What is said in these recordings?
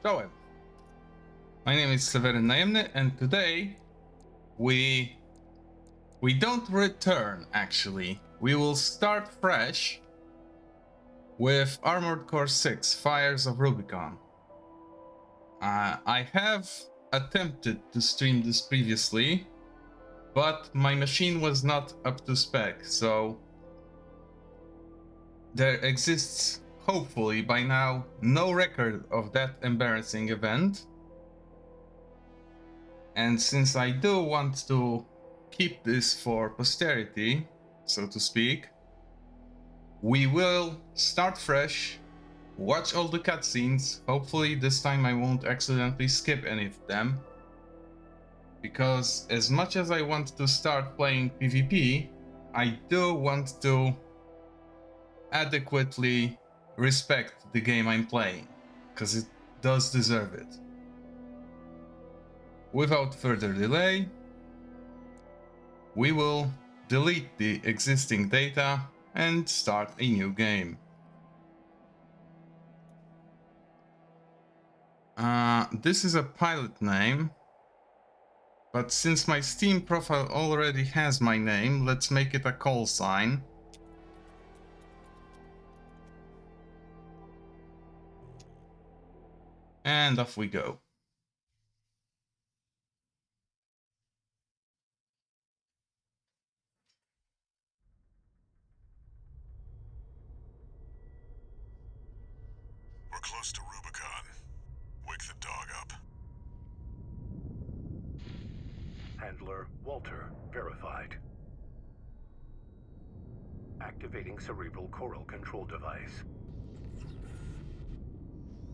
Czołem. My name is Seweryn Najemny, and today we don't return, actually. We will start fresh with Armored Core 6, Fires of Rubicon. I have attempted to stream this previously, but my machine was not up to spec, so there exists, hopefully by now, no record of that embarrassing event. And since I do want to keep this for posterity, so to speak, we will start fresh, watch all the cutscenes. Hopefully this time I won't accidentally skip any of them. Because as much as I want to start playing PvP, I do want to adequately respect the game I'm playing, because it does deserve it. Without further delay, we will delete the existing data and start a new game. This is a pilot name, but since my Steam profile already has my name, let's make it a call sign. And off we go. We're close to Rubicon. Wake the dog up. Handler Walter verified. Activating cerebral coral control device.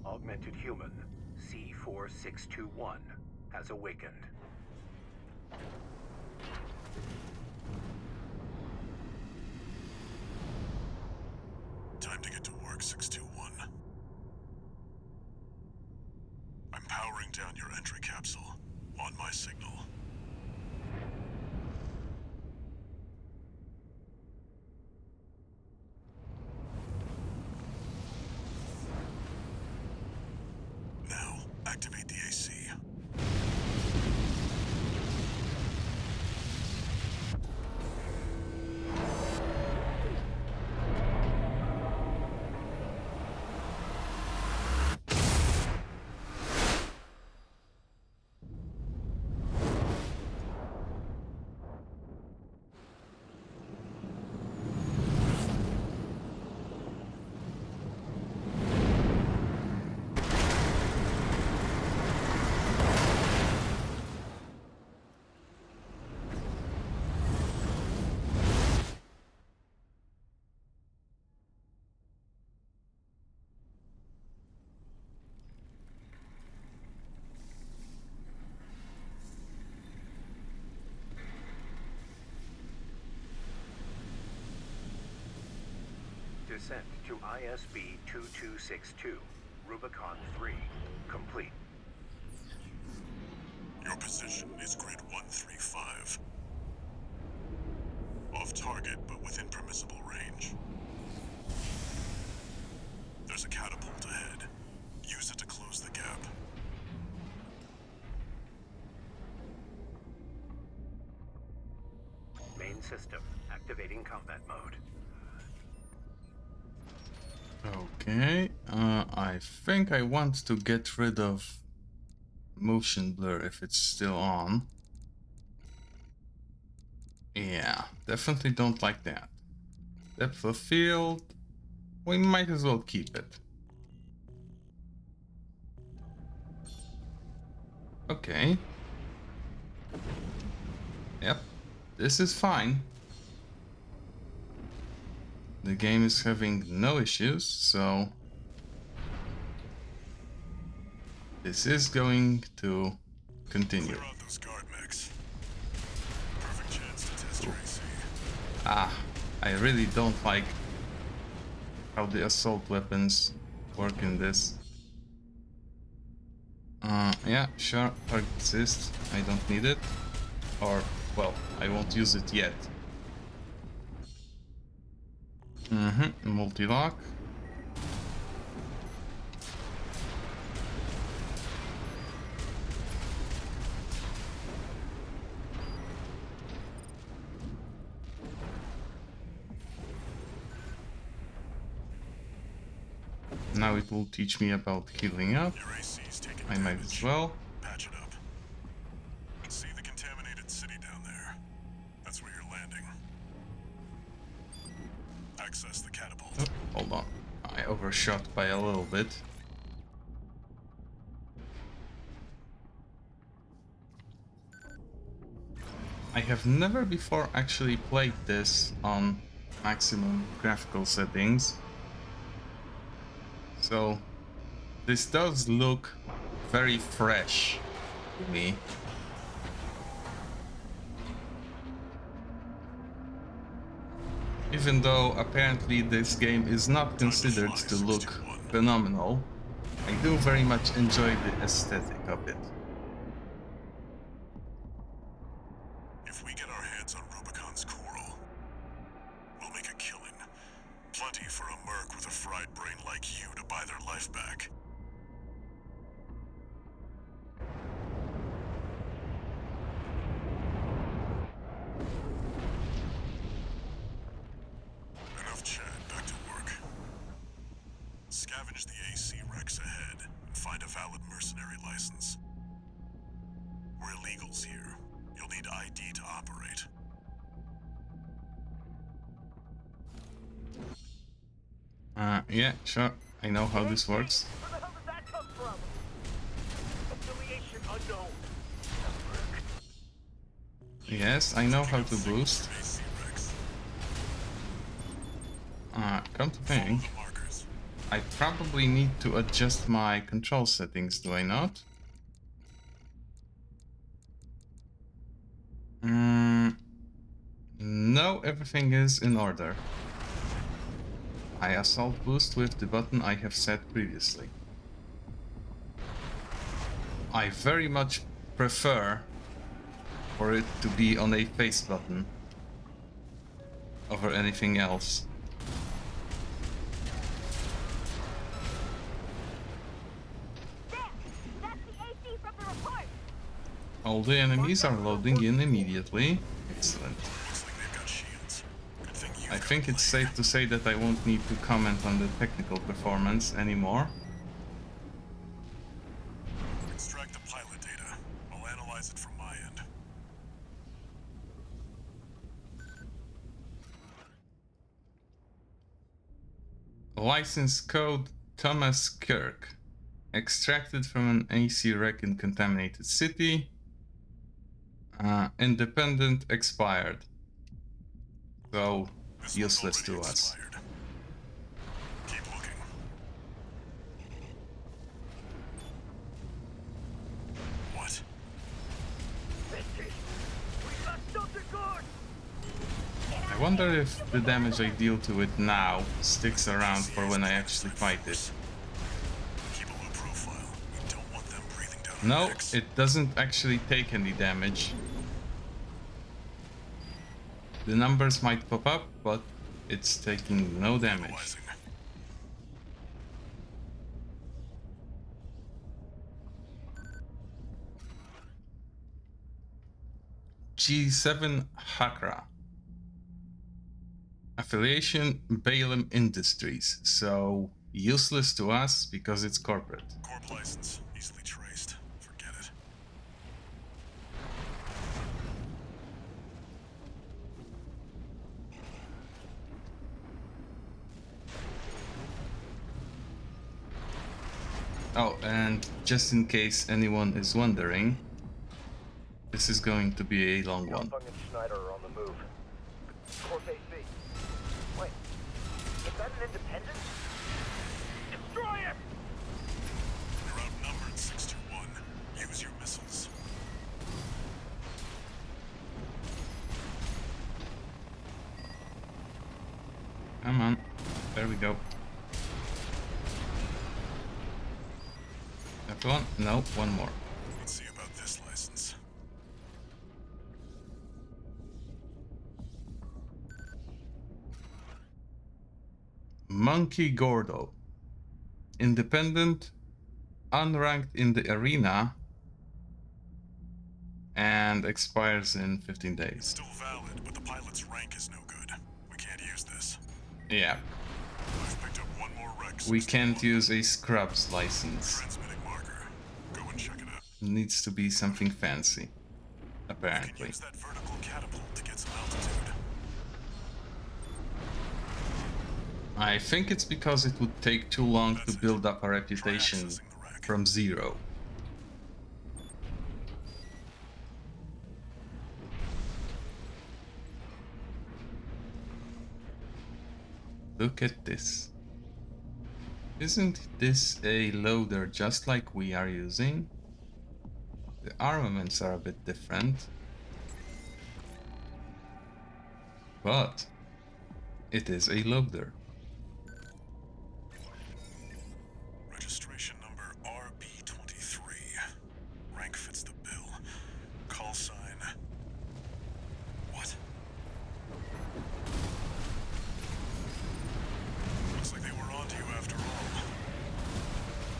Augmented human C4621 has awakened. Time to get to work, 621. I'm powering down your entry capsule. On my signal. Now, activate the AC. Descent to ISB 2262, Rubicon 3, complete. Your position is grid 135. Off target, but within permissible range. There's a catapult ahead. Use it to close the gap. Main system activating combat mode. Okay, I think I want to get rid of motion blur if it's still on. Yeah, definitely don't like that. Depth of field, we might as well keep it. Okay. Yep, this is fine. The game is having no issues, so this is going to continue. Clear out those guard mechs. Perfect chance to test your AC. I really don't like how the assault weapons work in this. Yeah, sure, target assist, I don't need it. Or, well, I won't use it yet. Multi-lock. Now it will teach me about healing up. Your AC's taking I might damage. as well. Patch it up. See the contaminated city down there? That's where you're landing. Access the catapult. Oh, hold on. I overshot by a little bit. I have never before actually played this on maximum graphical settings. So this does look very fresh to me. Even though apparently this game is not considered to look phenomenal, I do very much enjoy the aesthetic of it. If we get our hands on Rubicon's coral, we'll make a killing. Plenty for a merc with a fried brain like you to buy their life back. Enough chat, back to work. Scavenge the AC wrecks ahead and find a valid mercenary license. We're illegals here. You'll need ID to operate. Yeah, sure. I know how this works. Where the hell did that come from? Affiliation unknown. Yes, I know how to boost. AC wrecks. Come to think, The markers. I probably need to adjust my control settings, do I not? No, everything is in order. I assault boost with the button I have set previously. I very much prefer for it to be on a face button over anything else. There! That's the AC from the report! All the enemies are loading in immediately. Excellent. Looks like they've got shields. Good thing you I think it's safe to say that I won't need to comment on the technical performance anymore. extract the pilot data. I'll analyze it from my end. License code Thomas Kirk. Extracted from an AC wreck in contaminated city. Independent expired. So This useless one's to already us. expired. Keep looking. What? We got something good! I wonder if the damage I deal to it now sticks around for when I actually fight it. Keep a low profile. We don't want them breathing down our No, necks. it doesn't actually take any damage. The numbers might pop up, but it's taking no damage. Analyzing. G7 Hakra. Affiliation Balaam Industries, so useless to us because it's corporate. Corp license. Easily traced. Forget it. Oh, and just in case anyone is wondering, this is going to be a long one. Fung and Schneider are on the move. Corp AC. Wait, is that an independent? Destroy it! You're outnumbered 6-1. Use your missiles. Come on, there we go. That one? No, one more. Let's see about this license. Monkey Gordo. Independent, unranked in the arena, and expires in 15 It's days. still valid, but the pilot's rank is no good. We can't use this. Yeah. I've picked up one more wreck Correct, we 621. can't use a Scrubs license. Transmitting marker. Go and check it out. Needs to be something fancy, You can apparently. use that vertical catapult to get some altitude. I think it's because it would take too long to build up a reputation accessing the wreck. from zero. Look at this. Isn't this a loader just like we are using? The armaments are a bit different. But it is a loader. Registration number RB23. Rank fits the bill. Call sign. What? Looks like they were onto you after all.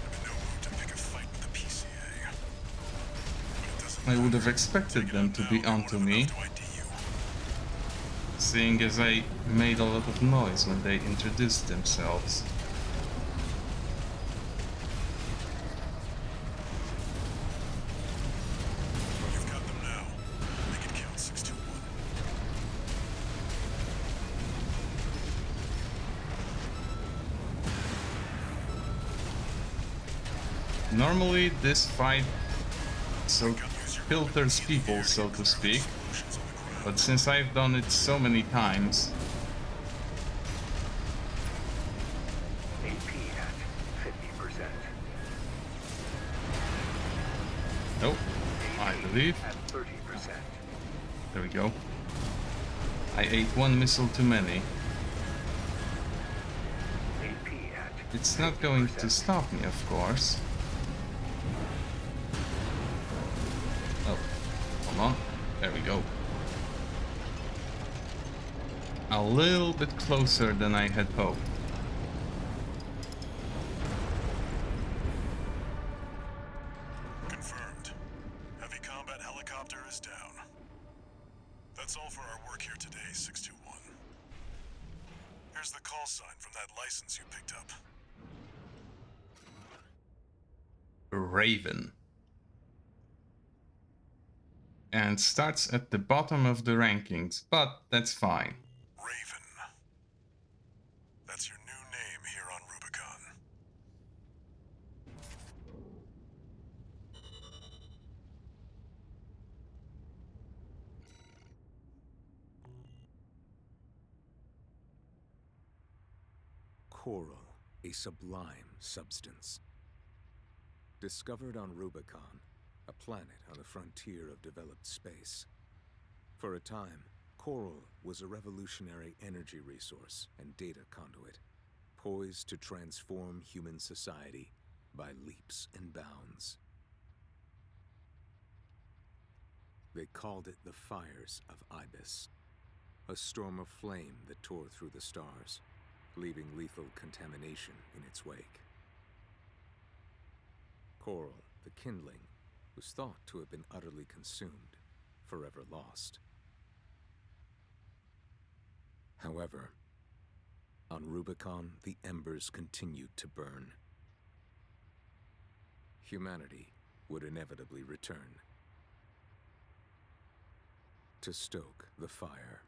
I'm in no mood to pick a fight with the PCA. But it doesn't I would have matter. expected Take it them out to now, be they won't onto have me, enough to ID you. seeing as I made a lot of noise when they introduced themselves. You've got them now. Make it count, 621. Normally this fight filters people, so to speak, Explosions on the ground. but since I've done it so many times, AP at 50%. nope, I believe, At 30%. there we go. I ate one missile too many. AP at It's not going to stop me, of course. Oh, hold on. There we go. A little bit closer than I had hoped. Confirmed. Heavy combat helicopter is down. That's all for our work here today, 621. Here's the call sign from that license you picked up. Raven. And starts at the bottom of the rankings, but that's fine. Raven. That's your new name here on Rubicon. Coral, a sublime substance. Discovered on Rubicon, a planet on the frontier of developed space. For a time, coral was a revolutionary energy resource and data conduit, poised to transform human society by leaps and bounds. They called it the Fires of Ibis, a storm of flame that tore through the stars, leaving lethal contamination in its wake. Coral, the kindling, was thought to have been utterly consumed, forever lost. However, on Rubicon, the embers continued to burn. Humanity would inevitably return to stoke the fire.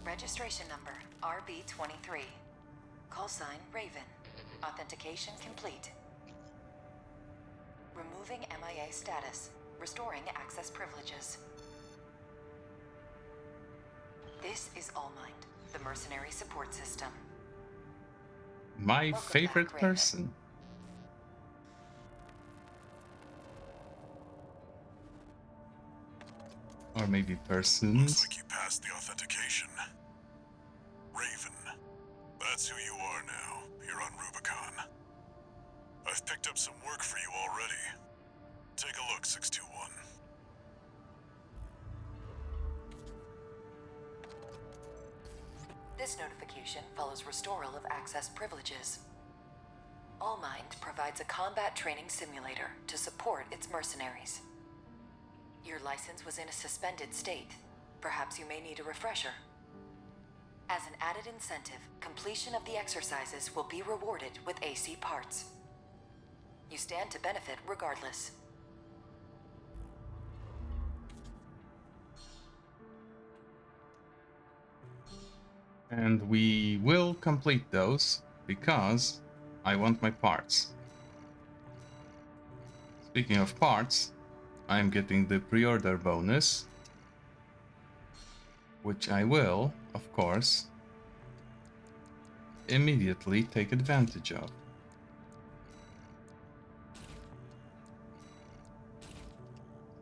Registration number RB23. Call sign Raven. Authentication complete. Removing MIA status. Restoring access privileges. This is Allmind, the mercenary support system. My Welcome favorite back, Raven. person. Or maybe Looks persons. like you passed the authentication. Raven. That's who you are now, here on Rubicon. I've picked up some work for you already. Take a look, 621. This notification follows restoral of access privileges. Allmind provides a combat training simulator to support its mercenaries. Your license was in a suspended state. Perhaps you may need a refresher. As an added incentive, completion of the exercises will be rewarded with AC parts. You stand to benefit regardless. And we will complete those because I want my parts. Speaking of parts, I'm getting the pre-order bonus, which I will, of course, immediately take advantage of.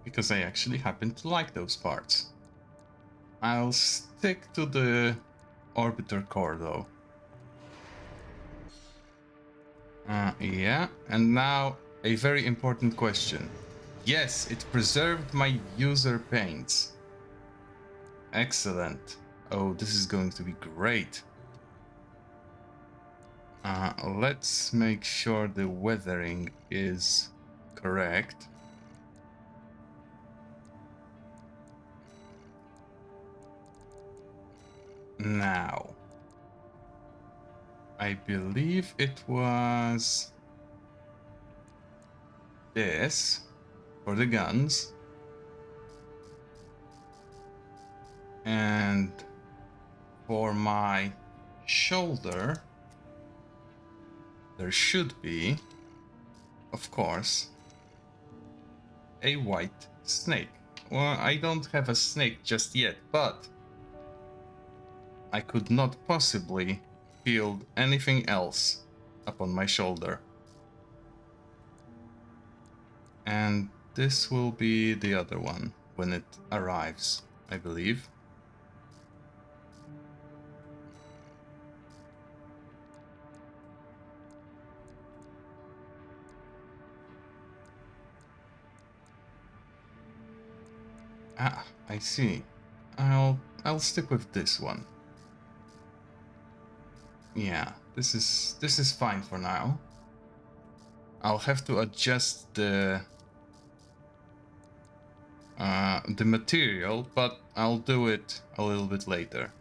Because I actually happen to like those parts. I'll stick to the orbiter core though. Yeah, and now a very important question. Yes, it preserved my user paints. Excellent. Oh, this is going to be great. Let's make sure the weathering is correct. Now, I believe it was this for the guns. And for my shoulder, there should be, of course, a white snake. Well, I don't have a snake just yet, but I could not possibly build anything else upon my shoulder. And this will be the other one when it arrives, I believe. Ah, I see. I'll stick with this one. Yeah, this is fine for now. I'll have to adjust the material, but I'll do it a little bit later.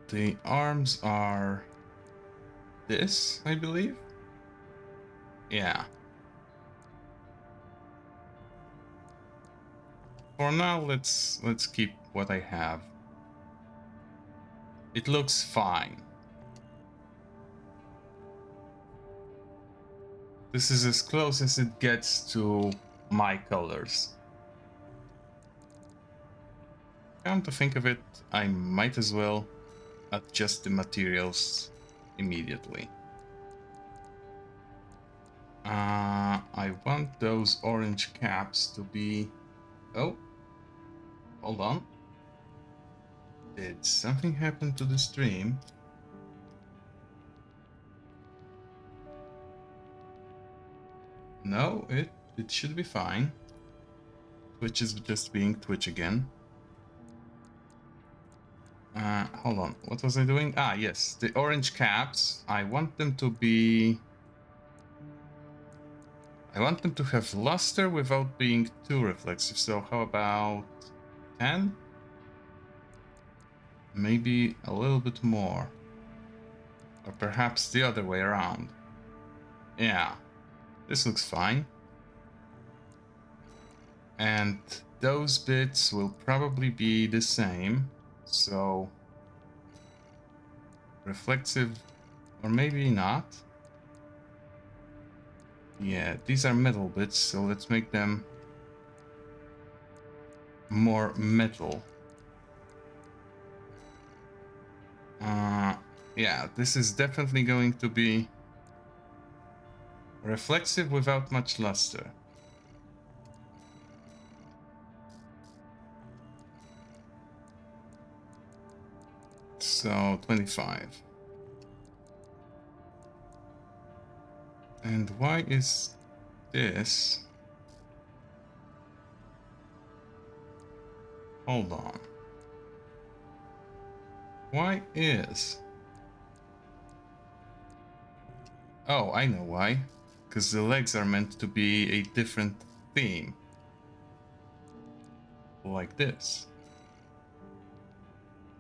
The arms are this, I believe. Yeah. For now, let's keep what I have. It looks fine. This is as close as it gets to my colors. Come to think of it, I might as well adjust the materials immediately. I want those orange caps to be... Oh, hold on. Did something happen to the stream? No, it should be fine. Twitch is just being Twitch again. Hold on, what was I doing? Ah, yes, the orange caps. I want them to be... I want them to have luster without being too reflexive, so how about 10? Maybe a little bit more. Or perhaps the other way around. Yeah, this looks fine. And those bits will probably be the same, so... reflexive, or maybe not. Yeah, these are metal bits, so let's make them more metal. Yeah, this is definitely going to be reflexive without much luster. So 25. And why is this? Hold on. Why is? Oh, I know why. Because the legs are meant to be a different theme. Like this.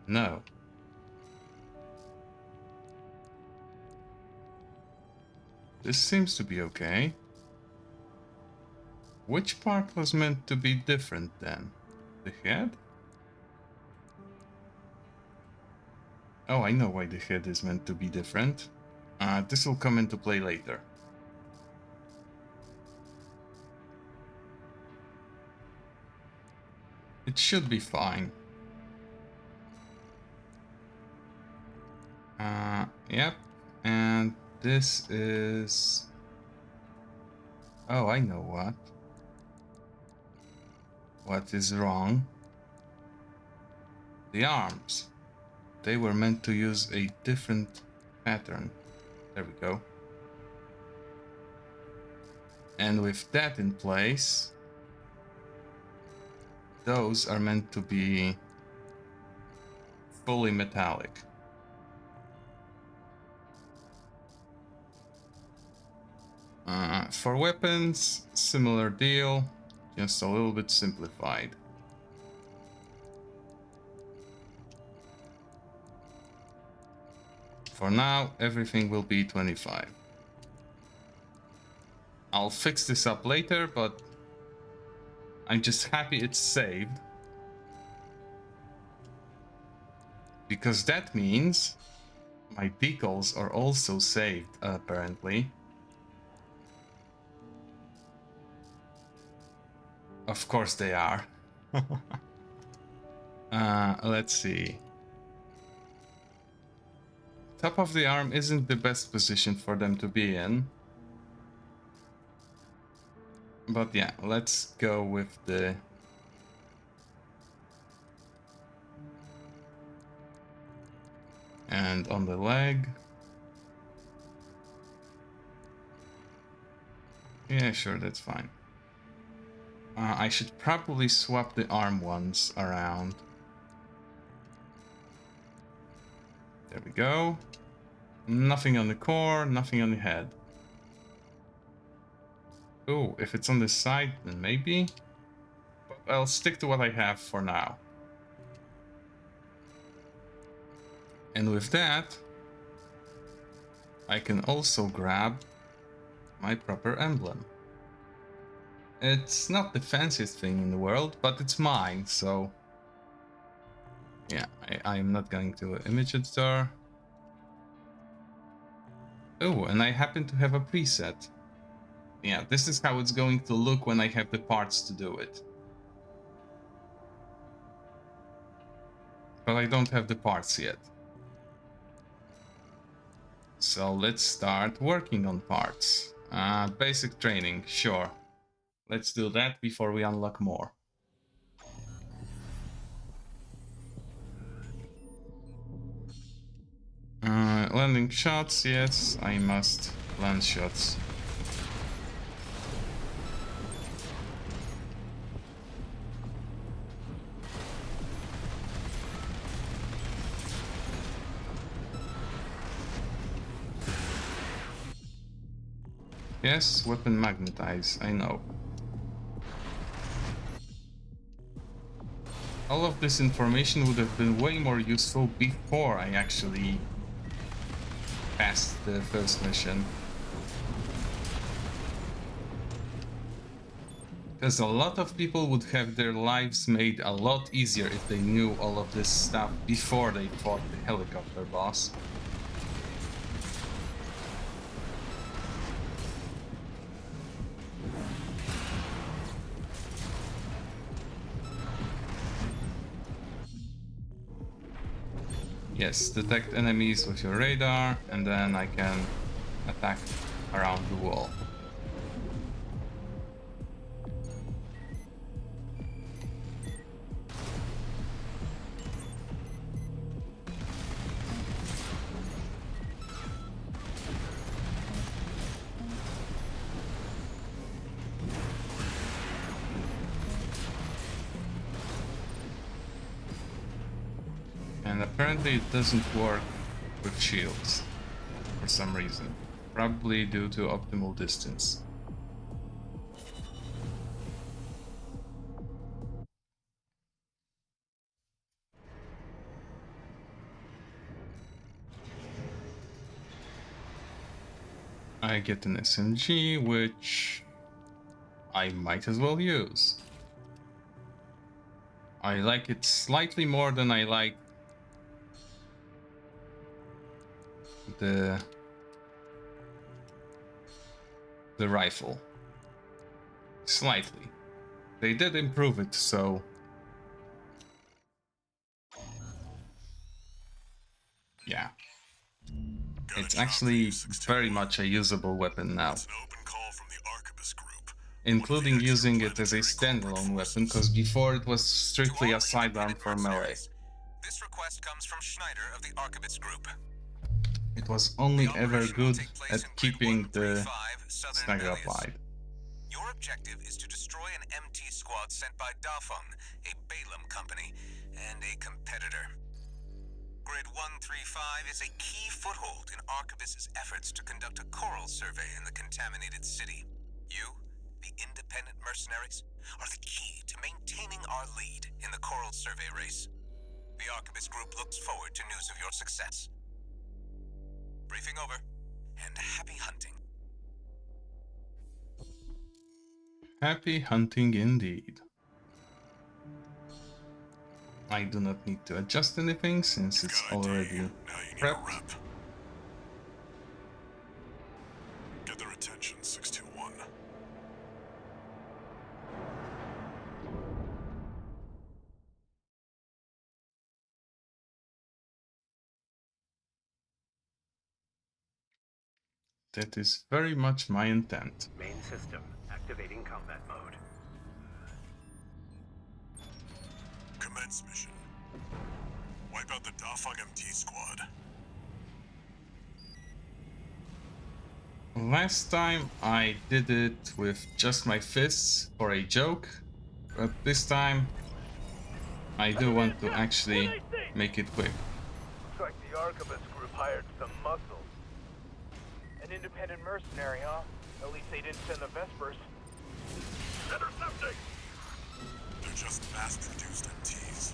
No. This seems to be okay. Which part was meant to be different then? The head? Oh, I know why the head is meant to be different. This will come into play later. It should be fine. Yep. And this is... Oh, I know what. What is wrong? The arms. They were meant to use a different pattern. There we go. And with that in place, those are meant to be fully metallic. For weapons, similar deal, just a little bit simplified. For now, everything will be 25. I'll fix this up later, but I'm just happy it's saved. Because that means my decals are also saved, apparently. Of course they are. Let's see. Top of the arm isn't the best position for them to be in. But yeah, let's go with the... And on the leg... Yeah, sure, that's fine. I should probably swap the arm ones around. There we go. Nothing on the core, nothing on the head. Oh, if it's on this side, then maybe. But I'll stick to what I have for now. And with that, I can also grab my proper emblem. It's not the fanciest thing in the world, but it's mine, so... Yeah, I'm not going to image editor. Oh, and I happen to have a preset. Yeah, this is how it's going to look when I have the parts to do it. But I don't have the parts yet. So let's start working on parts. Basic training, sure. Let's do that before we unlock more. Landing shots, yes, I must land shots. Yes, weapon magnetize, I know. All of this information would have been way more useful before I actually passed the first mission. Because a lot of people would have their lives made a lot easier if they knew all of this stuff before they fought the helicopter boss. Yes, detect enemies with your radar, and then I can attack around the wall. Apparently it doesn't work with shields for some reason. Probably due to optimal distance. I get an SMG, which I might as well use. I like it slightly more than I like the rifle. Slightly. They did improve it, so yeah. It's actually very much a usable weapon now. It's an open call from the Arquebus Group, Including using it as a standalone weapon, because before it was strictly a sidearm for melee. This request comes from Schneider of the Arquebus Group. It was only The ever operation will good take place at in Grid keeping the 135, Southern stagger Malleus. applied. Your objective is to destroy an MT squad sent by Dafeng, a Balaam company, and a competitor. Grid 135 is a key foothold in Arquebus's efforts to conduct a coral survey in the contaminated city. You, the independent mercenaries, are the key to maintaining our lead in the coral survey race. The Arquebus Group looks forward to news of your success. Briefing over, and happy hunting. Happy hunting indeed. I do not need to adjust anything since it's Got ID. already Now you need a prepped. rep. Get their attention, 621. That is very much my intent. Main system activating combat mode. Commence mission. Wipe out the Dafeng MT squad. Last time I did it with just my fists for a joke, but this time I do want to actually make it quick. Looks like the Arquebus Group hired some muscle. An independent mercenary, huh? At least they didn't send the Vespers. Intercepting! They're just mass-produced MTs.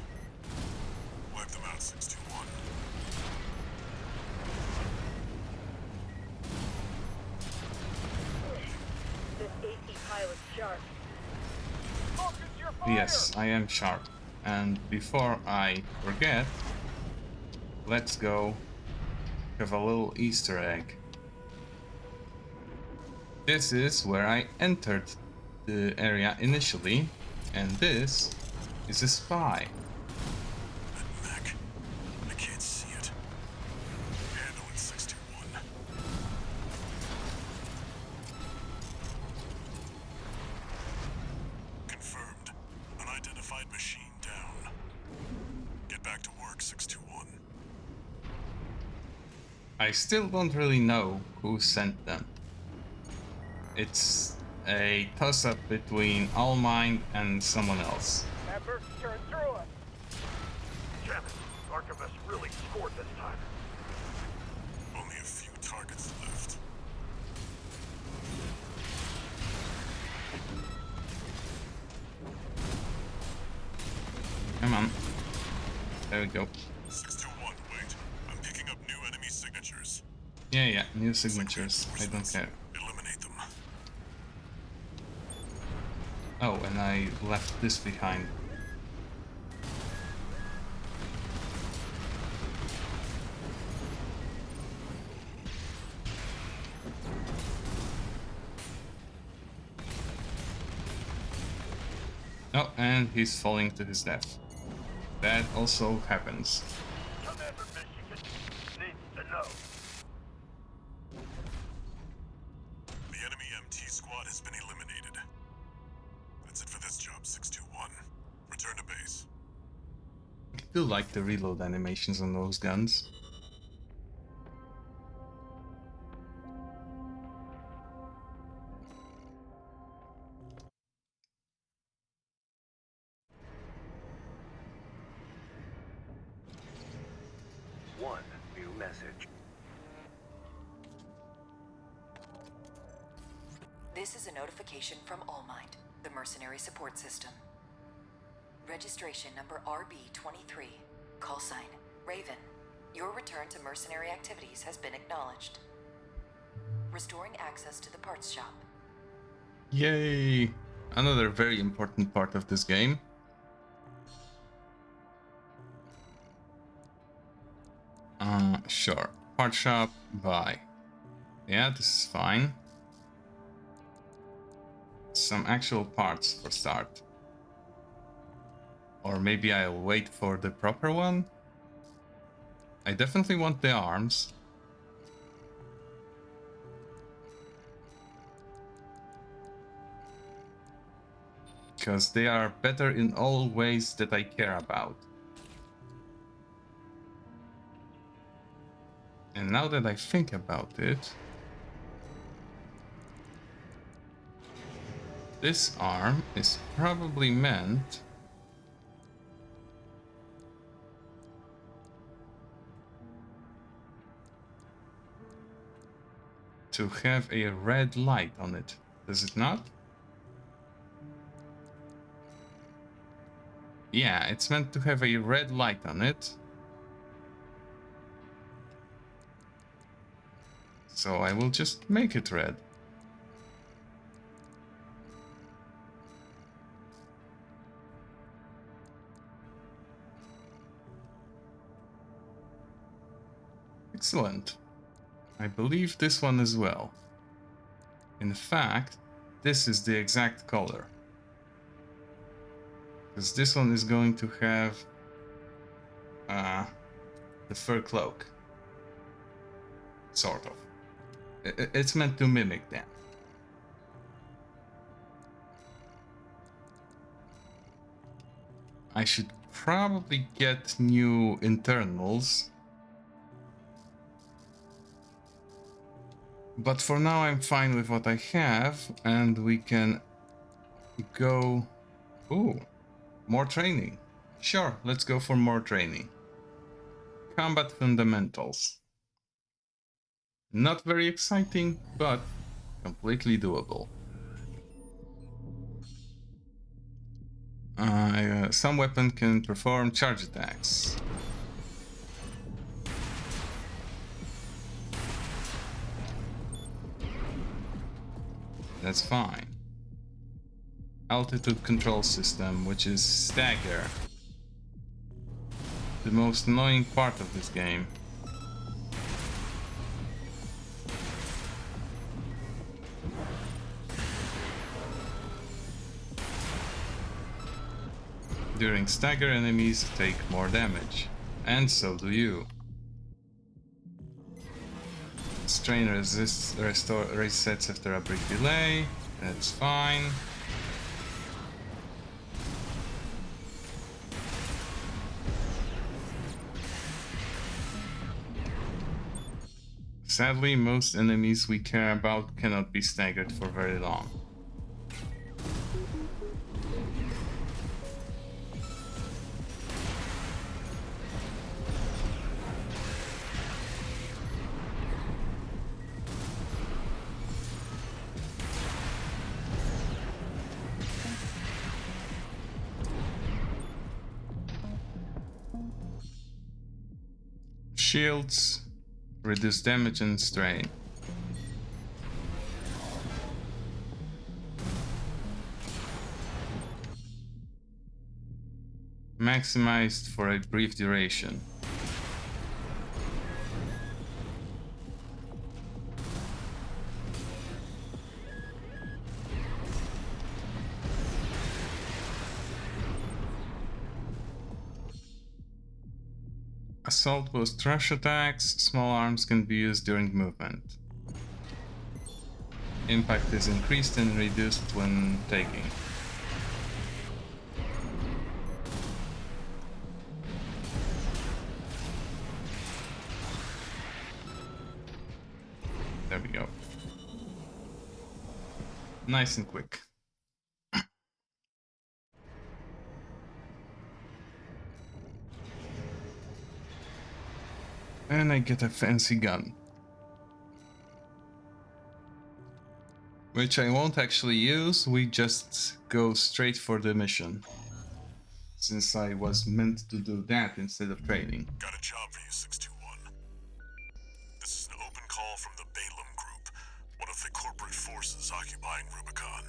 Wipe them out, 621. This AC pilot's sharp. Focus your fire! Yes, I am sharp. And before I forget, let's go have a little Easter egg. This is where I entered the area initially, and this is a spy. That mech. I can't see it. Handle it, 621. Confirmed. Unidentified machine down. Get back to work, 621. I still don't really know who sent them. It's a toss-up between Allmind and someone else. That bird's tearing through us. Damn it. Arquebus really scored this time. Only a few targets left. Come on. There we go. 621, wait. I'm picking up new enemy signatures. Yeah, new signatures. I don't care. Eliminate them. Oh, and I left this behind. Oh, and he's falling to his death. That also happens. Commander Michigan needs to know. The enemy MT squad has been eliminated. That's it for this job, 621. Return to base. I do like the reload animations on those guns. message. This is a notification from Allmind, the mercenary support system. Registration number RB23, call sign Raven. Your return to mercenary activities has been acknowledged. Restoring access to the parts shop. Yay! Another very important part of this game. Sure. Part shop, buy. Yeah, this is fine. Some actual parts for start. Or maybe I'll wait for the proper one? I definitely want the arms. Because they are better in all ways that I care about. And now that I think about it, this arm is probably meant to have a red light on it, does it not? Yeah, it's meant to have a red light on it. So I will just make it red. Excellent. I believe this one as well. In fact, this is the exact color. Because this one is going to have the fur cloak. Sort of. It's meant to mimic them. I should probably get new internals. But for now I'm fine with what I have, and we can go... Ooh, more training. Sure, let's go for more training. Combat fundamentals. Not very exciting, but completely doable. Some weapon can perform charge attacks. That's fine. Altitude control system, which is stagger. The most annoying part of this game. During stagger, enemies take more damage, and so do you. Strain resets after a brief delay, that's fine. Sadly, most enemies we care about cannot be staggered for very long. Shields reduce damage and strain. Maximized for a brief duration. Assault boosts rush attacks. Small arms can be used during movement. Impact is increased and reduced when taking. There we go. Nice and quick. And I get a fancy gun. Which I won't actually use, we just go straight for the mission. Since I was meant to do that instead of training. Got a job for you, 621. This is an open call from the Balaam Group, one of the corporate forces occupying Rubicon.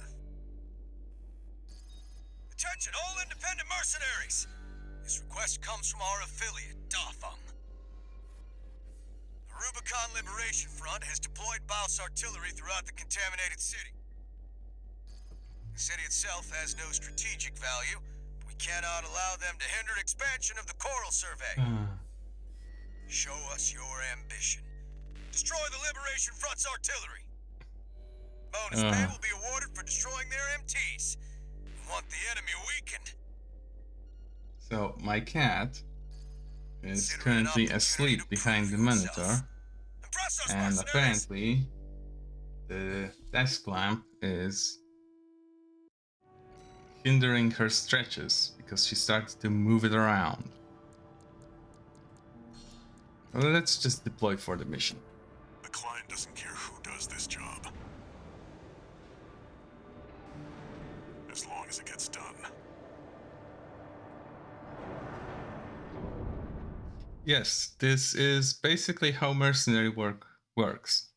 Attention, all independent mercenaries! This request comes from our affiliate, Dafeng. The Rubicon Liberation Front has deployed Baus artillery throughout the contaminated city. The city itself has no strategic value. We cannot allow them to hinder expansion of the Coral Survey. Show us your ambition. Destroy the Liberation Front's artillery. Bonus pay will be awarded for destroying their MTs. We want the enemy weakened. So my cat is currently asleep behind the monitor, and apparently the desk lamp is hindering her stretches because she starts to move it around. Well, let's just deploy for the mission. The client doesn't care who does this job, as long as it gets done. Yes, this is basically how mercenary work works.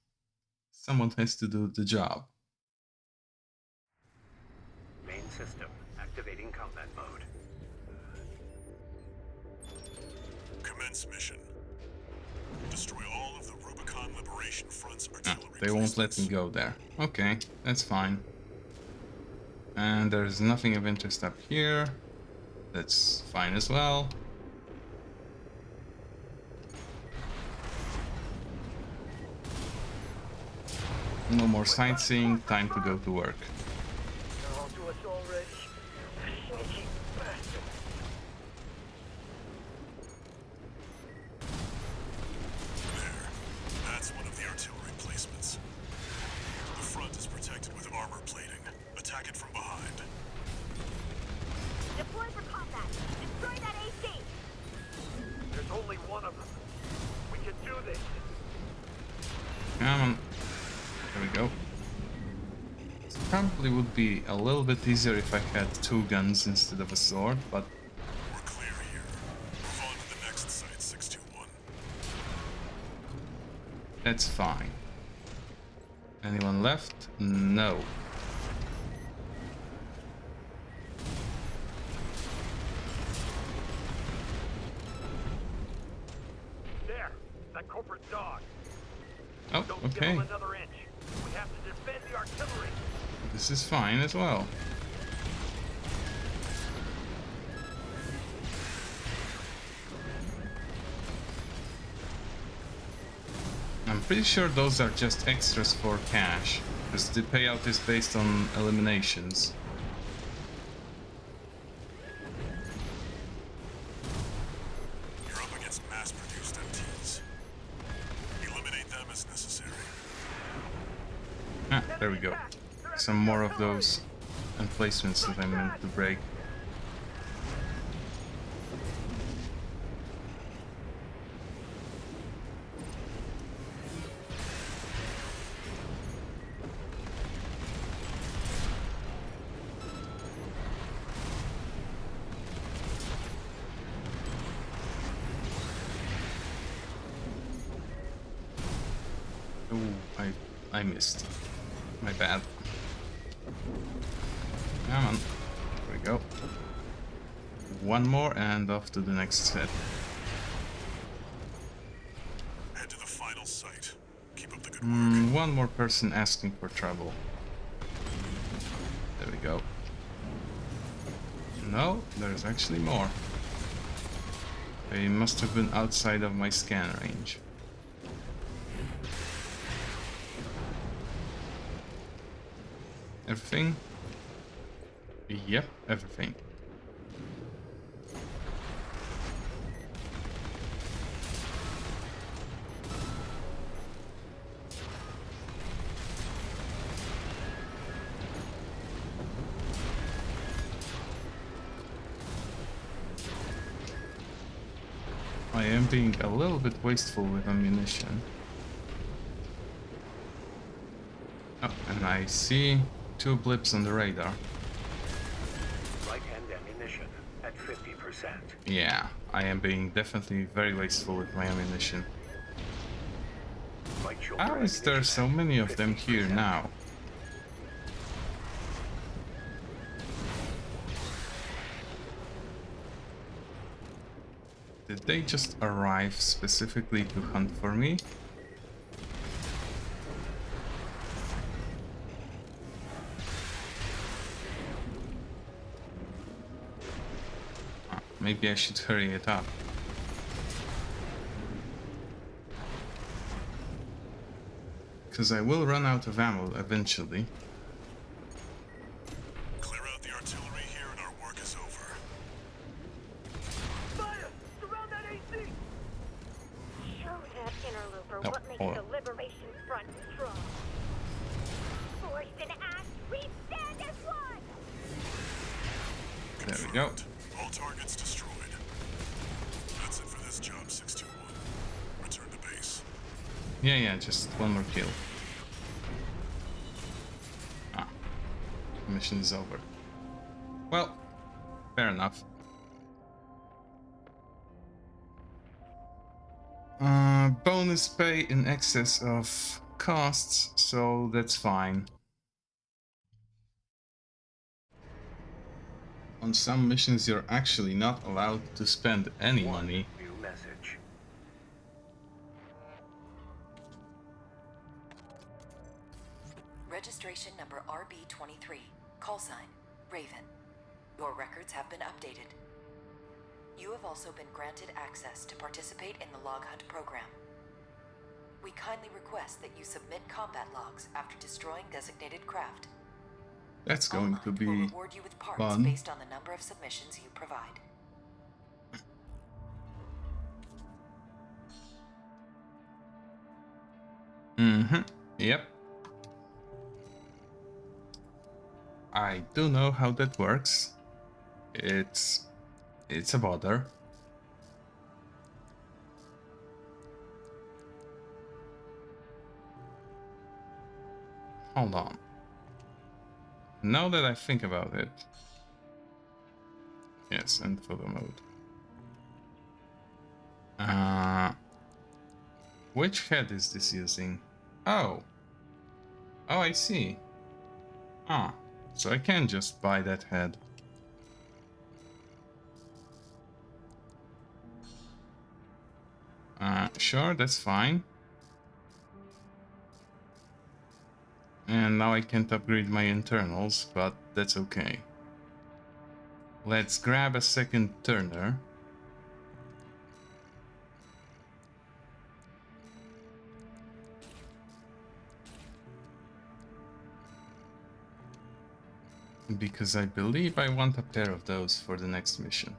Someone has to do the job. Main system activating combat mode. Commence mission. Destroy all of the Rubicon Liberation Front's artillery. They won't let me placements. go there. Okay, that's fine. And there's nothing of interest up here. That's fine as well. No more sightseeing, time to go to work. They're onto us already. Sneaky bastard. There. That's one of the artillery placements. The front is protected with armor plating. Attack it from behind. Deploy for combat. Destroy that AC. There's only one of them. We can do this. Come on. There we go. It probably would be a little bit easier if I had two guns instead of a sword, but We're clear here. Move on to the next site, 621. that's fine. Anyone left? No. There. That corporate dog. Oh, Don't give okay. them another inch. We have to defend the artillery. This is fine as well. I'm pretty sure those are just extras for cash, because the payout is based on eliminations. You're up against mass-produced MTs. Eliminate them as necessary. Ah, there we go. Some more of those emplacements that I meant to break. Oh, I missed. My bad. Come on. There we go. One more and off to the next set. Head to the final site. Keep up the good work. One more person asking for trouble. There we go. No, there's actually more. They must have been outside of my scan range. Everything? Yep, everything. I am being a little bit wasteful with ammunition. Oh, and I see 2 blips on the radar. Right-hand ammunition at 50%. Yeah, I am being definitely very wasteful with my ammunition. Right shoulder How is there ammunition so at many of them here 50%. now? Did they just arrive specifically to hunt for me? Maybe I should hurry it up. Because I will run out of ammo eventually. Clear out the artillery here and our work is over. Fire! Surround that AC! Show that interloper No, what makes hold the on. Liberation Front strong. Force and act, we stand as one! There we go. Confirmed. All targets destroyed. That's it for this job, 621. Return to base. Yeah, just one more kill. Mission is over. Well, fair enough. Bonus pay in excess of costs, so that's fine. On some missions, you're actually not allowed to spend any money. New message. Registration number RB23, call sign, Raven. Your records have been updated. You have also been granted access to participate in the log hunt program. We kindly request that you submit combat logs after destroying designated craft. That's going to Online be will reward you with parts fun. based on the number of submissions you provide. Yep. I do know how that works. It's a bother. Hold on. Now that I think about it. Yes, and photo mode. Which head is this using? Oh. Oh, I see. Ah, so I can just buy that head. Sure, that's fine. And now I can't upgrade my internals, but that's okay. Let's grab a second turner. Because I believe I want a pair of those for the next mission.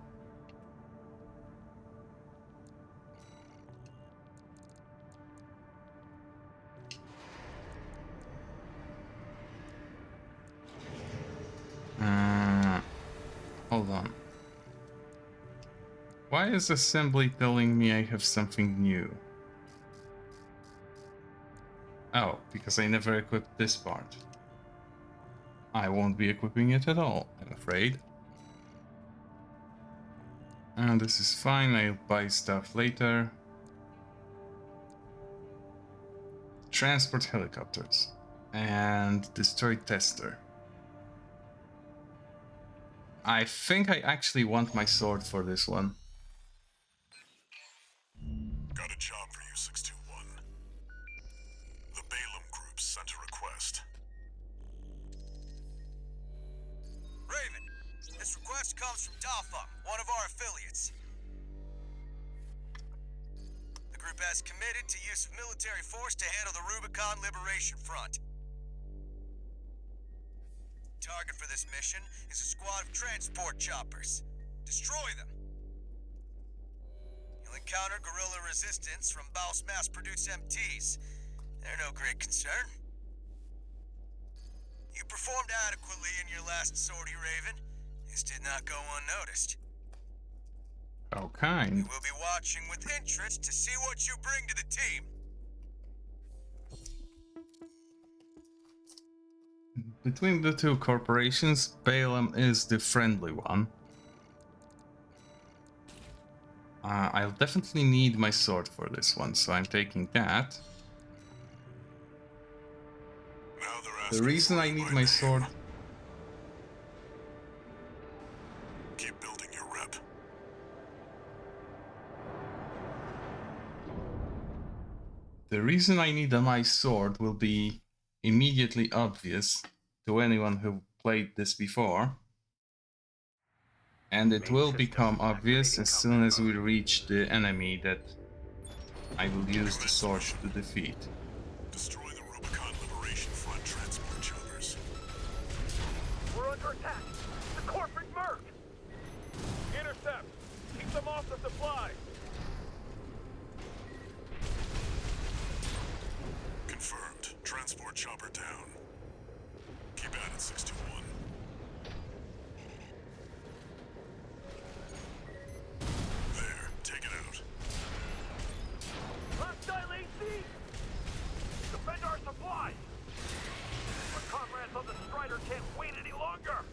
Hold on. Why is assembly telling me I have something new? Oh, because I never equipped this part. I won't be equipping it at all, I'm afraid. And this is fine, I'll buy stuff later. Transport helicopters. And destroy tester. I think I actually want my sword for this one. Got a job for you, 621. The Balaam Group sent a request. Raven, this request comes from Dafeng, one of our affiliates. The group has committed to use of military force to handle the Rubicon Liberation Front. Target for this mission is a squad of transport choppers. Destroy them. You'll encounter guerrilla resistance from Baus mass-produced MTs. They're no great concern. You performed adequately in your last sortie, Raven. This did not go unnoticed. How We kind. will be watching with interest to see what you bring to the team. Between the two corporations, Balaam is the friendly one. I'll definitely need my sword for this one, so I'm taking that. Now they're The asking reason for I you need by my name. sword... Keep building your rep. The reason I need my sword will be immediately obvious to anyone who played this before. And it Main will system become obvious activating as soon as we combat mode. reach the enemy that I will use the Commence sword mission. to defeat. Destroy the Rubicon Liberation Front transport choppers. We're under attack. The corporate merc. Intercept. Keep them off the supplies. Confirmed. Transport chopper down. Keep at it, 621. There. Take it out. Hostile AC. Defend our supplies. Our comrades on the Strider can't wait any longer.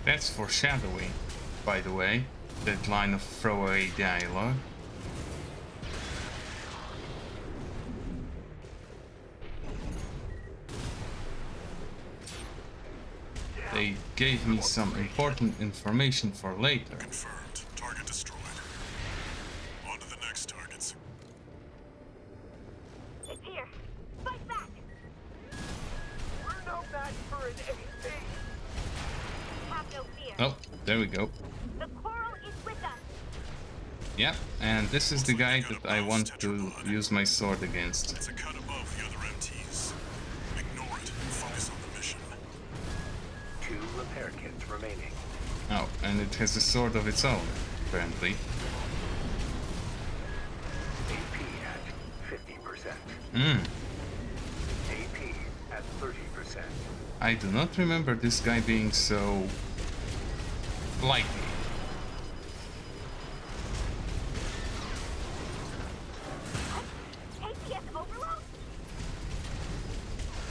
That's foreshadowing, by the way, that line of throwaway dialogue. They gave me some important information for later. Confirmed. Target destroyed. On to the next targets. It's here. Fight back. We're no match for an AC. Have no fear. Oh, there we go. The coral is with us. Yep, and this is the guy that I want to use my sword against. It's a cut above the other MTs. Ignore it and focus on the mission. 2 repair kits remaining. Oh, and it has a sword of its own, apparently. AP at 50%. Hmm. AP at 30%. I do not remember this guy being so flighty. APS overload?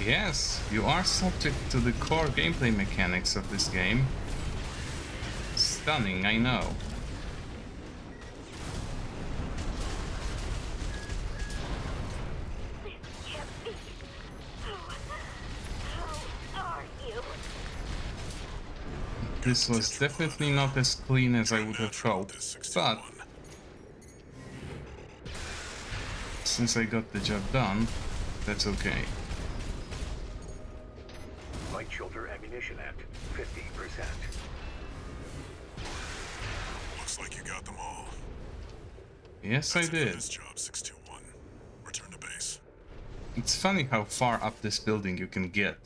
Yes, you are subject to the core gameplay mechanics of this game. Stunning, I know. This can't be. How are you? This was definitely not as clean as I would have hoped, but since I got the job done, that's okay. Light shoulder ammunition at 50%. Looks like you got them all. Yes, I That's it for did. this job, 621. Return to base. It's funny how far up this building you can get.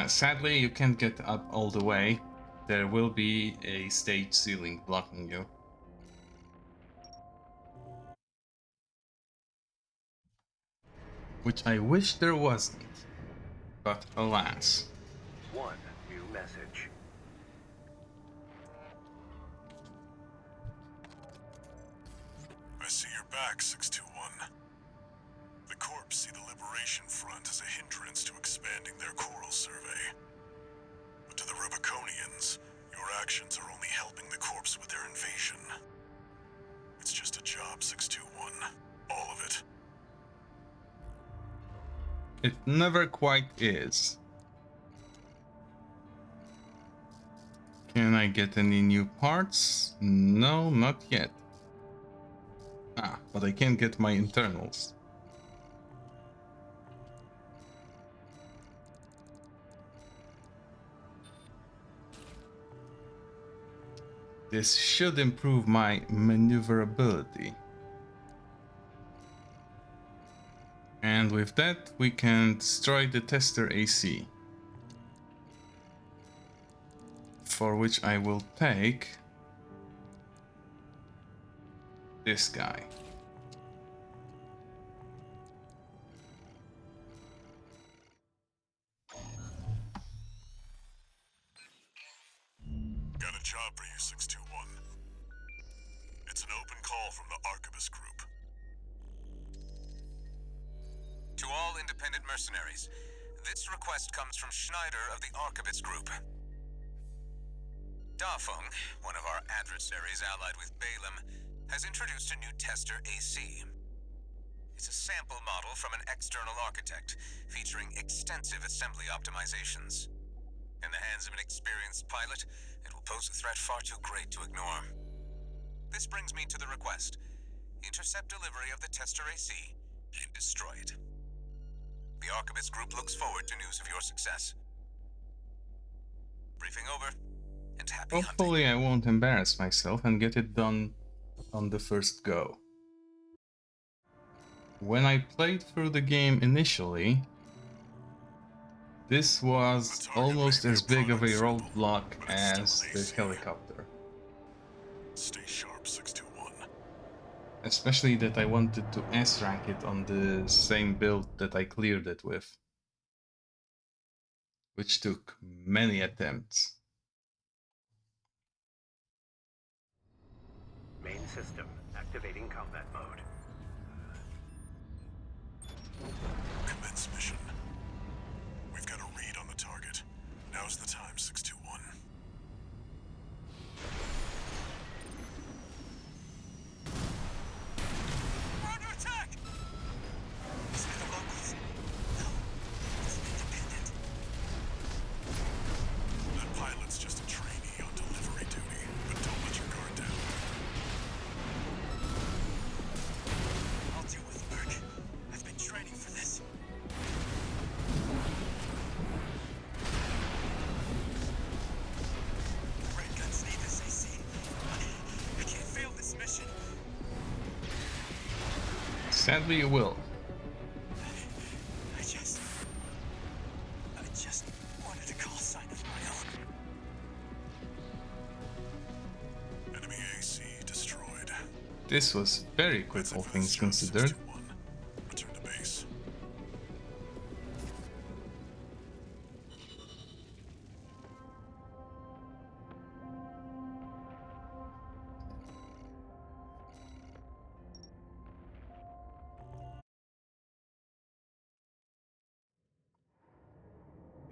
Sadly, you can't get up all the way. There will be a stage ceiling blocking you. Which I wish there wasn't. But alas. 1 new message. I see you're back, 621. The Corps see the Liberation Front as a hindrance to expanding their coral survey. But to the Rubiconians, your actions are only helping the Corps with their invasion. It's just a job, 621. All of it. It never quite is. Can I get any new parts? No, not yet. Ah, but I can get my internals. This should improve my maneuverability. And with that, we can destroy the tester AC. For which I will take this guy. Got a job for you, 621. It's an open call from the Arquebus Group. To all independent mercenaries, this request comes from Schneider of the Arquebus Group. Dafeng, one of our adversaries allied with Balaam, has introduced a new tester AC. It's a sample model from an external architect, featuring extensive assembly optimizations. In the hands of an experienced pilot, it will pose a threat far too great to ignore. This brings me to the request. Intercept delivery of the tester AC and destroy it. The Arquebus Group looks forward to news of your success. Briefing over, and happy hunting. Hopefully I won't embarrass myself and get it done on the first go. When I played through the game initially, this was almost as big of a roadblock as the helicopter. Stay sharp, 621. Especially that I wanted to S-rank it on the same build that I cleared it with, which took many attempts. Main system activating combat mode. Commence mission. We've got a read on the target. Now's the time, 621. We're under attack! Is it the locals? No, it's an independent. That pilot's just a trainee on delivery duty, but don't let your guard down. I'll deal with work. I've been training for this. The red guns need this AC. I can't fail this mission. Sadly, you will. I just wanted a call sign of my own. Enemy AC destroyed. This was very quick, That's it all for things this job, considered. 621. Return to base.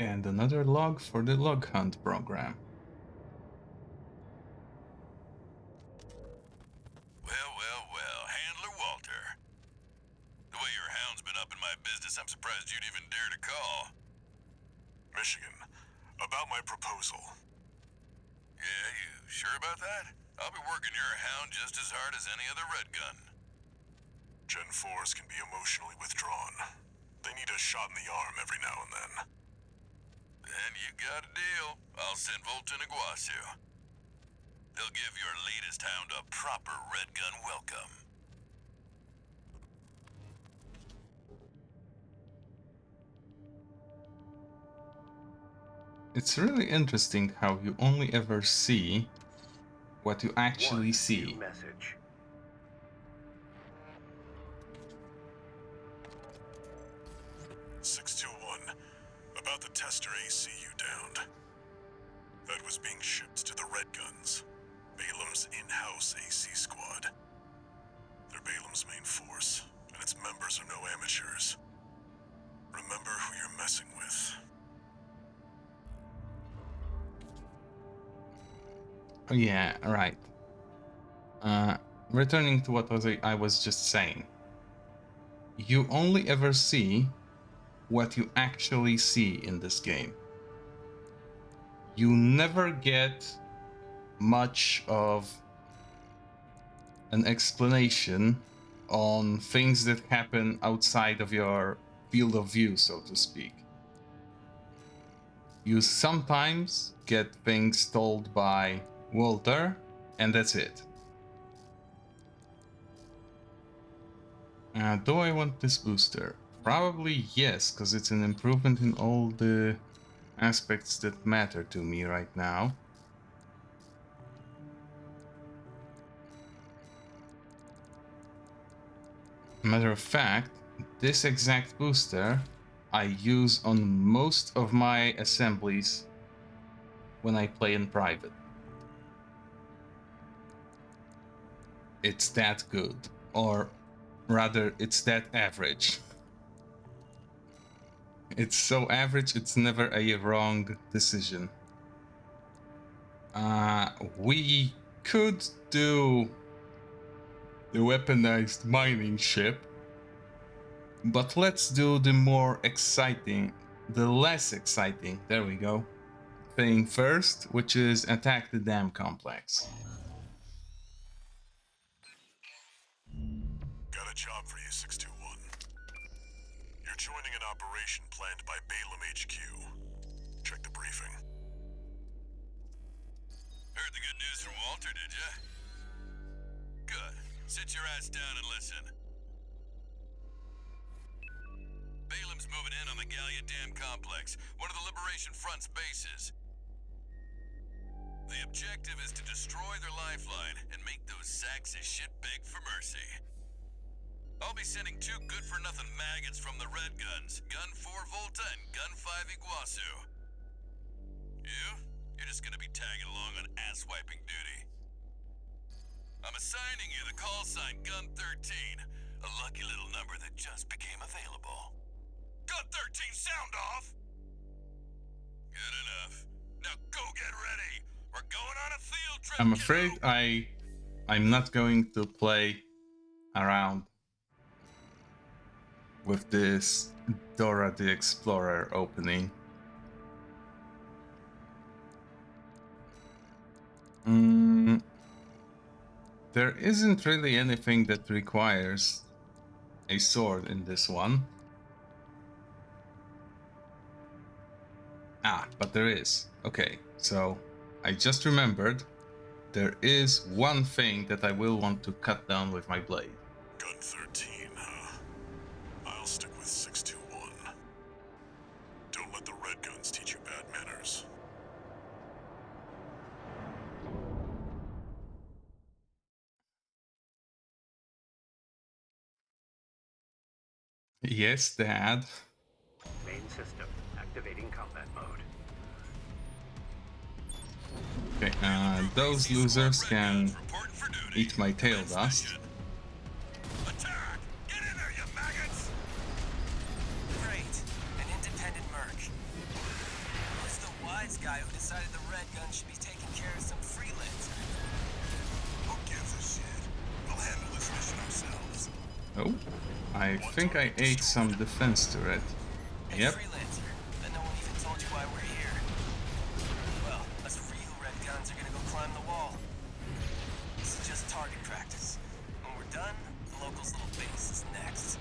And another log for the log hunt program. Well, Handler Walter. The way your hound's been up in my business, I'm surprised you'd even dare to call. Michigan, about my proposal. Yeah, you sure about that? I'll be working your hound just as hard as any other red gun. Gen 4s can be emotionally withdrawn. They need a shot in the arm every now and then. Then you got a deal. I'll send Volt and Iguazu. They'll give your latest hound a proper red gun welcome. It's really interesting how you only ever see what you actually One see. new message. About the tester AC you downed. That was being shipped to the Red Guns, Balaam's in-house AC squad. They're Balaam's main force, and its members are no amateurs. Remember who you're messing with. Oh, yeah, right. Returning to what I was just saying. You only ever see what you actually see in this game. You never get much of an explanation on things that happen outside of your field of view, so to speak. You sometimes get things told by Walter, and that's it. Do I want this booster? Probably yes, because it's an improvement in all the aspects that matter to me right now. Matter of fact, this exact booster I use on most of my assemblies when I play in private. it's that good, or rather, it's that average. It's so average, it's never a wrong decision. We could do the weaponized mining ship, but let's do the more exciting, the less exciting, there we go, thing first, which is attack the dam complex. Got a job for you, 621. You're joining an operation planned by Balaam HQ. Check the briefing. Heard the good news from Walter, did ya? Good. Sit your ass down and listen. Balaam's moving in on the Gallia Dam Complex, one of the Liberation Front's bases. The objective is to destroy their lifeline and make those sacks of shit beg for mercy. I'll be sending 2 good-for-nothing maggots from the Red Guns, Gun 4 Volta and Gun 5 Iguazu. You're just gonna be tagging along on ass-wiping duty. I'm assigning you the call sign Gun 13, a lucky little number that just became available. Gun 13, sound off! Good enough. Now go get ready. We're going on a field trip. I'm afraid I'm not going to play around with this Dora the Explorer opening. There isn't really anything that requires a sword in this one. Ah, but there is. Okay, so I just remembered there is one thing that I will want to cut down with my blade. Gun 13, huh? I'll stick with 621. Don't let the Red Guns teach you bad manners. Yes, Dad. Main system activating combat mode. Okay, those losers can eat my tail dust. Attack! Get in there, you maggots! Great. An independent merc. Who's the wise guy who decided the Red Gun should be taking care of some freelancer? Who gives a shit? We'll handle this mission ourselves. Oh, I think I ate some defense turret. Hey, Yep. freelancer. Then no one even told you why we're here. Well, us real Red Guns are gonna go climb the wall. This is just target practice. When we're done, the locals' little base is next.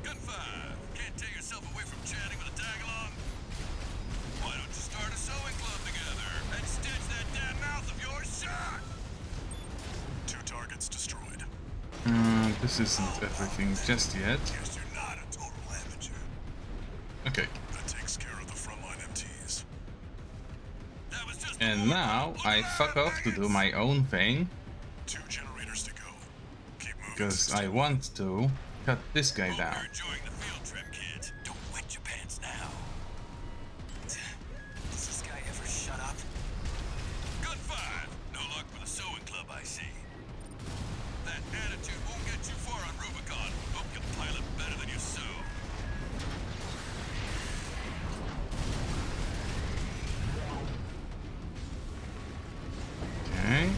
Gun 5, can't tear yourself away from chatting with a tag-along? Why don't you start a sewing club together and stitch that damn mouth of yours shut? 2 targets destroyed. This isn't everything just yet. Guess you're not a total amateur. Okay, That takes care of the frontline MTs. That was just and now I fuck off to do my own thing, 2 generators to go. Keep moving. because I want to cut this guy down. You're enjoying the field trip, kids. Don't wet your pants now. Does this guy ever shut up? Gun 5, no luck with the sewing club, I see. That attitude won't get you far on Rubicon. Hope you pilot better than you sew. Okay,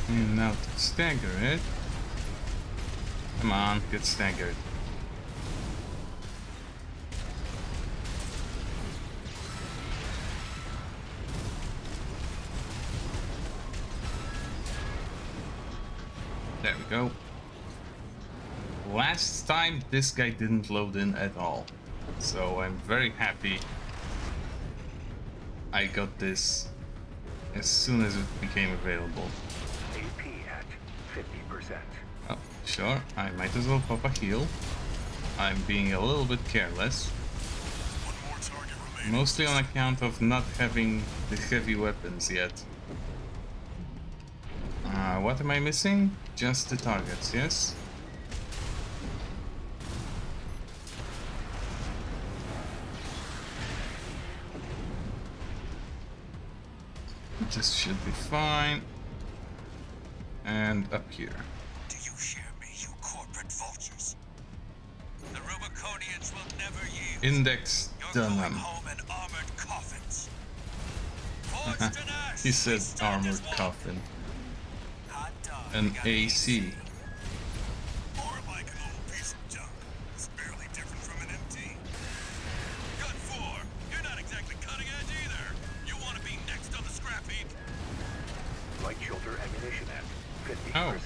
and now to stagger it. Come on, get staggered. There we go. Last time this guy didn't load in at all, so I'm very happy I got this as soon as it became available. AP at 50%. Oh, sure, I might as well pop a heal. I'm being a little bit careless, One more target remaining. mostly on account of not having the heavy weapons yet. What am I missing? Just the targets, yes? This should be fine. and up here. Do you hear me, you corporate vultures? The Rubiconians will never yield. Index You're going Dunham. home in armored coffins. Forged in ash, He we said stand armored as one. coffin. Hot dog, An we got AC. More like an old piece of junk. It's barely different from an MT. Gun 4, you're not exactly cutting edge either. You want to be next on the scrap heap? Light shoulder ammunition at 50%.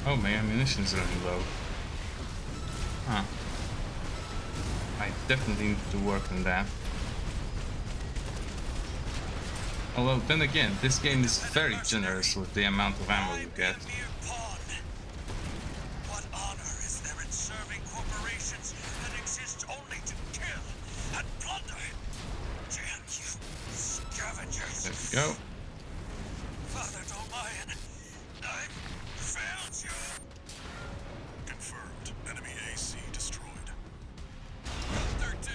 Oh, my ammunition's running low. Huh. I definitely need to work on that. Although, then again, this game is very generous with the amount of ammo you get. What honor is there in serving corporations that exist only to kill and plunder? Damn you, scavengers! There we go. Father Domayan, I failed you! Confirmed. Enemy AC destroyed. 13.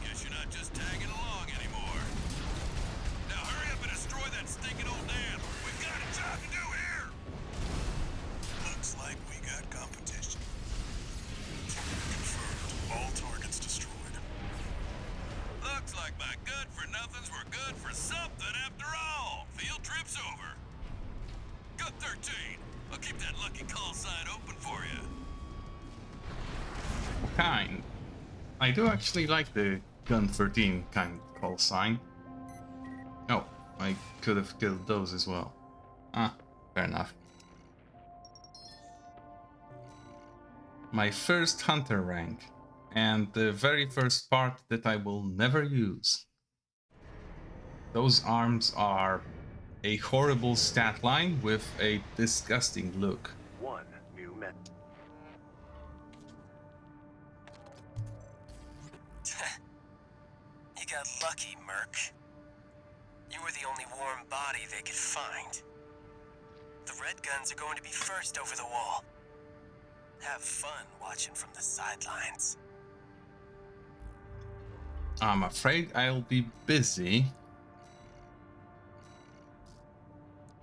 Guess you're not just tagging along anymore. Now hurry up and destroy that stinking old dam. We've got a job to do here. Looks like we got competition. Confirmed. All targets destroyed. Looks like my good-for-nothings were good for something after all. Field trip's over. Gun 13. I'll keep that lucky call sign open for you. Kind. I do actually like the gun 13 kind call sign. Oh, I could have killed those as well. Ah, fair enough. My first hunter rank, and the very first part that I will never use. Those arms are a horrible stat line with a disgusting look. One new met. You got lucky, Merc. You were the only warm body they could find. The red guns are going to be first over the wall. Have fun watching from the sidelines. I'm afraid I'll be busy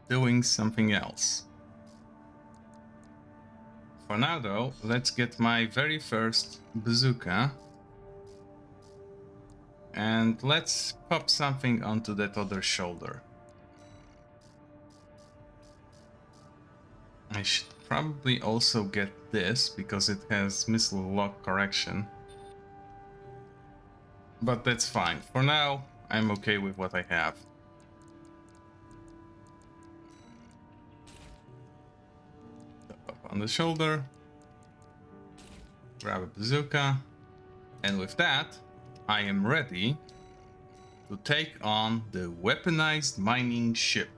doing something else. For now though, let's get my very first bazooka. And let's pop something onto that other shoulder. I should probably also get this because it has missile lock correction. But that's fine. For now, I'm okay with what I have. Up on the shoulder. Grab a bazooka. And with that, I am ready to take on the weaponized mining ship,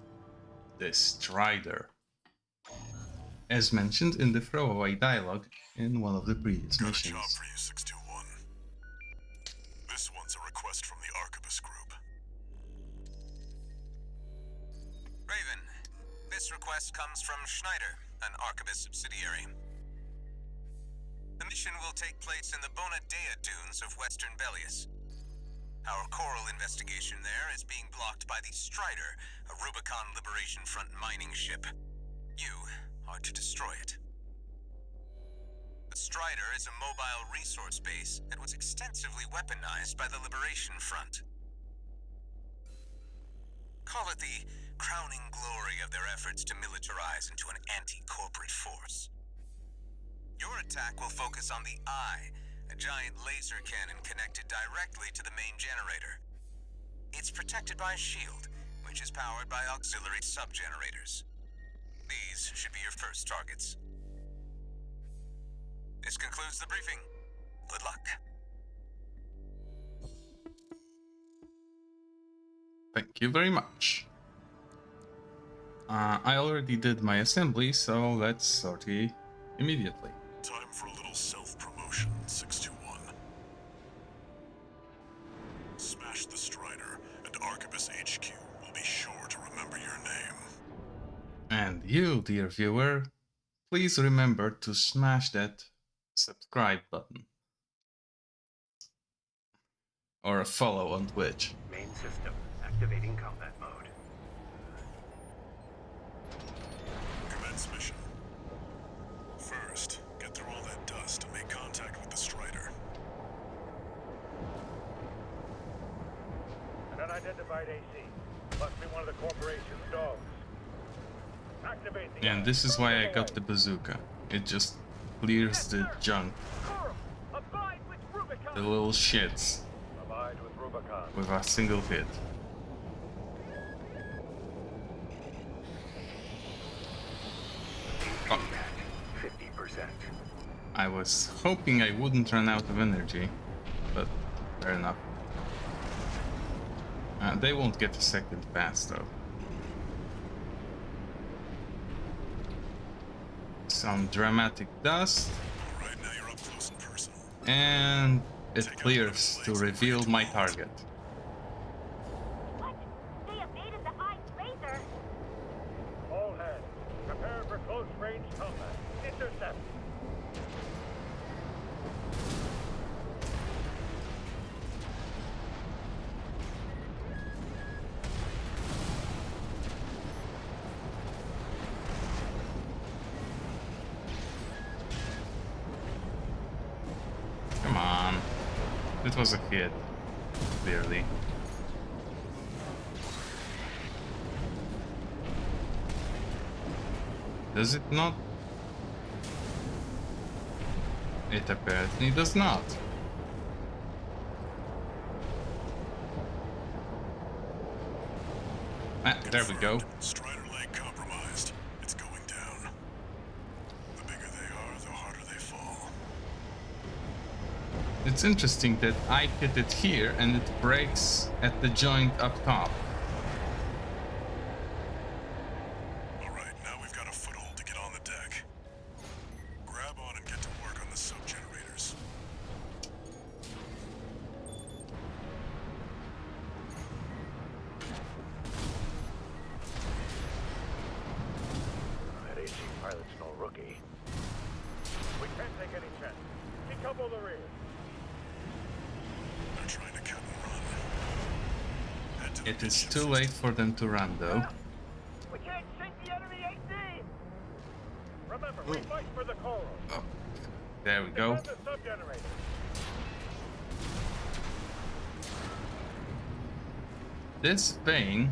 the Strider. As mentioned in the throwaway dialogue in one of the previous Got a missions. job for you, 621. This one's a request from the Arquebus Group. Raven, this request comes from Schneider, an Arquebus subsidiary. The mission will take place in the Bonadea dunes of Western Belius. Our coral investigation there is being blocked by the Strider, a Rubicon Liberation Front mining ship. You are to destroy it. The Strider is a mobile resource base that was extensively weaponized by the Liberation Front. Call it the crowning glory of their efforts to militarize into an anti-corporate force. Your attack will focus on the Eye, a giant laser cannon connected directly to the main generator. It's protected by a shield, which is powered by auxiliary sub-generators. These should be your first targets. This concludes the briefing. Good luck. Thank you very much. I already did my assembly, so let's sortie immediately. Time for a little self-promotion, 621. Smash the Strider, and Arquebus HQ will be sure to remember your name. And you, dear viewer, please remember to smash that subscribe button. Or a follow on Twitch. Main system activating combat mode. this mission. First, get through all that dust and make contact with the Strider. An unidentified AC. Must be one of the corporation's dogs. Activate the And this is why I got the bazooka. It just clears the junk, Coral, abide with Rubicon. the little shits, Abide with Rubicon. with a single hit. AP at 50%. I was hoping I wouldn't run out of energy, but fair enough. They won't get a second pass though. Some dramatic dust, Alright, now you're up close and personal. and it clears to reveal my target. What? They evaded the ice laser? All hands, prepare for close range combat. Intercept. Come on. It was a hit, clearly. Does it not? It apparently does not. Ah, there we go. Strider leg compromised. It's going down. The bigger they are, the harder they fall. It's interesting that I hit it here and it breaks at the joint up top. Alright, now we've got a foothold to get on the deck. Grab on and get to work on the sub-generators. That AC pilot's no rookie. We can't take any chances. Decouple the rear. They're trying to cut and run. Head to the It is midship too late for them to run though. We can't sink the enemy AC! Remember, we fight for the coral. Oh, there we go. Defend the sub-generator. This vein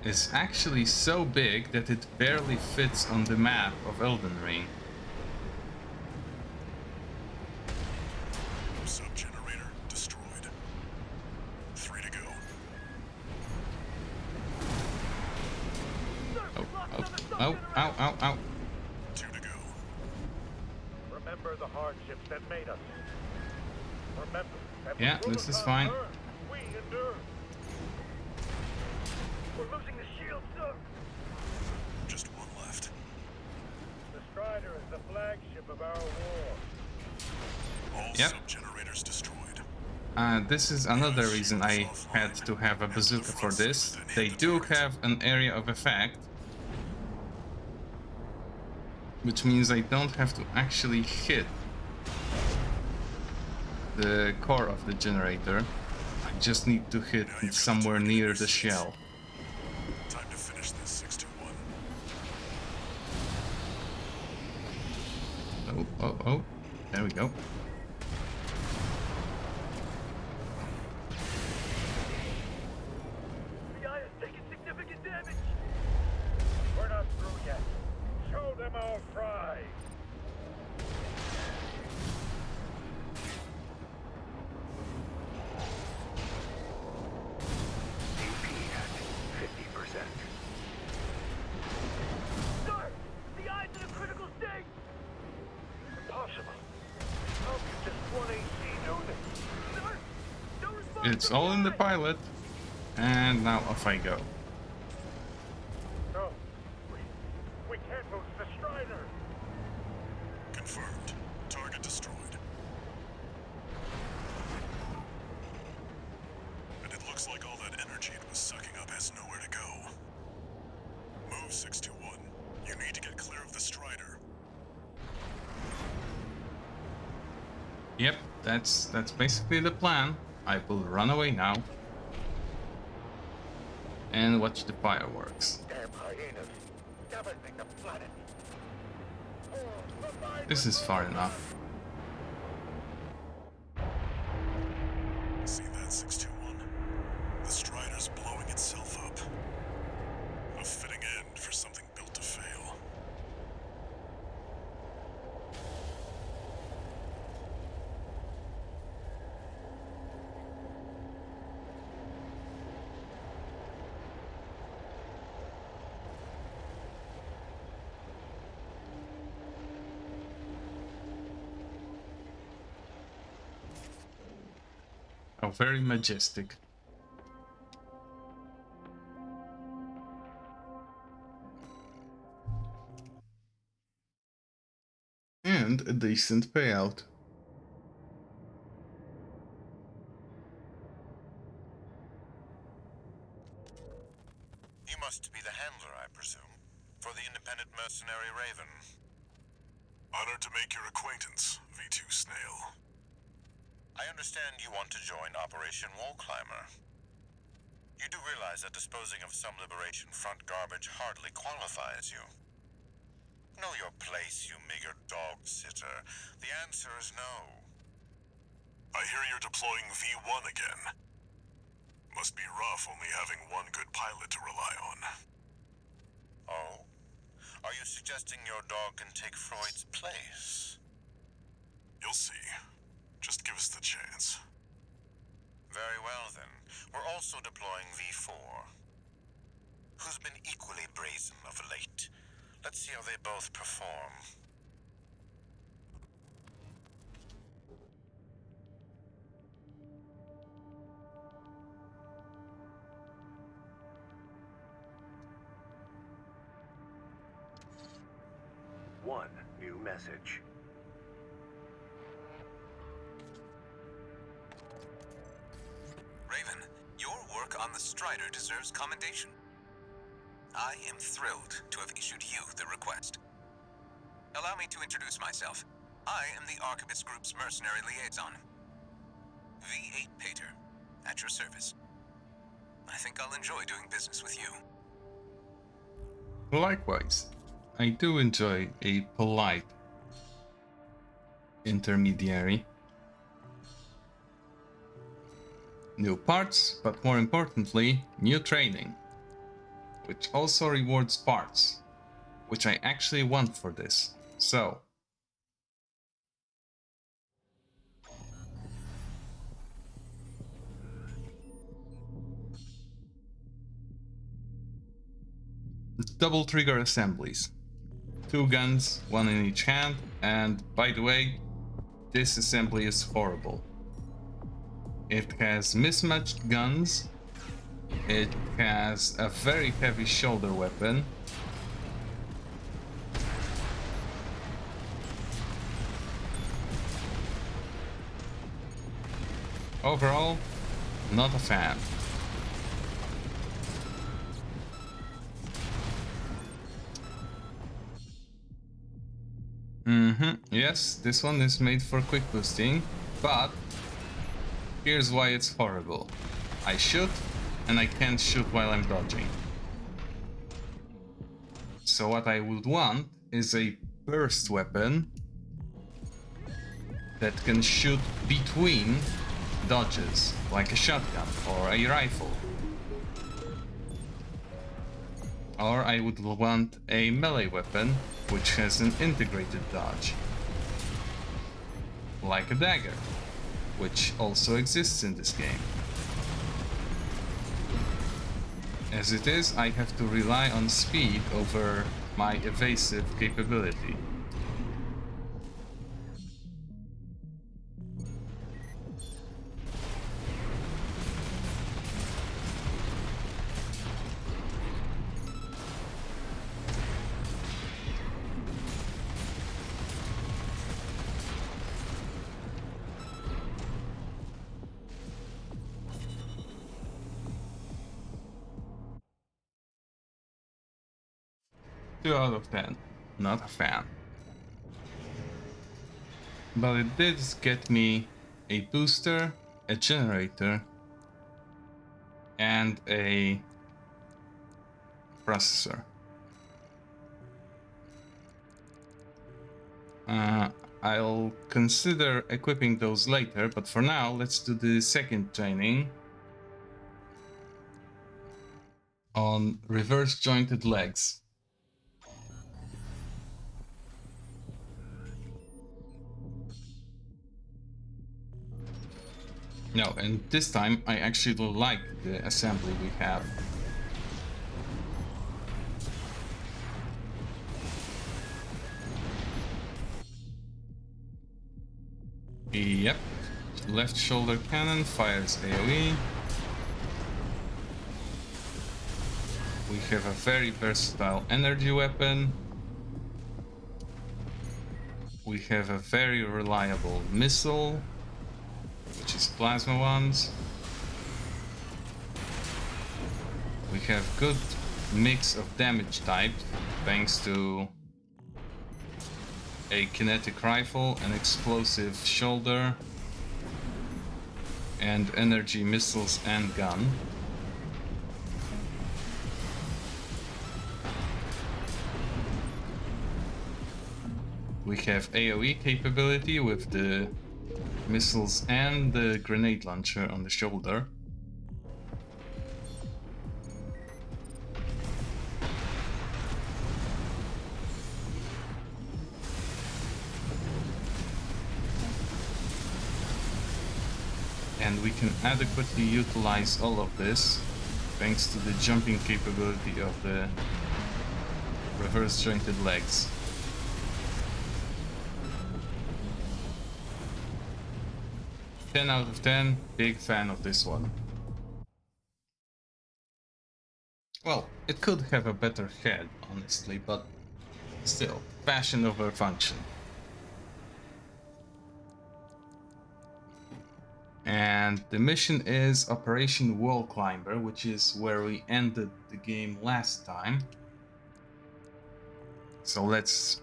is actually so big that it barely fits on the map of Elden Ring. Sub-generator destroyed. 3 to go. Oh, oh, oh, ow, ow, ow. 2 to go. Remember the hardships that made us. Remember that Yeah, when this is Rubicon fine. burned, we endured. We're losing the shield, sir. Just 1 left. The Strider is the flagship of our war. All Yep. sub-generators destroyed. This is another reason I had to have a bazooka for this. They do have an area of effect, which means I don't have to actually hit the core of the generator. I just need to hit somewhere near the shell. Time to finish this 621. Oh, oh, oh. There we go. The eye has taken significant damage. We're not through yet. Show them our pride. AP at 50%. Sir, the eye's in a critical state. Impossible. How could just one AC do this? Sir, no response It's from all in the eye. pilot. And now off I go. No, we can't lose the Strider. Confirmed. Target destroyed. And it looks like all that energy it was sucking up has nowhere to go. Move 621. You need to get clear of the Strider. Yep, that's basically the plan. I will run away now. And watch the fireworks. Damn hyenas. everything the planet. Oh, provide This is far enough. See that, 621? The Strider's blowing itself up. A fitting end for something built to fail. Oh, very majestic. And a decent payout. You must be the handler, I presume, for the independent mercenary Raven. Honored to make your acquaintance, V2 Snail. I understand you want to join Operation Wall Climber. You do realize that disposing of some Liberation Front garbage hardly qualifies you. Know your place, you meager dog sitter. The answer is no. I hear you're deploying V1 again. Must be rough only having one good pilot to rely on. Oh? Are you suggesting your dog can take Freud's place? You'll see. Just give us the chance. Very well, then. We're also deploying V4. Who's been equally brazen of late. Let's see how they both perform. One new message. Raven, your work on the Strider deserves commendation. I am thrilled to have issued you the request. Allow me to introduce myself. I am the Archibus Group's mercenary liaison. V8 Pater, at your service. I think I'll enjoy doing business with you. Likewise, I do enjoy a polite intermediary. New parts, but more importantly, new training, which also rewards parts, which I actually want for this. So, double trigger assemblies. 2 guns, 1 in each hand, and by the way, this assembly is horrible. It has mismatched guns, it has a very heavy shoulder weapon, overall, not a fan. Yes, this one is made for quick boosting, but here's why it's horrible. I shoot, and I can't shoot while I'm dodging. So what I would want is a burst weapon that can shoot between dodges, like a shotgun or a rifle. Or I would want a melee weapon which has an integrated dodge, like a dagger, which also exists in this game. As it is, I have to rely on speed over my evasive capability. Two out of 10. Not a fan. But it did get me a booster, a generator, and a processor. I'll consider equipping those later, but for now, let's do the second training on reverse jointed legs. No, and this time I actually like the assembly we have. Yep, left shoulder cannon fires AoE. We have a very versatile energy weapon. We have a very reliable missile, which is plasma ones. We have good mix of damage types thanks to a kinetic rifle, an explosive shoulder, and energy missiles and gun. We have AoE capability with the missiles and the grenade launcher on the shoulder. And we can adequately utilize all of this thanks to the jumping capability of the reverse jointed legs. Ten out of 10, big fan of this one. Well, it could have a better head, honestly, but still, fashion over function. And the mission is Operation Wall Climber, which is where we ended the game last time. So let's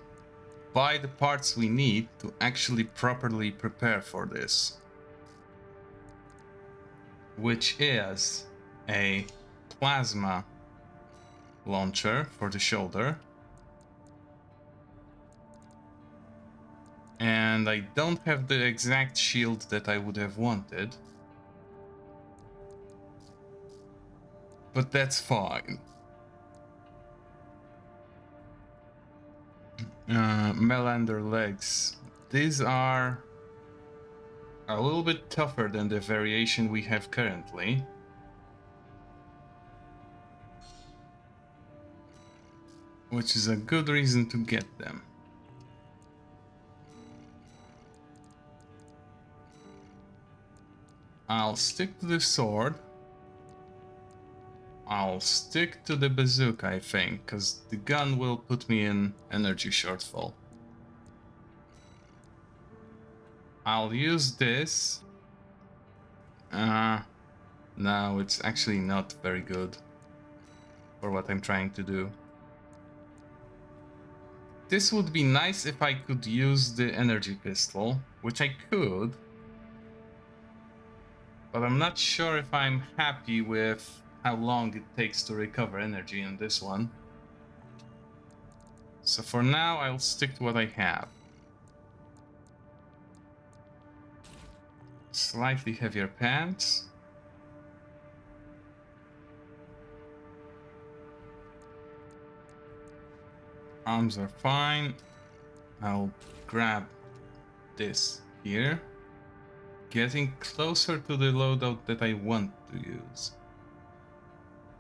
buy the parts we need to actually properly prepare for this. Which is a plasma launcher for the shoulder. And I don't have the exact shield that I would have wanted. But that's fine. Melander legs. These are a little bit tougher than the variation we have currently. Which is a good reason to get them. I'll stick to the sword. I'll stick to the bazooka, I think, because the gun will put me in energy shortfall. I'll use this. No, it's actually not very good for what I'm trying to do. This would be nice if I could use the energy pistol, which I could. But I'm not sure if I'm happy with how long it takes to recover energy in this one. So for now, I'll stick to what I have. Slightly heavier pants. Arms are fine. I'll grab this here. Getting closer to the loadout that I want to use.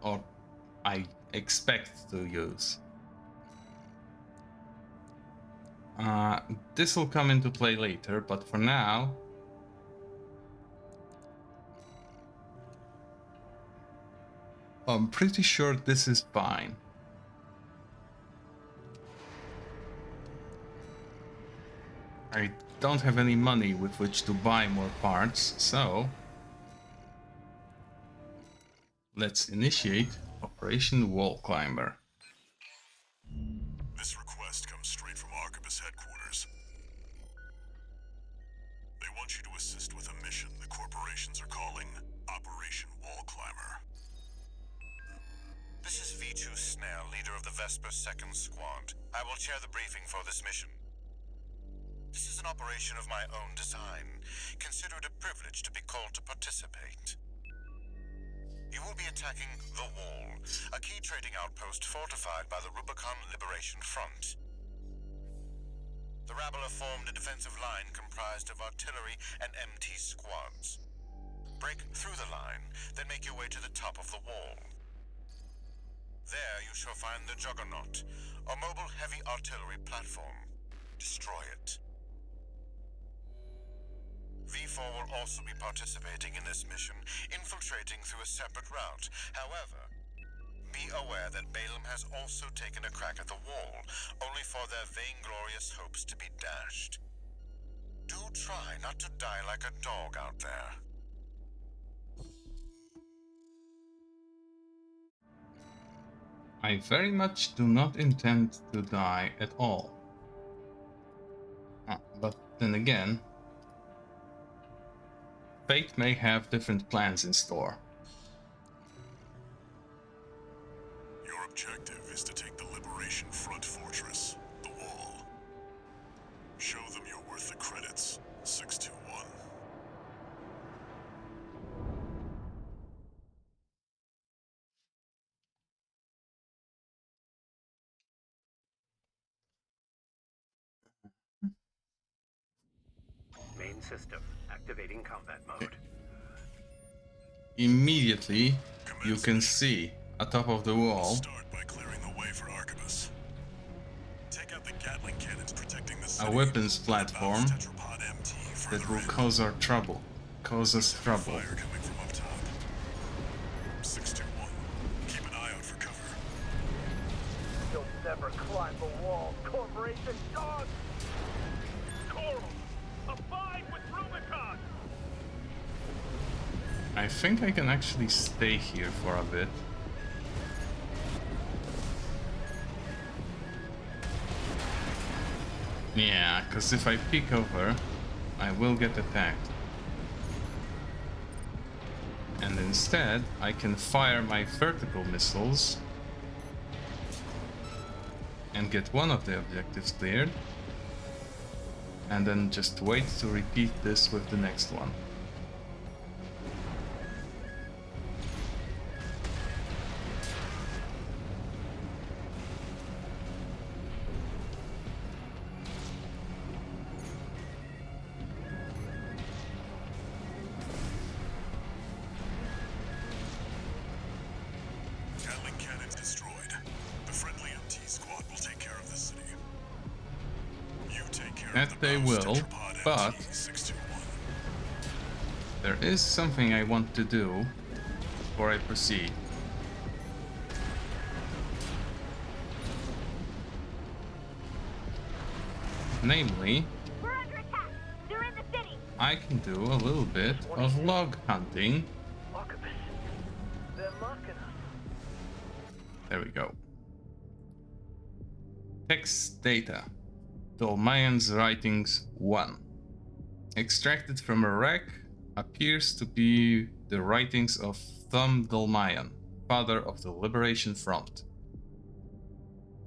Or I expect to use. This will come into play later, but for now... I'm pretty sure this is fine. I don't have any money with which to buy more parts, so... let's initiate Operation Wall Climber. This request comes straight from Arquebus headquarters. They want you to assist with a mission the corporations are calling Operation Wall Climber. This is V2 Snell, leader of the Vesper 2nd Squad. I will chair the briefing for this mission. an operation of my own design. Consider it a privilege to be called to participate. You will be attacking the Wall, a key trading outpost fortified by the Rubicon Liberation Front. The rabble have formed a defensive line comprised of artillery and MT squads. Break through the line, then make your way to the top of the wall. There you shall find the Juggernaut, a mobile heavy artillery platform. Destroy it. V4 will also be participating in this mission, infiltrating through a separate route. However, be aware that Balaam has also taken a crack at the wall, only for their vainglorious hopes to be dashed. Do try not to die like a dog out there. I very much do not intend to die at all. But then again, fate may have different plans in store. Your objective is to take the Liberation Front fortress, the Wall. Show them you're worth the credits, 621. Main system activating combat mode. Immediately, you can see atop of the wall Start by clearing the way for Arquebus. Take out the Gatling cannons protecting the a city. weapons platform Tetrapod MT that further will in. cause us trouble. Fire coming from up top. 621. Keep an eye out for cover. You'll never climb the wall, Corporation dog! Coral! Abide with Rubicon! I think I can actually stay here for a bit. Yeah, because if I peek over, I will get attacked. And instead, I can fire my vertical missiles and get one of the objectives cleared, and then just wait to repeat this with the next one. Gatling cannons destroyed. The friendly MT squad will take care of the city. You take care That of the they Baus will, Tetrapod but MT 621. there is something I want to do before I proceed. Namely, We're under attack. They're in the city. I can do a little bit of log hunting. Arquebus. They're mocking us. There we go. Text data. Dolmayan's writings 1. Extracted from a wreck appears to be the writings of Thumb Dolmayan, father of the Liberation Front.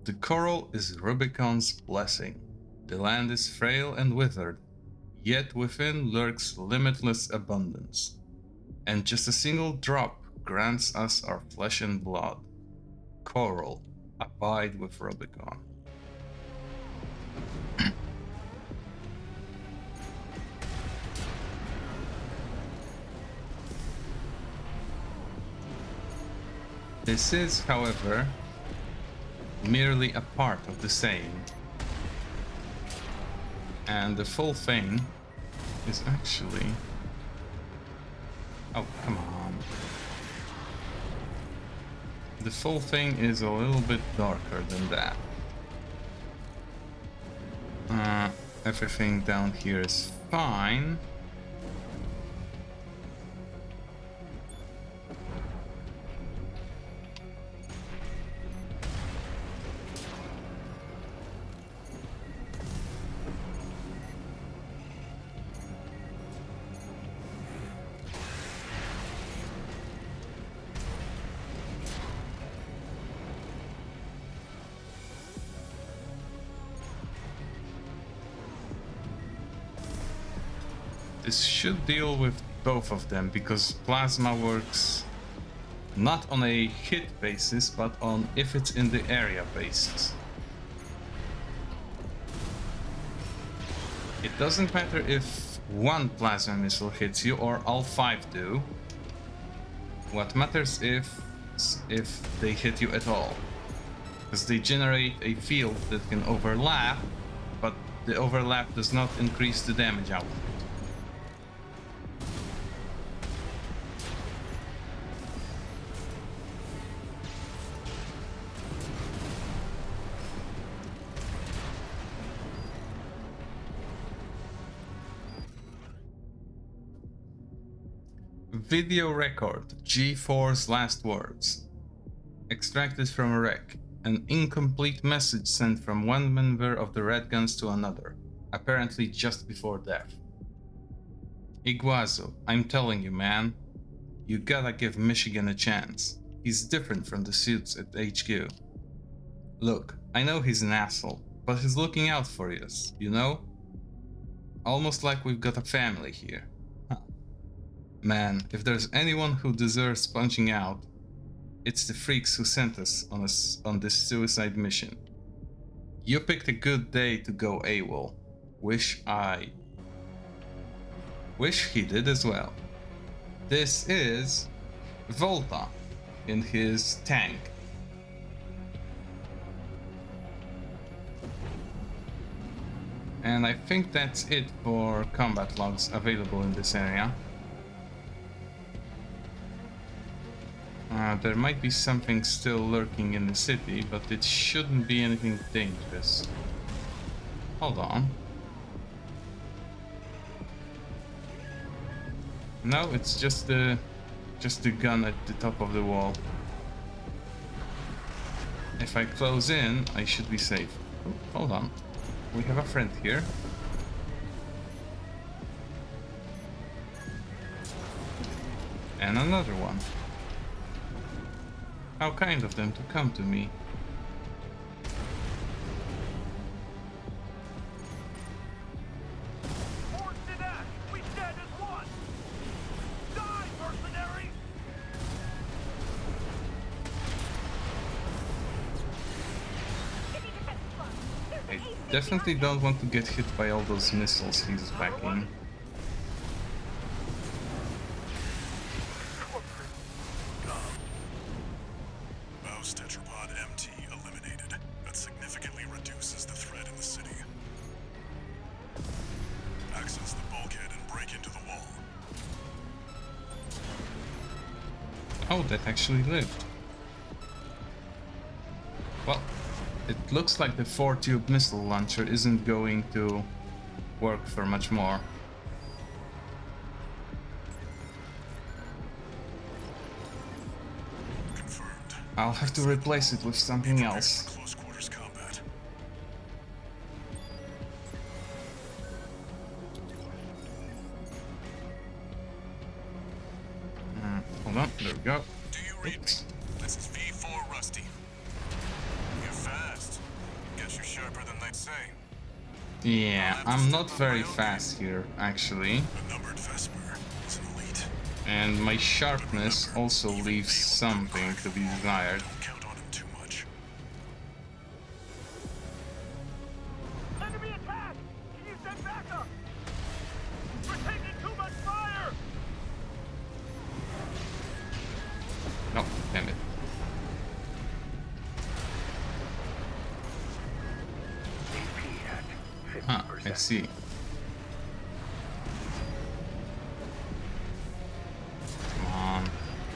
The coral is Rubicon's blessing. The land is frail and withered, yet within lurks limitless abundance. And just a single drop grants us our flesh and blood. Coral, abide with Rubicon. This is, however, merely a part of the saying. And the full thing is actually... Oh, come on. The full thing is a little bit darker than that. Everything down here is fine. This should deal with both of them, because plasma works not on a hit basis, but on if it's in the area basis. It doesn't matter if one plasma missile hits you or all 5 do. What matters if they hit you at all, because they generate a field that can overlap, but the overlap does not increase the damage output. Video record, G4's last words. Extracted from a wreck. An incomplete message sent from one member of the Red Guns to another, apparently just before death. Iguazu, I'm telling you, man, you gotta give Michigan a chance. He's different from the suits at HQ. Look, I know he's an asshole, but he's looking out for us, you know? Almost like we've got a family here. Man, if there's anyone who deserves punching out, it's the freaks who sent us on this suicide mission. You picked a good day to go AWOL. Wish he did as well. This is Volta in his tank. And I think that's it for combat logs available in this area. There might be something still lurking in the city, but it shouldn't be anything dangerous. Hold on. No, it's just the gun at the top of the wall. If I close in, I should be safe. Oh, hold on. We have a friend here. And another one. How kind of them to come to me. We stand as one. Die, mercenaries! I definitely don't want to get hit by all those missiles he's packing. Tetrapod MT eliminated. That significantly reduces the threat in the city. Access the bulkhead and break into the wall. Oh, that actually lived. Well, it looks like the 4-tube missile launcher isn't going to work for much more. I'll have to replace it with something else. Close quarters combat. Hold on, there we go. Do you read me? This is V4 Rusty. You're fast. Guess you're sharper than they'd say. Yeah, I'm not very fast here, actually. A numbered Vesper is an elite. And my sharpness also leaves something to be desired. Don't count on him too much. Enemy attack! Can you send backup? We're taking too much fire! No, damn it. AP at 50%. Huh, I see. Come on.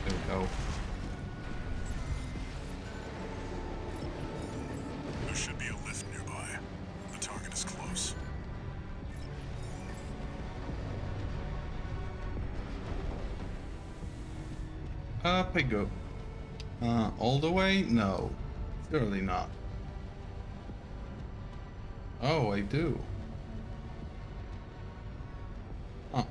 There we go. There should be a lift nearby. The target is close. Up I go. All the way? No. Surely not. Oh, I do. Huh.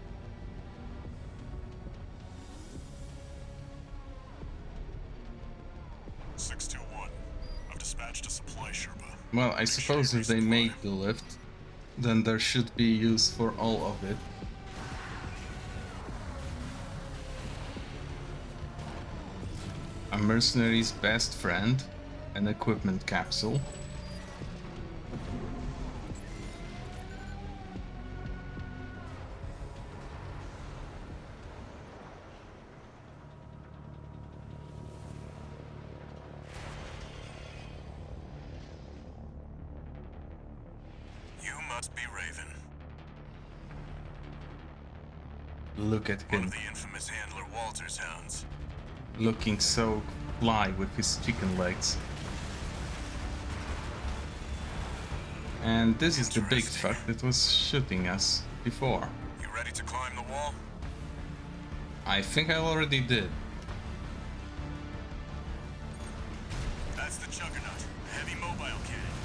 I've dispatched a supply Sherpa. Well, I suppose if they made the lift, then there should be use for all of it. a mercenary's best friend, an equipment capsule. You must be Raven. Look at One him, of the infamous handler Walter's hounds. looking so fly with his chicken legs. And this is the big fuck that was shooting us before. You ready to climb the wall? I think I already did. That's the Juggernaut, a heavy mobile cannon.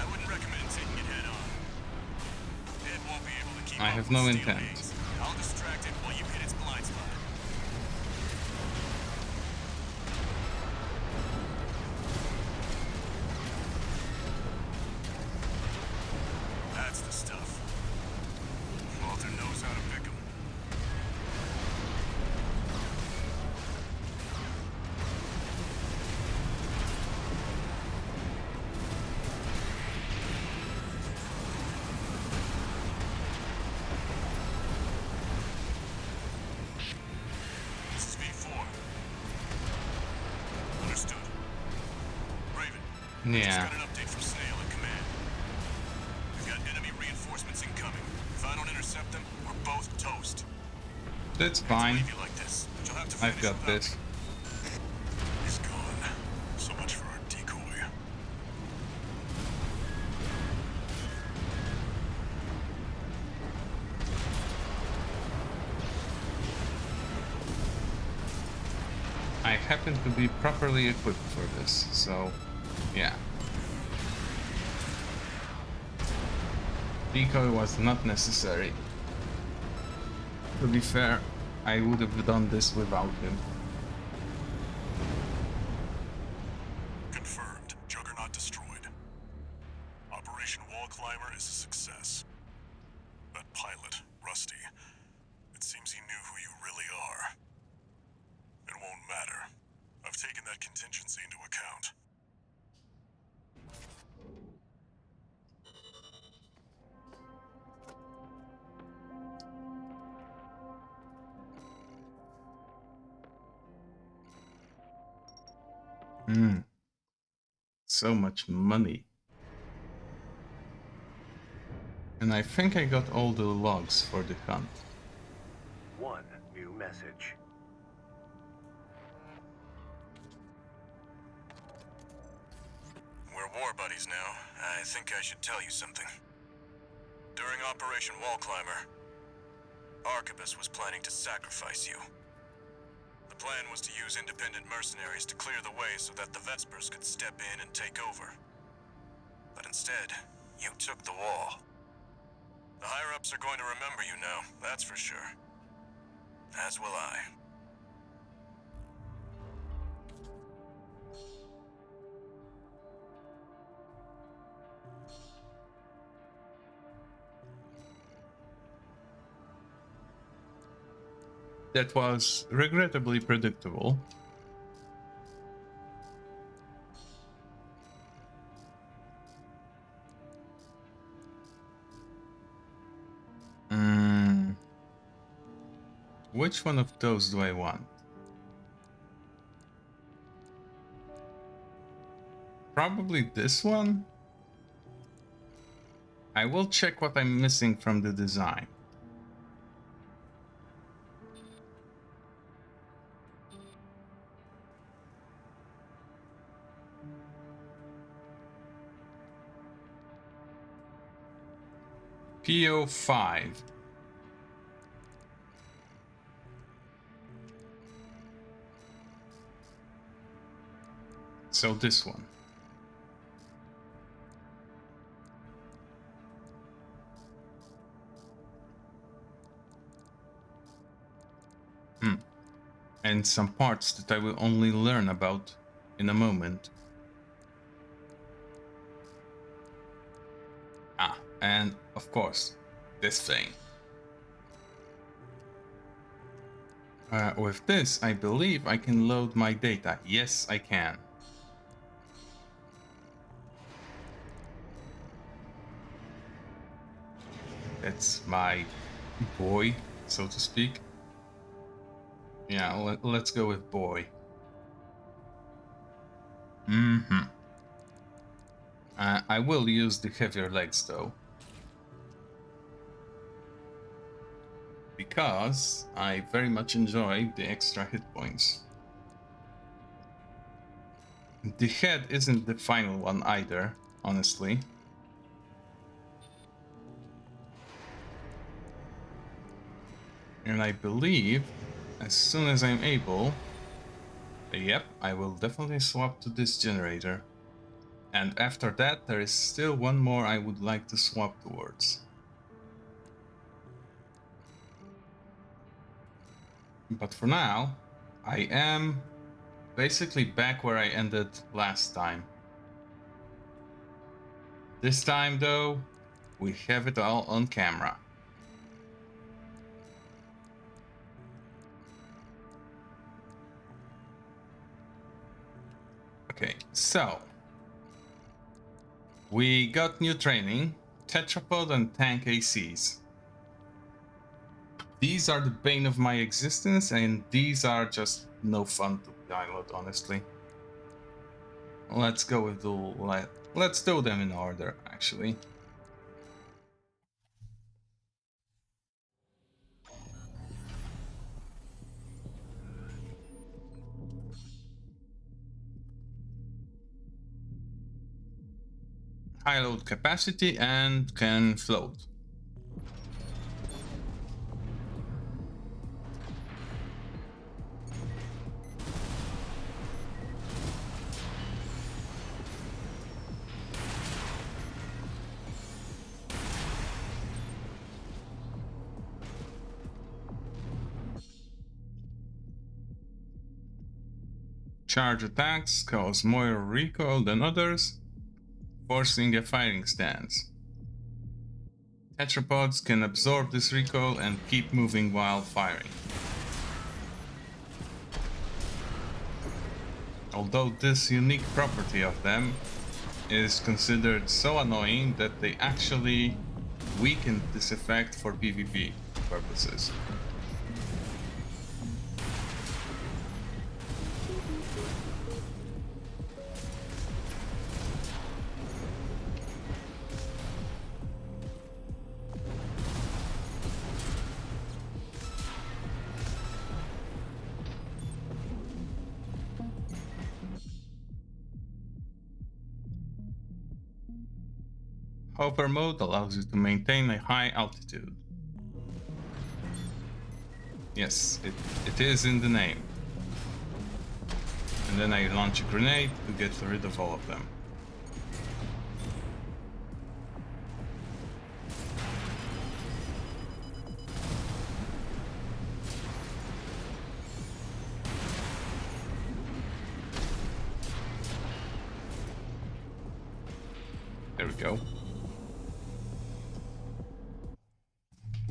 I wouldn't recommend taking it head on. It won't be able to keep I up have with no steel intent. gaze. I'll distract it while you hit its blind spot. That's the stuff. Walter knows how to pick 'em. This is V4. Understood. Raven, just Yeah, got an update from Snail at command. We've got enemy reinforcements incoming. If I don't intercept them, we're both toast. that's I fine. leave you like this, but you'll have to I've finish got without this. me. He's gone. So much for our decoy. I happen to be properly equipped for this, so yeah. Decoy was not necessary. To be fair, I would have done this without him. Confirmed. Juggernaut destroyed. Operation Wall Climber is a success. That pilot, Rusty, it seems he knew who you really are. It won't matter. I've taken that contingency into account. So much money. And I think I got all the logs for the hunt. One new message. We're war buddies now. I think I should tell you something. During Operation Wall Climber, Arquebus was planning to sacrifice you. The plan was to use independent mercenaries to clear the way so that the Vespers could step in and take over. But instead, you took the wall. The higher-ups are going to remember you now, that's for sure. As will I. That was regrettably predictable. Which one of those do I want? Probably this one? I will check what I'm missing from the design. PO5. So this one. And some parts that I will only learn about in a moment. Ah, and of course, this thing. With this, I believe I can load my data. Yes, I can. That's my boy, so to speak. Yeah, let's go with boy. I will use the heavier legs though, because I very much enjoy the extra hit points. The head isn't the final one either, honestly. And I believe as soon as I'm able, yep, I will definitely swap to this generator. And after that, there is still one more I would like to swap towards. But for now, I am basically back where I ended last time. This time though, we have it all on camera. Okay, so we got new training, tetrapod and tank ACs. These are the bane of my existence, and these are just no fun to pilot, honestly. Let's go with the let's do them in order, actually. High load capacity and can float. Charge attacks cause more recoil than others, forcing a firing stance. Tetrapods can absorb this recoil and keep moving while firing. Although this unique property of them is considered so annoying that they actually weakened this effect for PvP purposes. Hover mode allows you to maintain a high altitude. Yes, it is in the name. And then I launch a grenade to get rid of all of them. There we go.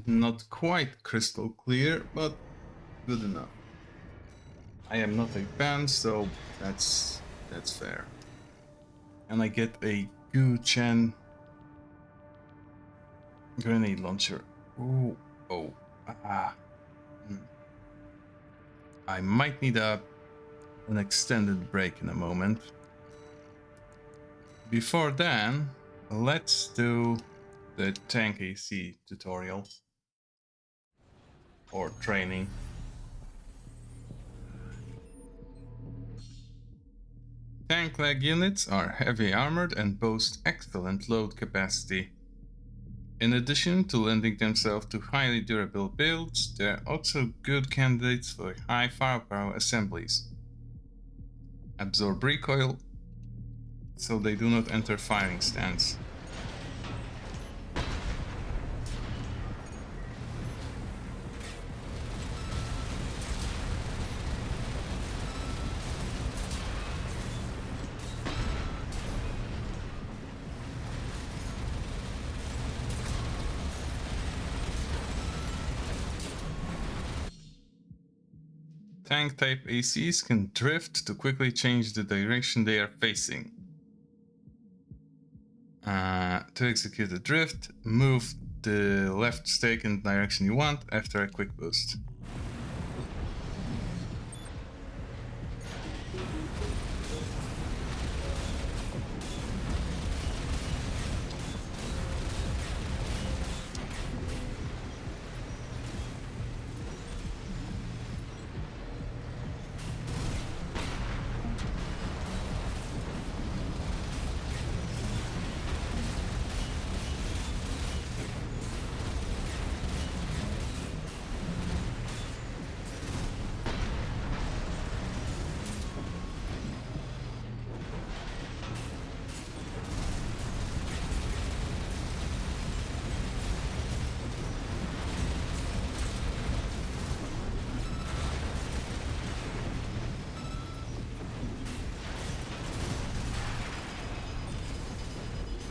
Not quite crystal clear, but good enough. I am not a fan, so that's fair. And I get a Gu-Chen grenade launcher. Ooh, oh, ah. I might need an extended break in a moment. Before then, let's do the tank AC tutorial. Or training. Tank leg units are heavy armored and boast excellent load capacity. In addition to lending themselves to highly durable builds, they are also good candidates for high firepower assemblies. Absorb recoil, so they do not enter firing stance. Tank type ACs can drift to quickly change the direction they are facing. To execute the drift, move the left stick in the direction you want after a quick boost.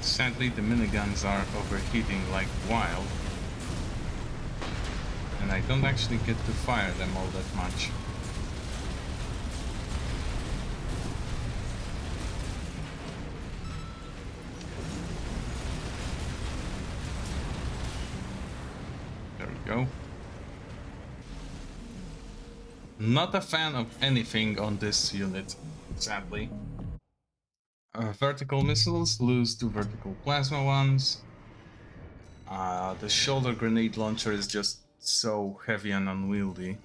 Sadly, the miniguns are overheating like wild, and I don't actually get to fire them all that much. There we go. Not a fan of anything on this unit, sadly. Vertical missiles lose to vertical plasma ones. The shoulder grenade launcher is just so heavy and unwieldy.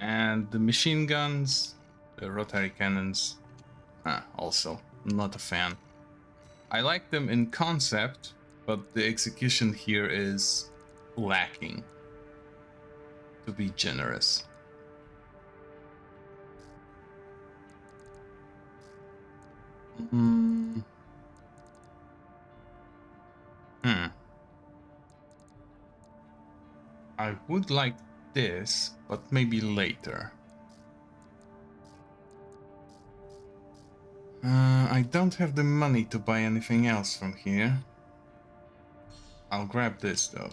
And the machine guns, the rotary cannons, also not a fan. I like them in concept, but the execution here is lacking, to be generous. I would like this, but maybe later. I don't have the money to buy anything else from here. I'll grab this though.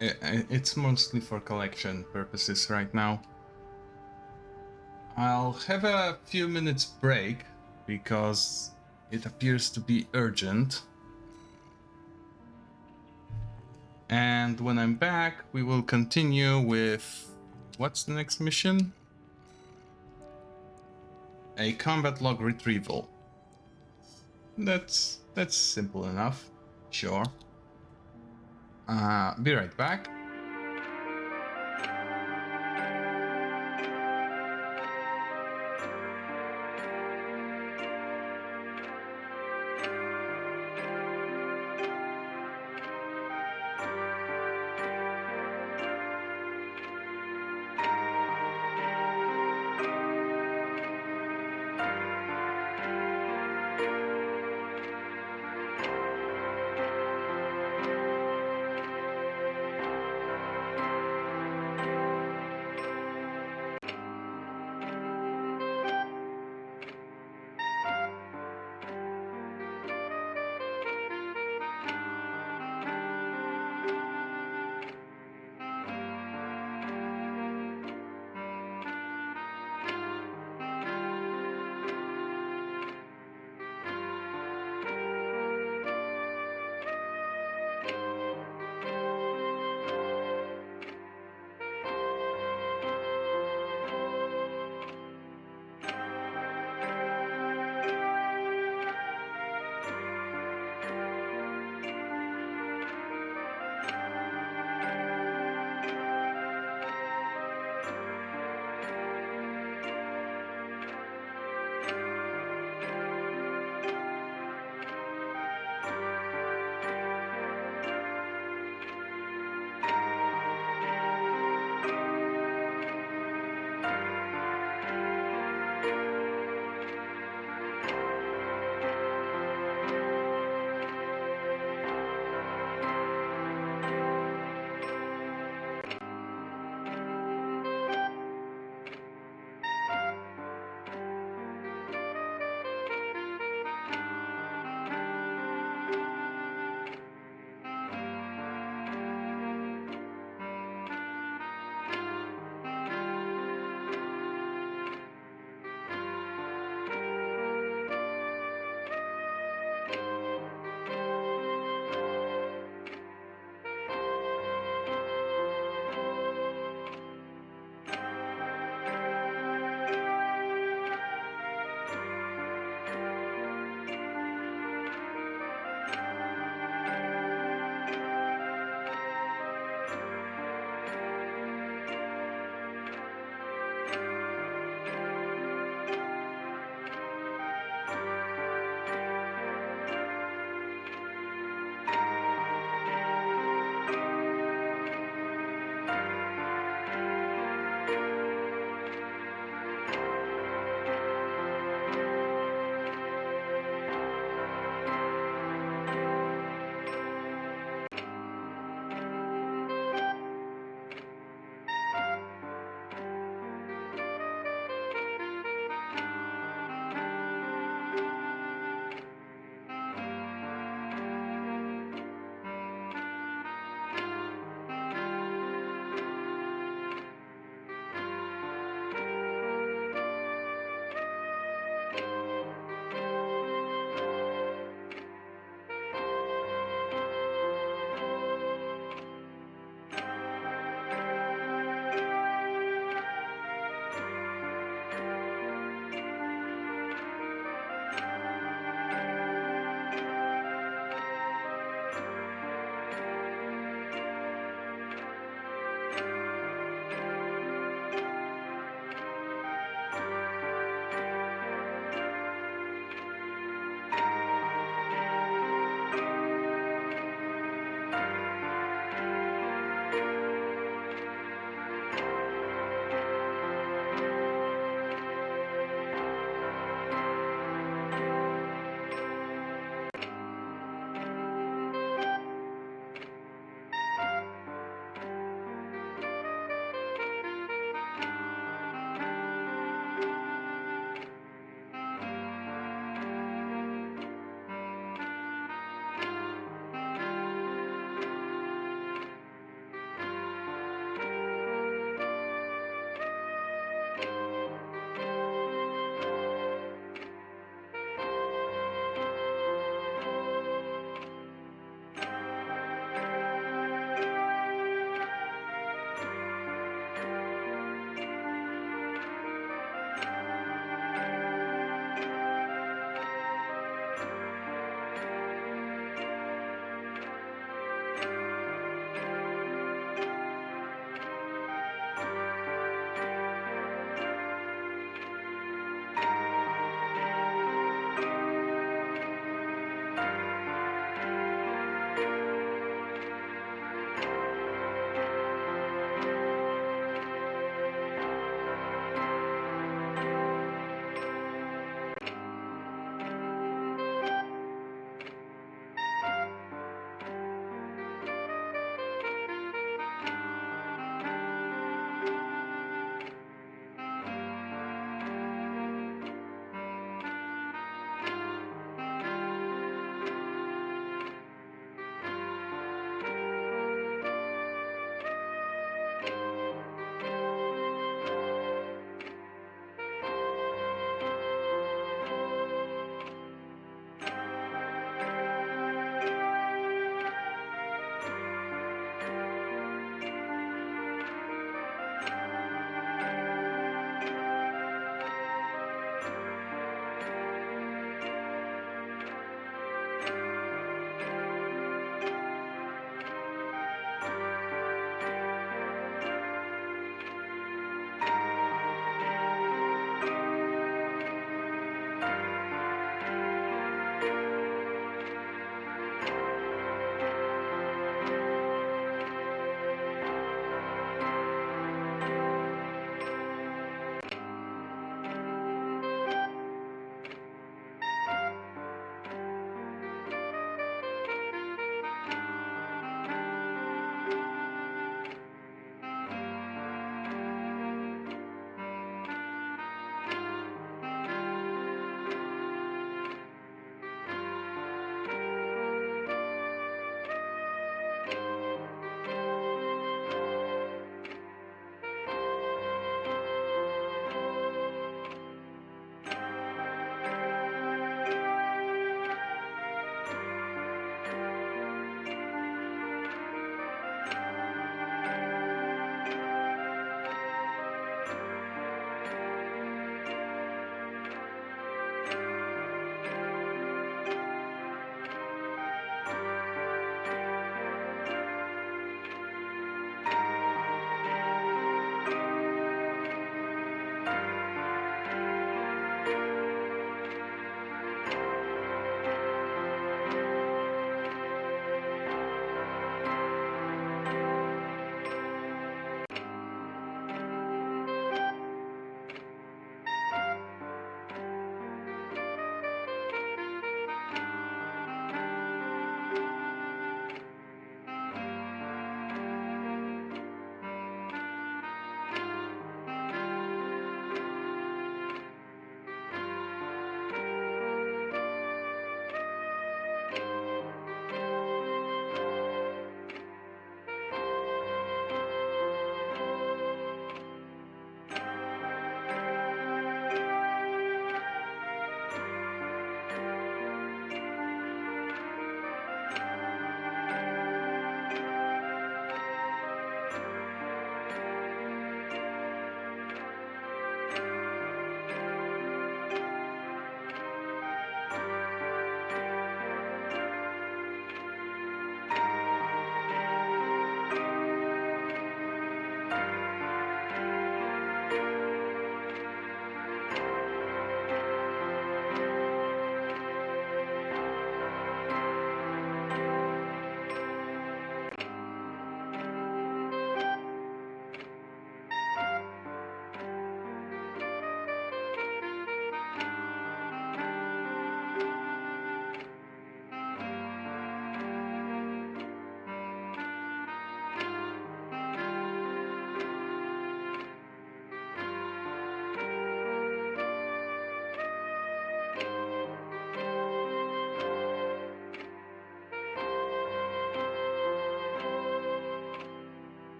It's mostly for collection purposes right now. I'll have a few minutes break because it appears to be urgent. And when I'm back, we will continue with... What's the next mission? A combat log retrieval. That's simple enough. Sure. Be right back.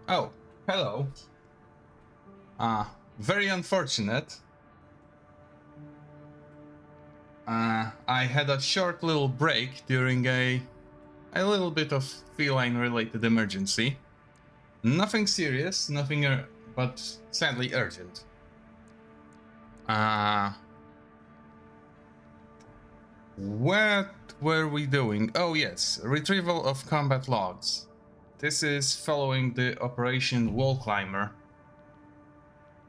Oh, hello. Very unfortunate. I had a short little break during a little bit of feline-related emergency. Nothing serious, nothing, but sadly urgent. What were we doing? Oh yes, retrieval of combat logs. This is following the Operation Wall Climber.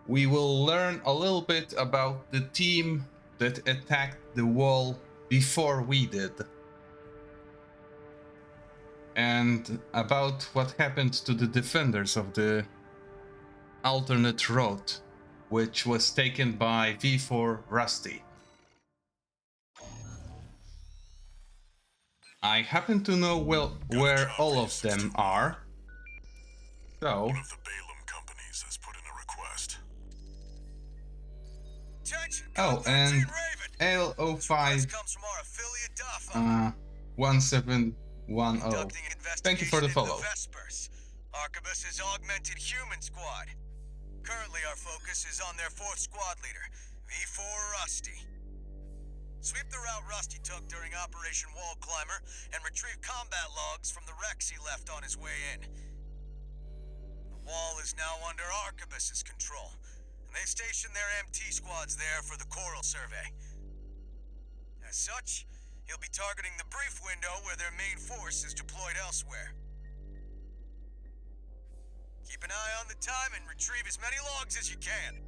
We will learn a little bit about the team that attacked the wall before we did. And about what happened to the defenders of the alternate road, which was taken by V4 Rusty. I happen to know well where all of them are. So. One of the Balaam companies has put in a request. Oh, and L05 1710. Thank you for the follow. Arquebus's augmented human squad. Currently, our focus is on their 4th squad leader, V4 Rusty. Sweep the route Rusty took during Operation Wall Climber and retrieve combat logs from the wrecks he left on his way in. The wall is now under Arquebus's control, and they've stationed their MT squads there for the Coral survey. As such, he'll be targeting the brief window where their main force is deployed elsewhere. Keep an eye on the time and retrieve as many logs as you can.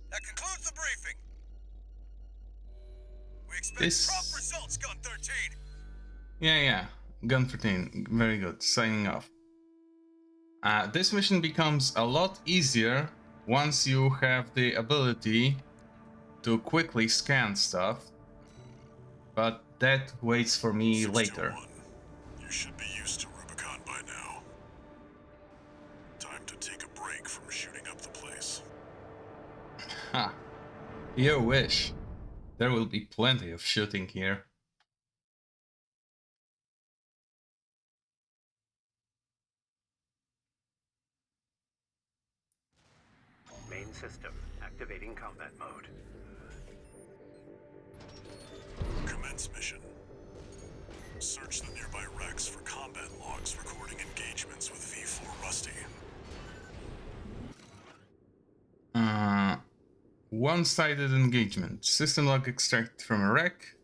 That concludes the briefing. We expect prompt results, Gun 13. Yeah. Gun 13. Very good. Signing off. This mission becomes a lot easier once you have the ability to quickly scan stuff. But that waits for me later. You should be used to Rubicon by now. Time to take a break from shooting up the place. Ha! Your wish. There will be plenty of shooting here. Main system activating combat mode. Commence mission. Search the nearby wrecks for combat logs recording engagements with V4 Rusty. One-sided engagement. System log extracted from a wreck.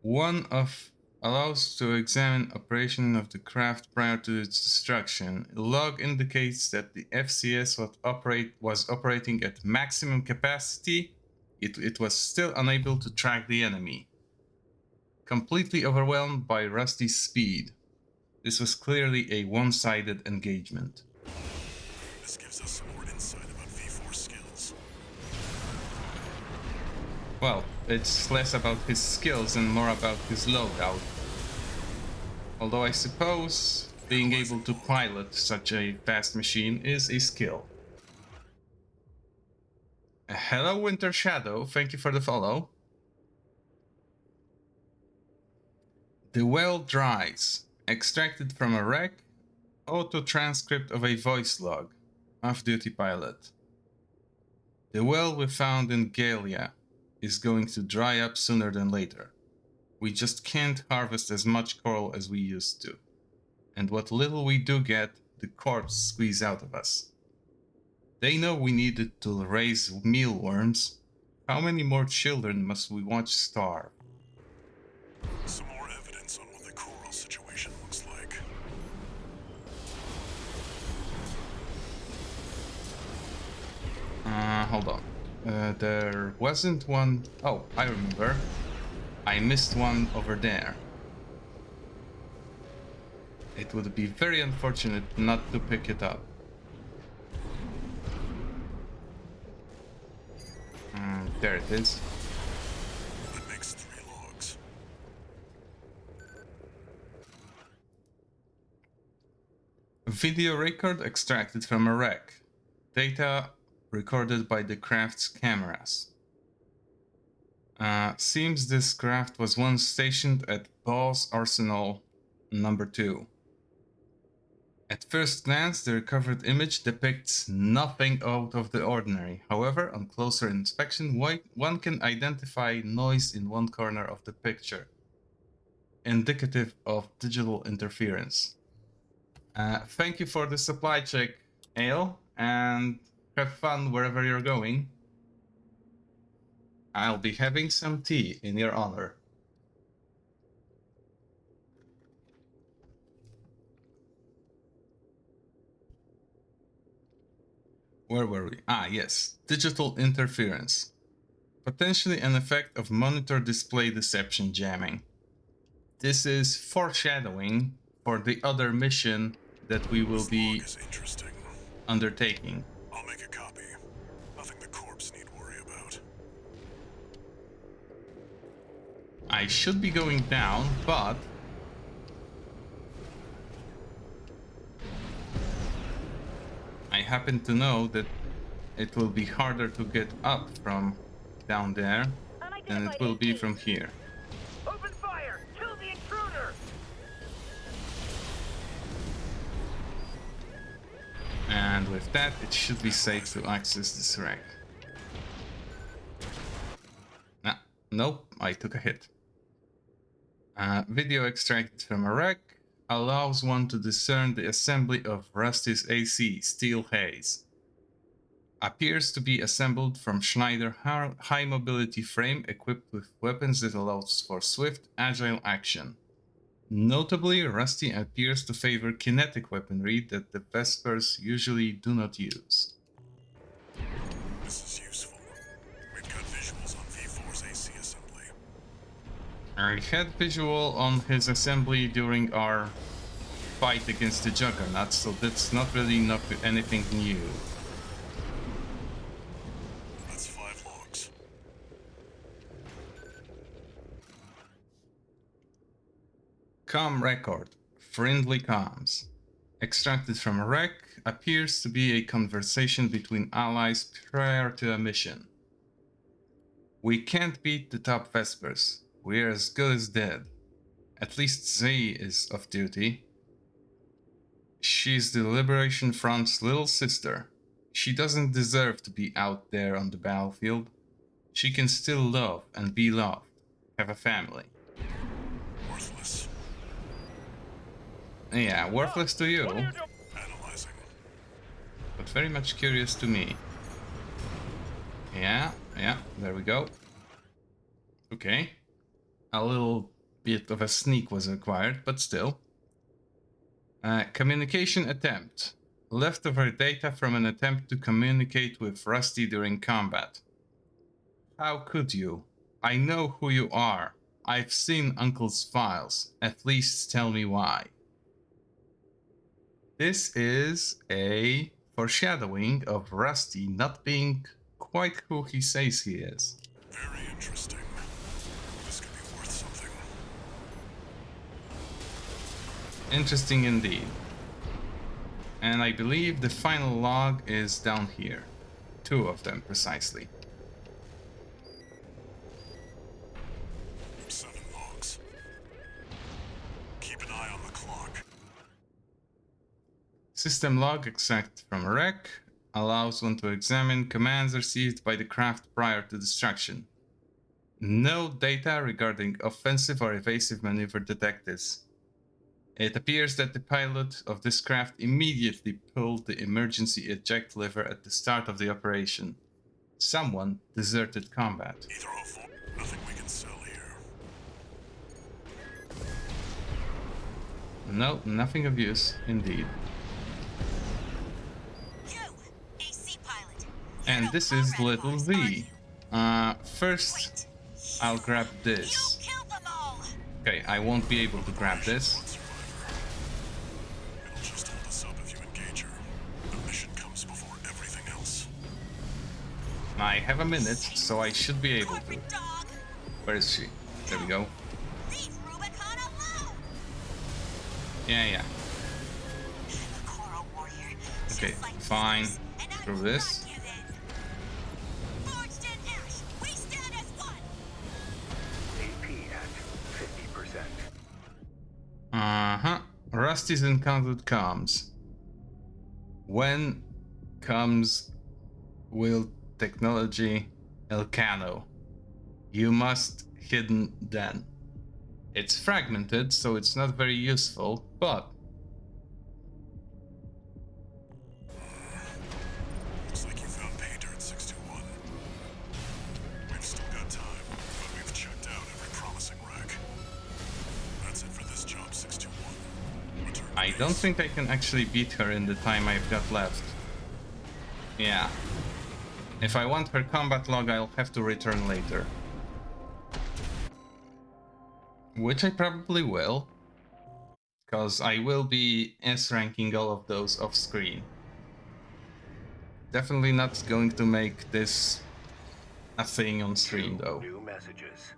One of allows to examine operation of the craft prior to its destruction. Log indicates that the FCS was operating at maximum capacity. It was still unable to track the enemy. Completely overwhelmed by Rusty's speed. This was clearly a one-sided engagement. This gives us some more insight about V4's skills. Well, it's less about his skills and more about his loadout. Although I suppose being able to pilot such a fast machine is a skill. Hello, Winter Shadow. Thank you for the follow. The well dries. Extracted from a wreck. Auto transcript of a voice log. Off-duty pilot. The well we found in Galia is going to dry up sooner than later. We just can't harvest as much coral as we used to. And what little we do get, the corps squeeze out of us. They know we needed to raise mealworms. How many more children must we watch starve? Some more evidence on what the coral situation looks like. Hold on. There wasn't one... Oh, I remember. I missed one over there. It would be very unfortunate not to pick it up. There it is. That makes 3 logs. Video record extracted from a wreck. Data recorded by the craft's cameras. Seems this craft was once stationed at Ball's Arsenal number 2. At first glance, the recovered image depicts nothing out of the ordinary. However, on closer inspection, one can identify noise in one corner of the picture, indicative of digital interference. Thank you for the supply check, Ale, and have fun wherever you're going. I'll be having some tea in your honor. Where were we? Ah, yes. Digital interference. Potentially an effect of monitor display deception jamming. This is foreshadowing for the other mission that we will be undertaking. I'll make a copy. Nothing the corpse need worry about. I should be going down, but I happen to know that it will be harder to get up from down there than it will be from here. Open fire! Kill the intruder! And with that, it should be safe to access this wreck. Nah, nope, I took a hit. Video extracted from a wreck allows one to discern the assembly of Rusty's AC steel haze. Appears to be assembled from Schneider high mobility frame equipped with weapons that allows for swift, agile action. Notably, Rusty appears to favor kinetic weaponry that the Vespers usually do not use. This is useful. We've got visuals on V4's AC assembly. I had visual on his assembly during our fight against the Juggernaut, so that's not really anything new. That's 5 logs. Com record. Friendly comms. Extracted from a wreck, appears to be a conversation between allies prior to a mission. We can't beat the top Vespers. We're as good as dead. At least Zay is off duty. She's the Liberation Front's little sister. She doesn't deserve to be out there on the battlefield. She can still love and be loved. Have a family. Worthless. Yeah, worthless to you, Analyzing. but very much curious to me. Yeah, there we go. Okay. A little bit of a sneak was required, but still. Communication attempt. Leftover data from an attempt to communicate with Rusty during combat. How could you? I know who you are. I've seen Uncle's files. At least tell me why. This is a foreshadowing of Rusty not being quite who he says he is. Very interesting. This could be worth something. Interesting indeed. And I believe the final log is down here. 2 of them precisely. 7 logs. Keep an eye on the clock. System log extracted from a wreck allows one to examine commands received by the craft prior to destruction. No data regarding offensive or evasive maneuver detected. It appears that the pilot of this craft immediately pulled the emergency eject lever at the start of the operation. Someone deserted combat. Either 04. Nothing we can sell here. No, nothing of use, indeed. You, AC pilot. And this is little V. First, I'll grab this. Kill them all. Okay, I won't be able to grab this. It'll just hold us up if you engage her. The mission comes before everything else. I have a minute, so I should be able to. Corporate dog. Where is she? There we go. Leave Rubicon alone. Yeah. The Coral Warrior. Okay, Just like fine. Zeus, and I Through will this. not give in. Forged in ash, we stand as one. AP at 50%. Rusty's encountered comms. When comes will technology Elcano? You must hidden then. It's fragmented, so it's not very useful, but Looks like you found pay dirt 621. We've still got time, but we've checked out every promising wreck. That's it for this job, 621. Return to I don't base. think I can actually beat her in the time I've got left. Yeah. If I want her combat log, I'll have to return later. Which I probably will, because I will be S-ranking all of those off-screen. Definitely not going to make this a thing on stream, though. New messages.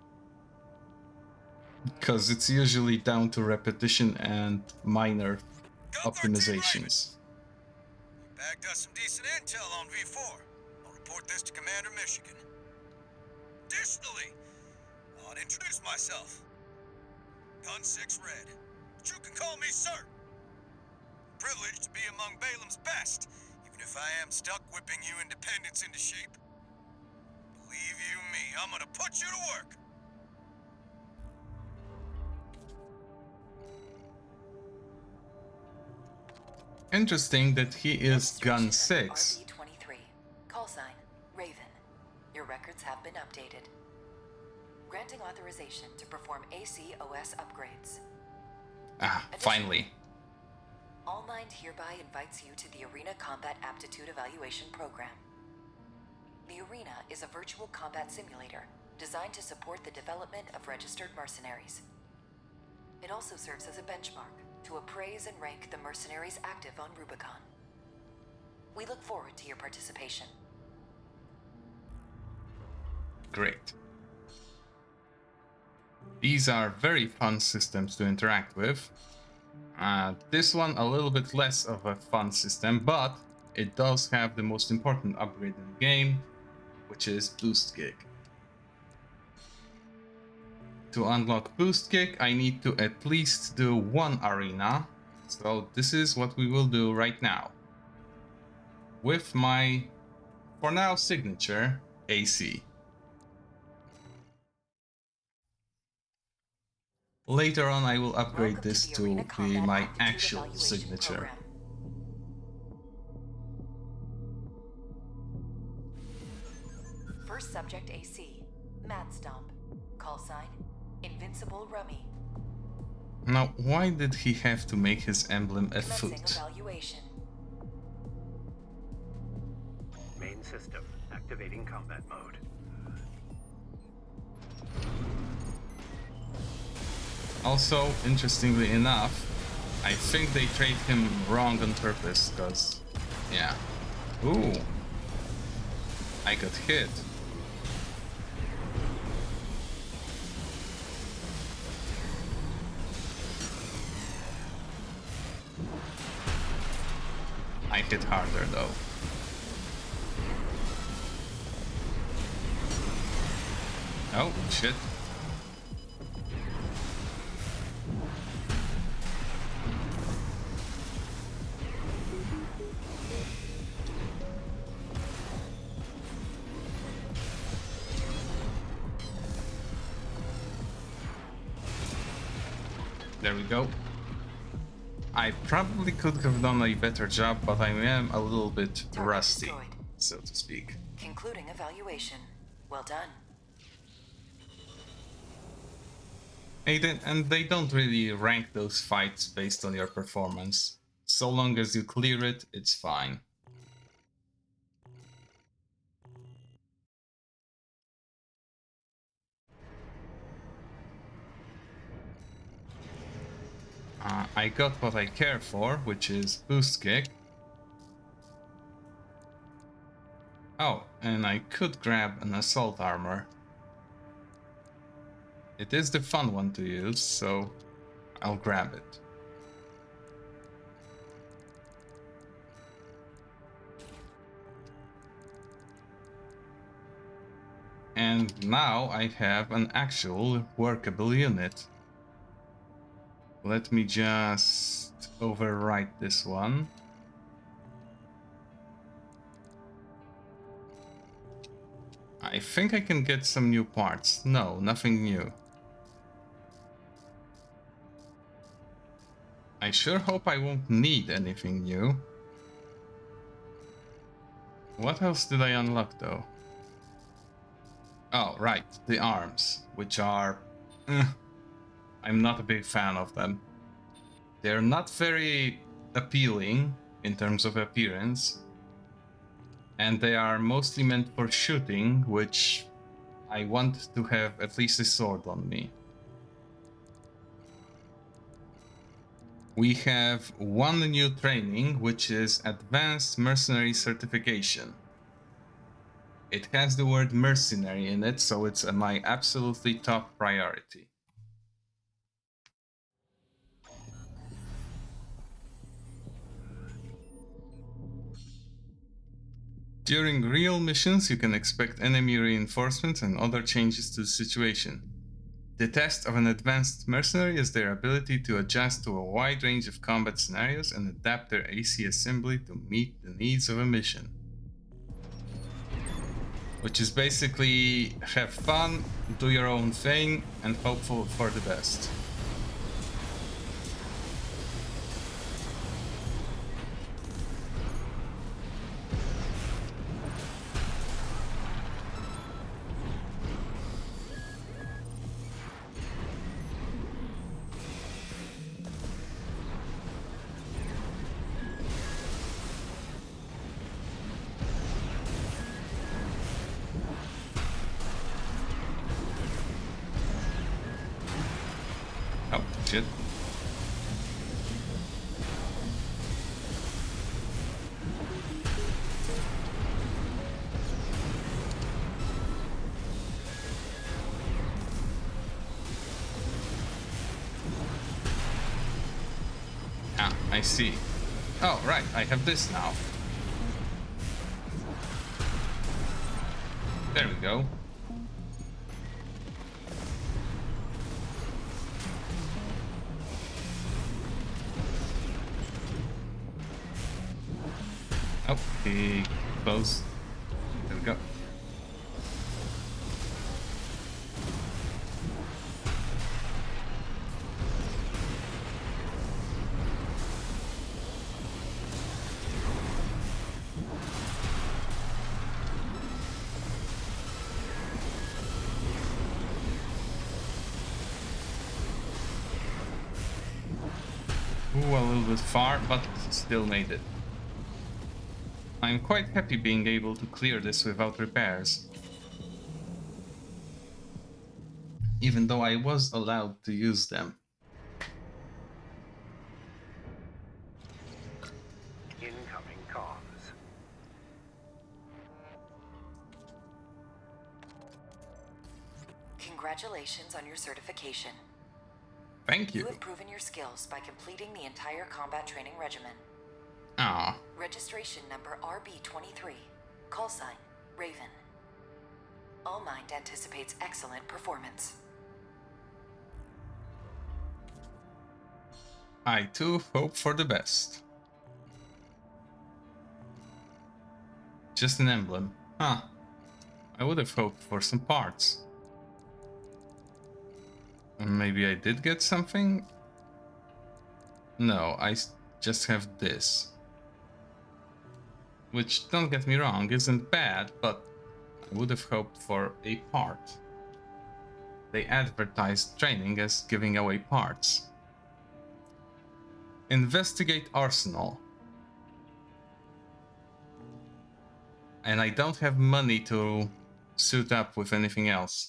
Because it's usually down to repetition and minor Gun 13 Raven. optimizations. Bagged us some decent intel on V4. I'll report this to Commander Michigan. Additionally, I'll introduce myself. Gun 6 Red. But you can call me sir. Privileged to be among Balaam's best, even if I am stuck whipping you independents into shape. Believe you me, I'm gonna put you to work. Interesting that he is Gun Registration number 6. RB23. Call sign, Raven. Your records have been updated. Granting authorization to perform ACOS upgrades. Ah, finally. All Mind hereby invites you to the Arena Combat Aptitude Evaluation Program. The Arena is a virtual combat simulator designed to support the development of registered mercenaries. It also serves as a benchmark to appraise and rank the mercenaries active on Rubicon. We look forward to your participation. Great. These are very fun systems to interact with. This one a little bit less of a fun system, but it does have the most important upgrade in the game, which is Boost Kick. To unlock Boost Kick, I need to at least do one arena, so this is what we will do right now. With my, for now, signature, AC. Later on, I will upgrade Welcome this to the Arena to be Combat my Aptitude actual Evaluation signature. Program. First subject AC, Mad Stomp. Call sign, Invincible Rummy. Now, why did he have to make his emblem a Commencing foot? evaluation. Main system. Activating combat mode. Also, interestingly enough, I think they trade him wrong on purpose, because, yeah. Ooh. I got hit. I hit harder though. Oh, shit. There we go. I probably could have done a better job, but I am a little bit Target rusty, destroyed. so to speak. Concluding evaluation. Well done. And they don't really rank those fights based on your performance. So long as you clear it, it's fine. I got what I care for, which is Boost Kick. Oh, and I could grab an Assault Armor. It is the fun one to use, so I'll grab it. And now I have an actual workable unit. Let me just overwrite this one. I think I can get some new parts. No, nothing new. I sure hope I won't need anything new. What else did I unlock though? Oh, right, the arms, which are... I'm not a big fan of them. They're not very appealing in terms of appearance, and they are mostly meant for shooting, which I want to have at least a sword on me. We have one new training, which is Advanced Mercenary Certification. It has the word mercenary in it, so it's my absolutely top priority. During real missions, you can expect enemy reinforcements and other changes to the situation. The test of an advanced mercenary is their ability to adjust to a wide range of combat scenarios and adapt their AC assembly to meet the needs of a mission. Which is basically have fun, do your own thing, and hope for the best. Oh, shit. Ah, I see. Oh, right, I have this now. There we go. Oh, he close. There we go. Ooh, a little bit far, but still made it. I'm quite happy being able to clear this without repairs. Even though I was allowed to use them. Incoming comms. Congratulations on your certification. Thank You you. have proven your skills by completing the entire combat training regimen. Ah, Registration number RB23. Call sign, Raven. All Mind anticipates excellent performance. I too hope for the best. Just an emblem. Huh. I would have hoped for some parts. Maybe I did get something? No, just have this. Which, don't get me wrong, isn't bad, but I would have hoped for a part. They advertised training as giving away parts. Investigate Arsenal. And I don't have money to suit up with anything else.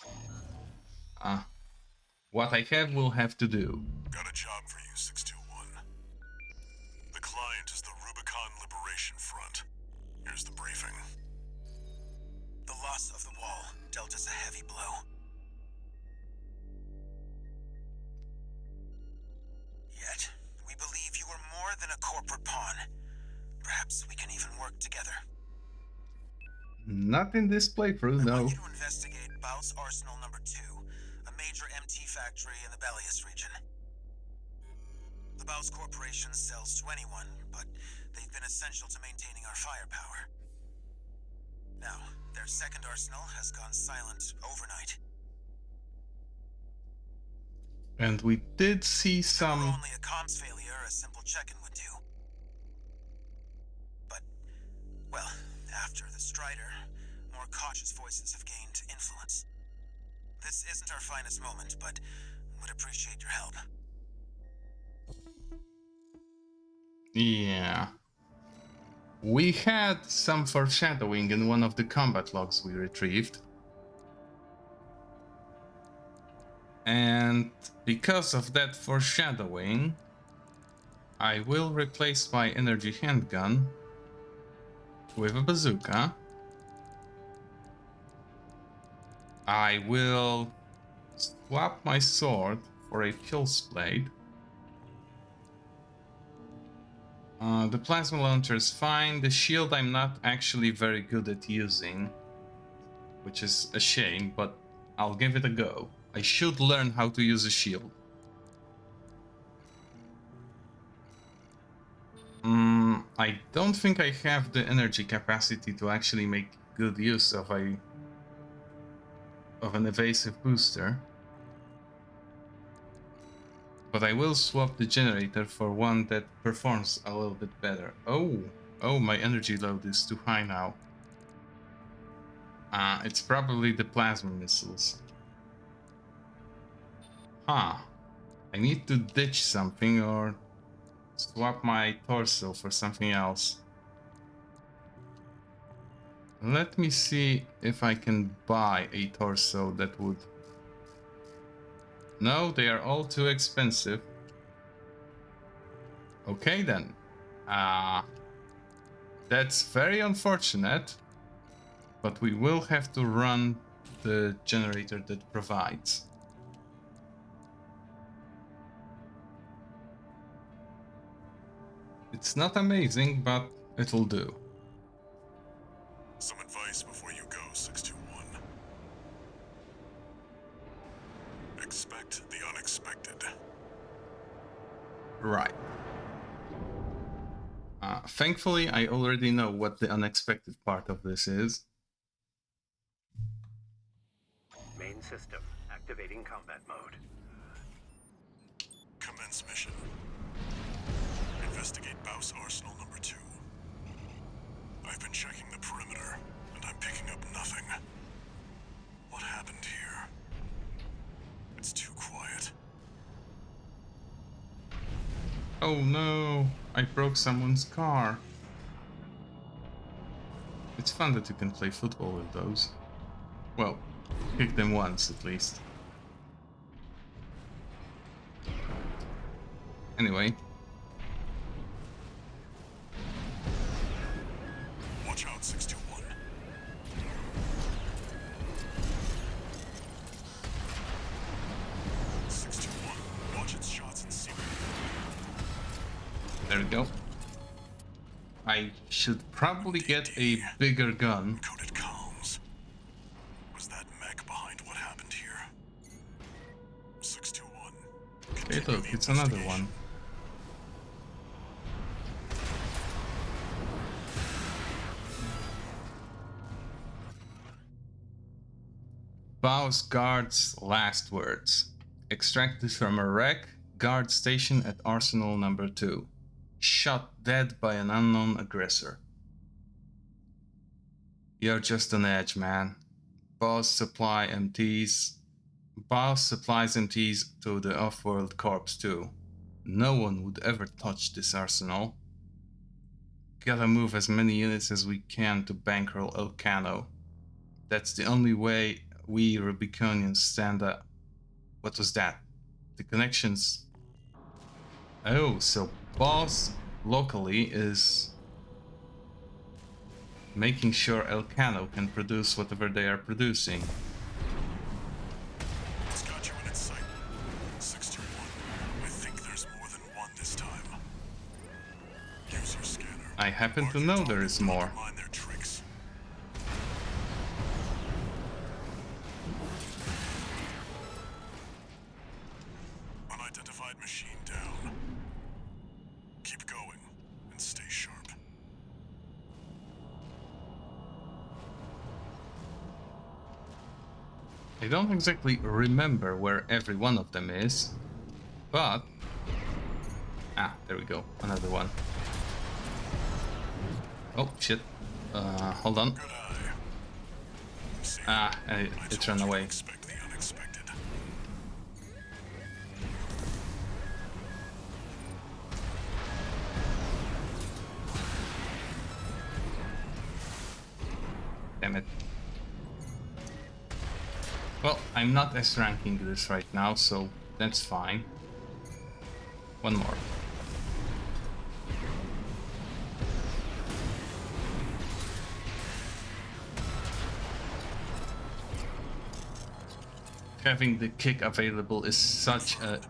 What I have will have to do. Got a job for you, 621. The client is the Rubicon Liberation Front. Here's the briefing. The loss of the wall dealt us a heavy blow. Yet, we believe you are more than a corporate pawn. Perhaps we can even work together. Not in this playthrough, I no. want you to investigate Baus Arsenal number 2, a major MT factory in the Bellius region. The Baus Corporation sells to anyone, but they've been essential to maintaining our firepower. Now, their second arsenal has gone silent overnight. And we did see If it were some... only a comms failure, a simple check-in would do. But, well, after the Strider, more cautious voices have gained influence. This isn't our finest moment, but would appreciate your help. Yeah. We had some foreshadowing in one of the combat logs we retrieved. And because of that foreshadowing, I will replace my energy handgun with a bazooka. I will swap my sword for a pulse blade. The plasma launcher is fine. The shield I'm not actually very good at using, which is a shame, but I'll give it a go. I should learn how to use a shield. I don't think I have the energy capacity to actually make good use of an evasive booster. But I will swap the generator for one that performs a little bit better. Oh, my energy load is too high now. It's probably the plasma missiles. Huh. I need to ditch something or swap my torso for something else. Let me see if I can buy a torso that would... No, they are all too expensive. Okay then. That's very unfortunate, but we will have to run the generator that provides. It's not amazing, but it'll do. Some advice before you go, 621. Expect the unexpected. Right. Thankfully, I already know what the unexpected part of this is. Main system activating combat mode. Commence mission. Investigate Baus Arsenal number 2. I've been checking the perimeter, and I'm picking up nothing. What happened here? It's too quiet. Oh no, I broke someone's car. It's fun that you can play football with those. Well, kick them once at least. Anyway. Watch out, 621. Watch its shots and see. There we go. I should probably get a bigger gun. Encoded comms. Was that mech behind what happened here? 621. Hey look, it's another one. Baus guard's last words. Extracted from a wreck, guard station at Arsenal number 2. Shot dead by an unknown aggressor. You're just on edge, man. Baus supplies MTs to the off-world corps too. No one would ever touch this arsenal. Gotta move as many units as we can to bankroll Elcano. That's the only way we Rubiconians stand up. What was that? The connections... Oh, so Baus locally is making sure Elcano can produce whatever they are producing. It's got you in its sight. 621. I think there's more than one this time. Use your scanner. I happen to know there is more. Mind their tricks. Unidentified machine down. Keep going and stay sharp. I don't exactly remember where every one of them is, but... Ah, there we go, another one. Oh, shit. Hold on. Ah, it ran away. Expect the unexpected. Damn it. Well, I'm not S-ranking this right now, so that's fine. One more. Having the kick available is such a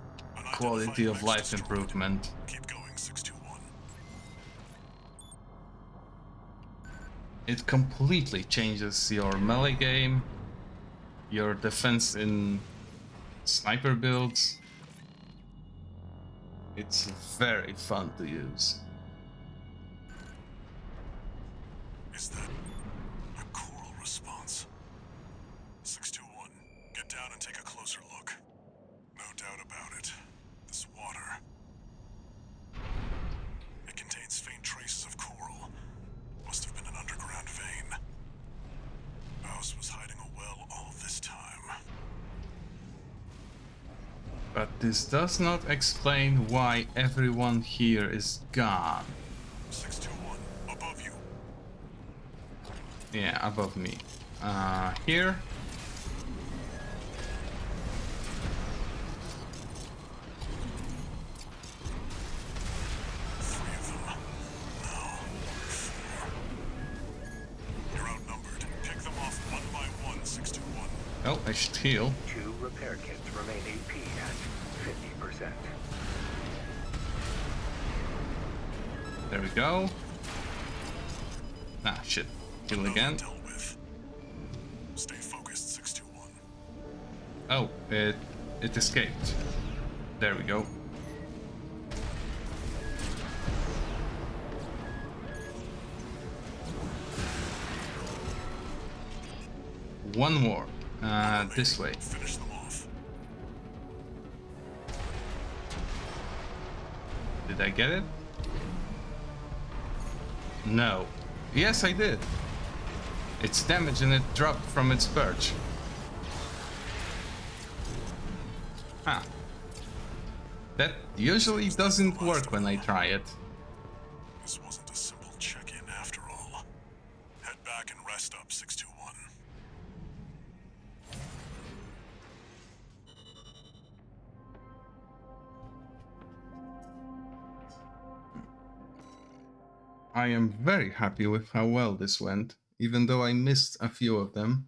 quality of life improvement. Keep going, 621. It completely changes your melee game, your defense in sniper builds. It's very fun to use. Is that a choral response? 621, get down and take a closer look. No doubt about it. This water. It contains faint traces of coral. Must have been an underground vein. Baus was hiding a well all this time. But this does not explain why everyone here is gone. 621, above you. Yeah, above me. Here. Oh, I should heal. 2 repair kits remain AP at 50%. There we go. Ah, shit. Heal again. Stay focused, 621. Oh, it escaped. There we go. One more. This way. Finish them off. Did I get it? No. Yes, I did. It's damaged and it dropped from its perch. Huh. That usually doesn't work when I try it. This wasn't a simple check-in after all. Head back and rest up, 621. I am very happy with how well this went, even though I missed a few of them.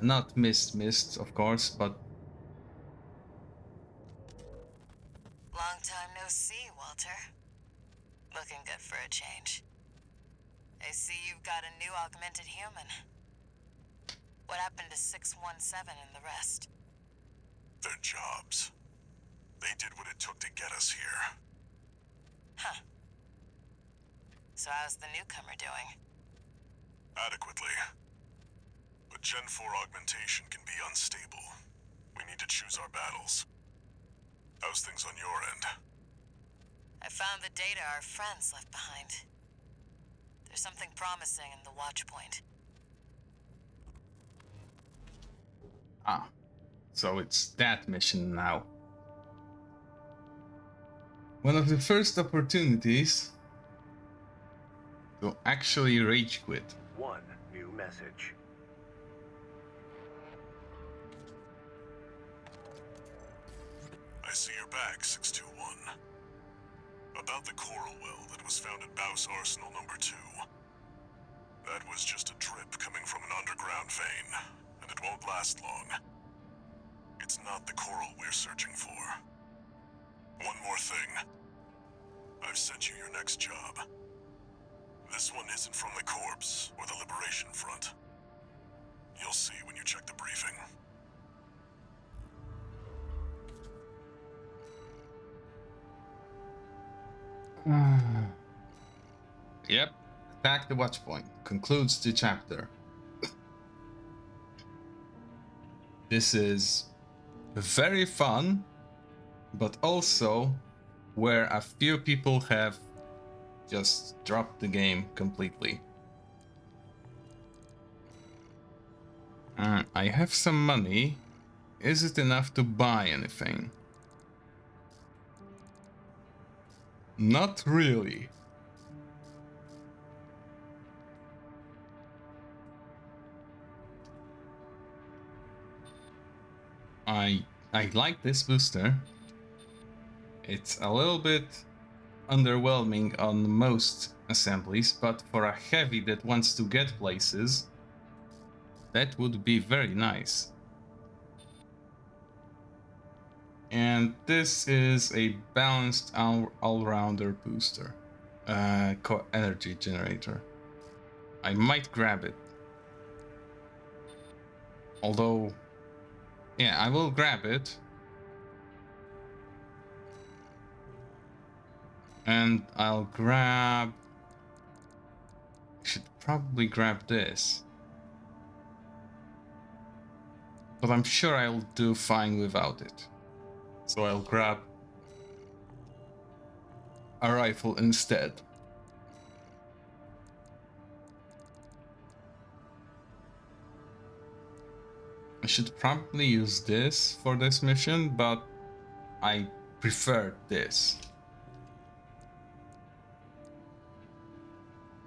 Not missed, of course, but... Long time no see, Walter. Looking good for a change. I see you've got a new augmented human. What happened to 617 and the rest? Their jobs. They did what it took to get us here. Huh. So how's the newcomer doing? Adequately. But Gen 4 augmentation can be unstable. We need to choose our battles. How's things on your end? I found the data our friends left behind. There's something promising in the watch point. Ah. So it's that mission now. One of the first opportunities to actually rage quit. 1 new message. I see you're back, 621. About the coral well that was found at Baus Arsenal number 2. That was just a drip coming from an underground vein, and it won't last long. It's not the coral we're searching for. One more thing. I've sent you your next job. This one isn't from the Corps or the Liberation Front. You'll see when you check the briefing. Yep. Attack the watch point. Concludes the chapter. This is very fun, but also where a few people have just dropped the game completely. I have some money. Is it enough to buy anything? Not really. I like this booster. It's a little bit underwhelming on most assemblies, but for a heavy that wants to get places, that would be very nice. And this is a balanced all-rounder booster. Energy generator. I might grab it. Although, yeah, I will grab it. And I'll grab... I should probably grab this. But I'm sure I'll do fine without it. So I'll grab a rifle instead. I should probably use this for this mission, but I prefer this.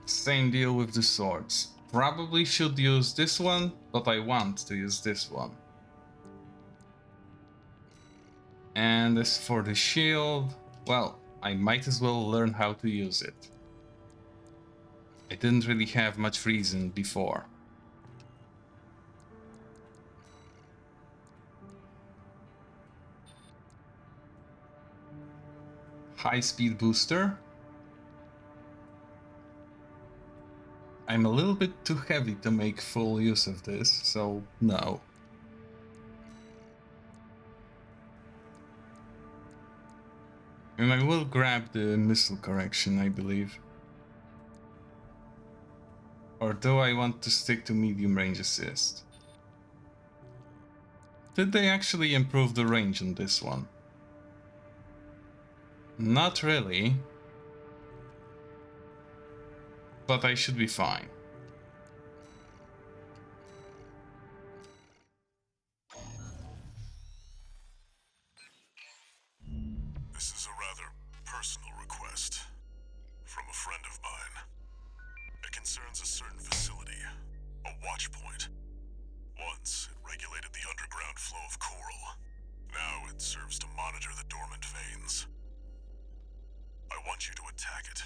Same deal with the swords. Probably should use this one, but I want to use this one. And as for the shield, well, I might as well learn how to use it. I didn't really have much reason before. High-speed booster. I'm a little bit too heavy to make full use of this, so no. And I will grab the missile correction, I believe. Or do I want to stick to medium range assist? Did they actually improve the range on this one? Not really. But I should be fine. This is a rather personal request from a friend of mine. It concerns a certain facility, a watch point. Once, it regulated the underground flow of coral. Now it serves to monitor the dormant veins. I want you to attack it.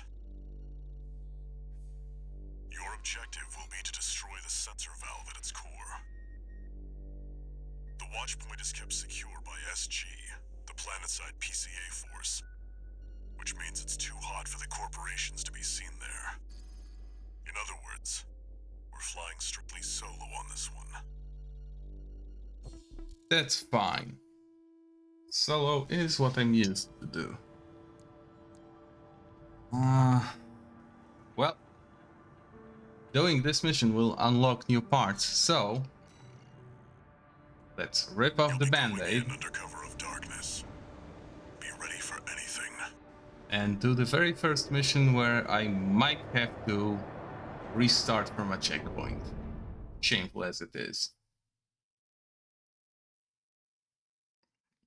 Your objective will be to destroy the sensor valve at its core. The watch point is kept secure by SG, the planetside PCA force, which means it's too hot for the corporations to be seen there. In other words, we're flying strictly solo on this one. That's fine. Solo is what I'm used to do. Well, doing this mission will unlock new parts, so let's rip off the band-aid Under cover of darkness. Be ready for anything. and do the very first mission where I might have to restart from a checkpoint. Shameful as it is.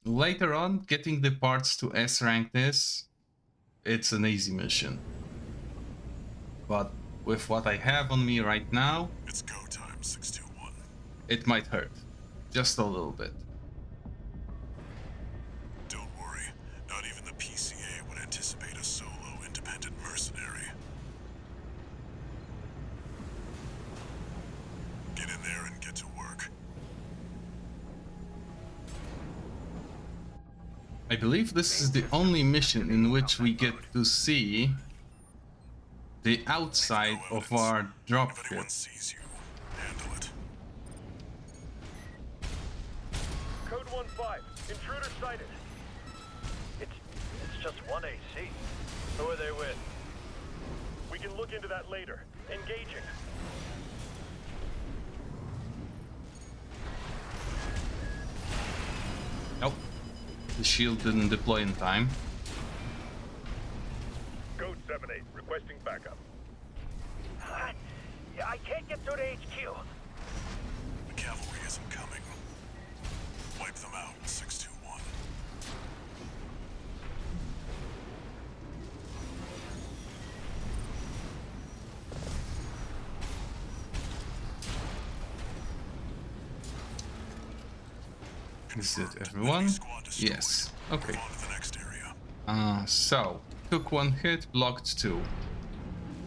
Later on, getting the parts to S rank this, it's an easy mission. But with what I have on me right now, It's go time, 621. it might hurt. Just a little bit. Don't worry, not even the PCA would anticipate a solo independent mercenary. Get in there and get to work. I believe this is the only mission in which we get to see the outside of our If dropship. anyone sees you, handle it. Code 1-5, intruder sighted. It's just one AC. Who are they with? We can look into that later. Engaging. the shield didn't deploy in time. Code 7-8, requesting backup. I can't get through to HQ. The cavalry isn't coming. Wipe them out, 621. Is it everyone? Yes. Okay. Move on to the next area. So took 1 hit, blocked 2.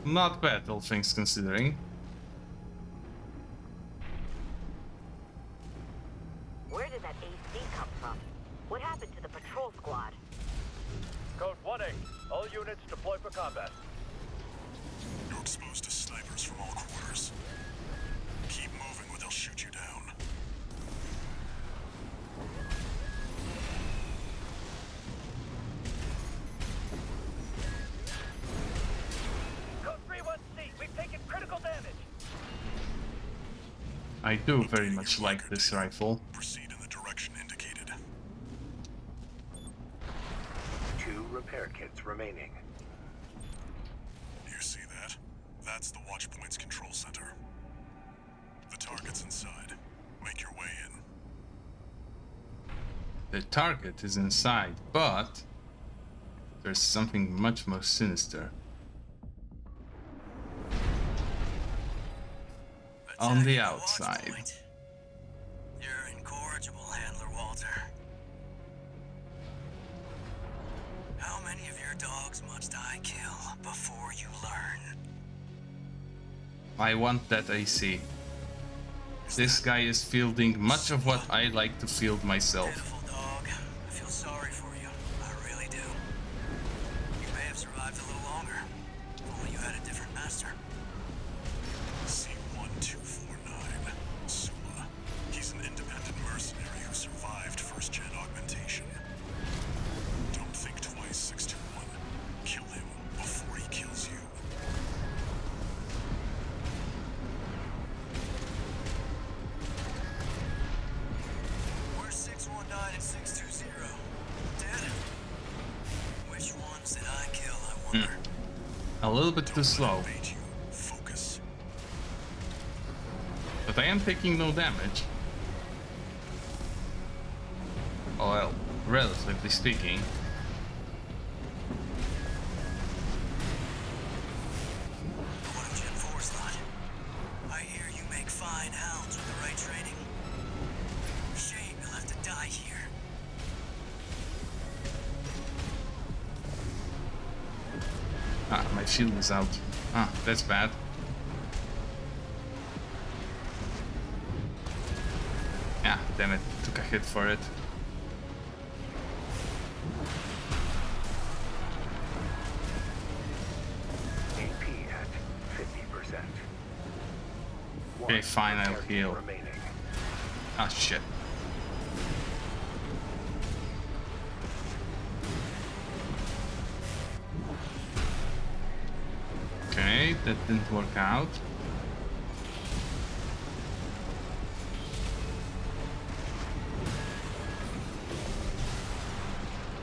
Not bad, all things considering. Where did that AC come from? What happened to the patrol squad? Code 1-8, all units deploy for combat. You're exposed to snipers from all quarters. Keep moving or they'll shoot you down. Code 3-1C, we've taken critical damage. I do very much like this rifle. Proceed in the direction indicated. 2 repair kits remaining. You see that? That's the Watchpoint's control center. The target's inside. Make your way in. The target is inside, but there's something much more sinister. On the outside. You're incorrigible, Handler Walter. How many of your dogs must I kill before you learn? I want that AC. This guy is fielding much of what I like to field myself. Pitiful dog. I feel sorry for you. I really do. You may have survived a little longer. If only you had a different master. C1249. Sula. He's an independent mercenary who survived first-gen augmentation. Don't think twice, 621. Kill him before he kills you. Where's 619 and 620? Dead? Which ones did I kill, I wonder? A little bit too slow, Evade you. Focus. but I am taking no damage. Well, relatively speaking. What of Gen 4's lot? I hear you make fine hounds with the right training. Shame you'll have to die here. Ah, my shield is out. Ah, that's bad. Yeah, damn it. Took a hit for it. AP at 50%. Okay, fine, I'll repair kit heal. remaining. Ah, shit. Okay, that didn't work out.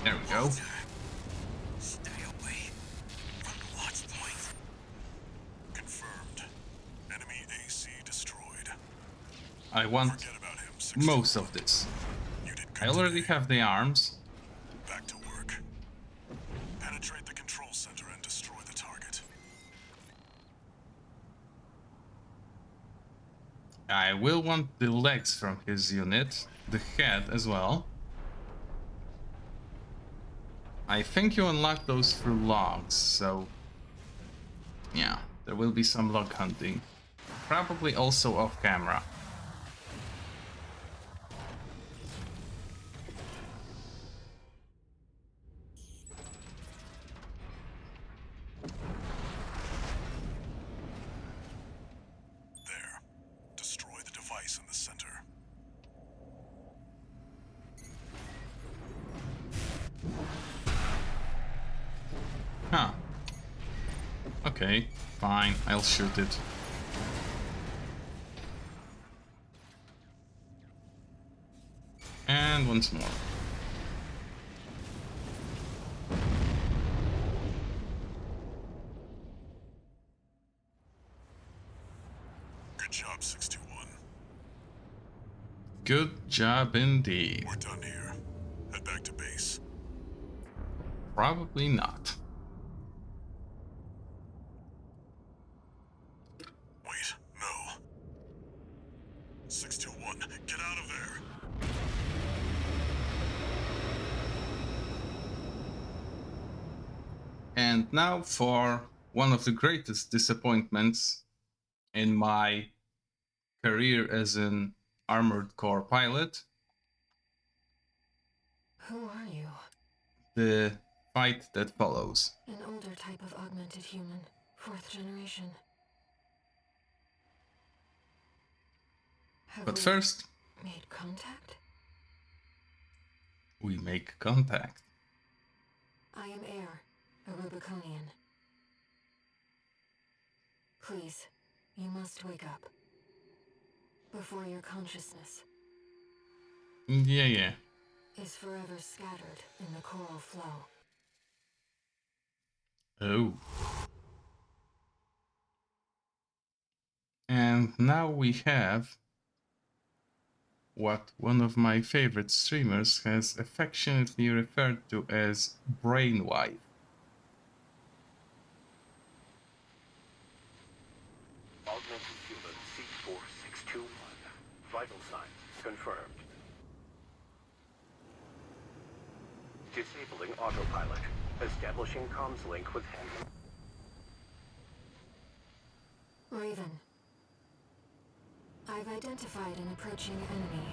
There we go. Stay away from the watch point. Confirmed. Enemy AC destroyed. I want Forget about him, 621. most of this. You did I good already today. have the arms. Back to work. Penetrate the control center and destroy the target. I will want the legs from his unit, the head as well. I think you unlock those through logs, so yeah, there will be some log hunting. Probably also off camera. There. Destroy the device in the center. Huh. Okay, fine, I'll shoot it. And once more. Good job indeed. We're done here. Head back to base. Probably not. Wait, no. 621, get out of there! And now for one of the greatest disappointments in my career as an armored core pilot. Who are you? The fight that follows. An older type of augmented human, 4th generation. Have But we first, made contact? we make contact. I am Air, a Rubiconian. Please, you must wake up. Before your consciousness Yeah. is forever scattered in the coral flow. Oh. And now we have what one of my favorite streamers has affectionately referred to as brainwife. Augmented human C4621. Vital signs confirmed. Disabling autopilot. Establishing comms link with handler. Raven. I've identified an approaching enemy.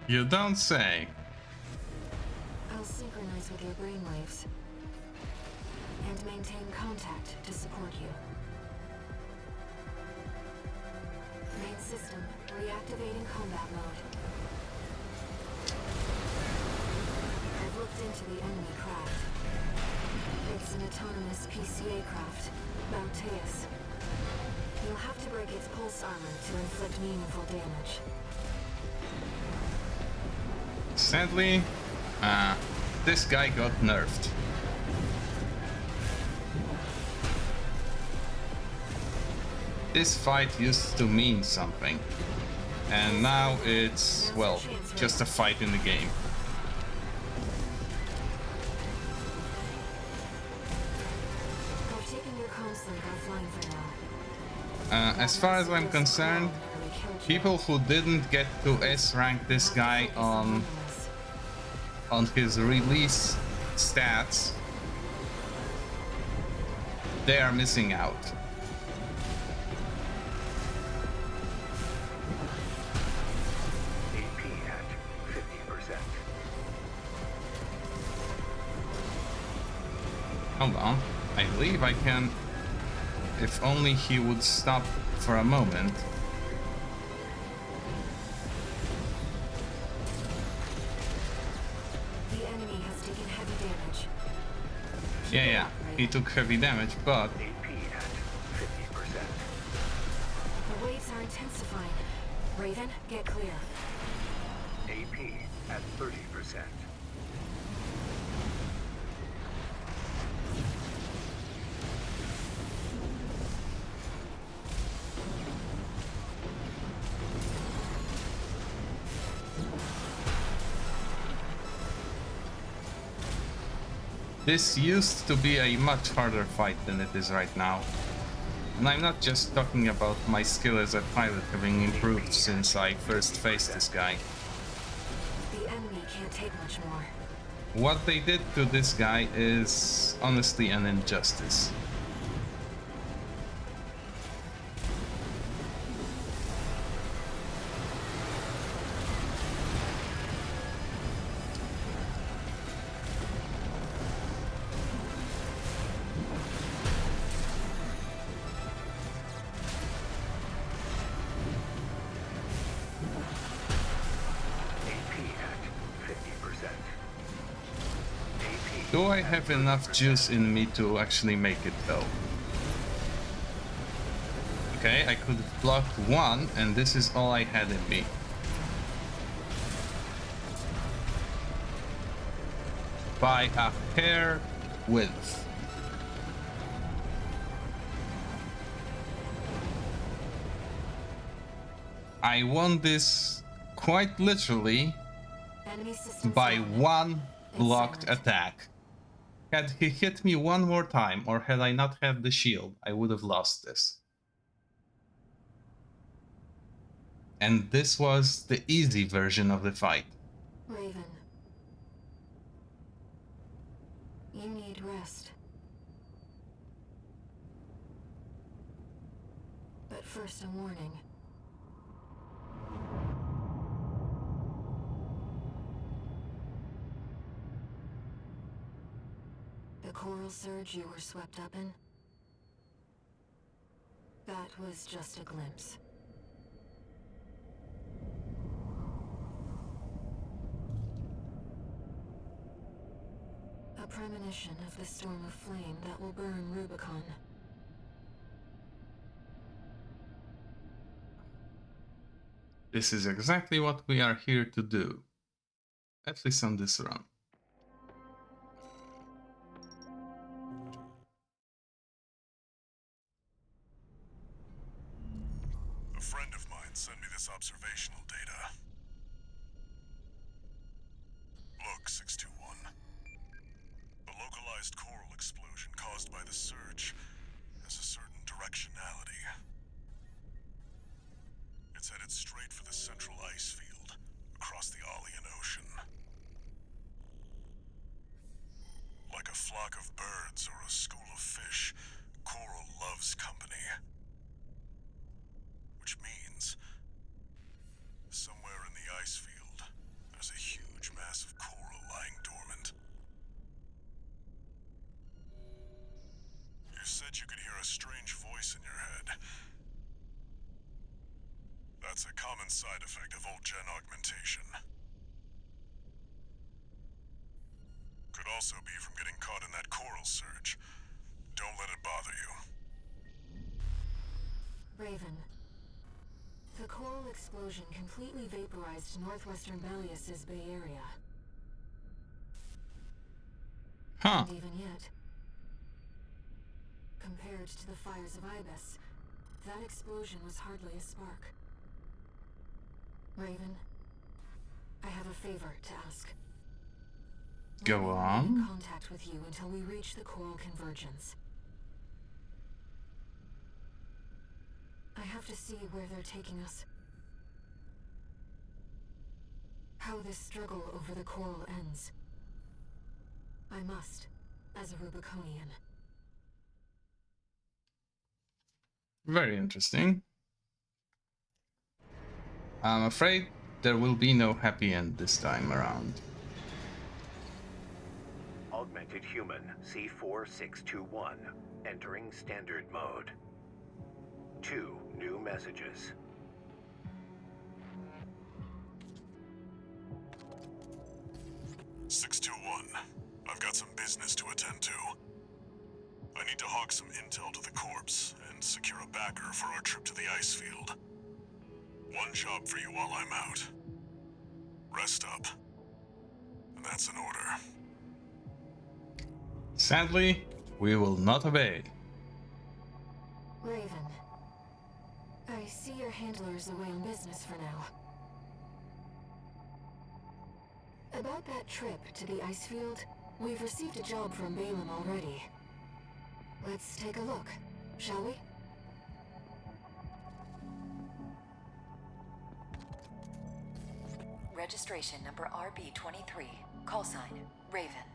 You don't say. I'll synchronize with your brainwaves and maintain contact to support you. Main system reactivating combat mode. I've looked into the enemy craft. It's an autonomous PCA craft, Bauteus. You'll have to break its pulse armor to inflict meaningful damage. Sadly, this guy got nerfed. This fight used to mean something, and now it's, well, just a fight in the game. I've taken your comms link offline for now. As far as I'm concerned, people who didn't get to S-rank this guy on his release stats, they are missing out. AP at 50%. Hold on, I believe I can, if only he would stop for a moment. The enemy has taken heavy damage. Yeah, he took heavy damage, but AP at 50%. The waves are intensifying. Raven, get clear. AP at 30%. this used to be a much harder fight than it is right now. And I'm not just talking about my skill as a pilot having improved since I first faced this guy. The enemy can't take much more. What they did to this guy is honestly an injustice. AP at 50%. AP Do I have enough juice in me to actually make it though? Okay, I could have blocked one, and this is all I had in me. By a hair width. I won this quite literally Enemy systems by down. one blocked Examined. attack. Had he hit me one more time, or had I not had the shield, I would have lost this. And this was the easy version of the fight. Raven. You need rest. But first, a warning. The coral surge you were swept up in? That was just a glimpse. A premonition of the storm of flame that will burn Rubicon. This is exactly what we are here to do. At least on this run. A friend of mine sent me this observational data. Look, 621. The localized coral explosion caused by the surge has a certain directionality. It's headed straight for the central ice field, across the Aalian Ocean. Like a flock of birds or a school of fish, coral loves company. Which means, somewhere in the ice field, there's a huge mass of coral lying dormant. You said you could hear a strange voice in your head. That's a common side effect of old gen augmentation. Could also be from getting caught in that coral surge. Don't let it bother you. Raven. The coral explosion completely vaporized northwestern Belius's Bay Area. Huh. And even yet, compared to the fires of Ibis, that explosion was hardly a spark. Raven, I have a favor to ask. Go Let me remain on. in contact with you until we reach the coral convergence. I have to see where they're taking us. How this struggle over the coral ends. I must, as a Rubiconian. Very interesting. I'm afraid there will be no happy end this time around. Augmented human C4621 entering standard mode. 2 new messages. "621, I've got some business to attend to. I need to hawk some intel to the corpse and secure a backer for our trip to the ice field. One job for you while I'm out. Rest up. And that's an order." Sadly, we will not obey. Raven, I see your handler's away on business for now. About that trip to the ice field, we've received a job from Balaam already. Let's take a look, shall we? Registration number RB23, call sign, Raven.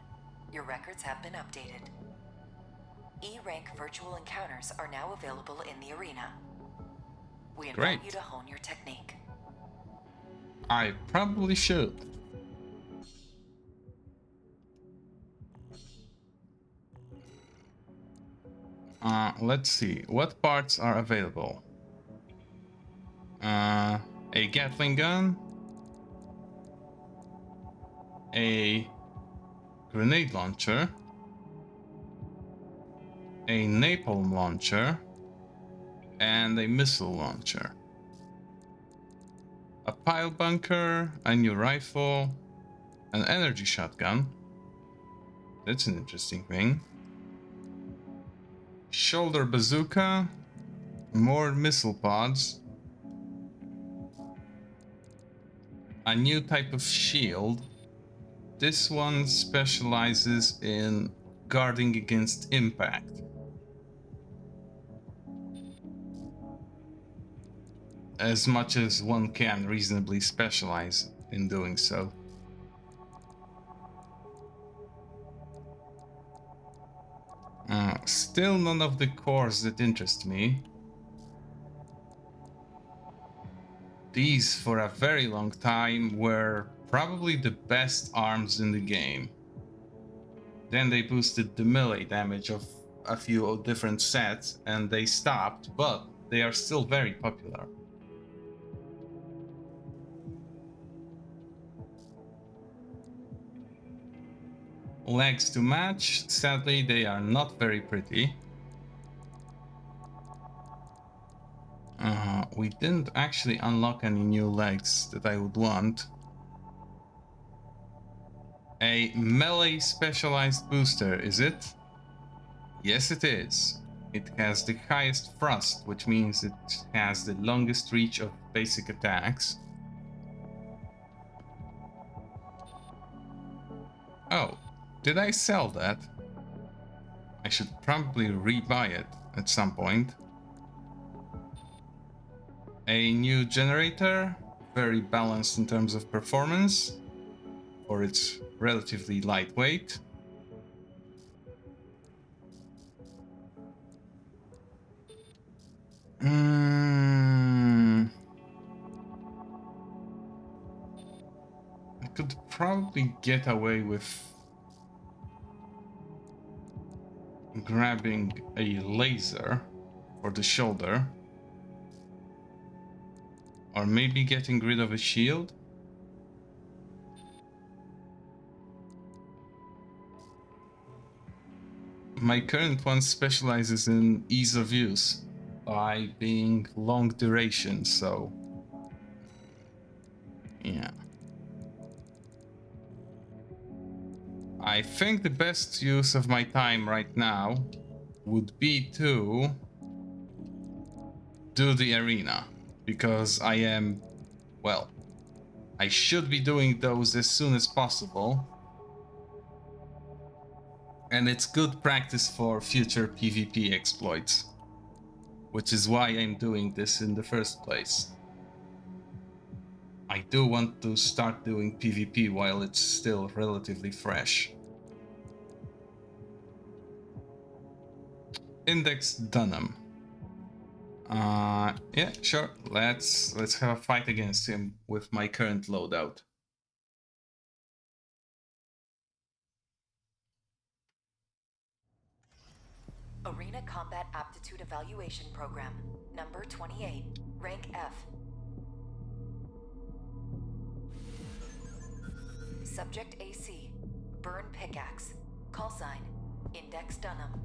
Your records have been updated. E-rank virtual encounters are now available in the arena. We invite Great. you to hone your technique. I probably should. Let's see. What parts are available? A Gatling gun. A grenade launcher. A napalm launcher. And a missile launcher. A pile bunker, a new rifle, an energy shotgun. That's an interesting thing. Shoulder bazooka, more missile pods, a new type of shield. This one specializes in guarding against impact. As much as one can reasonably specialize in doing so. Still none of the cores that interest me. These, for a very long time, were probably the best arms in the game. Then they boosted the melee damage of a few different sets, and they stopped, but they are still very popular. Legs to match, sadly they are not very pretty. We didn't actually unlock any new legs that I would want. A melee specialized booster, is it? Yes, it is. It has the highest thrust, which means it has the longest reach of basic attacks. Oh, did I sell that? I should probably rebuy it at some point. A new generator, very balanced in terms of performance, for its relatively lightweight. I could probably get away with grabbing a laser for the shoulder. Or maybe getting rid of a shield? My current one specializes in ease of use by being long duration, so yeah. I think the best use of my time right now would be to do the arena, because I am, well, I should be doing those as soon as possible. And it's good practice for future PvP exploits, which is why I'm doing this in the first place. I do want to start doing PvP while it's still relatively fresh. Index Dunham. Yeah, sure. Let's have a fight against him with my current loadout. Arena Combat Aptitude Evaluation Program, number 28, rank F. Subject AC, Burn Pickaxe, call sign, Index Dunham.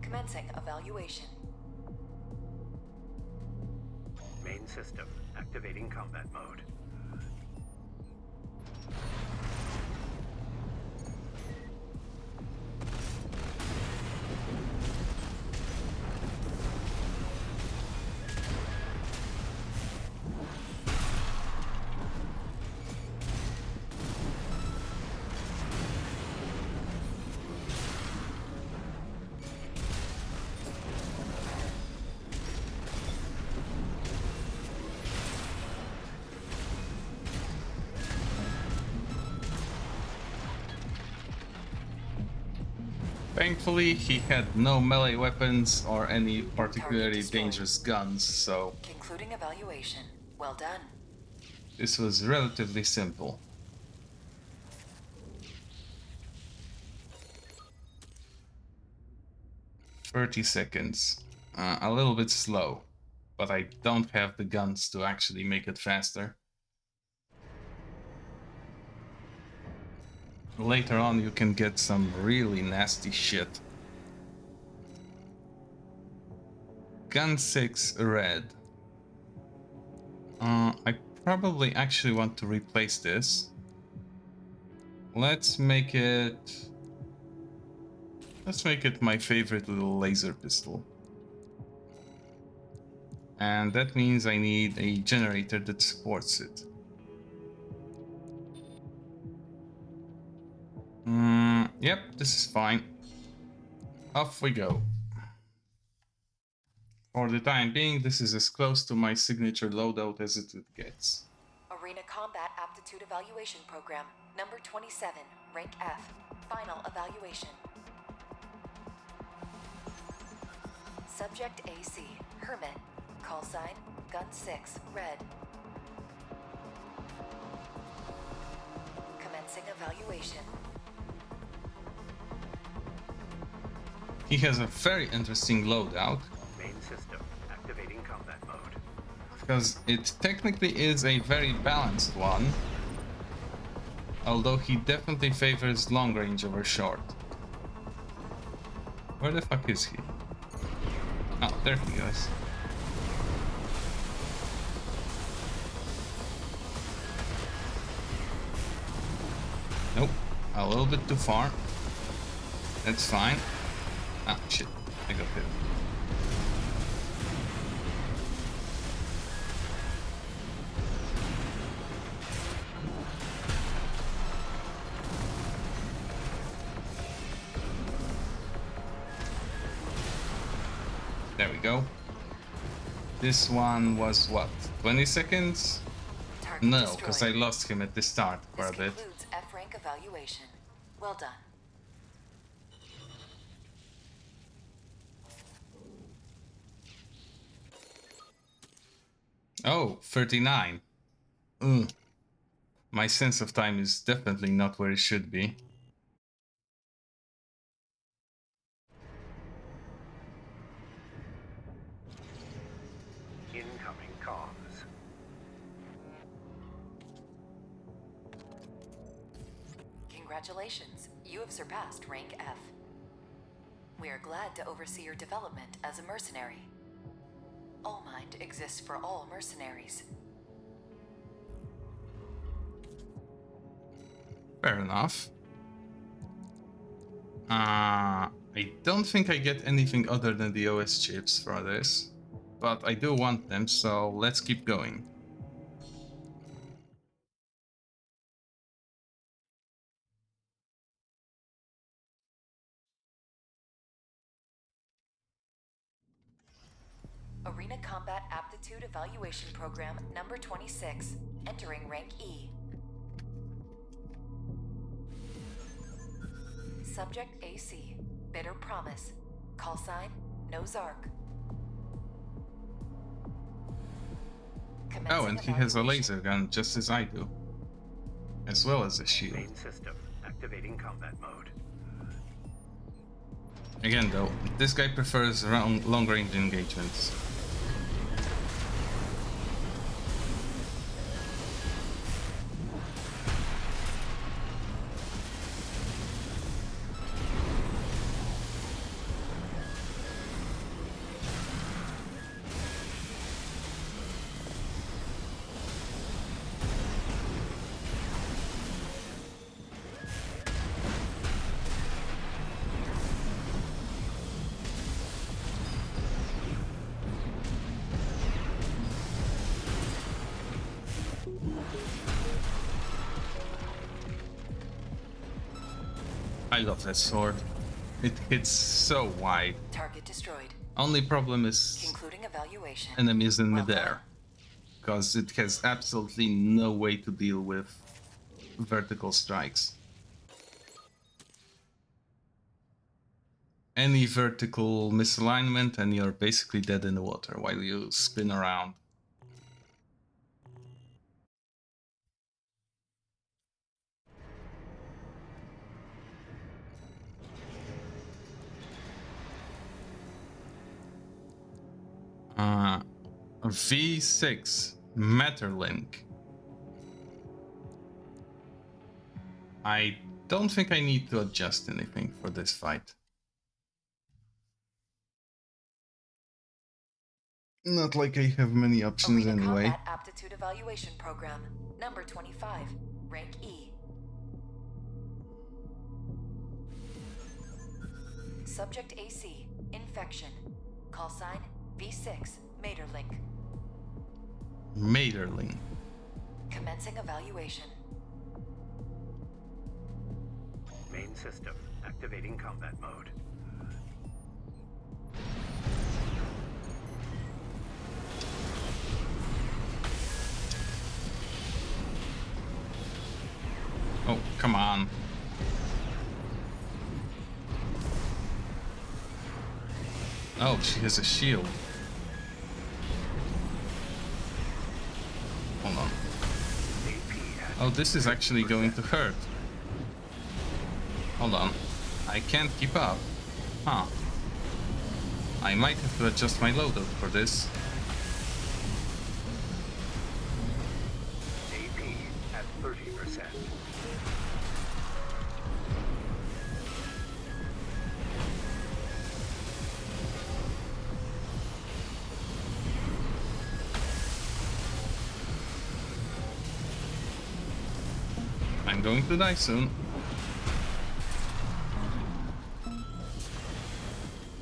Commencing evaluation. Main system, activating combat mode. Thankfully, he had no melee weapons or any particularly dangerous guns, so concluding evaluation. Well done. This was relatively simple. $30. A little bit slow, but I don't have the guns to actually make it faster. Later on you can get some really nasty shit. Gun 6 red. I probably actually want to replace this. Let's make it my favorite little laser pistol. And that means I need a generator that supports it. Yep, this is fine. Off we go. For the time being, this is as close to my signature loadout as it gets. Arena Combat Aptitude Evaluation Program, number 27, rank F. Final evaluation. Subject AC, Hermit. Call sign, Gun 6, red. Commencing evaluation. He has a very interesting loadout. Main system activating combat mode. Because it technically is a very balanced one. Although he definitely favors long range over short. Where the fuck is he? Oh, there he goes. Nope, a little bit too far. That's fine. Ah, shit, I got hit. There we go. This one was what? 20 seconds? Target No, destroyed. because I lost him at the start for This a bit. concludes F rank evaluation. Well done. Oh, 39. My sense of time is definitely not where it should be. Incoming comms. Congratulations, you have surpassed rank F. We are glad to oversee your development as a mercenary. Allmind exists for all mercenaries. Fair enough. I don't think I get anything other than the OS chips for this, but I do want them, so let's keep going. Arena Combat Aptitude Evaluation Program number 26, entering rank E. Subject AC, Bitter Promise. Call sign, no Zark. Oh, and he has a laser gun just as I do, as well as a shield. Main system activating combat mode. Again though, this guy prefers long-range engagements. I love that sword. It hits so wide. Target destroyed. Only problem is Concluding evaluation. enemies in Well midair, because it has absolutely no way to deal with vertical strikes. Any vertical misalignment and you're basically dead in the water while you spin around. V6 Matterlink. I don't think I need to adjust anything for this fight. Not like I have many options Arena anyway. Combat Aptitude Evaluation Program, number 25, rank E. Subject AC, Infection. Call sign, V6, Materlink. Materling. Commencing evaluation. Main system. Activating combat mode. Oh, come on. Oh, she has a shield. Hold on. Oh, this is actually going to hurt. Hold on. I can't keep up. Huh. I might have to adjust my loadout for this. AP at 30%. I'm going to die soon.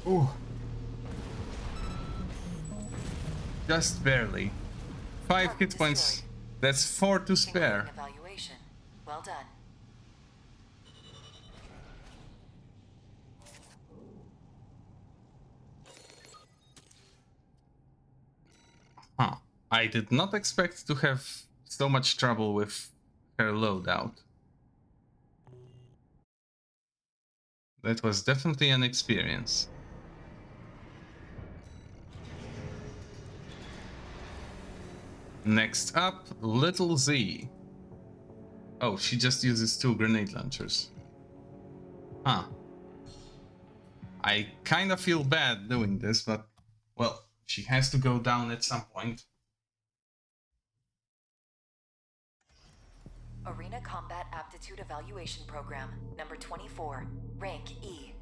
Ooh. Just barely. 5 hit points. That's 4 to spare. Evaluation. Well done. Huh. I did not expect to have so much trouble with her loadout. That was definitely an experience. Next up, Little Z. Oh, she just uses 2 grenade launchers. Huh. I kinda feel bad doing this, but, well, she has to go down at some point. Arena Combat Aptitude Evaluation Program, number 24, rank E.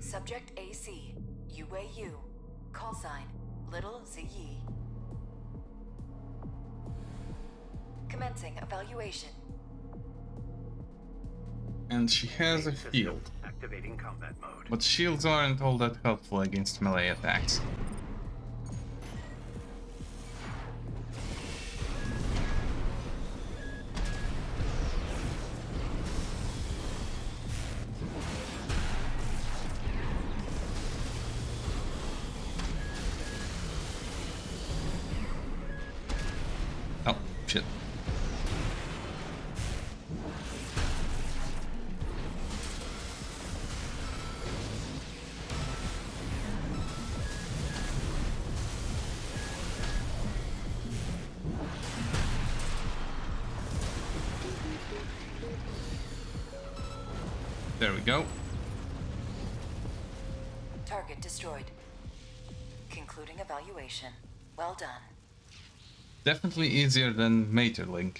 Subject AC, UAU, call sign, Little ZE. Commencing evaluation. And she has a shield. Activating combat mode. But shields aren't all that helpful against melee attacks. Oh, shit. There we go. Target destroyed. Concluding evaluation. Well done. Definitely easier than Materling.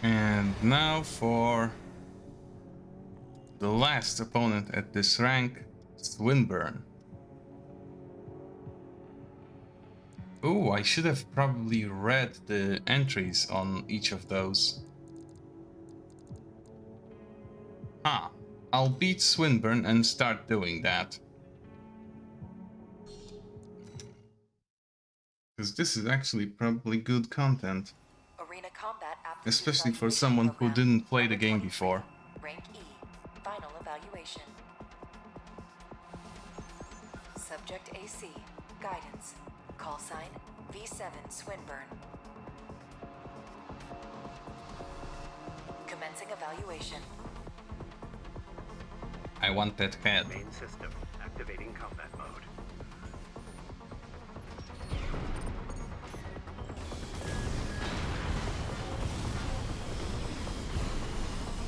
And now for the last opponent at this rank, Swinburne. Ooh, I should have probably read the entries on each of those. Huh. I'll beat Swinburne and start doing that. Because this is actually probably good content. Arena Combat Aptitude Especially for Evaluation someone who Program, didn't play the number game 23, before. Rank E. Final evaluation. Subject AC. Guidance. Call sign V7 Swinburne. Commencing evaluation. I want that head. Main system. Activating combat mode.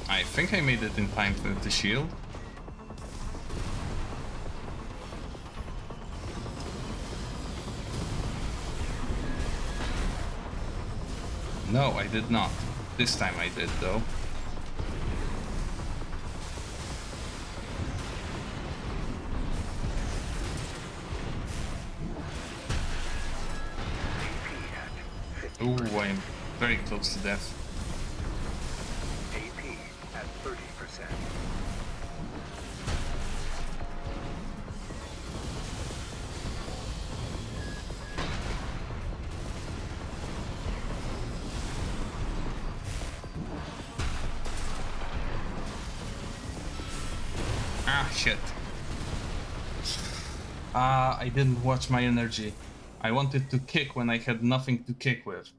I think I made it in time for the shield. No, I did not. This time I did, though. way, I'm very close to death. AP at 30%. Ah, shit. I didn't watch my energy. I wanted to kick when I had nothing to kick with.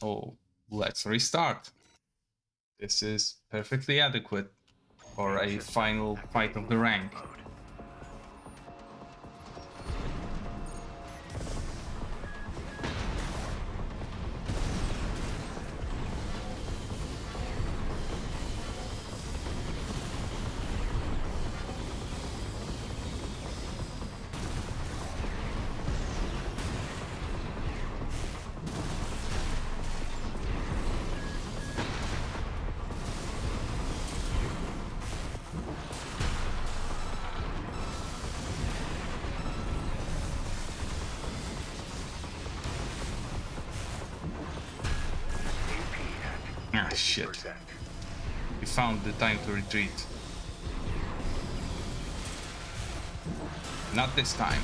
Oh, let's restart. This is perfectly adequate for a final fight of the rank. Mode. Ah, shit. We found the time to retreat. Not this time.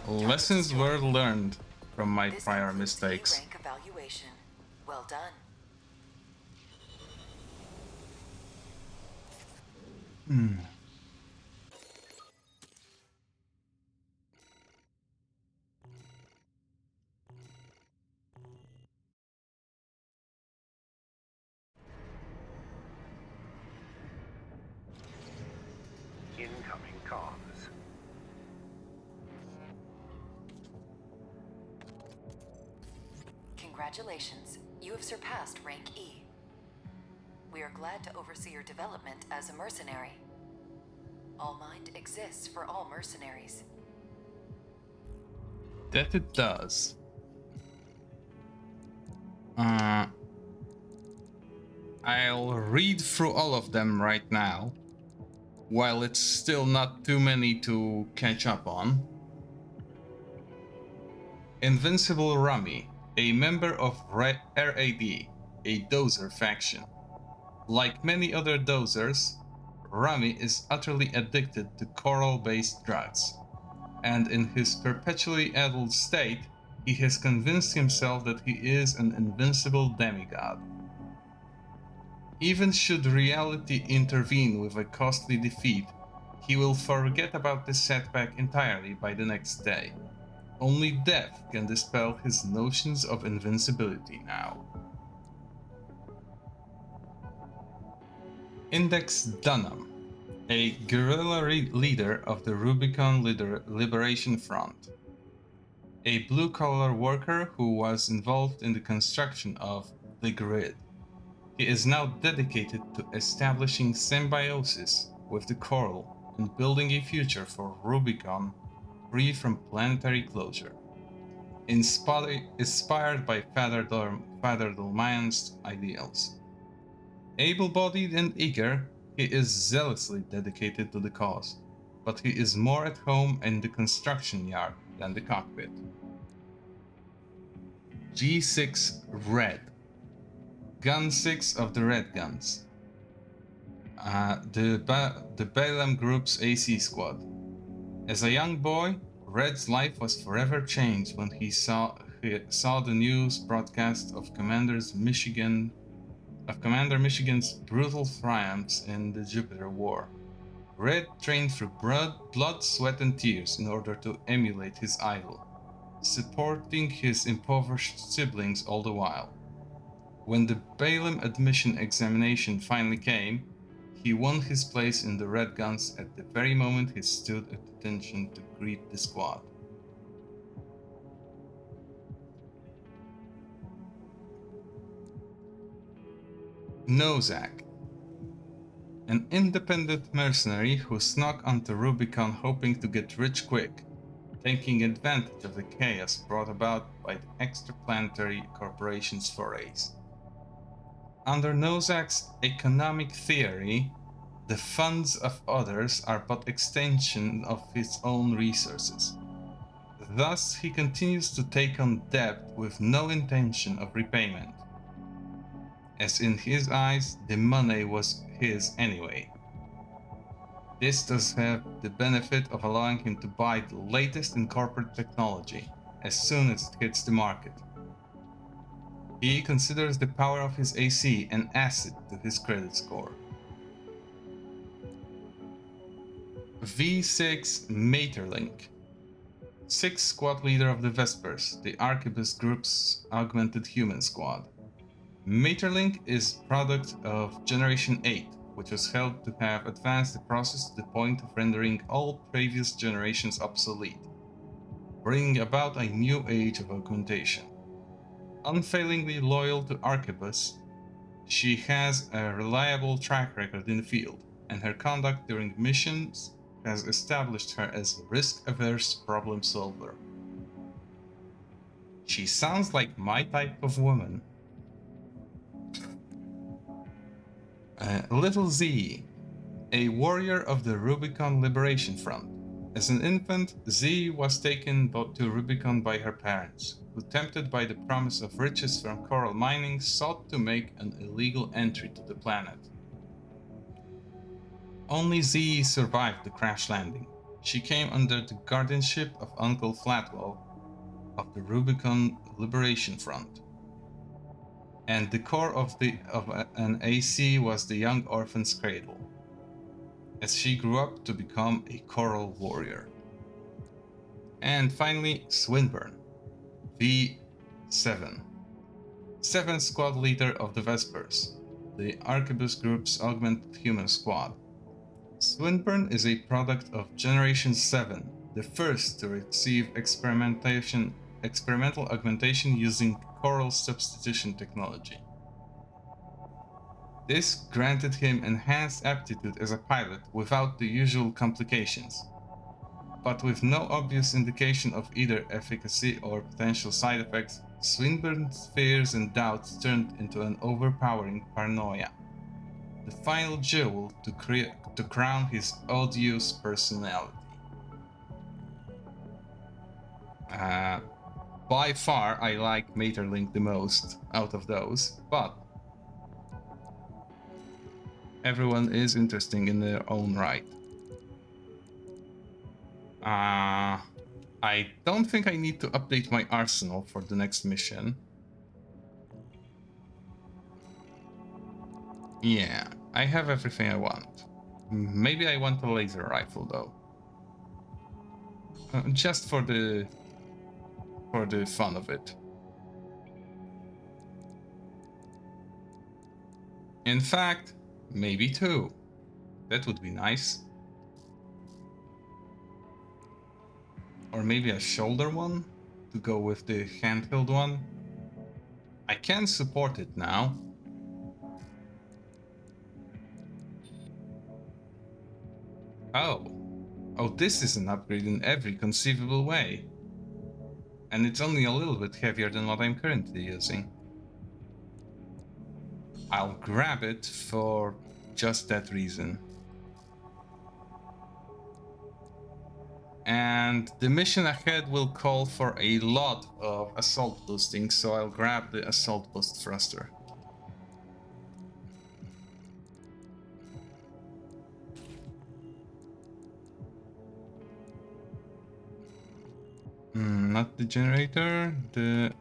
Lessons were learned from my This prior concludes the mistakes. rank evaluation. Well done. Incoming comms. Congratulations, you have surpassed rank E. We are glad to oversee your development as a mercenary. All Mind exists for all mercenaries. That it does. I'll read through all of them right now, while it's still not too many to catch up on. Invincible Rummy, a member of RAD, a dozer faction. Like many other dozers, Rummy is utterly addicted to coral-based drugs, and in his perpetually addled state, he has convinced himself that he is an invincible demigod. Even should reality intervene with a costly defeat, he will forget about this setback entirely by the next day. Only death can dispel his notions of invincibility now. Index Dunham, a guerrilla leader of the Rubicon Liberation Front. A blue-collar worker who was involved in the construction of the grid. He is now dedicated to establishing symbiosis with the coral and building a future for Rubicon free from planetary closure. Inspired by Father Dolmayan's ideals. Able-bodied and eager, he is zealously dedicated to the cause, but he is more at home in the construction yard than the cockpit. G6 Red. Gun 6 of the Red Guns. The Balaam Group's AC squad. As a young boy, Red's life was forever changed when he saw the news broadcast of Commander Michigan's brutal triumphs in the Jupiter War. Red trained through blood, sweat, and tears in order to emulate his idol, supporting his impoverished siblings all the while. When the Balaam admission examination finally came, he won his place in the Red Guns at the very moment he stood at attention to greet the squad. Nozak, an independent mercenary who snuck onto Rubicon hoping to get rich quick, taking advantage of the chaos brought about by the extraplanetary corporation's forays. Under Nozak's economic theory, The funds of others are but extension of his own resources. Thus, he continues to take on debt with no intention of repayment, as in his eyes the money was his anyway. This does have the benefit of allowing him to buy the latest in corporate technology as soon as it hits the market. He considers the power of his AC an asset to his credit score. V6 Maeterlinck, 6th Squad Leader of the Vespers, the Arquebus Group's augmented human squad. Maeterlinck is product of Generation 8, which was held to have advanced the process to the point of rendering all previous generations obsolete, bringing about a new age of augmentation. Unfailingly loyal to Arquebus, she has a reliable track record in the field, and her conduct during missions has established her as a risk-averse problem solver. She sounds like my type of woman. Little Z, a warrior of the Rubicon Liberation Front. As an infant, Z was taken to Rubicon by her parents, who, tempted by the promise of riches from coral mining, sought to make an illegal entry to the planet. Only Z survived the crash landing. She came under the guardianship of Uncle Flatwell of the Rubicon Liberation Front, and the core of an AC was the young orphan's cradle, as she grew up to become a coral warrior. And finally, Swinburne, V7, 7th Squad Leader of the Vespers, the Arquebus Group's augmented human squad. Swinburne is a product of Generation 7, the first to receive experimental augmentation using coral substitution technology. This granted him enhanced aptitude as a pilot without the usual complications, but with no obvious indication of either efficacy or potential side effects. Swinburne's fears and doubts turned into an overpowering paranoia, the final jewel to crown his odious personality. By far, I like Maeterlinck the most out of those, but everyone is interesting in their own right. I don't think I need to update my arsenal for the next mission. Yeah, I have everything I want. Maybe I want a laser rifle though. Just for the fun of it. In fact, maybe two. That would be nice. Or maybe a shoulder one to go with the handheld one. I can support it now. Oh, this is an upgrade in every conceivable way. And it's only a little bit heavier than what I'm currently using. I'll grab it for just that reason. And the mission ahead will call for a lot of assault boosting, so I'll grab the assault boost thruster. Not the generator, there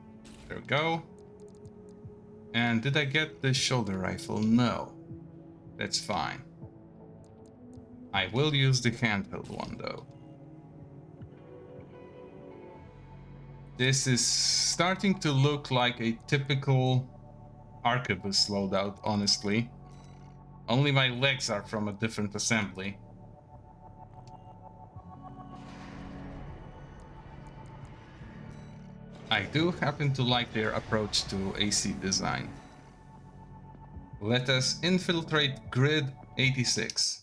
we go. And did I get the shoulder rifle? No. That's fine. I will use the handheld one though. This is starting to look like a typical Arquebus loadout, honestly. Only my legs are from a different assembly. I do happen to like their approach to AC design. Let us infiltrate Grid 86.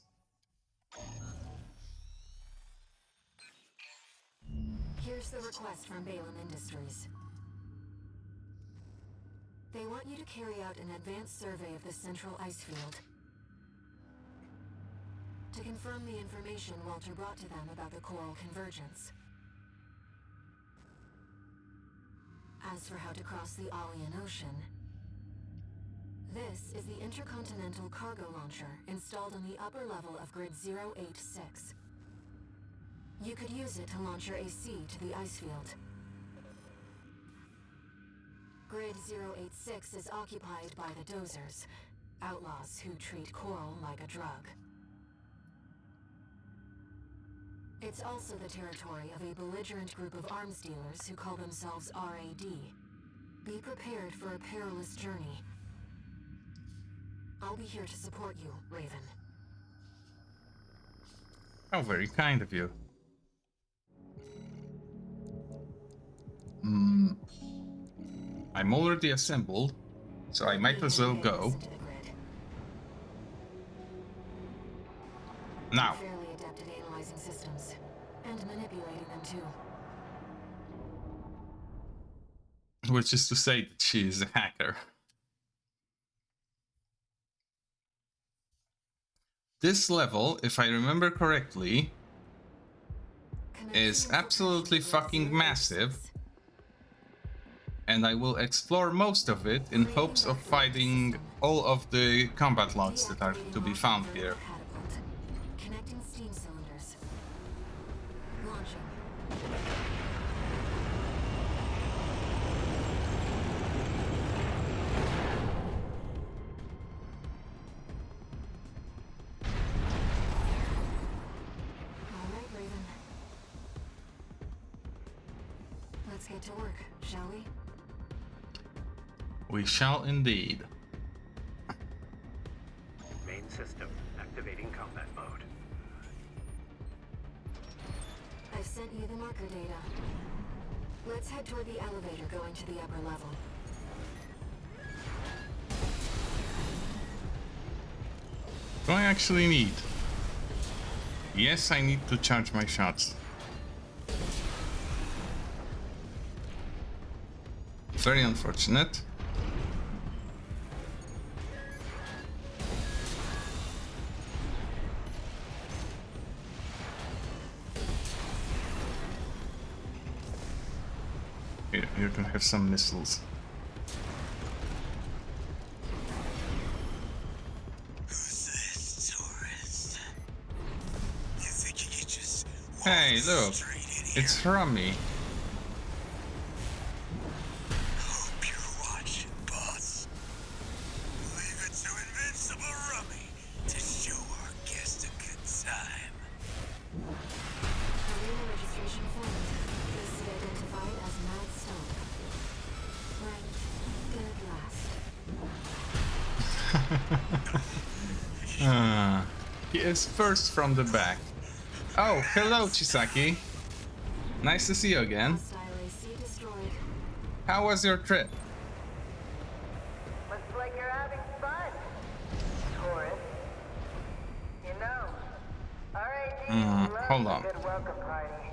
Here's the request from Balaam Industries. They want you to carry out an advanced survey of the central ice field. to confirm the information Walter brought to them about the coral convergence. As for how to cross the Alian Ocean, this is the intercontinental cargo launcher installed on the upper level of Grid 086. You could use it to launch your AC to the ice field. Grid 086 is occupied by the Dozers, outlaws who treat coral like a drug. It's also the territory of a belligerent group of arms dealers who call themselves RAD. Be prepared for a perilous journey. I'll be here to support you, Raven. How very kind of you. I'm already assembled, so I might as well go. Now. Fairly adept at analyzing systems and manipulating them too. Which is to say that she is a hacker. This level, if I remember correctly, is absolutely fucking massive. And I will explore most of it in hopes of finding all of the combat logs that are to be found here. Connecting steam cylinders. Launching. All right, Raven. Let's get to work, shall we? We shall indeed. Main system activating combat mode. I've sent you the marker data. Let's head toward the elevator going to the upper level. Do I actually need? Yes, I need to charge my shots. Very unfortunate. Here, you can have some missiles. Who's this tourist? You think you could just Hey, look, it's Rummy. Hope you're watching, boss. Leave it to Invincible Rummy to show our guest a good time. Arena registration formed. This is identified as Mad Stone. Right, dead last. He is first from the back. Oh, hello, Chisaki. Nice to see you again. Hostile AC destroyed. How was your trip? Looks like you're having fun, tourist. You know, RAD loves hold a on. good welcome party.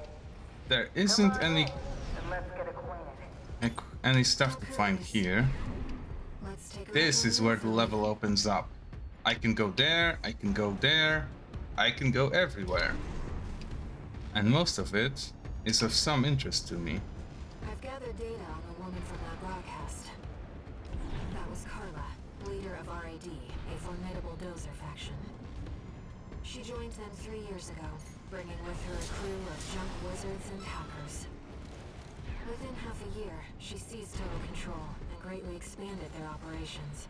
There isn't Come on any in, and let's get acquainted. any stuff to find here. Let's take a This look is around where the for level opens up. I can go there, I can go there, I can go everywhere. And most of it is of some interest to me. I've gathered data on the woman from that broadcast. That was Carla, leader of RAD, a formidable Dozer faction. She joined them 3 years ago, bringing with her a crew of junk wizards and hackers. Within half a year, she seized total control and greatly expanded their operations.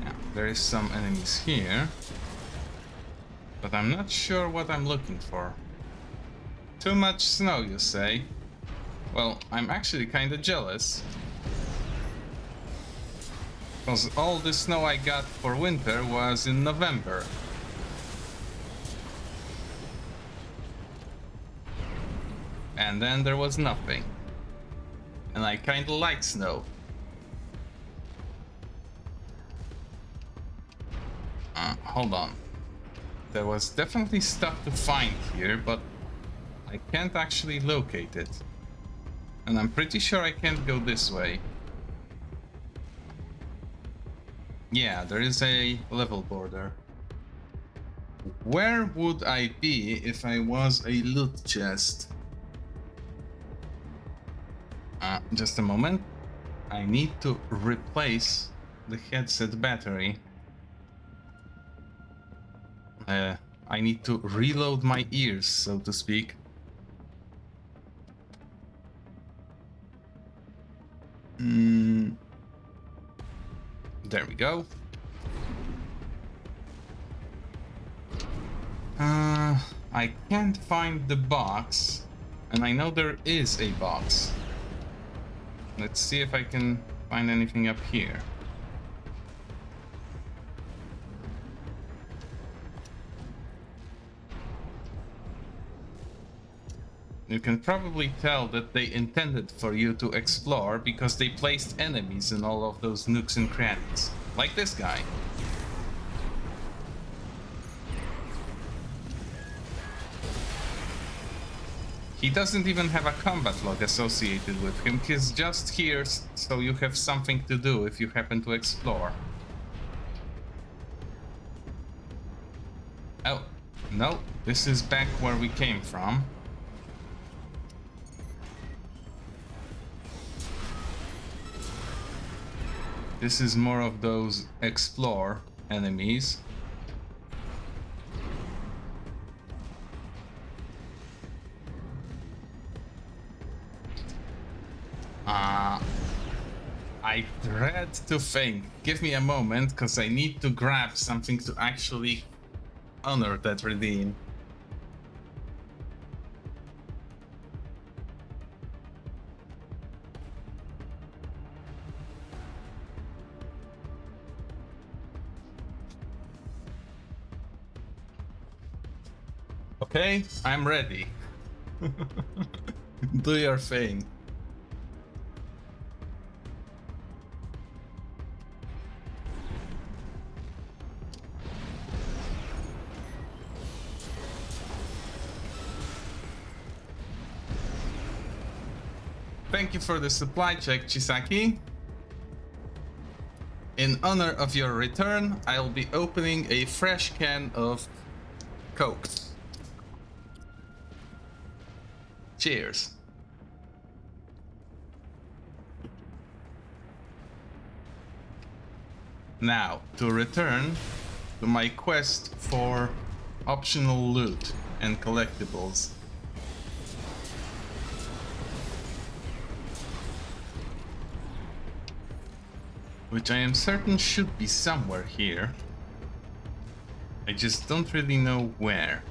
Yeah, there is some enemies here. But I'm not sure what I'm looking for. Too much snow, you say? Well, I'm actually kinda jealous. Because all the snow I got for winter was in November. And then there was nothing. And I kinda like snow. Hold on. There was definitely stuff to find here, but I can't actually locate it. And I'm pretty sure I can't go this way. Yeah, there is a level border. Where would I be if I was a loot chest? Just a moment. I need to replace the headset battery. I need to reload my ears, so to speak. There we go. I can't find the box, and I know there is a box. Let's see if I can find anything up here. You can probably tell that they intended for you to explore because they placed enemies in all of those nooks and crannies, like this guy. He doesn't even have a combat log associated with him. He's just here so you have something to do if you happen to explore. Oh, no, this is back where we came from. This is more of those explore enemies. I dread to think. Give me a moment, because I need to grab something to actually honor that redeem. Okay, I'm ready. Do your thing. Thank you for the supply check, Chisaki. In honor of your return, I'll be opening a fresh can of Coke. Cheers. Now, to return to my quest for optional loot and collectibles. Which I am certain should be somewhere here. I just don't really know where.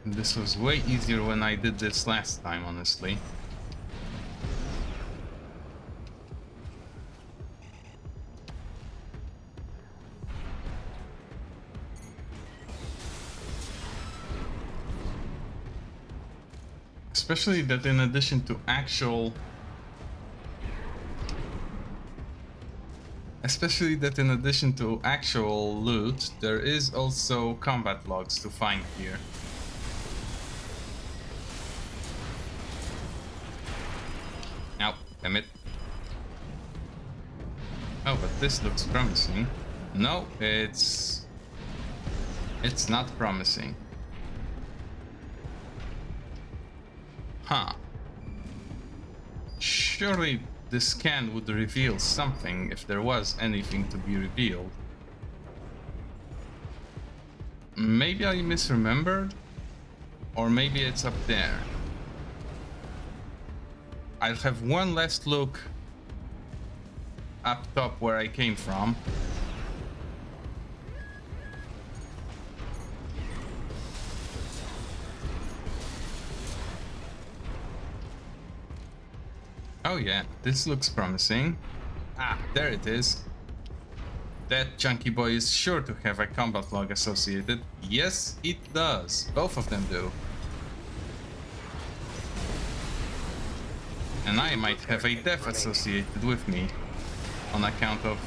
This was way easier when I did this last time, honestly. Especially that in addition to actual... loot, there is also combat logs to find here. Ow, damn it. Oh, but this looks promising. No, it's not promising. Huh. Surely the scan would reveal something if there was anything to be revealed. Maybe I misremembered? Or maybe it's up there. I'll have one last look up top where I came from. Oh yeah, this looks promising. Ah, there it is. That chunky boy is sure to have a combat log associated. Yes, it does. Both of them do. And I might have a death associated with me on account of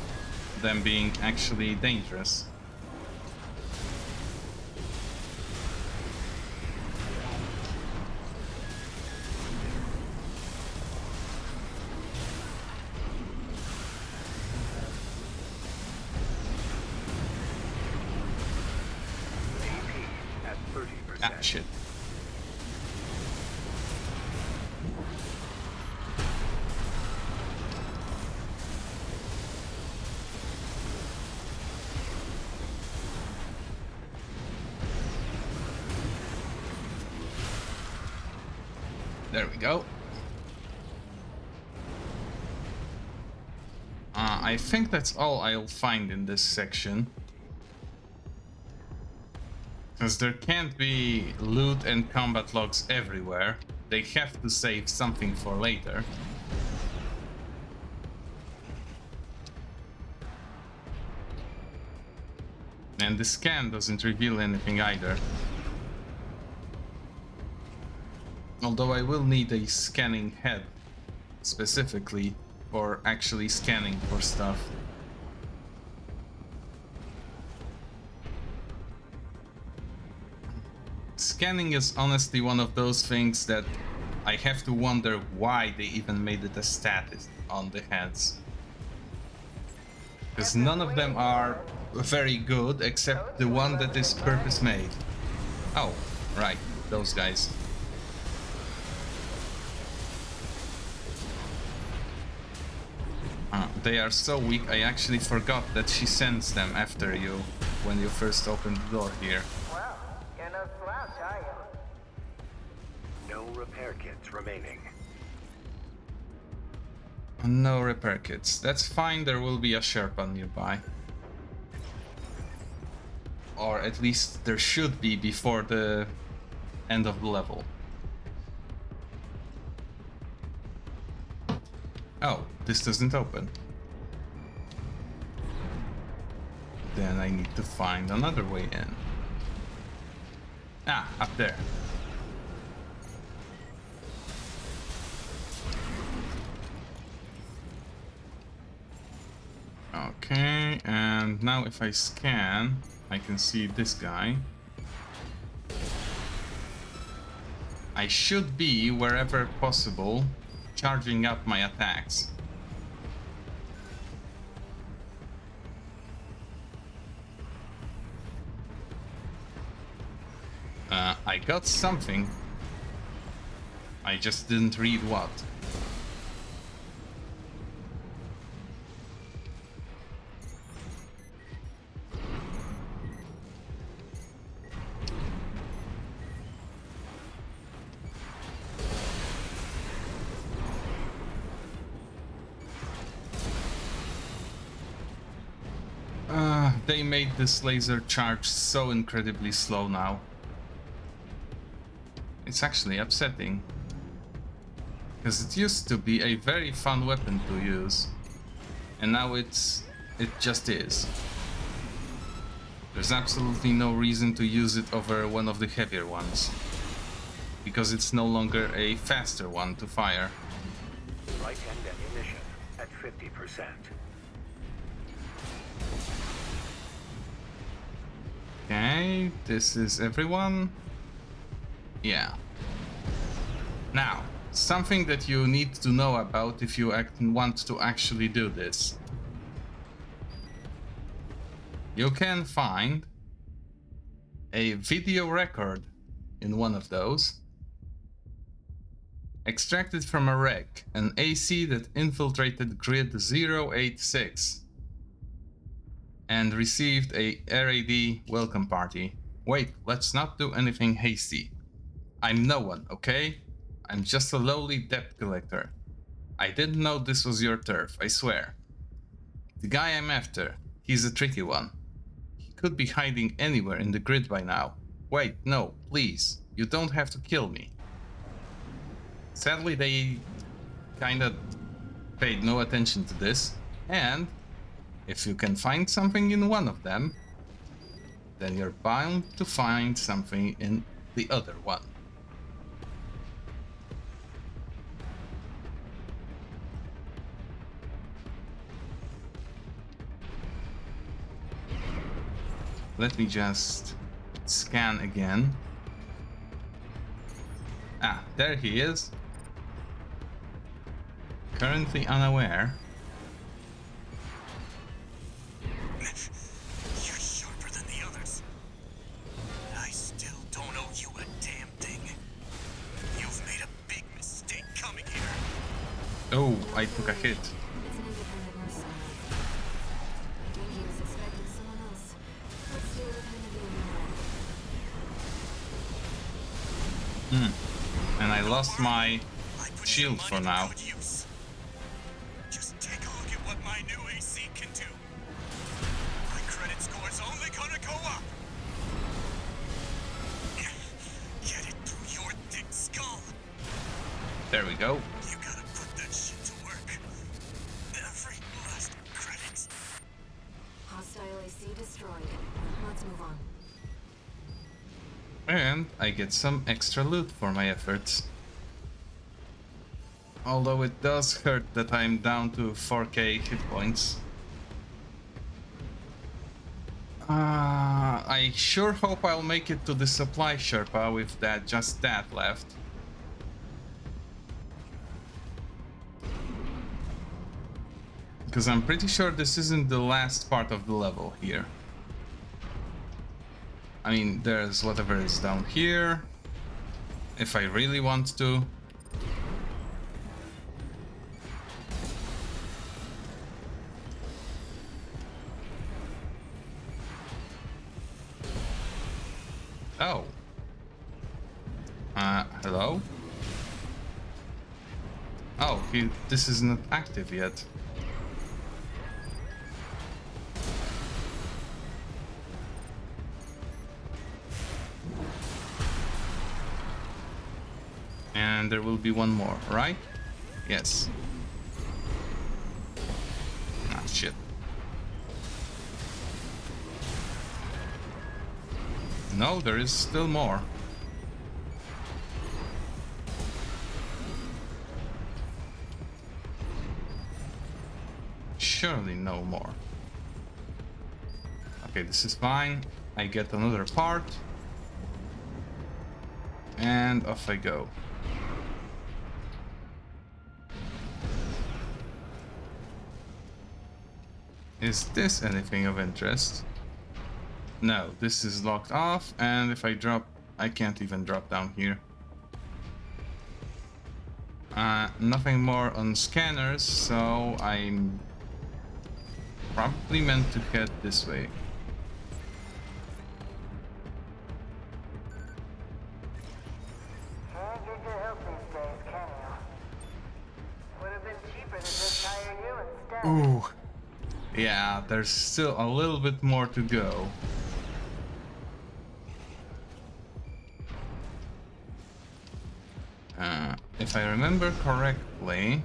them being actually dangerous. Ah, shit. There we go. I think that's all I'll find in this section. Because there can't be loot and combat logs everywhere. They have to save something for later. And the scan doesn't reveal anything either. Although I will need a scanning head specifically for actually scanning for stuff. Scanning is honestly one of those things that I have to wonder why they even made it a status on the heads. Because none of them are very good except the one that is purpose made. Oh, right, those guys. They are so weak, I actually forgot that she sends them after you when you first open the door here. Well, you're no slouch, are you? No repair kits remaining. No repair kits. That's fine, there will be a Sherpa nearby. Or at least there should be before the end of the level. Oh, this doesn't open. Then I need to find another way in. Ah, up there. Okay, and now if I scan, I can see this guy. I should be, wherever possible, charging up my attacks. I got something. I just didn't read what. They made this laser charge so incredibly slow now. It's actually upsetting. Because it used to be a very fun weapon to use. And now it just is. There's absolutely no reason to use it over one of the heavier ones. Because it's no longer a faster one to fire. Right hand ammunition at 50%. Okay, this is everyone. Yeah. Now, something that you need to know about if you want to actually do this. You can find a video record in one of those, extracted from a wreck, an AC that infiltrated grid 086 and received a RAD welcome party. Wait, let's not do anything hasty. I'm no one, okay? I'm just a lowly debt collector. I didn't know this was your turf, I swear. The guy I'm after, he's a tricky one. He could be hiding anywhere in the grid by now. Wait, no, please, you don't have to kill me. Sadly, they kinda paid no attention to this, and if you can find something in one of them, then you're bound to find something in the other one. Let me just scan again. Ah, there he is. Currently unaware. You're sharper than the others. I still don't owe you Oh, I took a hit. It's an independent mercenary. I think he was expecting someone else. Let's do it independently. And I lost my I put shield some for money to now. good use. Just take a look at what my new AC can do. My credit score's only gonna go up. Get it through your thick skull. There we go. You gotta put that shit to work. Every last credit. Hostile AC destroyed. Let's move on. And I get some extra loot for my efforts. Although it does hurt that I'm down to 4k hit points. I sure hope I'll make it to the supply Sherpa with just that left. Because I'm pretty sure this isn't the last part of the level here. I mean, there's whatever is down here, if I really want to. Oh. Hello? Oh, this is not active yet. And there will be one more, right? Yes. Ah, shit. No, there is still more. Surely no more. Okay, this is fine. I get another part. And off I go. Is this anything of interest? No, this is locked off, and if I drop, I can't even drop down here. Nothing more on scanners, so I'm probably meant to head this way. Can't get your help these days, can you? Would have been cheaper to just hire you instead. Ooh. Yeah, there's still a little bit more to go. If I remember correctly,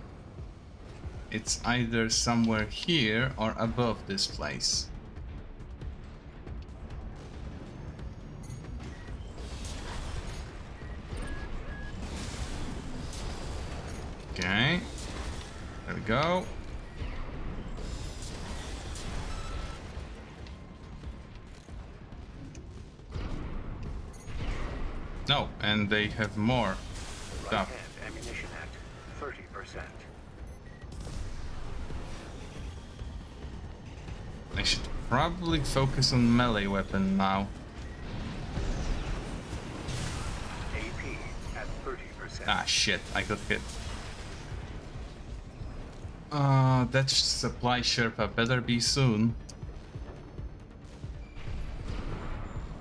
it's either somewhere here or above this place. Okay, there we go. No, and they have more stuff. Right-hand ammunition at 30%. I should probably focus on melee weapon now. AP at 30%. Ah, shit, I got hit. That supply Sherpa better be soon.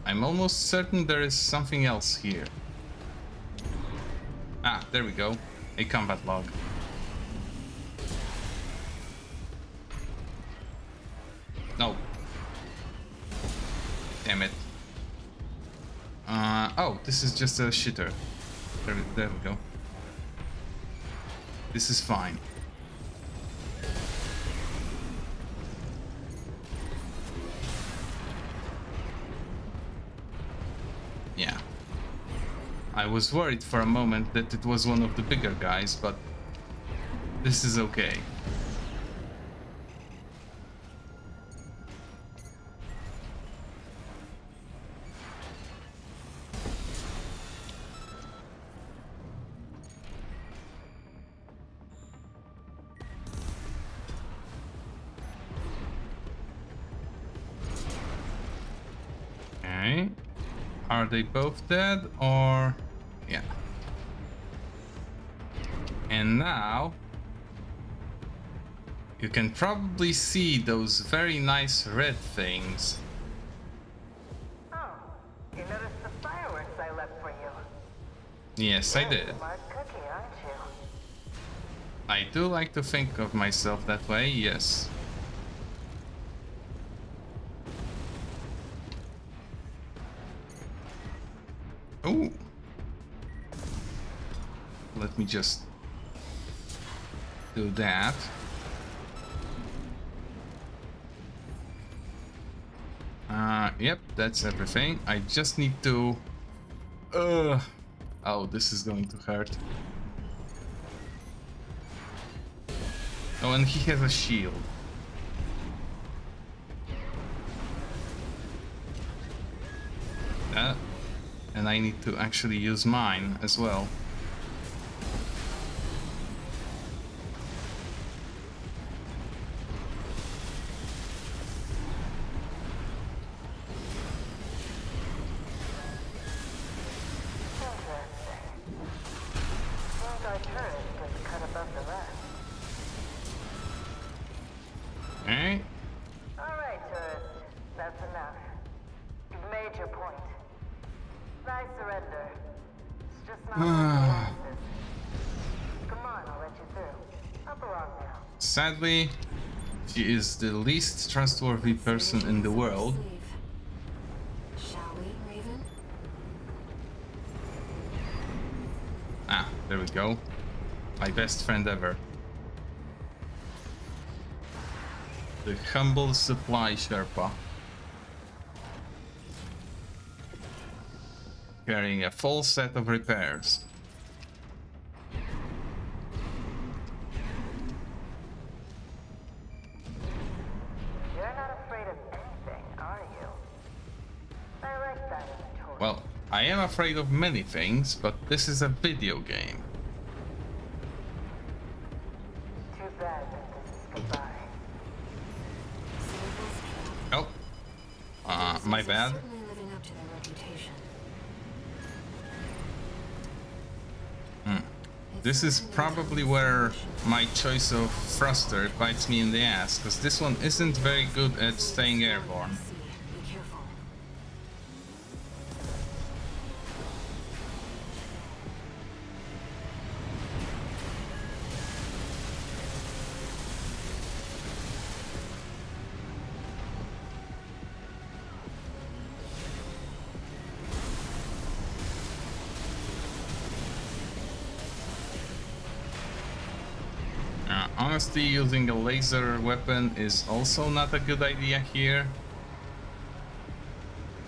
I'm almost certain there is something else here. Ah, there we go. A combat log. No. Damn it. Oh, this is just a shitter. There we go. This is fine. Yeah. I was worried for a moment that it was one of the bigger guys, but this is okay. Okay. Are they both dead or... Yeah. And now You can probably see those very nice red things. Oh, you noticed the fireworks I left for you. Yes, I did. Smart cookie, aren't you? I do like to think of myself that way, yes. Ooh. Let me just do that. Yep, that's everything. I just need to... Oh, this is going to hurt. Oh, and he has a shield. And I need to actually use mine as well. Alright. Alright, tourist. That's enough. You've made your point. I surrender. It's just not like Come on, I'll let you through. Up along now. Sadly, she is the least trustworthy person in the world. Shall we, Raven? Ah, there we go. My best friend ever. The humble supply Sherpa. Carrying a full set of repairs. You're not afraid of anything, are you? I like that in a tourist. Well, I am afraid of many things, but this is a video game. Too bad that this is goodbye. Oh. My bad. Certainly living up to their reputation. This is probably where my choice of thruster bites me in the ass, because this one isn't very good at staying airborne. Be careful. Honestly, using a laser weapon is also not a good idea here.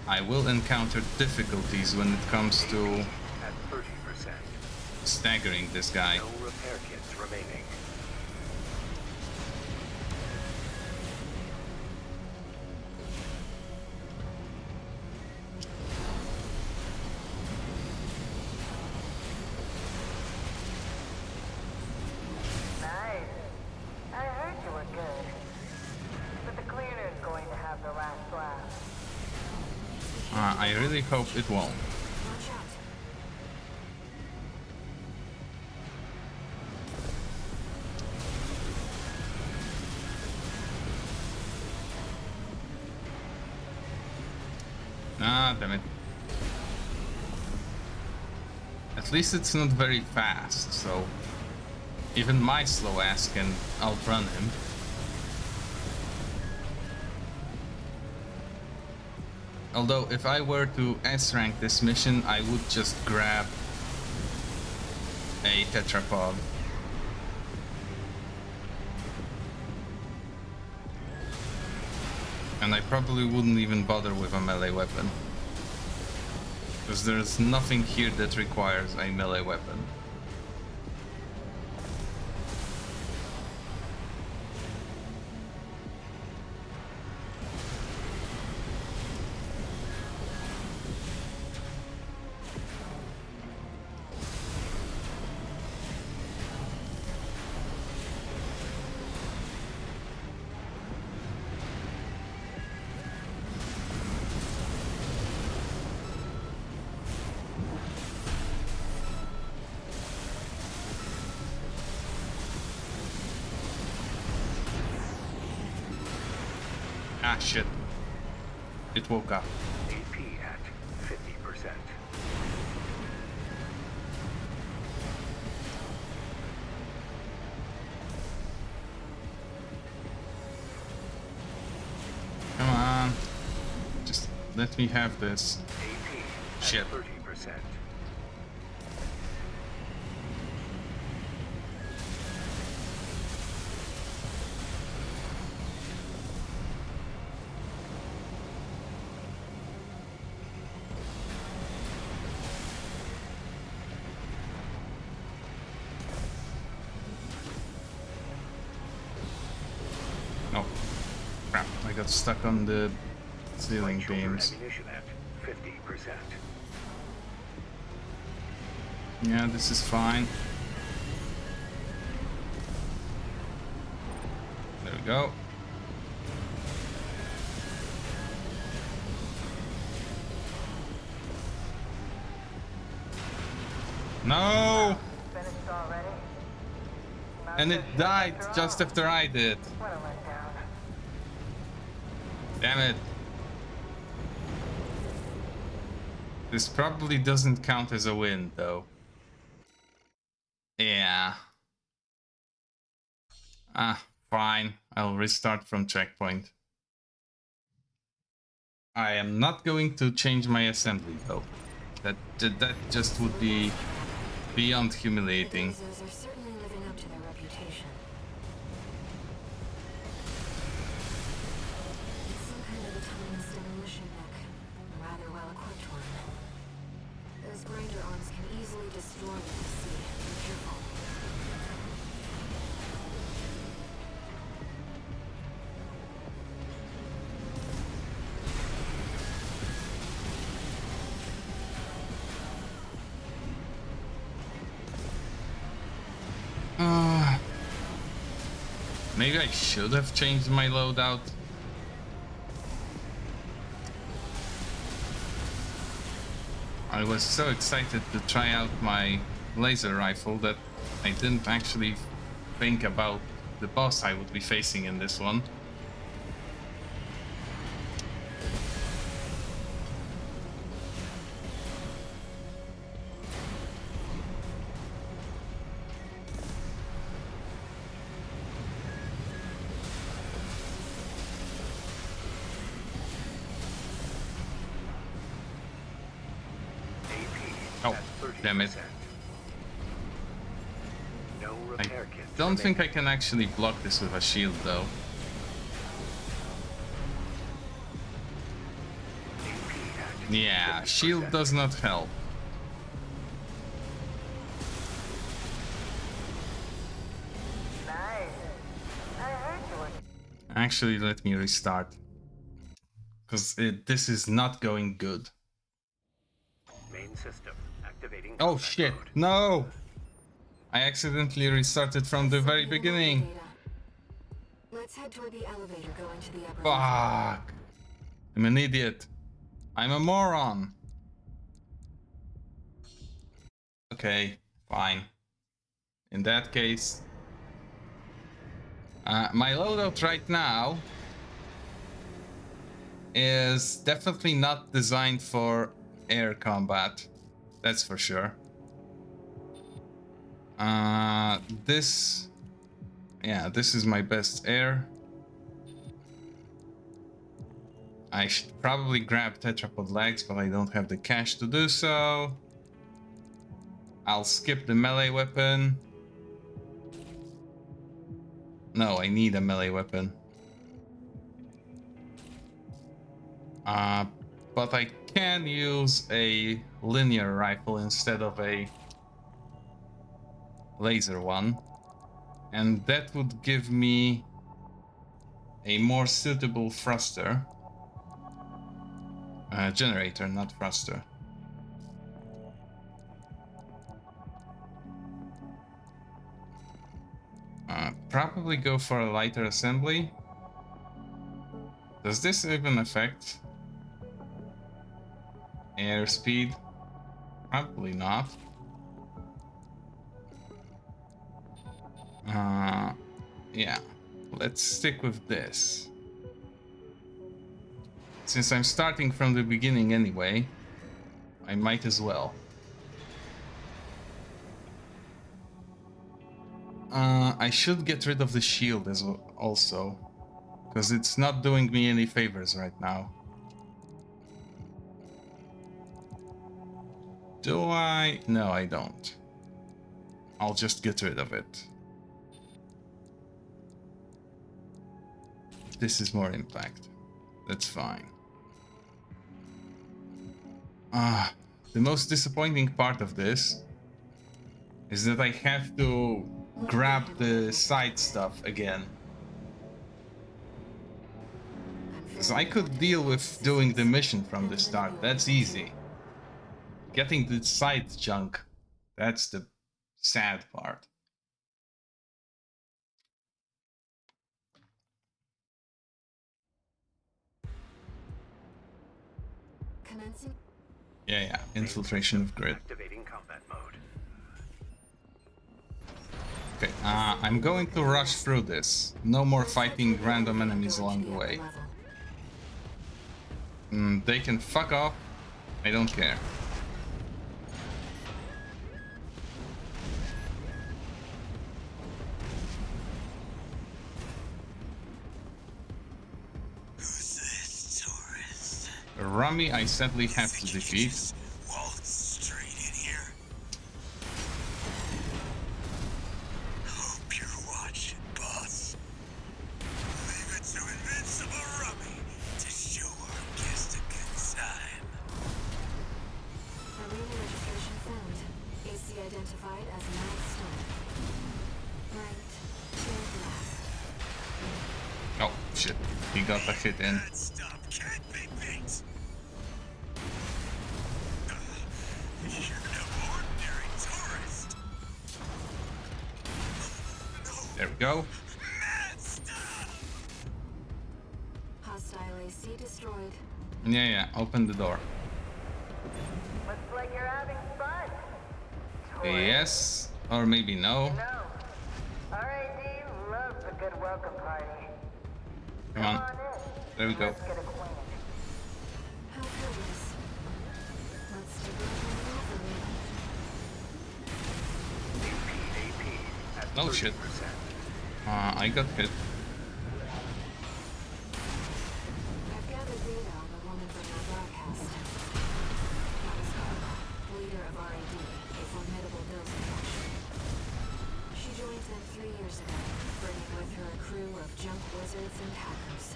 I will encounter difficulties when it comes to At 30%. staggering this guy. No repair kits remaining. Nice. I heard you were good. But the cleaner's going to have the last laugh. I really hope it won't. Watch out. Ah, damn it. At least it's not very fast, so even my slow ass can outrun him. Although, if I were to S-rank this mission, I would just grab a tetrapod. And I probably wouldn't even bother with a melee weapon. Because there's nothing here that requires a melee weapon. Ah, shit. It woke up. AP at 50%. Come on. Just let me have this. AP at Shit. 30%. Oh, crap. I got stuck on the ceiling Right shoulder beams. ammunition at 50%. Yeah, this is fine. There we go. No! Finished already? And it died just after I did. What a letdown. Damn it. This probably doesn't count as a win, though. Yeah. Ah, fine. I'll restart from checkpoint. I am not going to change my assembly, though. That just would be beyond humiliating. The are certainly living up to their reputation. It's some kind of autonomous demolition mech. A rather well-equipped one. Those grinder arms can easily destroy what you see. Be careful. Maybe I should have changed my loadout. I was so excited to try out my laser rifle that I didn't actually think about the boss I would be facing in this one. Oh, damn it. No I repair kits don't think I remaining. can actually block this with a shield, though. AP at Yeah, 50%. shield does not help. Nice. I heard you were... Actually, let me restart. Because this is not going good. Main system activating Oh combat shit, mode. no! I accidentally restarted from the very beginning. Let's head toward the elevator going to the upper level. Fuck. I'm an idiot. I'm a moron. Okay, fine. In that case, my loadout right now is definitely not designed for air combat. That's for sure. This is my best air. I should probably grab tetrapod legs, but I don't have the cash to do so. I'll skip the melee weapon. No, I need a melee weapon. But I can use a linear rifle instead of a laser one. And that would give me a more suitable thruster. Generator, not thruster. Probably go for a lighter assembly. Does this even affect airspeed? Probably not. Yeah, let's stick with this. Since I'm starting from the beginning anyway, I might as well. I should get rid of the shield as well also, because it's not doing me any favors right now. Do I? No, I don't. I'll just get rid of it. This is more impact. That's fine. The most disappointing part of this is that I have to grab the side stuff again. Because I could deal with doing the mission from the start. That's easy. Getting the side junk, that's the sad part. Commencing. Yeah, infiltration of grid. Activating combat mode. Okay, I'm going to rush through this. No more fighting random enemies along the way. They can fuck off. I don't care. Who's this tourist? Rami, I sadly have to defeat. Waltz straight in here. Hope you're watching, boss. Leave it to Invincible Rummy to show our guest a good sign. Arena registration found. AC identified as milestone. Right. Here last. Oh, shit. He got a hit in. That stuff can't be beat. You're no ordinary tourist. There we go. Mad stuff. Hostile AC destroyed. Yeah, open the door. Looks like you're having fun. Yes, or maybe no. No. RAD loves a good welcome party. Come on. in. There we go. Let's get acquainted. How curious. Let's take a look AP at Oh, shit. 30%. I got hit. I've gathered data on the woman from your broadcast. That was Carla, leader of RAD, a formidable build faction. She joined them 3 years ago, bringing with her a crew of junk wizards and hackers.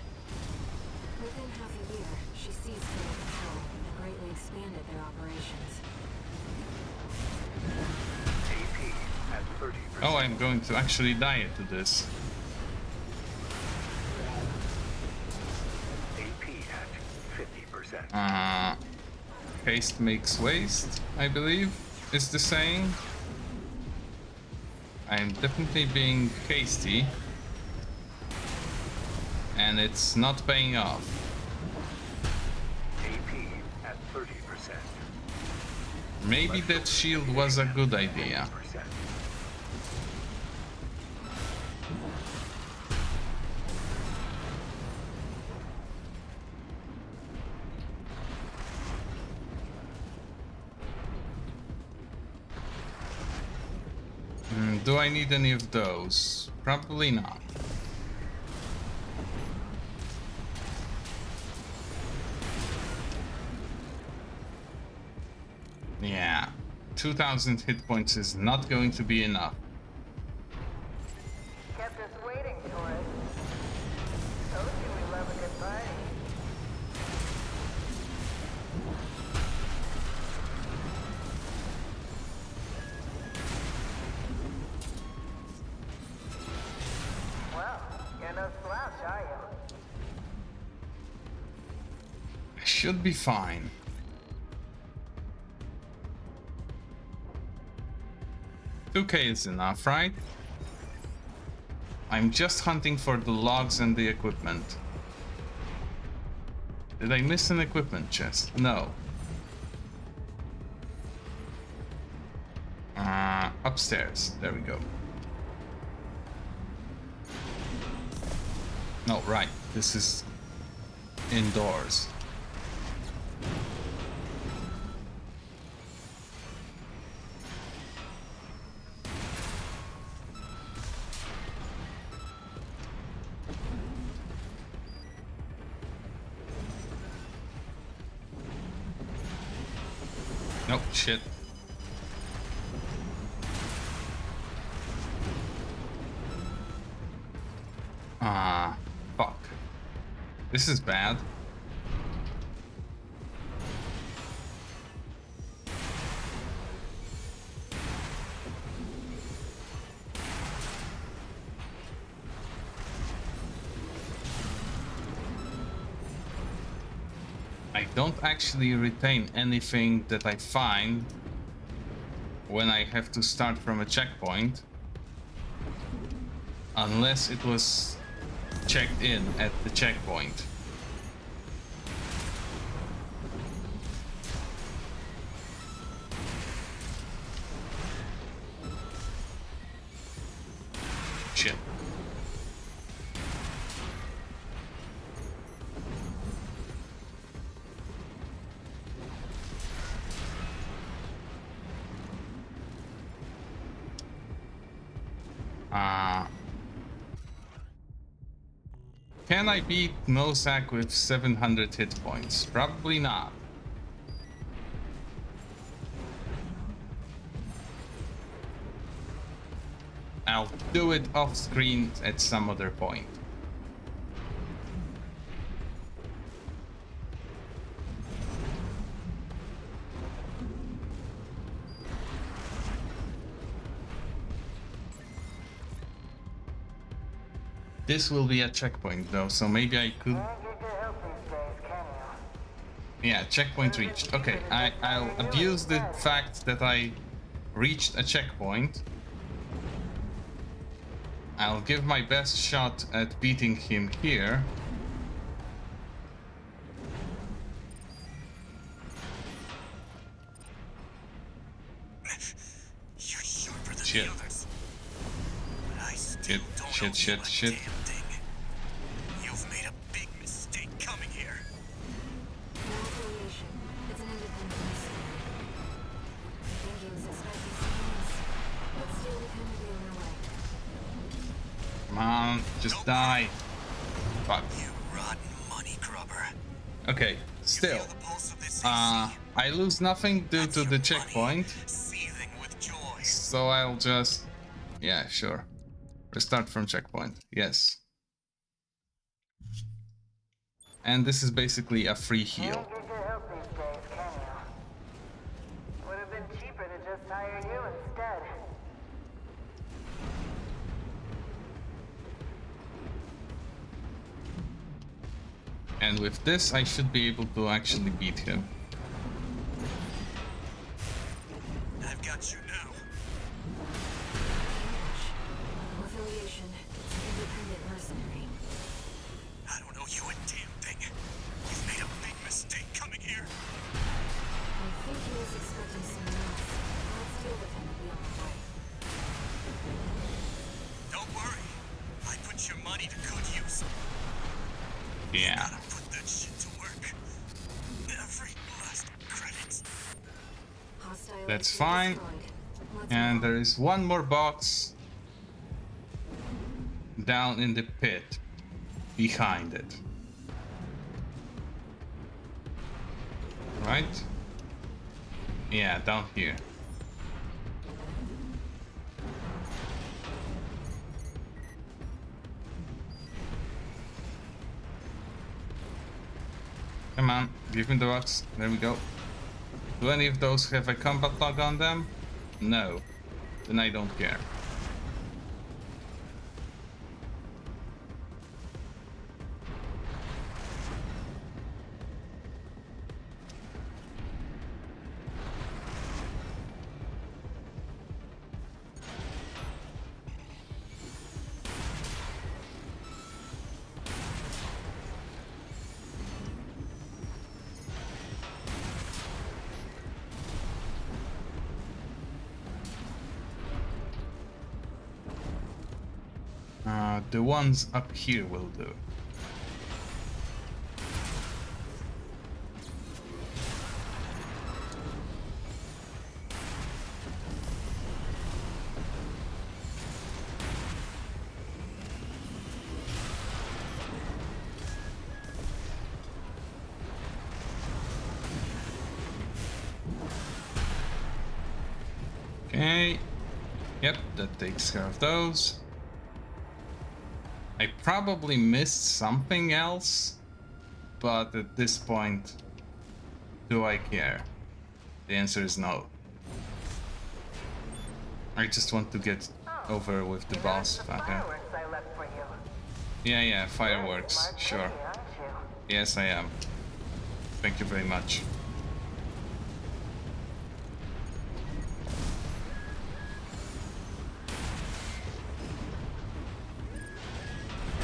Within half a year, she seized total control and greatly expanded their operations. AP at 30%. Oh, I'm going to actually die to this. AP at 50%. Haste makes waste, I believe, is the saying. I'm definitely being hasty. And it's not paying off. AP at 30%. Maybe that shield was a good idea. 50%. Do I need any of those? Probably not. Yeah, 2000 hit points is not going to be enough. Kept us waiting, tourist. Told you we love a good party. Well, you're no slouch, are you? I should be fine. $2K is enough, right? I'm just hunting for the logs and the equipment. Did I miss an equipment chest? No. Upstairs. There we go. No, right. This is indoors. Oh, shit. Ah, fuck. This is bad. I don't actually retain anything that I find when I have to start from a checkpoint, unless it was checked in at the checkpoint. Shit. Can I beat Nosak with 700 hit points? Probably not. I'll do it off screen at some other point. This will be a checkpoint though, so maybe I could... Yeah, checkpoint reached. Okay, I'll abuse the fact that I reached a checkpoint. I'll give my best shot at beating him here. You're sharper than Shit. the others. But I still don't owe you a Shit. damn thing. You've made a big mistake coming here. No affiliation. It's an independent mystery. I think he was expecting something else, but still we couldn't be on our way. Come on, just die. Fuck. You rotten money grubber. Okay, still. Feel the pulse of this I lose nothing due to the checkpoint, seething with joy. so I'll just... Yeah, sure. Restart from checkpoint, yes. And this is basically a free heal. Can't get your help these days, can you? Would have been cheaper to just hire you instead. And with this, I should be able to actually beat him. I've got you now. No affiliation. It's an independent mercenary. I don't owe you a damn thing. You've made a big mistake coming here. I think he was expecting something else. Let's deal with him and be on the way. Don't worry. I put your money to good use. Yeah. Gotta put that shit to work. Every last credit. Hostile That's XP fine. destroyed. Let's And move on. there is one more box down in the pit behind it. Right? Yeah, down here. Come on, give me the box. There we go. Do any of those have a combat log on them? No. Then I don't care. The ones up here will do. Okay. Yep, that takes care of those. I probably missed something else, but at this point, do I care? The answer is no. I just want to get over with the boss. The fireworks I left for you. Yeah, fireworks, Smart sure. cookie, aren't you? Yes, I am. Thank you very much.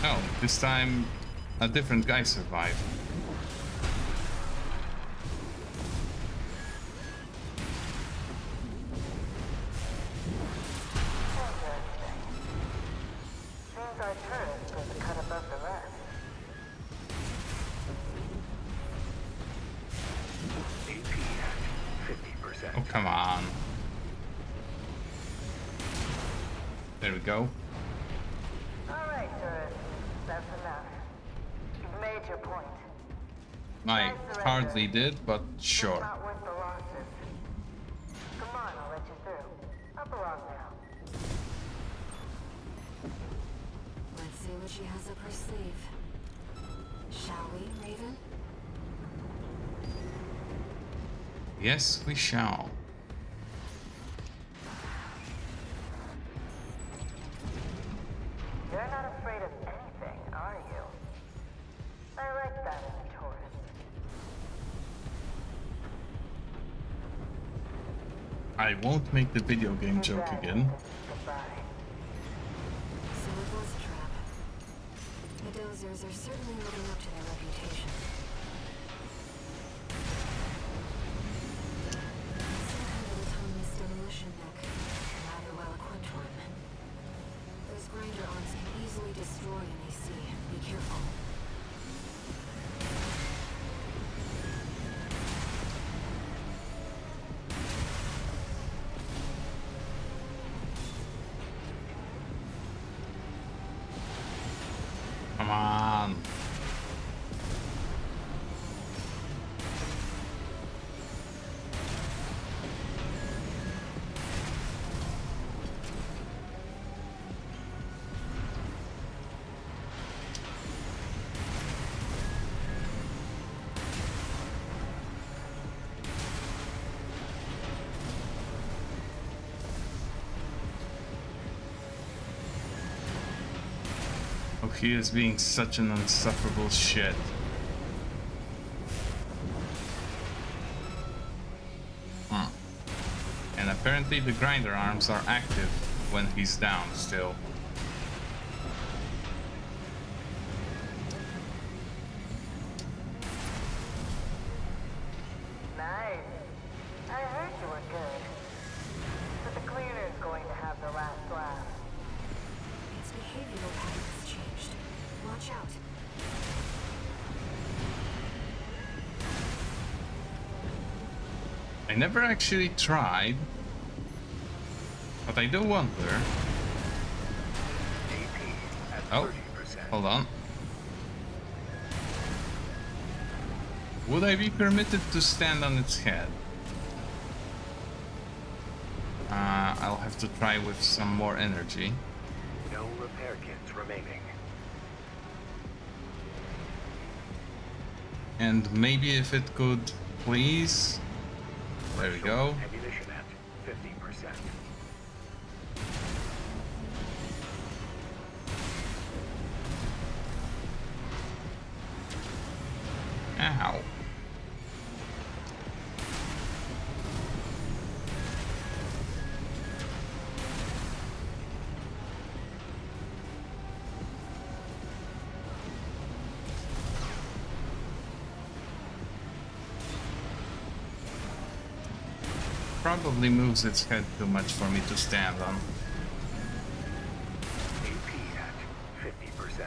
Oh, this time a different guy survived. Seems our tourist is cut above the rest. AP at 50%. Oh, come on. There we go. Alright, tourist. That's enough. You've made your point. I hardly did, but It's sure. not worth the losses. Come on, I'll let you through. Up along now. Let's see what she has up her sleeve. Shall we, Raven? Yes, we shall. You're not afraid of anything, are you? I like that in a tourist. I won't make the video game joke again. Goodbye. So it was a trap. The Dozers are certainly living up to their reputation. Some kind of autonomous demolition mech. Rather well equipped one. Those grinder arms can easily destroy an AC. Be careful. Come on. Oh, he is being such an insufferable shit. And apparently the grinder arms are active when he's down still. Nice. I heard you were good. But the cleaner's going to have the last laugh. Its behavioral pattern has changed. Watch out. I never actually tried, but I do wonder. AP at Oh, 30%. hold on. Would I be permitted to stand on its head? I'll have to try with some more energy. No repair kits remaining. And maybe if it could, please. There we go. Ammunition at 50%. Ow. Probably moves its head too much for me to stand on. AP at 50%.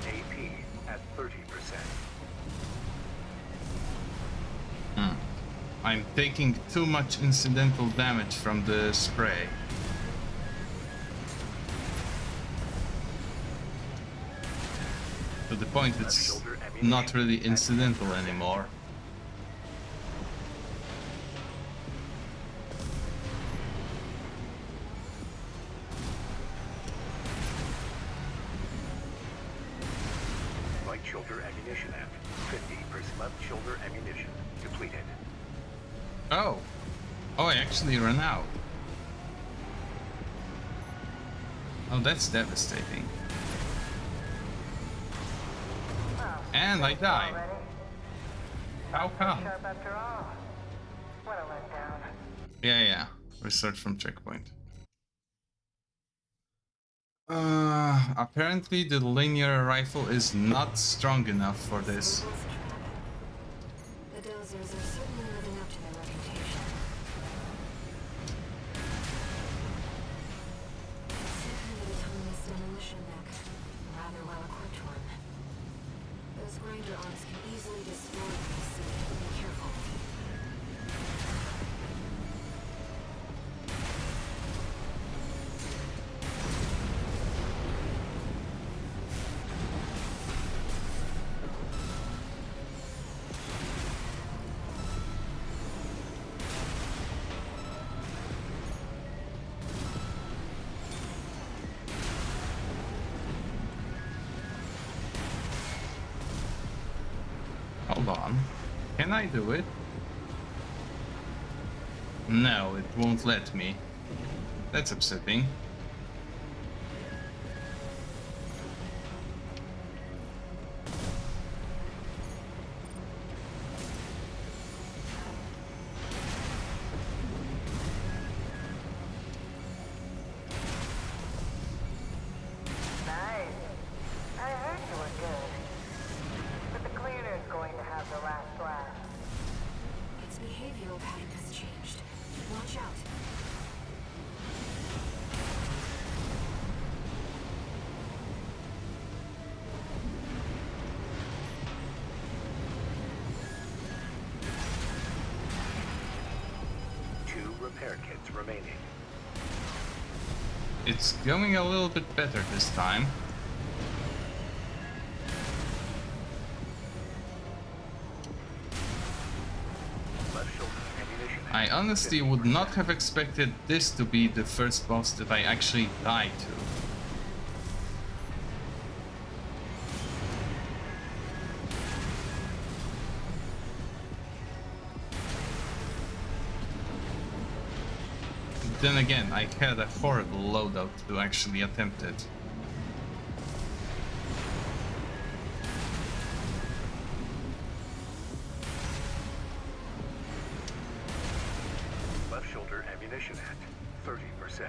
AP I'm taking too much incidental damage from the spray. To the point it's not really incidental anymore. Right shoulder ammunition at 50%. Left shoulder ammunition depleted. Oh. Oh, I actually ran out. Oh, that's devastating. And I died. How come? Sharp after all. What a letdown. Yeah. Restart from checkpoint. Apparently the linear rifle is not strong enough for this. The dozers are certainly living up to their reputation. Some kind of autonomous demolition mech. Rather well equipped one. Those grinder arms can easily destroy what they see. Be careful. Hold on. Can I do it? No, it won't let me. That's upsetting. Nice. I heard you were good. But the cleaner's going to have the last laugh. Its behavioral pattern has changed. Watch out. Two repair kits remaining. It's going a little bit better this time. Left shoulder ammunition at I honestly would not have expected this to be the first boss that I actually die to. Then again, I had a horrible loadout to actually attempt it. Left shoulder ammunition at 30%.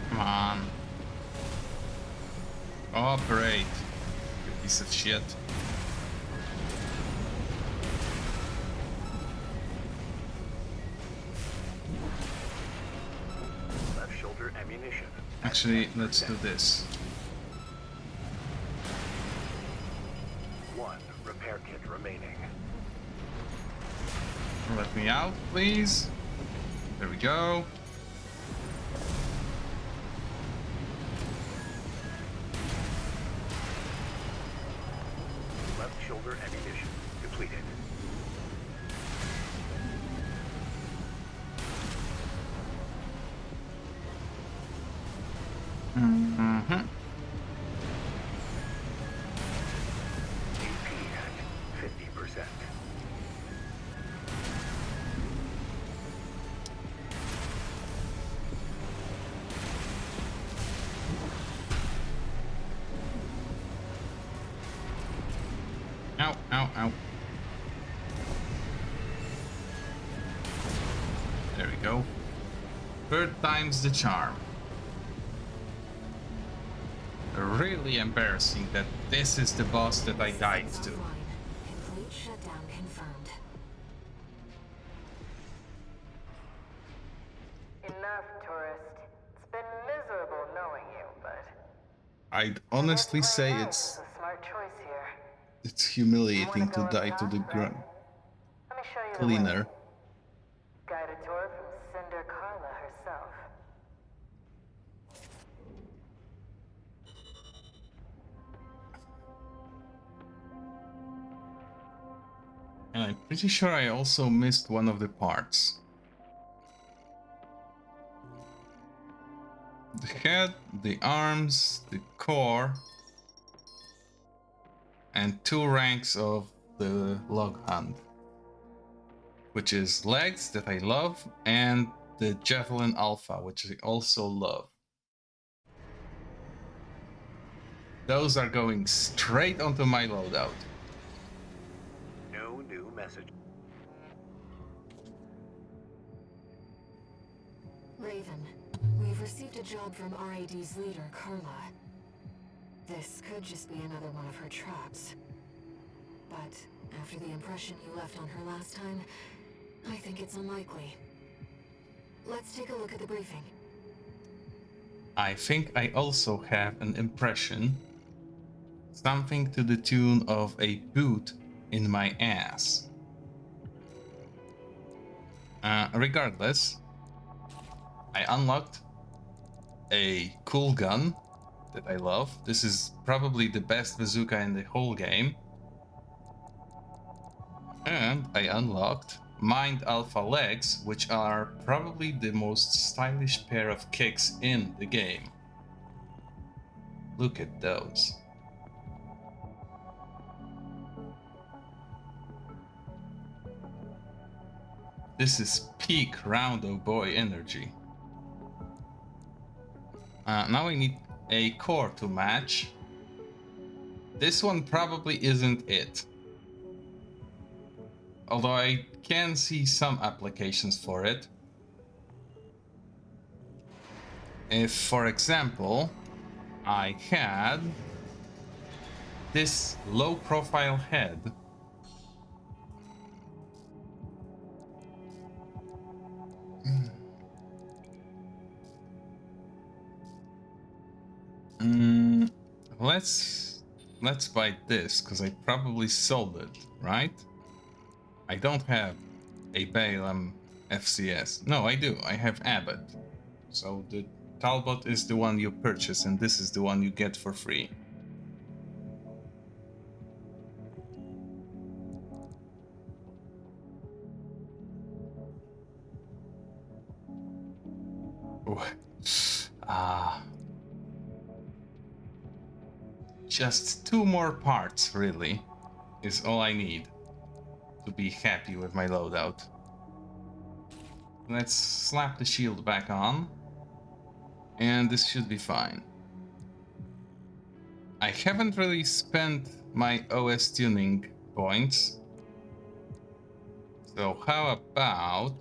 Come on. Cooperate, you piece of shit. Left shoulder ammunition. Actually, let's do this. One repair kit remaining. Let me out, please. There we go. Left shoulder ammunition depleted. Mm-hmm. AP at 50%. Ow, ow, ow. go. Third time's the charm. Really embarrassing that this is the boss that I died to. Complete shutdown confirmed. Enough, tourist. It's been miserable knowing you, but I'd honestly say playing nice it's is a smart choice here. it's humiliating You to wanna go die up to the top, right? Let me show you the way. cleaner. Guided tour from Cinder Carla herself. And I'm pretty sure I also missed one of the parts. The head, the arms, the core, and 2 ranks of the log hand, which is legs that I love, and the javelin alpha, which I also love. Those are going straight onto my loadout. No new message. Raven, we've received a job from RAD's leader, Carla. This could just be another one of her traps. But after the impression you left on her last time, I think it's unlikely. Let's take a look at the briefing. I think I also have an impression. Something to the tune of a boot in my ass. Regardless, I unlocked a cool gun that I love. This is probably the best bazooka in the whole game. And I unlocked Mind Alpha legs, which are probably the most stylish pair of kicks in the game. Look at those. This is peak Roundo Boy energy. Now I need a core to match. This one probably isn't it. Although I can see some applications for it. If, for example, I had this low-profile head. Let's buy this, because I probably sold it, right? I don't have a Balaam FCS. No, I do. I have Abbott. So the Talbot is the one you purchase, and this is the one you get for free. Just 2 more parts, really, is all I need to be happy with my loadout. Let's slap the shield back on, and this should be fine. I haven't really spent my OS tuning points, so how about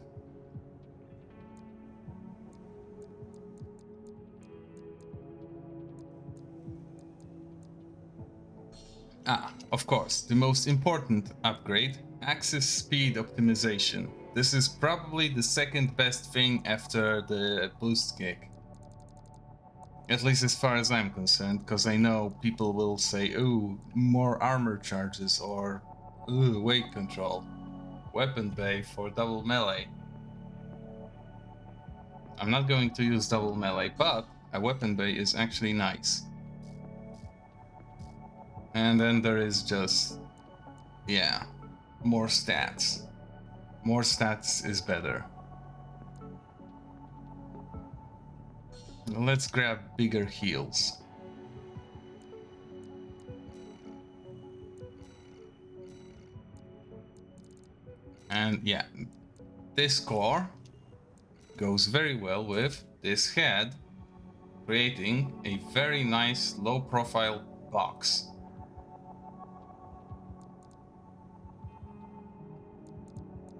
of course, the most important upgrade, axis speed optimization. This is probably the second best thing after the boost kick. At least as far as I'm concerned, because I know people will say, ooh, more armor charges, or ooh, weight control. Weapon bay for double melee. I'm not going to use double melee, but a weapon bay is actually nice. And then there is just, yeah, more stats. More stats is better. Let's grab bigger heals. And yeah, this core goes very well with this head, creating a very nice low profile box.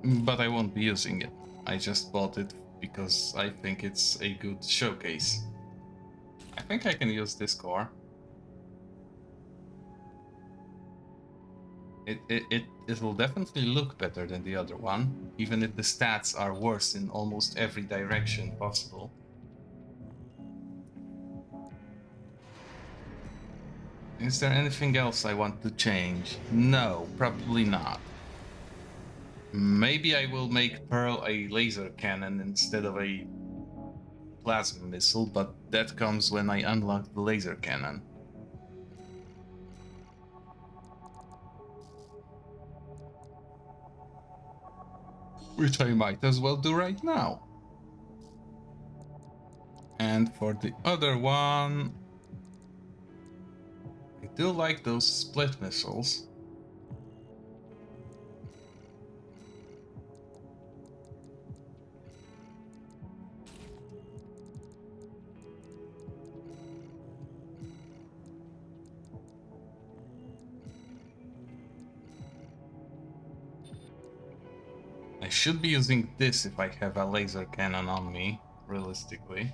But I won't be using it. I just bought it because I think it's a good showcase. I think I can use this core. It will definitely look better than the other one, even if the stats are worse in almost every direction possible. Is there anything else I want to change? No, probably not. Maybe I will make Pearl a laser cannon instead of a plasma missile, but that comes when I unlock the laser cannon. Which I might as well do right now. And for the other one, I do like those split missiles. I should be using this if I have a laser cannon on me, realistically.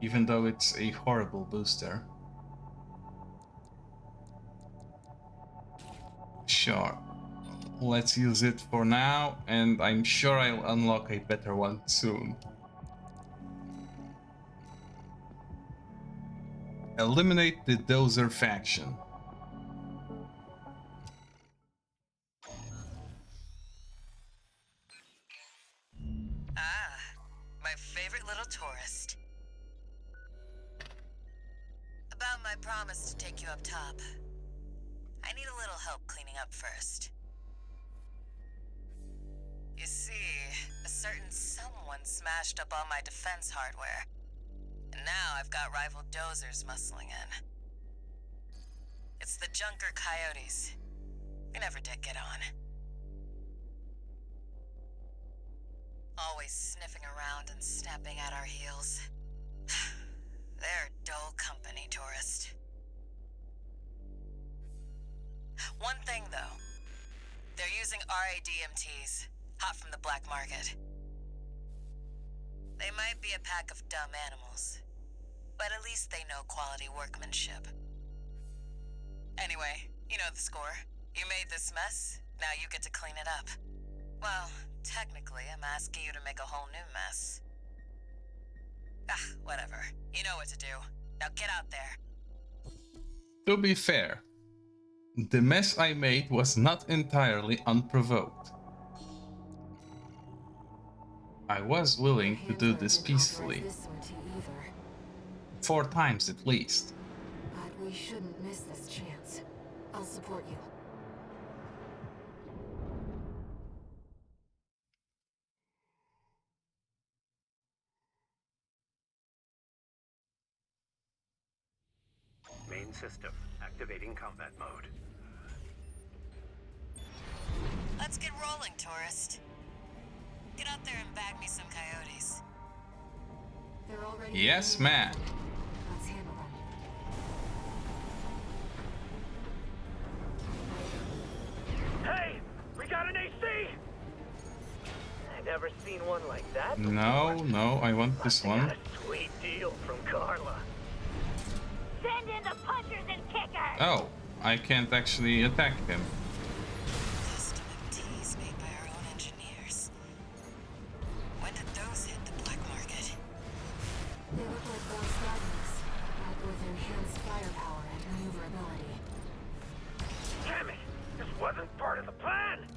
Even though it's a horrible booster. Sure. Let's use it for now, and I'm sure I'll unlock a better one soon. Eliminate the Dozer faction. Ah, my favorite little tourist. About my promise to take you up top. I need a little help cleaning up first. You see, a certain someone smashed up all my defense hardware. And now I've got rival dozers muscling in. It's the Junker Coyotes. We never did get on. Always sniffing around and snapping at our heels. They're dull company, tourist. One thing, though. They're using RADMTs, hot from the black market. They might be a pack of dumb animals, but at least they know quality workmanship. Anyway, you know the score. You made this mess, now you get to clean it up. Well, technically, I'm asking you to make a whole new mess. Ah, whatever. You know what to do. Now get out there. To be fair, the mess I made was not entirely unprovoked. I was willing to do this peacefully. 4 times at least. But we shouldn't miss this chance. I'll support you. Main system. Activating combat mode. Let's get rolling, tourist. Get out there and bag me some coyotes. They're already Yes, man. Let's handle them. Hey, we got an AC! I never seen one like that. No, I want this I one. got a sweet deal from Carla. Send in the punchers and kickers! Oh, I can't actually attack him. Custom MTs made by our own engineers. When did those hit the black market? They look like those fragments, but with enhanced firepower and maneuverability. Damn it! This wasn't part of the plan!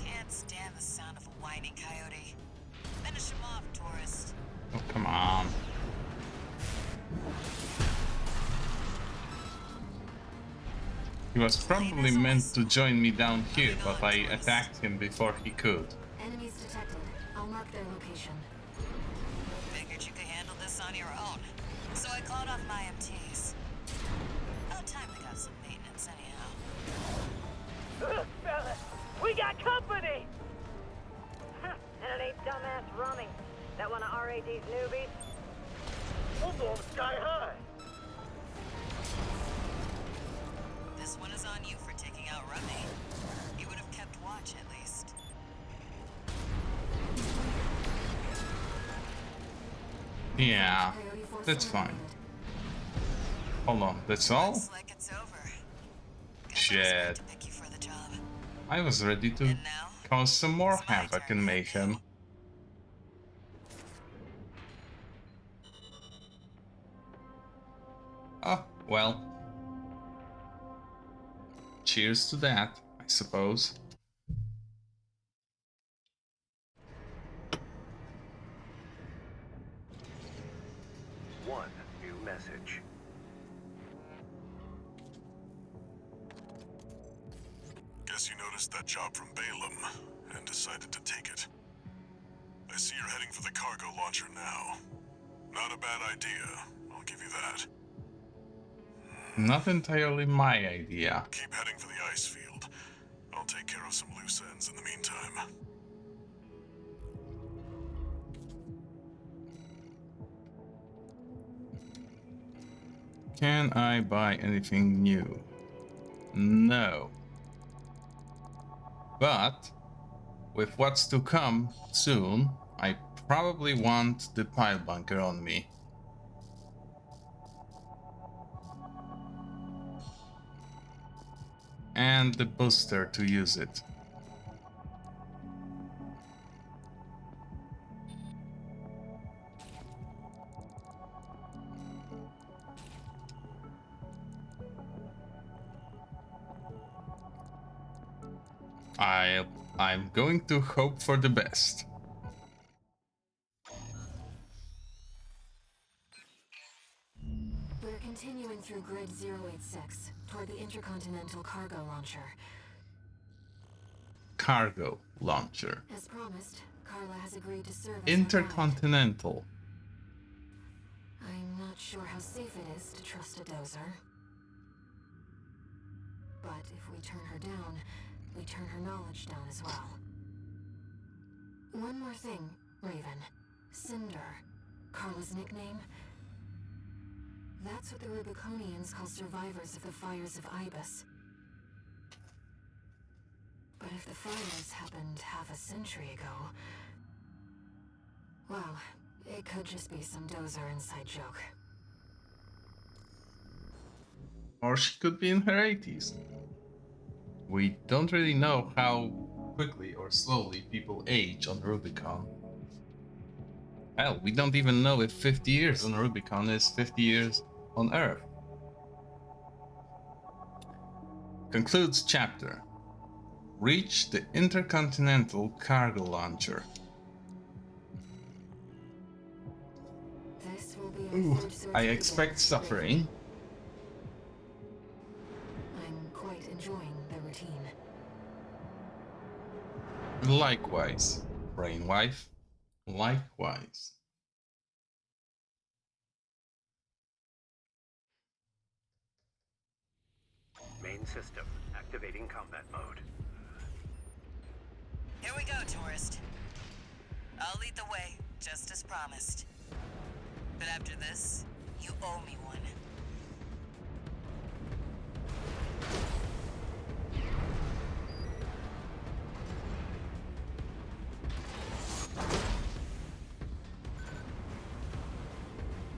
Can't stand the sound of a whining coyote. Finish him off, tourist. Oh, come on. He was probably meant to join me down here, but I attacked him before he could. Enemies detected. I'll mark their location. Figured you could handle this on your own. So I called off my MTs. About time they got some maintenance anyhow. Ugh, fella, we got company! And it ain't dumbass Rummy. That one of RAD's newbies. We'll blow the sky high! This one is on you for taking out Rummy. You would have kept watch at least. Yeah, Coyote Force that's started fine. with it. Hold on, that's all? Looks like it's over. Guess I was Shit. right to pick you for the job. I was ready to And now, cause some more it's my havoc turn and to head mayhem. Oh, well. Cheers to that, I suppose. One new message. Guess you noticed that job from Balaam and decided to take it. I see you're heading for the cargo launcher now. Not a bad idea, I'll give you that. Not entirely my idea. Keep heading for the ice field. I'll take care of some loose ends in the meantime. Can I buy anything new? No. But with what's to come soon, I probably want the pile bunker on me. And the booster to use it. I'm going to hope for the best. We're continuing through Grid 086 toward the Intercontinental Cargo Launcher. Cargo launcher. As promised, Carla has agreed to serve as our guide. Intercontinental. I'm not sure how safe it is to trust a dozer. But if we turn her down, we turn her knowledge down as well. One more thing, Raven. Cinder. Carla's nickname. That's what the Rubiconians call survivors of the fires of Ibis. But if the fires happened half a century ago... well, it could just be some dozer inside joke. Or she could be in her 80s. We don't really know how quickly or slowly people age on Rubicon. Hell, we don't even know if 50 years on Rubicon is 50 years on Earth. Concludes chapter. Reach the Intercontinental Cargo Launcher. This will be our Ooh, third search I together, expect suffering. I'm quite enjoying the routine. Likewise, Brainwife. Likewise. Main system activating combat mode. Here we go, tourist. I'll lead the way, just as promised. But after this, you owe me one.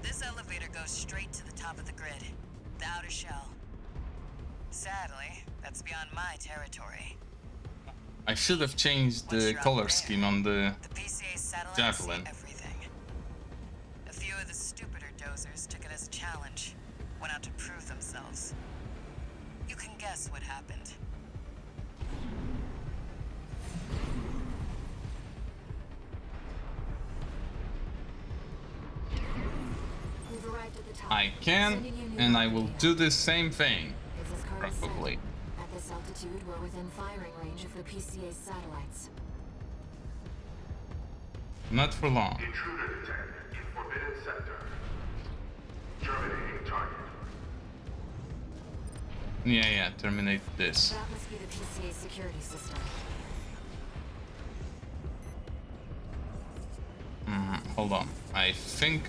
This elevator goes straight to the top of the grid, the outer shell. Sadly, that's beyond my territory. I should have changed Once the you're up color there, scheme on the the PCA satellites Javelin. see everything. A few of the stupider dozers took it as a challenge, went out to prove themselves. You can guess what happened. We've arrived at the top. I can, Sending you new and I will data. do the same thing. It's as Carla said. Probably. At this altitude, we're within firing range of the PCA's satellites. Not for long. Intruder detected in Forbidden Sector. Terminating target. Yeah, terminate this. That must be the PCA's security system. Hold on. I think...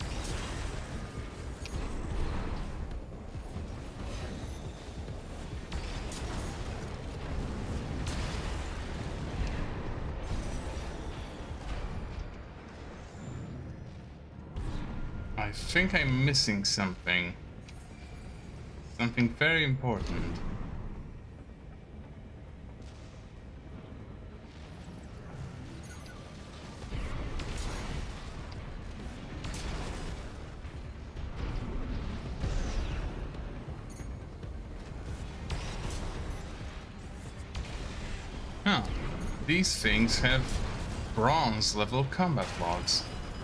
I think I'm missing something. Something very important. Huh. These things have bronze level combat logs.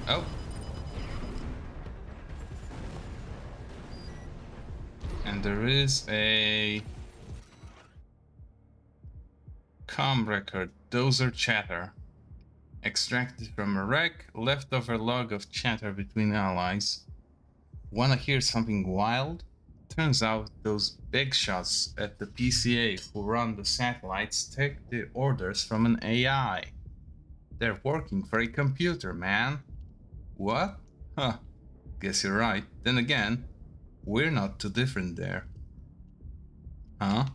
Oh. And there is a comm record, dozer chatter. Extracted from a wreck, leftover log of chatter between allies. Wanna hear something wild? Turns out those big shots at the PCA who run the satellites take the orders from an AI. They're working for a computer, man. What? Huh. Guess you're right. Then again, we're not too different there. Huh?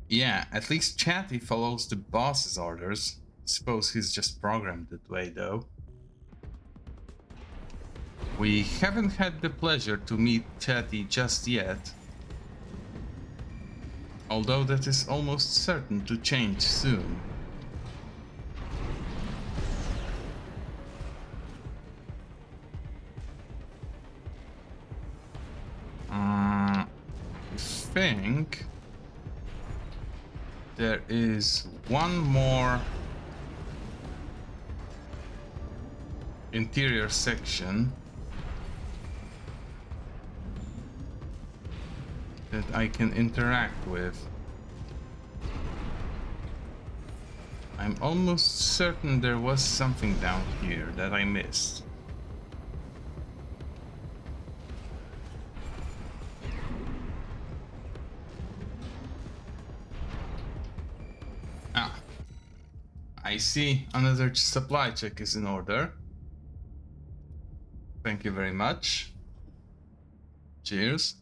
Yeah, at least Chatty follows the boss's orders. Suppose he's just programmed that way, though. We haven't had the pleasure to meet Chatty just yet. Although that is almost certain to change soon. I think there is one more interior section that I can interact with. I'm almost certain there was something down here that I missed. Ah, I see another supply check is in order. Thank you very much. Cheers.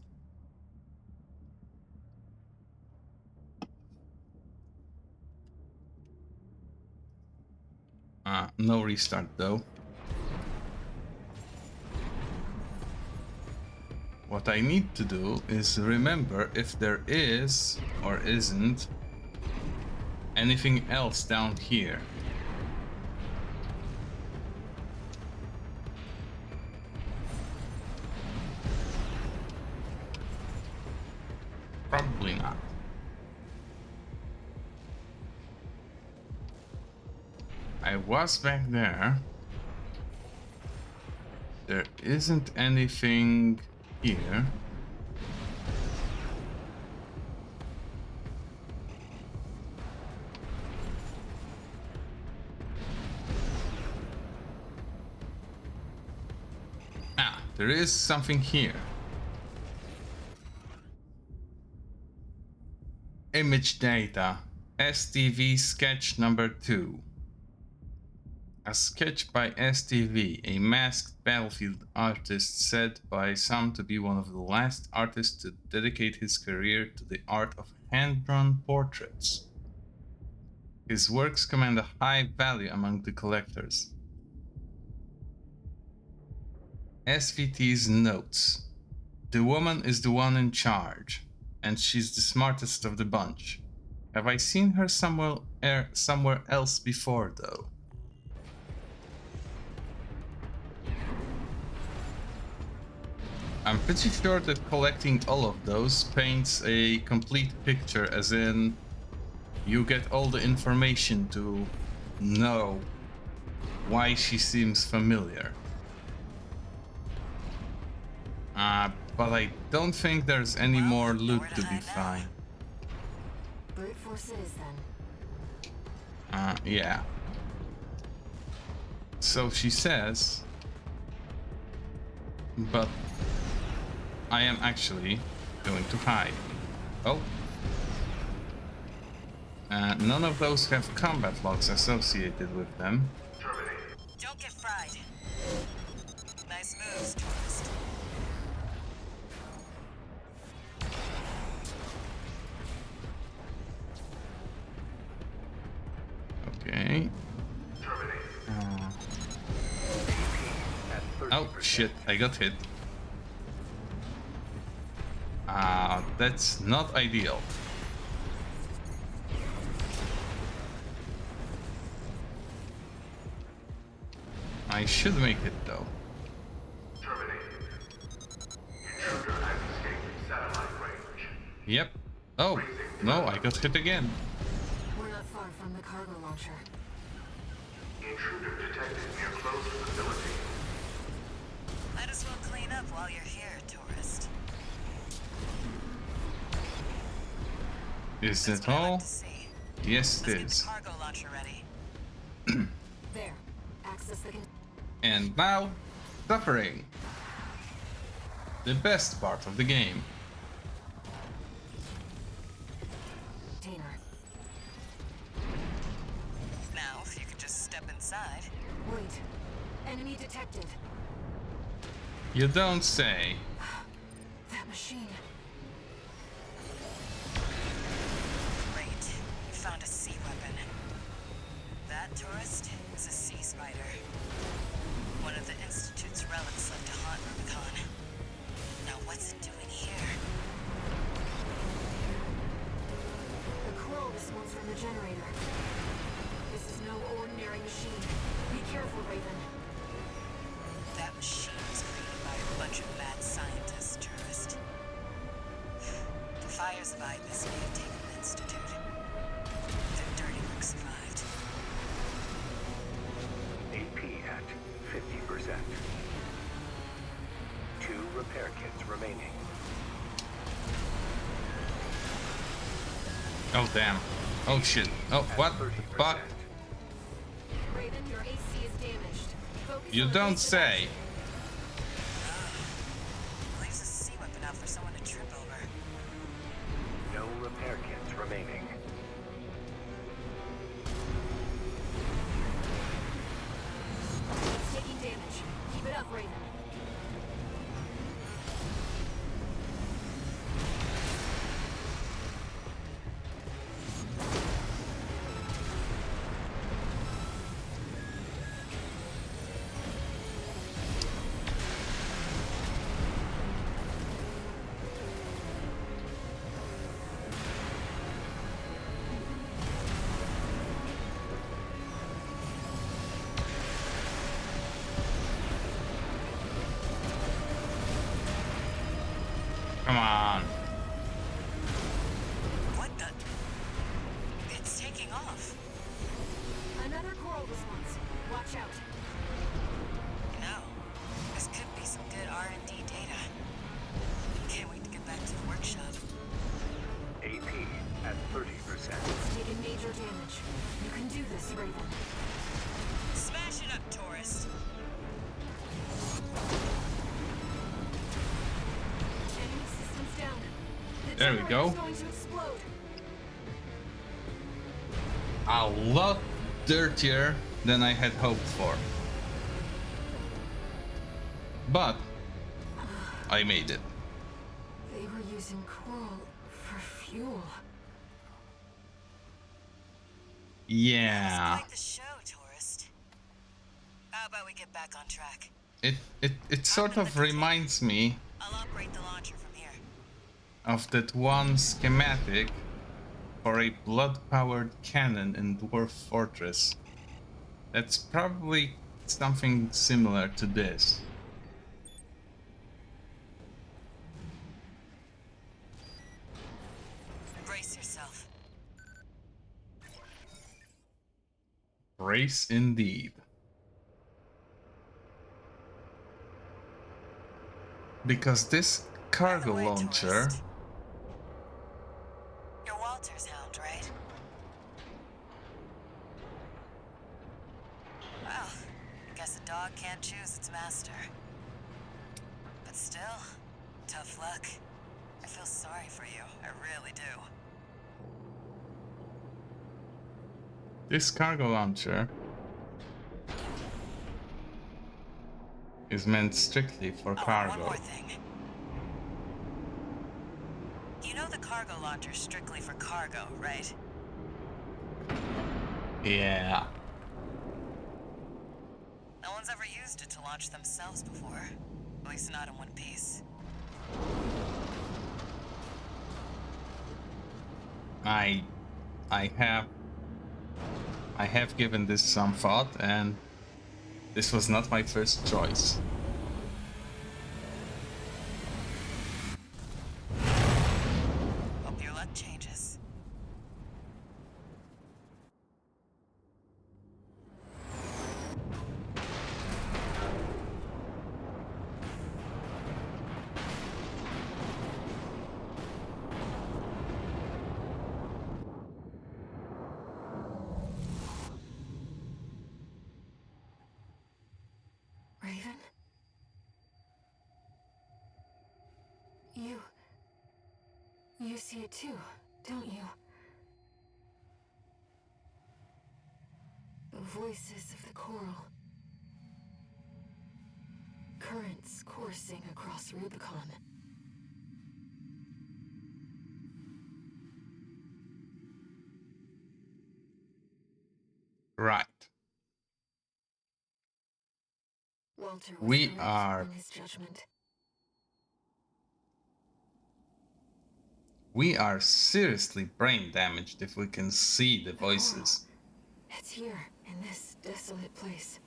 No restart though. What I need to do is remember if there is or isn't anything else down here. Probably not. I was back there. There isn't anything here. Ah, there is something here. Image data. STV sketch number 2. A sketch by STV, a masked battlefield artist said by some to be one of the last artists to dedicate his career to the art of hand-drawn portraits. His works command a high value among the collectors. SVT's notes. The woman is the one in charge, and she's the smartest of the bunch. Have I seen her somewhere else before, though? I'm pretty sure that collecting all of those paints a complete picture, as in you get all the information to know why she seems familiar. But I don't think there's any more loot to be found. Brute force it is then. Yeah. So she says, but I am actually going to hide. Oh. None of those have combat logs associated with them. Don't get fried. Nice moves, tourist. Okay. Oh. Oh shit, I got hit. That's not ideal. I should make it though. Terminated. Intruder has escaped satellite range. Yep. Oh, no, I got hit again. We're not far from the cargo launcher. Intruder detected near closed facility. Might as well clean up while you're here, tourist. Is That's that what I like all? to see. Yes, Let's it get the is. cargo launcher ready. There. Access the And now, suffering. The best part of the game. container. Now, if you could just step inside. Wait. Enemy detected. You don't say. That machine. Great. You found a sea weapon. That, tourist, is a sea spider. One of the Institute's relics left to haunt Rubicon. Now what's it doing here? The coral response from the generator. This is no ordinary machine. Be careful, Raven. That machine was created by a bunch of mad scientists, tourist. The fires of Ibis may have taken the Institute. Their dirty work survived. AP at 50%. 2 repair kits remaining. Oh damn. Oh shit. Oh, At what 30%. the fuck? Raven, your AC is damaged. Focus You on the don't base say. Leaves a sea weapon out for someone to trip over. No repair kits remaining. It's taking damage. Keep it up, Raven. Come on. What the? It's taking off. Another coral response. Watch out. You know, this could be some good R&D data. Can't wait to get back to the workshop. AP at 30%. It's taken major damage. You can do this, Raven. Smash it up, tourist. Enemy systems down. The There we go. generator's going to explode. A lot dirtier than I had hoped for. But I made it. They were using coral for fuel. Yeah. Quite the show, tourist. How about we get back on track? It sort of reminds me I'll operate the launcher from here. of that one schematic for a blood-powered cannon in Dwarf Fortress. That's probably something similar to this. Brace yourself. Brace indeed. Because this cargo By the way, launcher... tourist, you're Walter's hound, right? Well, I guess a dog can't choose its master. But still, tough luck. I feel sorry for you. I really do. This cargo launcher is meant strictly for One cargo. more thing. You know the cargo launcher's strictly for cargo, right? Yeah. I want one's ever used it to launch themselves before. At least not in one piece. I have given this some thought, and this was not my first choice. Hope your luck changes. Raven? You see it too, don't you? The voices of the coral. Currents coursing across Rubicon. Right. Walter was We correct are in his judgment. We are seriously brain damaged if we can see the voices. Coral. It's here, in this desolate place.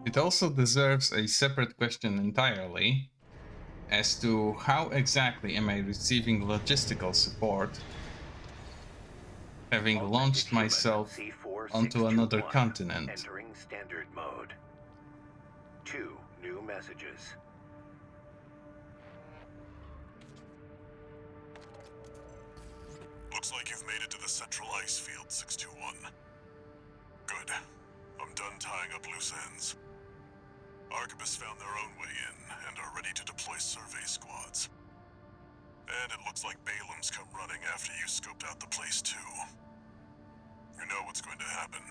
It also deserves a separate question entirely as to how exactly am I receiving logistical support, having launched myself onto another continent. Entering standard mode. 2 new messages. Looks like you've made it to the central ice field, 621. Good. I'm done tying up loose ends. Arquebus found their own way in and are ready to deploy survey squads. And it looks like Balam's come running after you scoped out the place too. You know what's going to happen.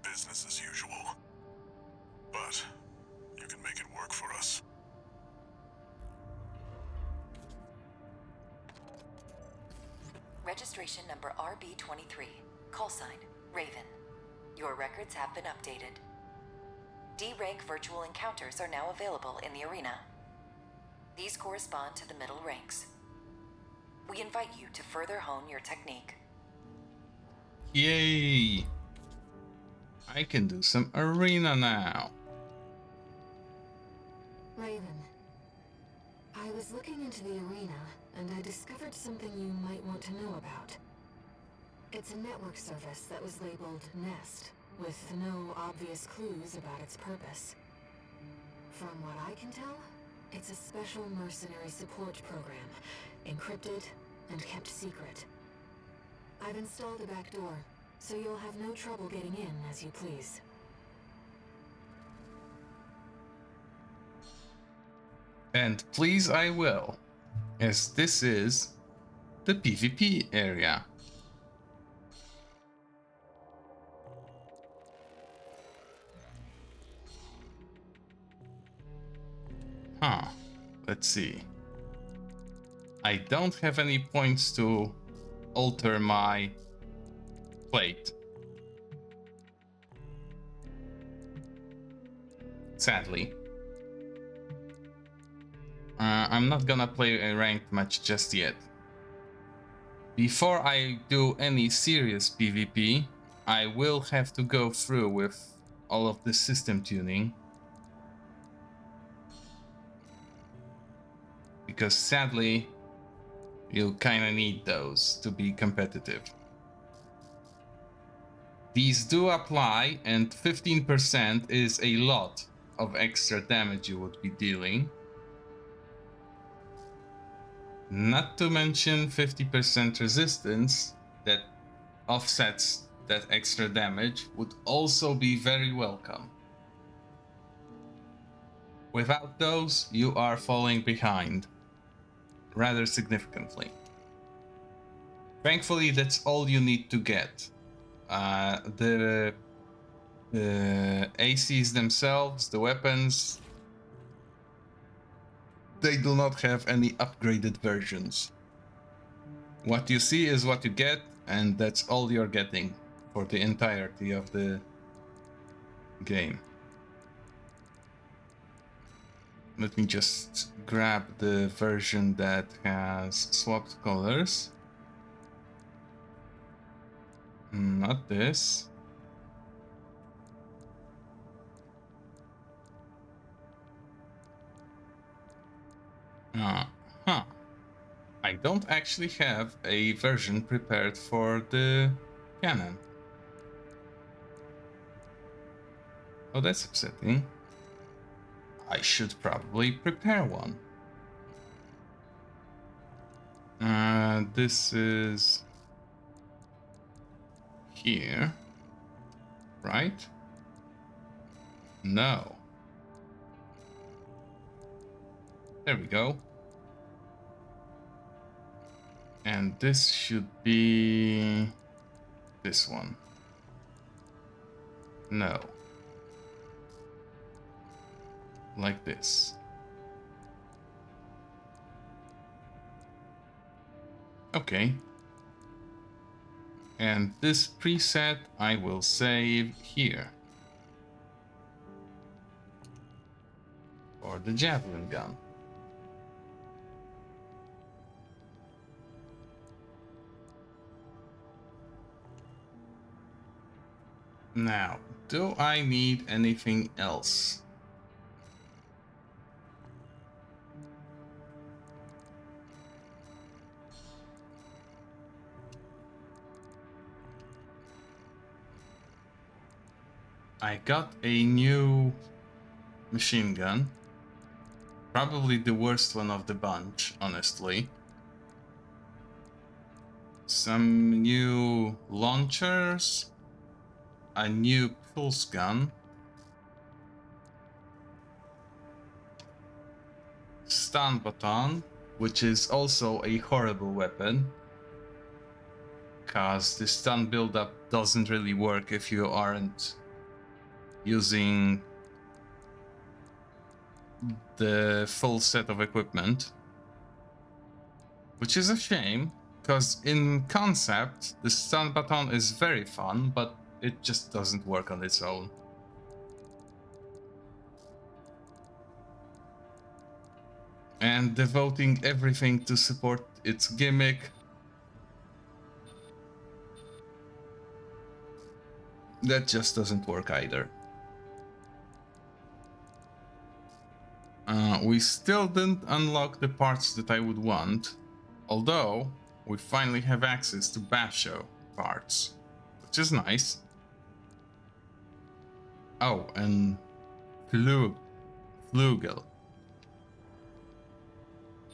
Business as usual. But you can make it work for us. Registration number RB23. Call sign, Raven. Your records have been updated. D-rank virtual encounters are now available in the arena. These correspond to the middle ranks. We invite you to further hone your technique. Yay! I can do some arena now. Raven, I was looking into the arena, and I discovered something you might want to know about. It's a network service that was labeled Nest, with no obvious clues about its purpose. From what I can tell, it's a special mercenary support program, encrypted and kept secret. I've installed a backdoor, so you'll have no trouble getting in as you please. And please I will, as this is the PvP area. Huh, let's see. I don't have any points to alter my plate. Sadly. I'm not gonna play a ranked match just yet. Before I do any serious PvP, I will have to go through with all of the system tuning. Because sadly, you'll kinda need those to be competitive. These do apply, and 15% is a lot of extra damage you would be dealing. Not to mention 50% resistance that offsets that extra damage would also be very welcome. Without those, you are falling behind rather significantly. Thankfully, that's all you need to get. The ACs themselves, the weapons, they do not have any upgraded versions. What you see is what you get, and that's all you're getting for the entirety of the game. Let me just grab the version that has swapped colors. Not this. Huh. I don't actually have a version prepared for the cannon. Oh, that's upsetting. I should probably prepare one. This is here, right? No. There we go. And this should be this one. No. Like this. Okay. And this preset I will save here. For the javelin gun. Now, do I need anything else? I got a new machine gun. Probably the worst one of the bunch, honestly. Some new launchers. A new pulse gun. Stun baton, which is also a horrible weapon. Cause the stun buildup doesn't really work if you aren't using the full set of equipment. Which is a shame, because in concept, the stun baton is very fun, but it just doesn't work on its own. And devoting everything to support its gimmick, that just doesn't work either. We still didn't unlock the parts that I would want, although we finally have access to Basho parts, which is nice. Oh, and Flugel.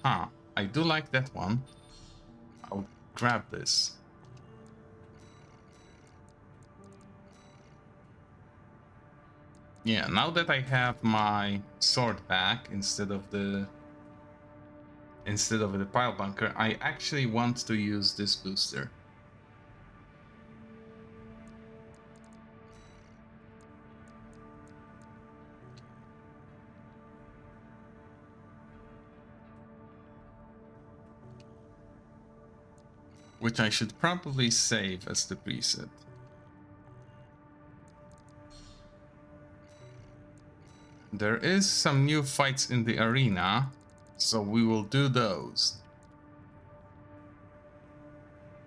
Huh, I do like that one. I'll grab this. Yeah, now that I have my sword back instead of the pile bunker, I actually want to use this booster. Which I should probably save as the preset. There is some new fights in the arena, so we will do those.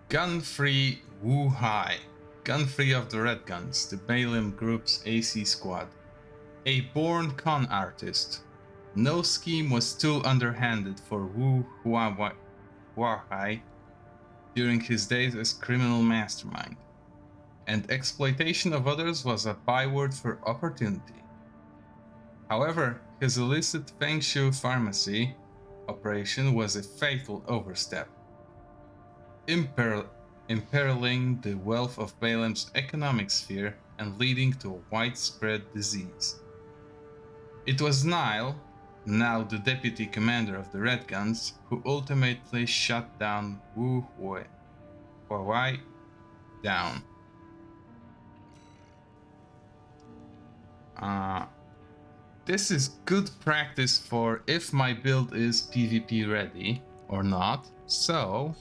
Gun-free Wu-Hai. Gun-free of the Red Guns, the Balaam Group's AC squad. A born con artist. No scheme was too underhanded for Wu-Hai during his days as criminal mastermind, and exploitation of others was a byword for opportunity. However, his illicit Feng Shui pharmacy operation was a fatal overstep, imperiling the wealth of Balaam's economic sphere and leading to a widespread disease. It was Nile, now the deputy commander of the Red Guns, who ultimately shut down Wu-Hai down. this is good practice for if my build is PvP ready or not. So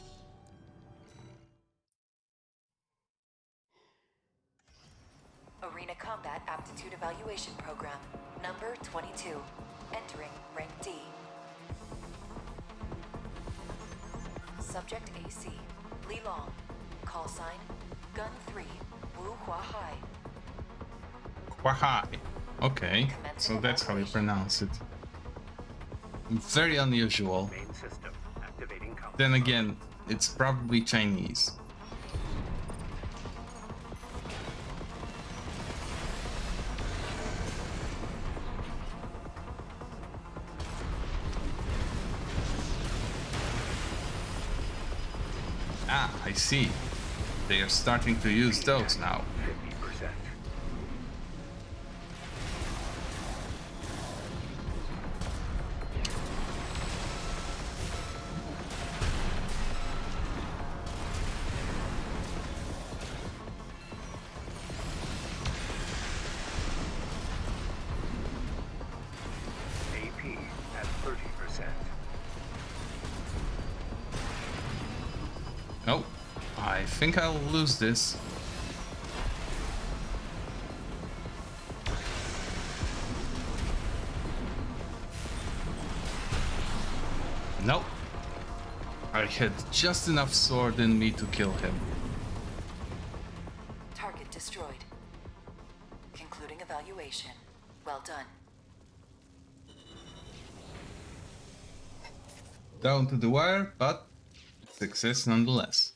Arena Combat Aptitude Evaluation Program, number 22. Entering rank D. Subject AC, Li Long. Call sign, Gun 3, Wu Hua Hai. Kwahai. Okay, so that's how you pronounce it. Very unusual. Main system activating combat. Then again, it's probably Chinese. Ah, I see. They are starting to use those now. 50%. AP at 30%. Oh, I think I'll lose this. Nope. I had just enough sword in me to kill him. Target destroyed. Concluding evaluation. Well done. Down to the wire, but success nonetheless.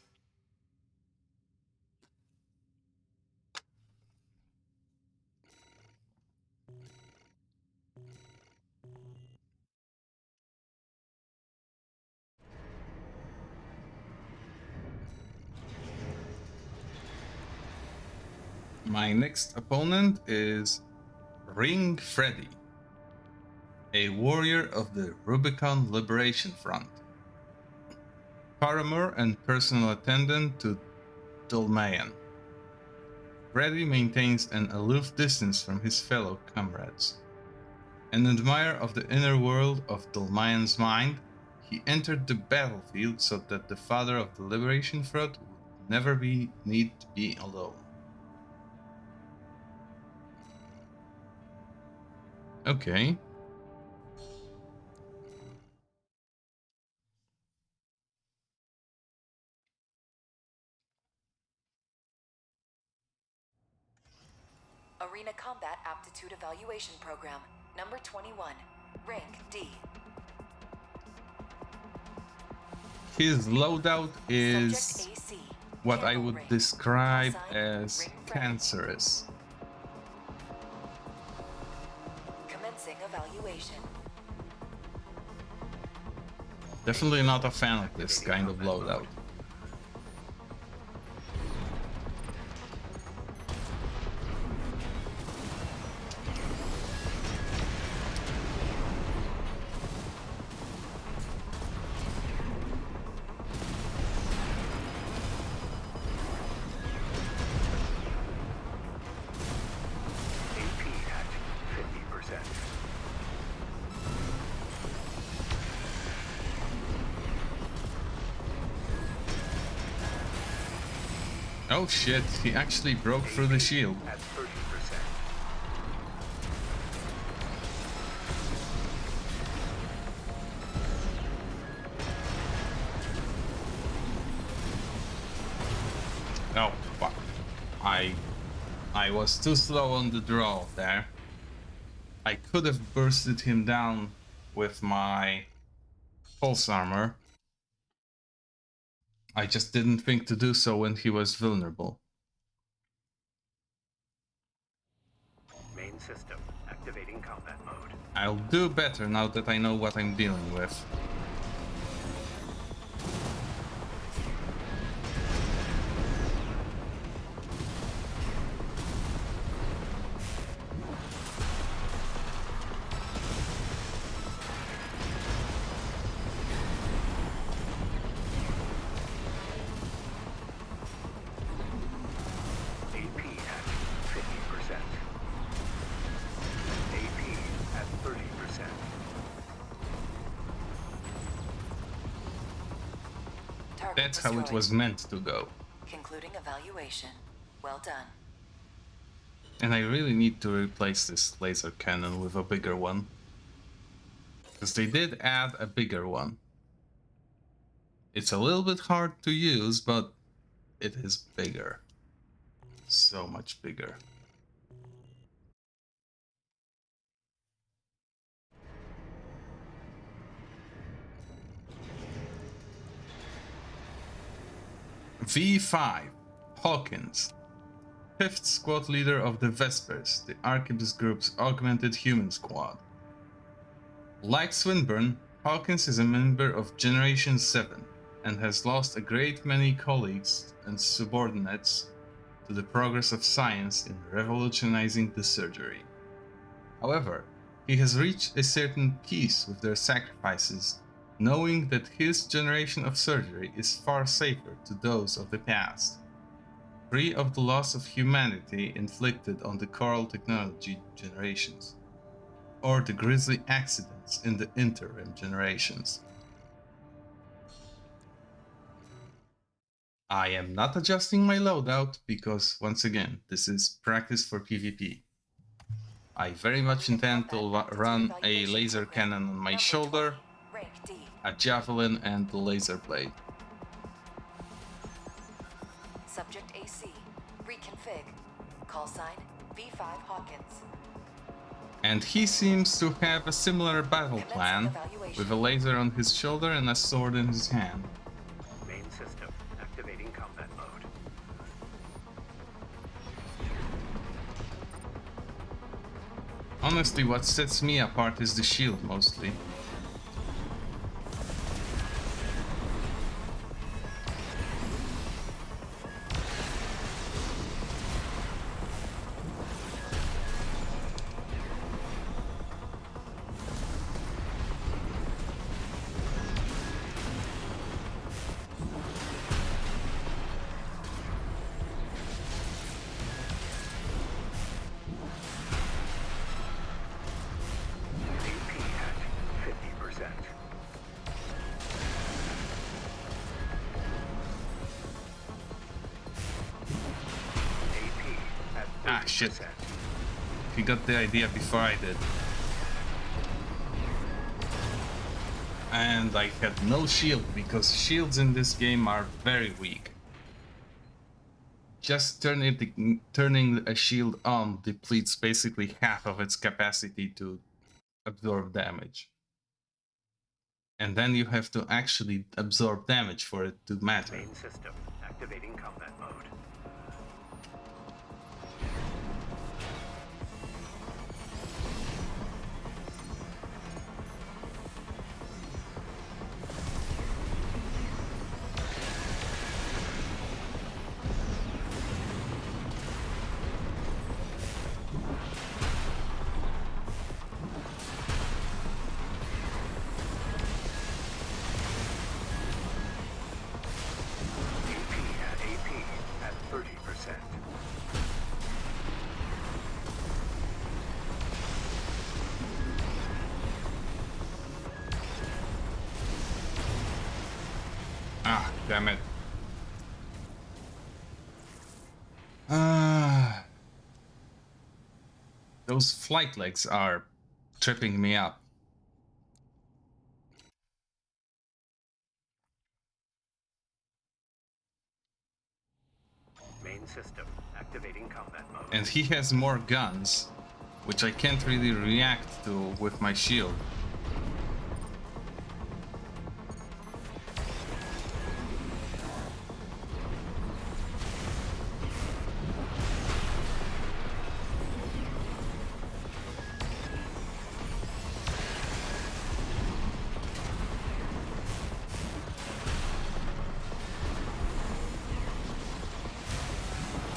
My next opponent is Ring Freddy, a warrior of the Rubicon Liberation Front, paramour and personal attendant to Dolmayan. Freddy maintains an aloof distance from his fellow comrades. An admirer of the inner world of Dolmayan's mind, he entered the battlefield so that the father of the Liberation Front would never need to be alone. Okay. Arena Combat Aptitude Evaluation Program, number 21. Rank D. His loadout is Subject AC. what I Candle would ring. describe Call sign, as Ring Freddy. cancerous. Commencing evaluation. Definitely not a fan of this kind of loadout. AP at 50%. Oh shit, he actually broke through the shield. At 30%. Oh, fuck. I was too slow on the draw there. I could have bursted him down with my pulse armor. I just didn't think to do so when he was vulnerable. Main system activating combat mode. I'll do better now that I know what I'm dealing with. AP at 50%. AP at Target That's how it destroyed. was meant to go. Concluding evaluation. Well done. And I really need to replace this laser cannon with a bigger one. Because they did add a bigger one. It's a little bit hard to use, but it is bigger. So much bigger. V5, Hawkins. 5th squad leader of the Vespers, the Arquebus Group's augmented human squad. Like Swinburne, Hawkins is a member of Generation 7 and has lost a great many colleagues and subordinates to the progress of science in revolutionizing the surgery. However, he has reached a certain peace with their sacrifices, knowing that his generation of surgery is far safer to those of the past, free of the loss of humanity inflicted on the coral technology generations, or the grisly accidents in the interim generations. I am not adjusting my loadout because, once again, this is practice for PvP. I very much intend to run a laser cannon on my shoulder, a javelin, and the laser blade. Subject AC. Reconfig. Call sign V5 Hawkins. And he seems to have a similar battle plan, with a laser on his shoulder and a sword in his hand. Main system activating combat mode. Honestly, what sets me apart is the shield mostly. Ah, shit. He got the idea before I did. And I had no shield, because shields in this game are very weak. Just turning a shield on depletes basically half of its capacity to absorb damage. And then you have to actually absorb damage for it to matter. Main system activating combat mode. AP at 30%. Ah, damn it. Those flight legs are tripping me up. Main system activating combat mode. And he has more guns, which I can't really react to with my shield.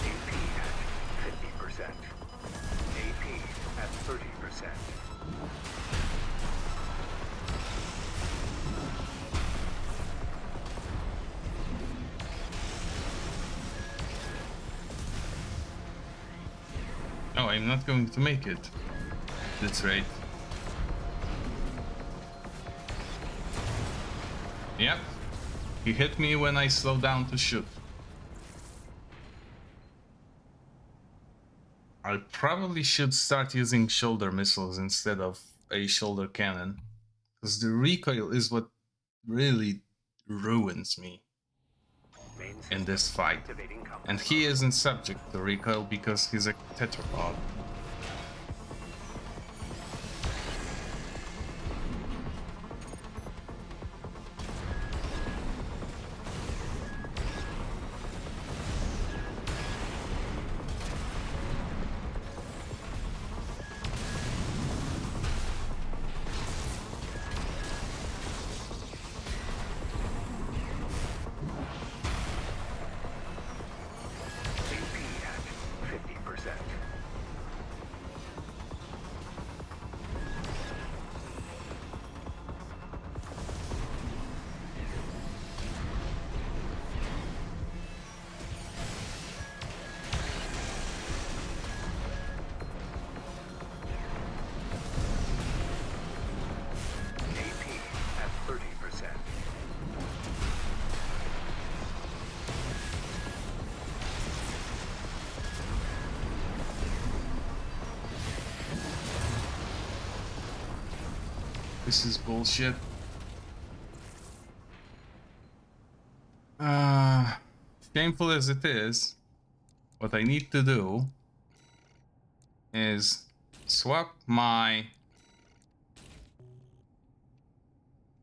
AP at 50%. AP at 30%. Oh, I'm not going to make it. That's right. Yep. He hit me when I slowed down to shoot. I probably should start using shoulder missiles instead of a shoulder cannon, because the recoil is what really ruins me in this fight. And he isn't subject to recoil because he's a tetrapod. This is bullshit. Shameful as it is, what I need to do is swap my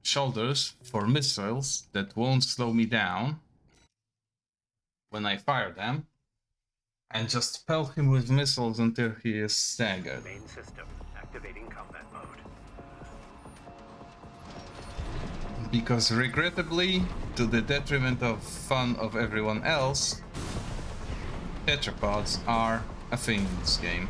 shoulders for missiles that won't slow me down when I fire them, and just pelt him with missiles until he is staggered. Main system activating combat mode. Because regrettably, to the detriment of fun of everyone else, tetrapods are a thing in this game.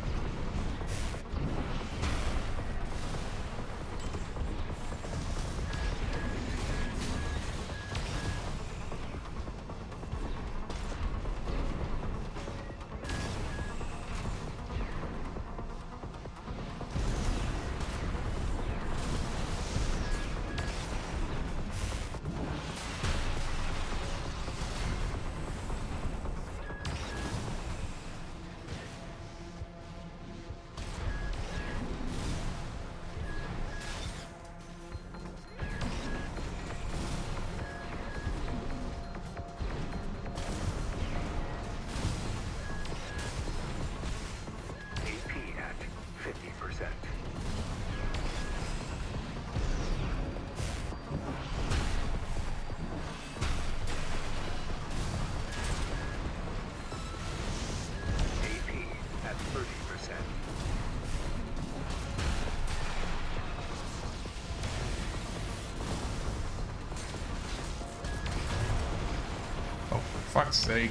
Fuck's sake.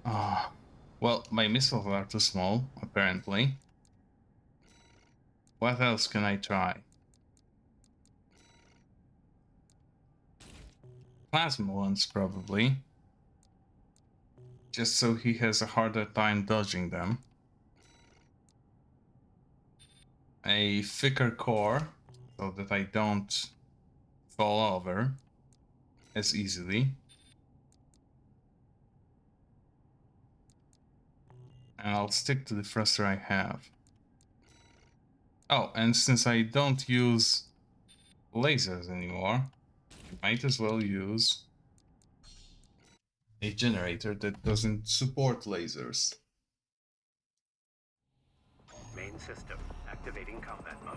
Ah, well, my missiles are too small, apparently. What else can I try? Plasma ones, probably. Just so he has a harder time dodging them. A thicker core, so that I don't fall over as easily. And I'll stick to the thruster I have. Oh, and since I don't use lasers anymore, I might as well use a generator that doesn't support lasers. Main system activating combat mode.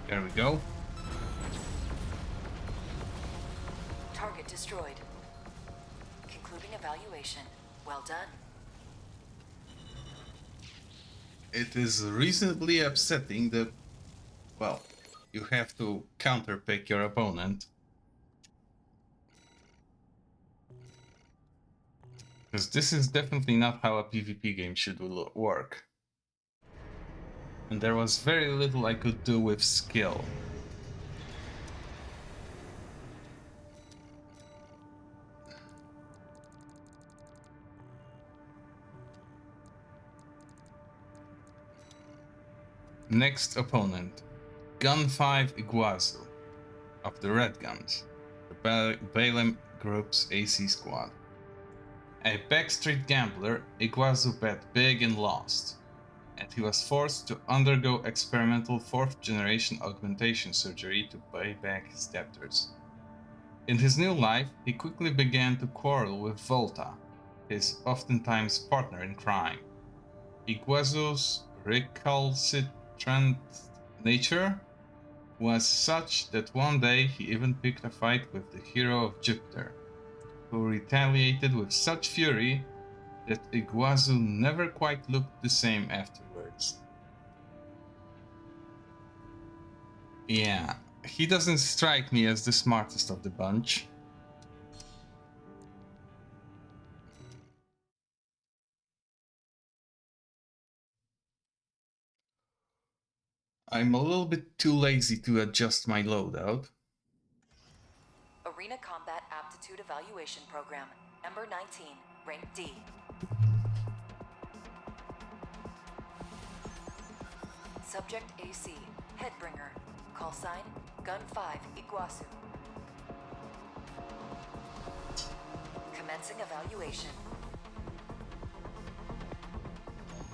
There we go. destroyed. Concluding evaluation. Well done. It is reasonably upsetting that, well, you have to counterpick your opponent. Because this is definitely not how a PvP game should work. And there was very little I could do with skill. Next opponent, Gun 5 Iguazu of the Red Guns, the Balaam Group's AC squad. A backstreet gambler, Iguazu bet big and lost, and he was forced to undergo experimental 4th-generation augmentation surgery to pay back his debtors. In his new life, he quickly began to quarrel with Volta, his oftentimes partner in crime. Iguazu's recalcitrant nature was such that one day he even picked a fight with the hero of Jupiter, who retaliated with such fury that Iguazu never quite looked the same afterwards. Yeah, he doesn't strike me as the smartest of the bunch. I'm a little bit too lazy to adjust my loadout. Arena Combat Aptitude Evaluation Program. Number 19. Rank D. Subject AC. Headbringer. Call sign. Gun 5 Iguazu. Commencing evaluation.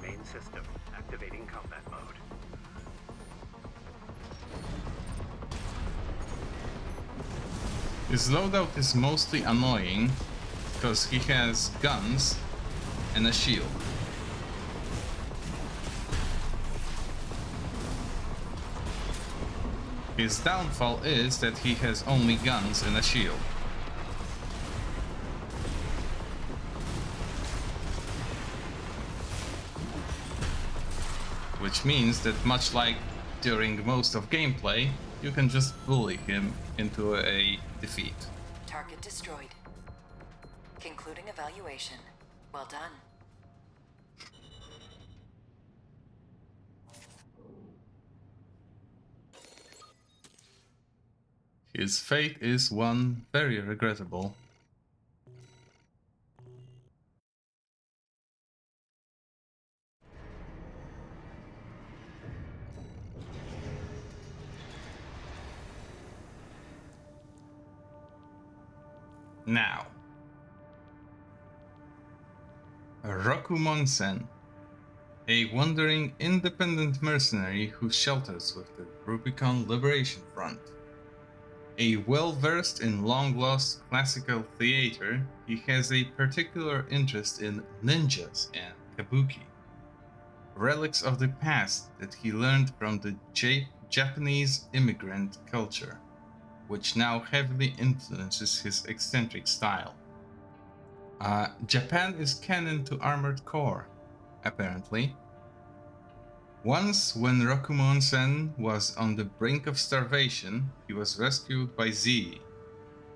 Main system activating combat mode. His loadout is mostly annoying because he has guns and a shield. His downfall is that he has only guns and a shield. Which means that much like during most of gameplay, you can just bully him into a defeat. Target destroyed. Concluding evaluation. Well done. His fate is one very regrettable. Now, Rokumonsen, a wandering independent mercenary who shelters with the Rubicon Liberation Front. A well-versed in long-lost classical theater, he has a particular interest in ninjas and kabuki, relics of the past that he learned from the Japanese immigrant culture, which now heavily influences his eccentric style. Japan is canon to Armored Core, apparently. Once, when Rokumon-sen was on the brink of starvation, he was rescued by Z,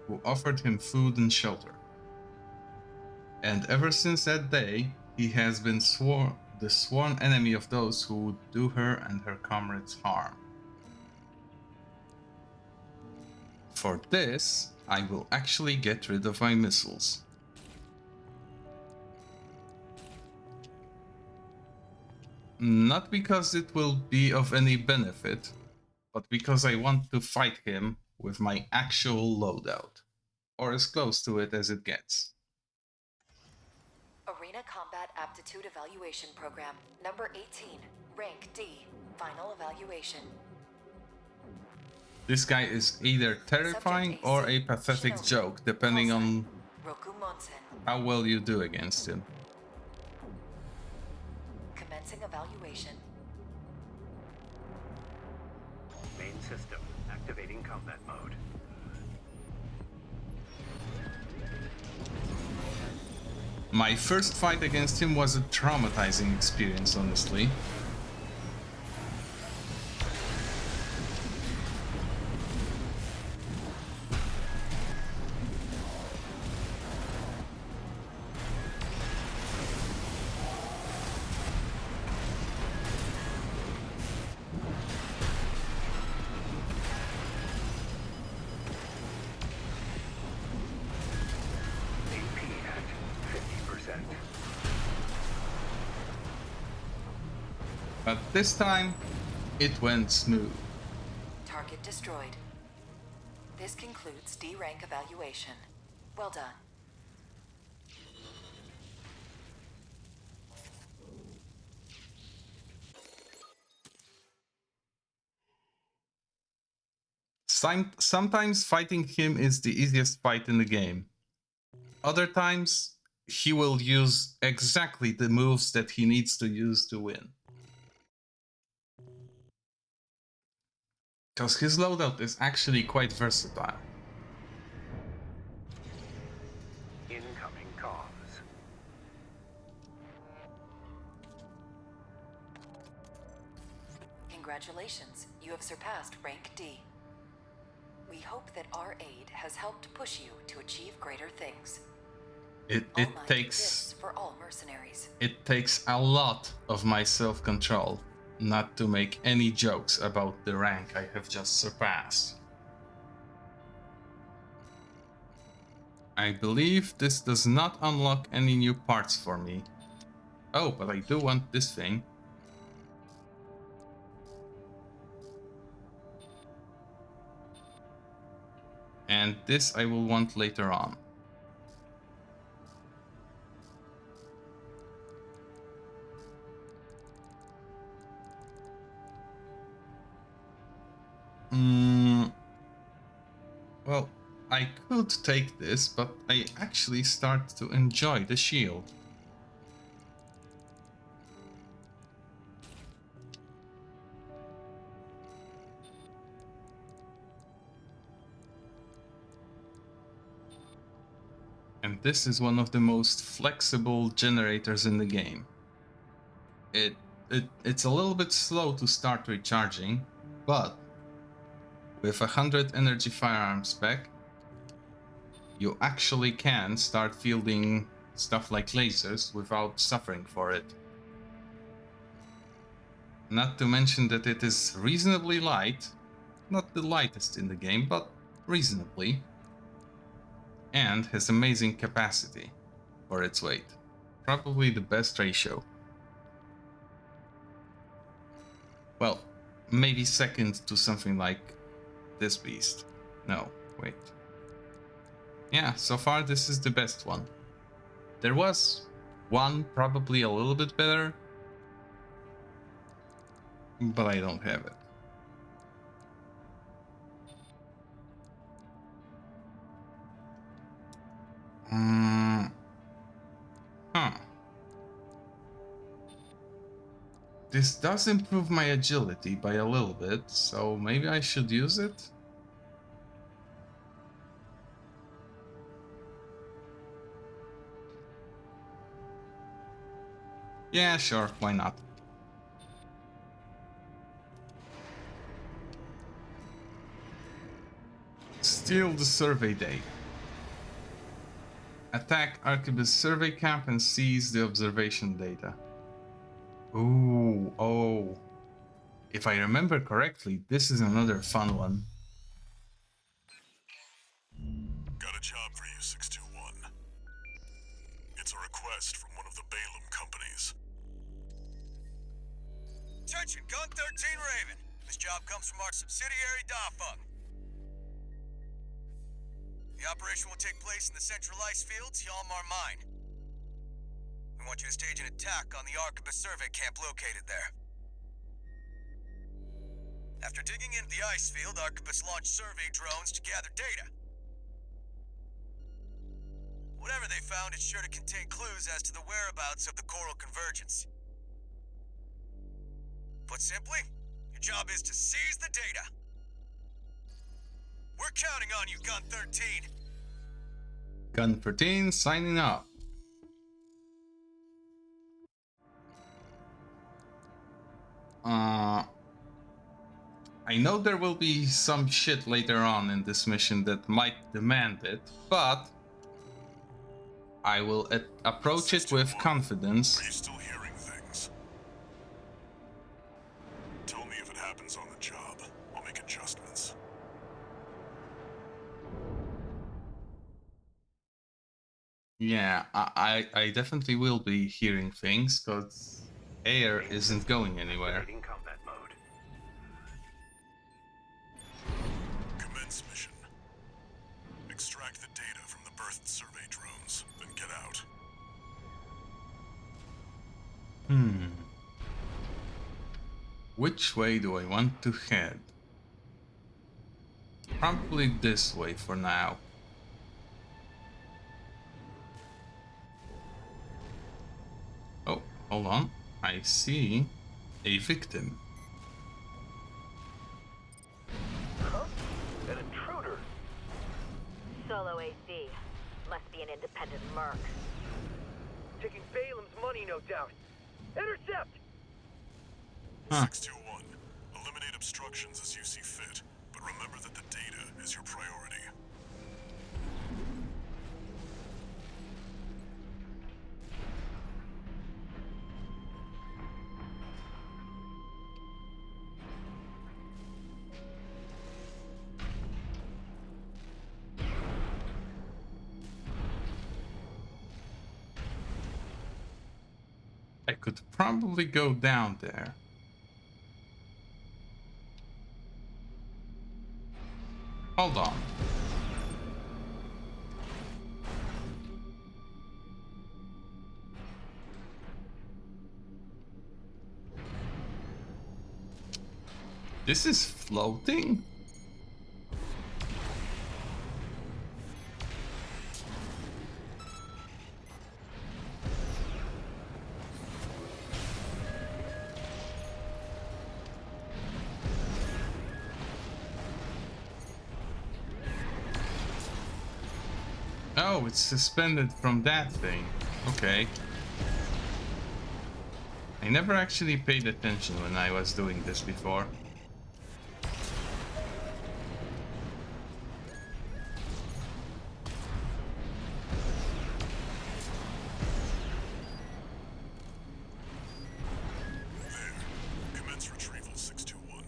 who offered him food and shelter. And ever since that day, he has been the sworn enemy of those who would do her and her comrades harm. For this, I will actually get rid of my missiles. Not because it will be of any benefit, but because I want to fight him with my actual loadout, or as close to it as it gets. Arena Combat Aptitude Evaluation Program. Number 18. Rank D. Final evaluation. This guy is either terrifying or a pathetic joke, depending on how well you do against him. Commencing evaluation. Main system activating combat mode. My first fight against him was a traumatizing experience, honestly. AP at 50%. But this time, it went smooth. Target destroyed. This concludes D rank evaluation. Well done. Sometimes fighting him is the easiest fight in the game. Other times, he will use exactly the moves that he needs to use to win. Because his loadout is actually quite versatile. Incoming comms. Congratulations, you have surpassed rank D. We hope that our aid has helped push you to achieve greater things. It All Might takes exists for all mercenaries. it takes a lot of my self-control not to make any jokes about the rank I have just surpassed. I believe this does not unlock any new parts for me. Oh, but I do want this thing. And this I will want later on. Well, I could take this, but I actually start to enjoy the shield. And this is one of the most flexible generators in the game. It's a little bit slow to start recharging, but with 100 energy firearm spec, you actually can start fielding stuff like lasers without suffering for it. Not to mention that it is reasonably light, not the lightest in the game, but reasonably, and has amazing capacity for its weight. Probably the best ratio. Well, maybe second to something like this beast. No, wait. Yeah, so far this is the best one. There was one probably a little bit better, but I don't have it. Huh. This does improve my agility by a little bit, so maybe I should use it? Yeah, sure, why not? Steal the survey data. Attack Arquebus survey camp and seize the observation data. Ooh, oh. If I remember correctly, this is another fun one. Got a job for you, 621. It's a request from one of the Balaam companies. Attention, Gun 13 Raven. This job comes from our subsidiary, Dafeng. The operation will take place in the central ice fields, Yalmar Mine. We want you to stage an attack on the Arquebus survey camp located there. After digging into the ice field, Arquebus launched survey drones to gather data. Whatever they found is sure to contain clues as to the whereabouts of the Coral Convergence. Put simply, your job is to seize the data. We're counting on you, Gun 13. Gun 13 signing up. I know there will be some shit later on in this mission that might demand it, but I will approach it with 621, confidence. are you still hearing things? Tell me if it happens on the job. I'll make adjustments. Yeah, I definitely will be hearing things, because air isn't going anywhere. Activating combat mode. Commence mission. Extract the data from the birthed survey drones, then get out. Which way do I want to head? Probably this way for now. Oh, hold on. I see a victim. Huh? An intruder? Solo AC. Must be an independent merc. Taking Balaam's money, no doubt. Intercept! 621, eliminate obstructions as you see fit, but remember that the data is your priority. I could probably go down there. Hold on. This is floating? Oh, it's suspended from that thing. Okay. I never actually paid attention when I was doing this before. There. Commence retrieval, 621.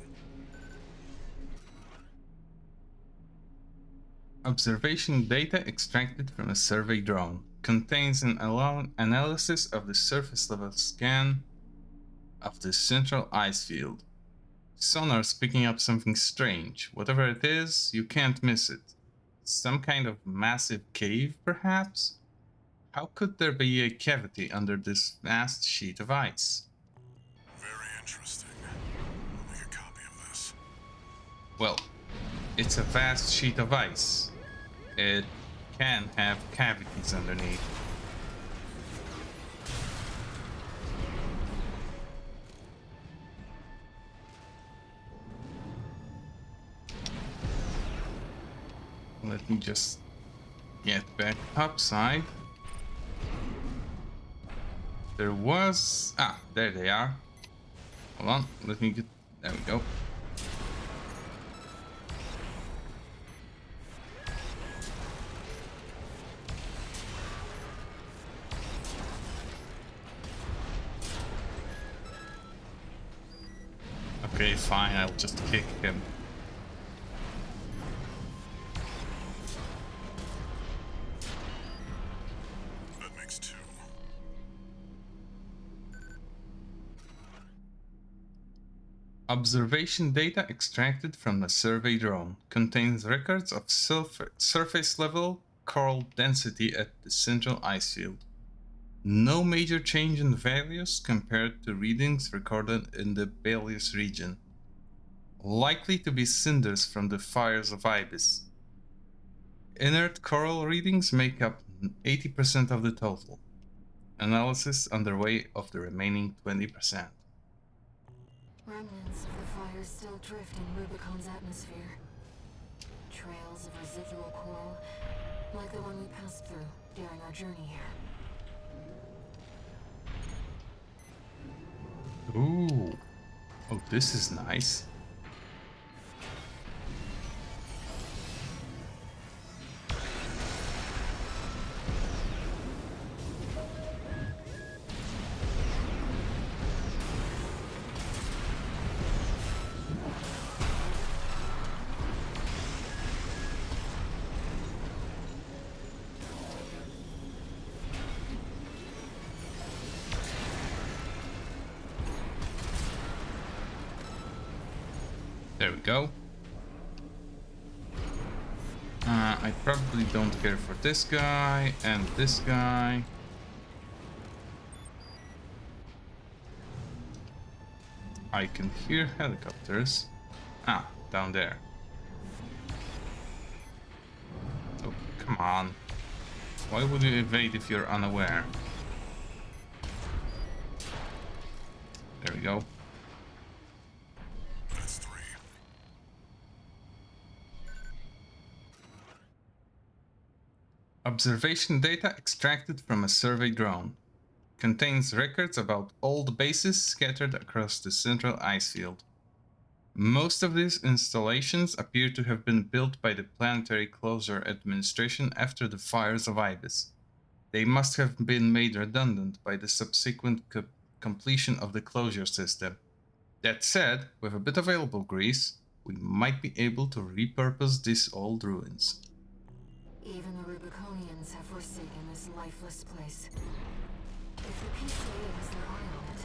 Observation data extracted from a survey drone. Contains an analysis of the surface level scan of the central ice field. Sonar's picking up something strange. Whatever it is, you can't miss it. Some kind of massive cave, perhaps? How could there be a cavity under this vast sheet of ice? Very interesting. I'll make a copy of this. Well, it's a vast sheet of ice. It can have cavities underneath. Let me just get back upside. There was... Ah, there they are. Hold on, let me get... There we go. Okay, fine, I'll just kick him. That makes two. Observation data extracted from the survey drone contains records of surface level coral density at the central ice field. No major change in values compared to readings recorded in the Belius region. Likely to be cinders from the fires of Ibis. Inert coral readings make up 80% of the total. Analysis underway of the remaining 20%. Remnants of the fire still drift in Rubicon's atmosphere. Trails of residual coral, like the one we passed through during our journey here. Ooh. Oh, this is nice. There we go. I probably don't care for this guy and this guy. I can hear helicopters. Ah, down there. Oh, come on. Why would you evade if you're unaware? There we go. That's 3. Observation data extracted from a survey drone. Contains records about all the bases scattered across the central ice field. Most of these installations appear to have been built by the Planetary Closure Administration after the fires of Ibis. They must have been made redundant by the subsequent completion of the closure system. That said, with a bit of available grease, we might be able to repurpose these old ruins. Even the Rubiconians have forsaken this lifeless place. If the PCA has their eye on it,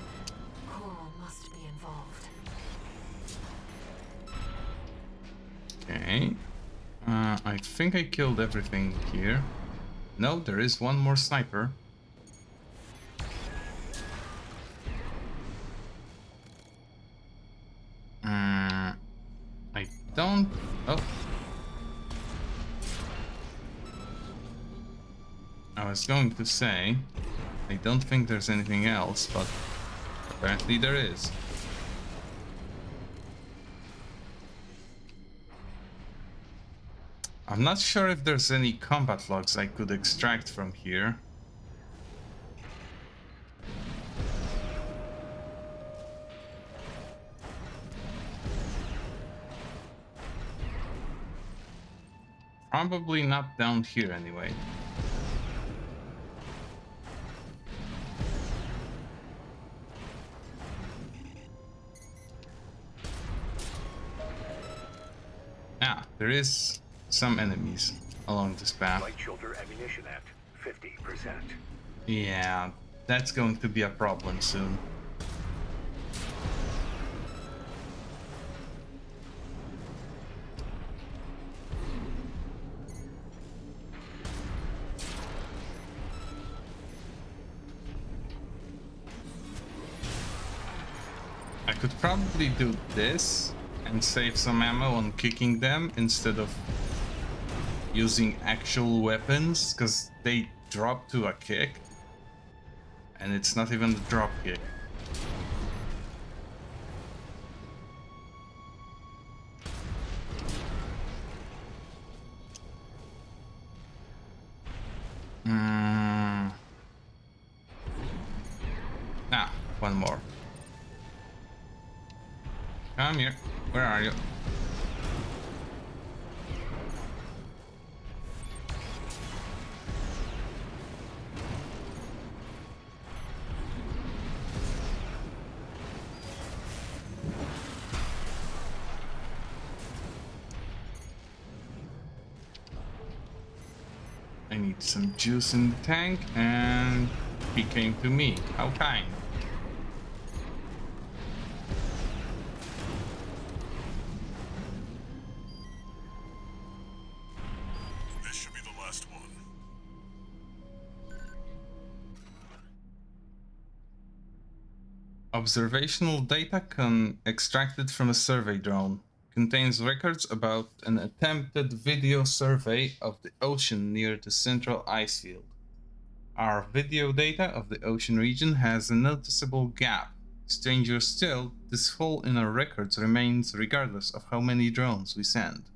Coral must be involved. Okay. I think I killed everything here. No, there is one more sniper. I don't... Oh. I was going to say, I don't think there's anything else, but apparently there is. I'm not sure if there's any combat logs I could extract from here. Probably not down here anyway. Ah, there is some enemies along this path. Light shoulder ammunition at 50%. Yeah, that's going to be a problem soon. I could probably do this and save some ammo on kicking them instead of using actual weapons, because they drop to a kick and it's not even the drop kick. Ah, one more. Come here. Where are you? I need some juice in the tank, and he came to me. How kind. This should be the last one. Observational data extracted from a survey drone. Contains records about an attempted video survey of the ocean near the central ice field. Our video data of the ocean region has a noticeable gap. Stranger still, this hole in our records remains regardless of how many drones we send.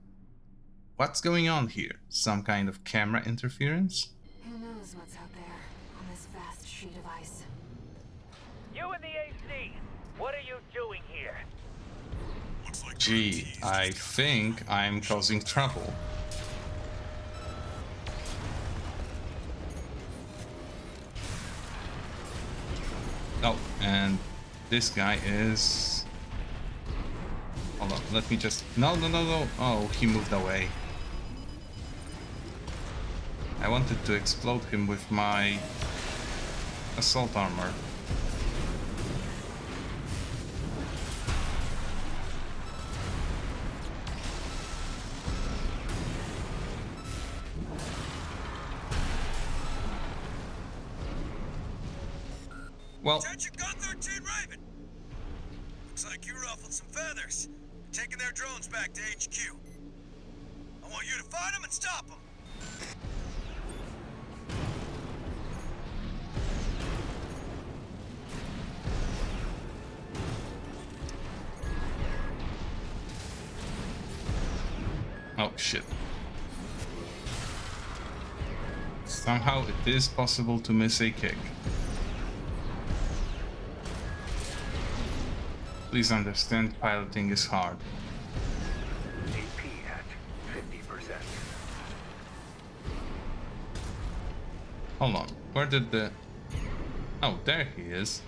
What's going on here? Some kind of camera interference? Who knows what's out there on this vast sheet of ice? You and the AC, What are you doing here? Looks like Gee, I think I'm causing trouble. Oh, and this guy is... Hold on, let me just... No. Oh, he moved away. I wanted to explode him with my assault armor. Well, Attention, Gun 13 Raven! Looks like you ruffled some feathers. They're taking their drones back to HQ. I want you to find them and stop them. oh shit. Somehow it is possible to miss a kick. Please understand, piloting is hard. AP at 50%. Hold on, where did the... Oh, there he is.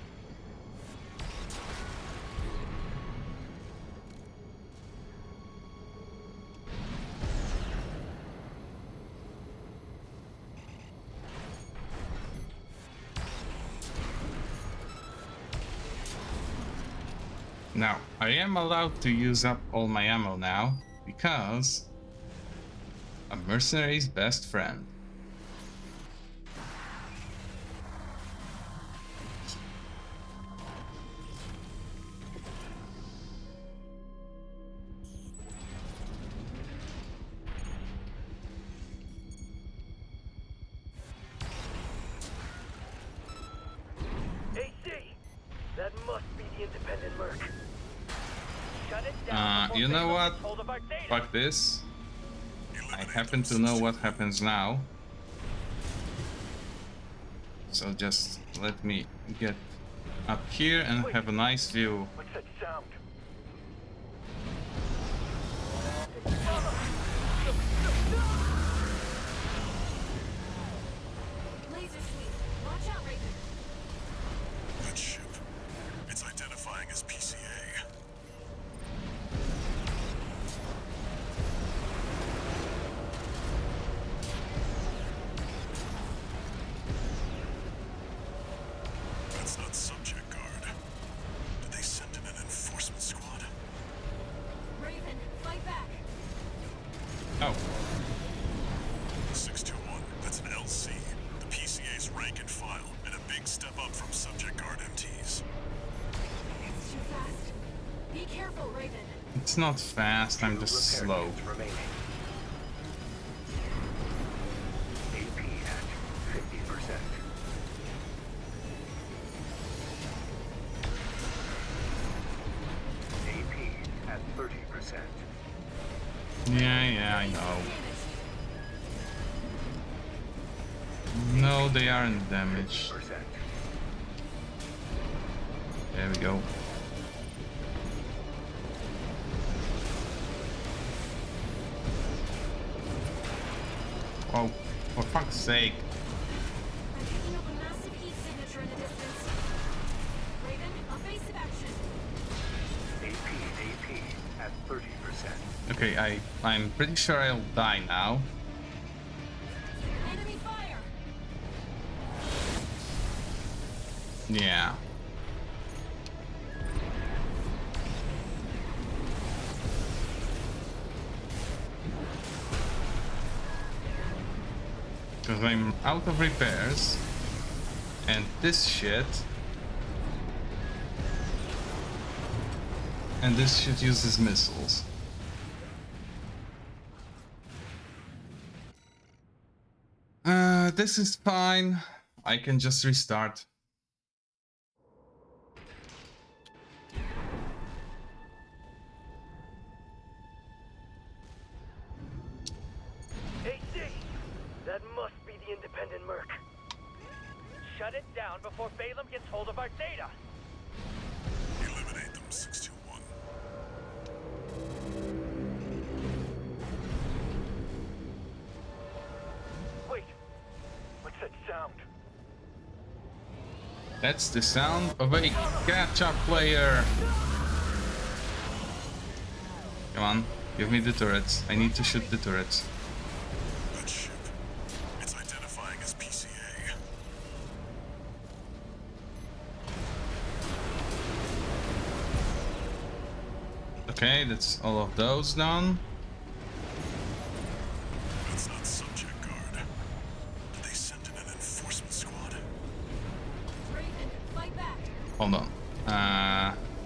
Now, I am allowed to use up all my ammo now, because a mercenary's best friend. AC! That must be the independent merc. Shut it down before You know Balaam what? gets hold of our data. Fuck this. I happen to know what happens now. So just let me get up here and have a nice view. What's that sound? Laser sweep. Watch out, Raven. that ship. It's identifying as PCA. That's not subject guard. Did they send in an enforcement squad? Raven, fight back. Oh, 621. That's an LC. The PCA's rank and file, and a big step up from subject guard MTs. It's too fast. Be careful, Raven. it's not fast, I'm just Repair slow. units remaining. AP at 50%. AP at 30%. Yeah, I know. No, they aren't damaged. 50%. There we go. Oh, for fuck's sake. I'm picking up a massive heat signature in the distance. Raven, evasive action. AP at 30%. Okay, I'm pretty sure I'll die now. Enemy fire. Yeah. Because I'm out of repairs. And this shit. And this shit uses missiles. This is fine. I can just restart. AC! That must be the independent merc. Shut it down before Balaam gets hold of our data. 621. Wait. What's that sound? That's the sound of a catch-up player. Come on, give me the turrets. I need to shoot the turrets. That ship. It's identifying as PCA. Okay, that's all of those done. That's not subject guard. Did they send in an enforcement squad? Raven, fight back. Hold on.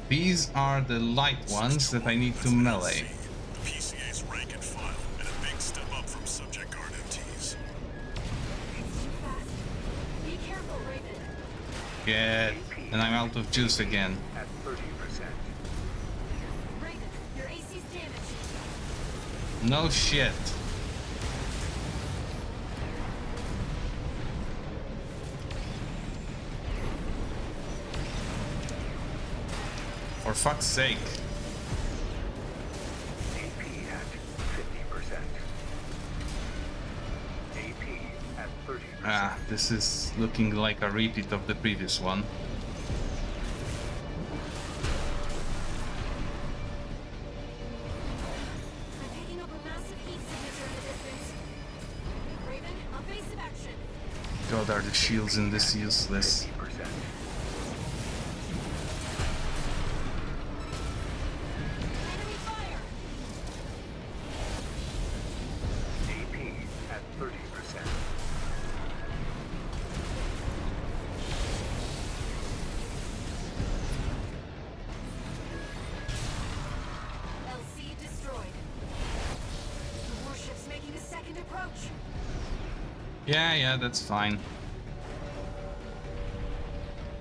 These are the light ones that I need to melee. The PCA's rank and file, and a big step up from subject guard MTs. It's too fast. Be careful, Raven. Get, and I'm out of juice again. At 30%. Raven, your AC's damaged. No shit. For fuck's sake. AP at 50%. AP at 30%. Ah, this is looking like a repeat of the previous one. I'm picking up a massive heat signature in the distance. Raven, evasive action. God, are the shields in this useless? 50%. Enemy fire. AP at 30%. LC destroyed. The warship's making a second approach. Yeah, that's fine.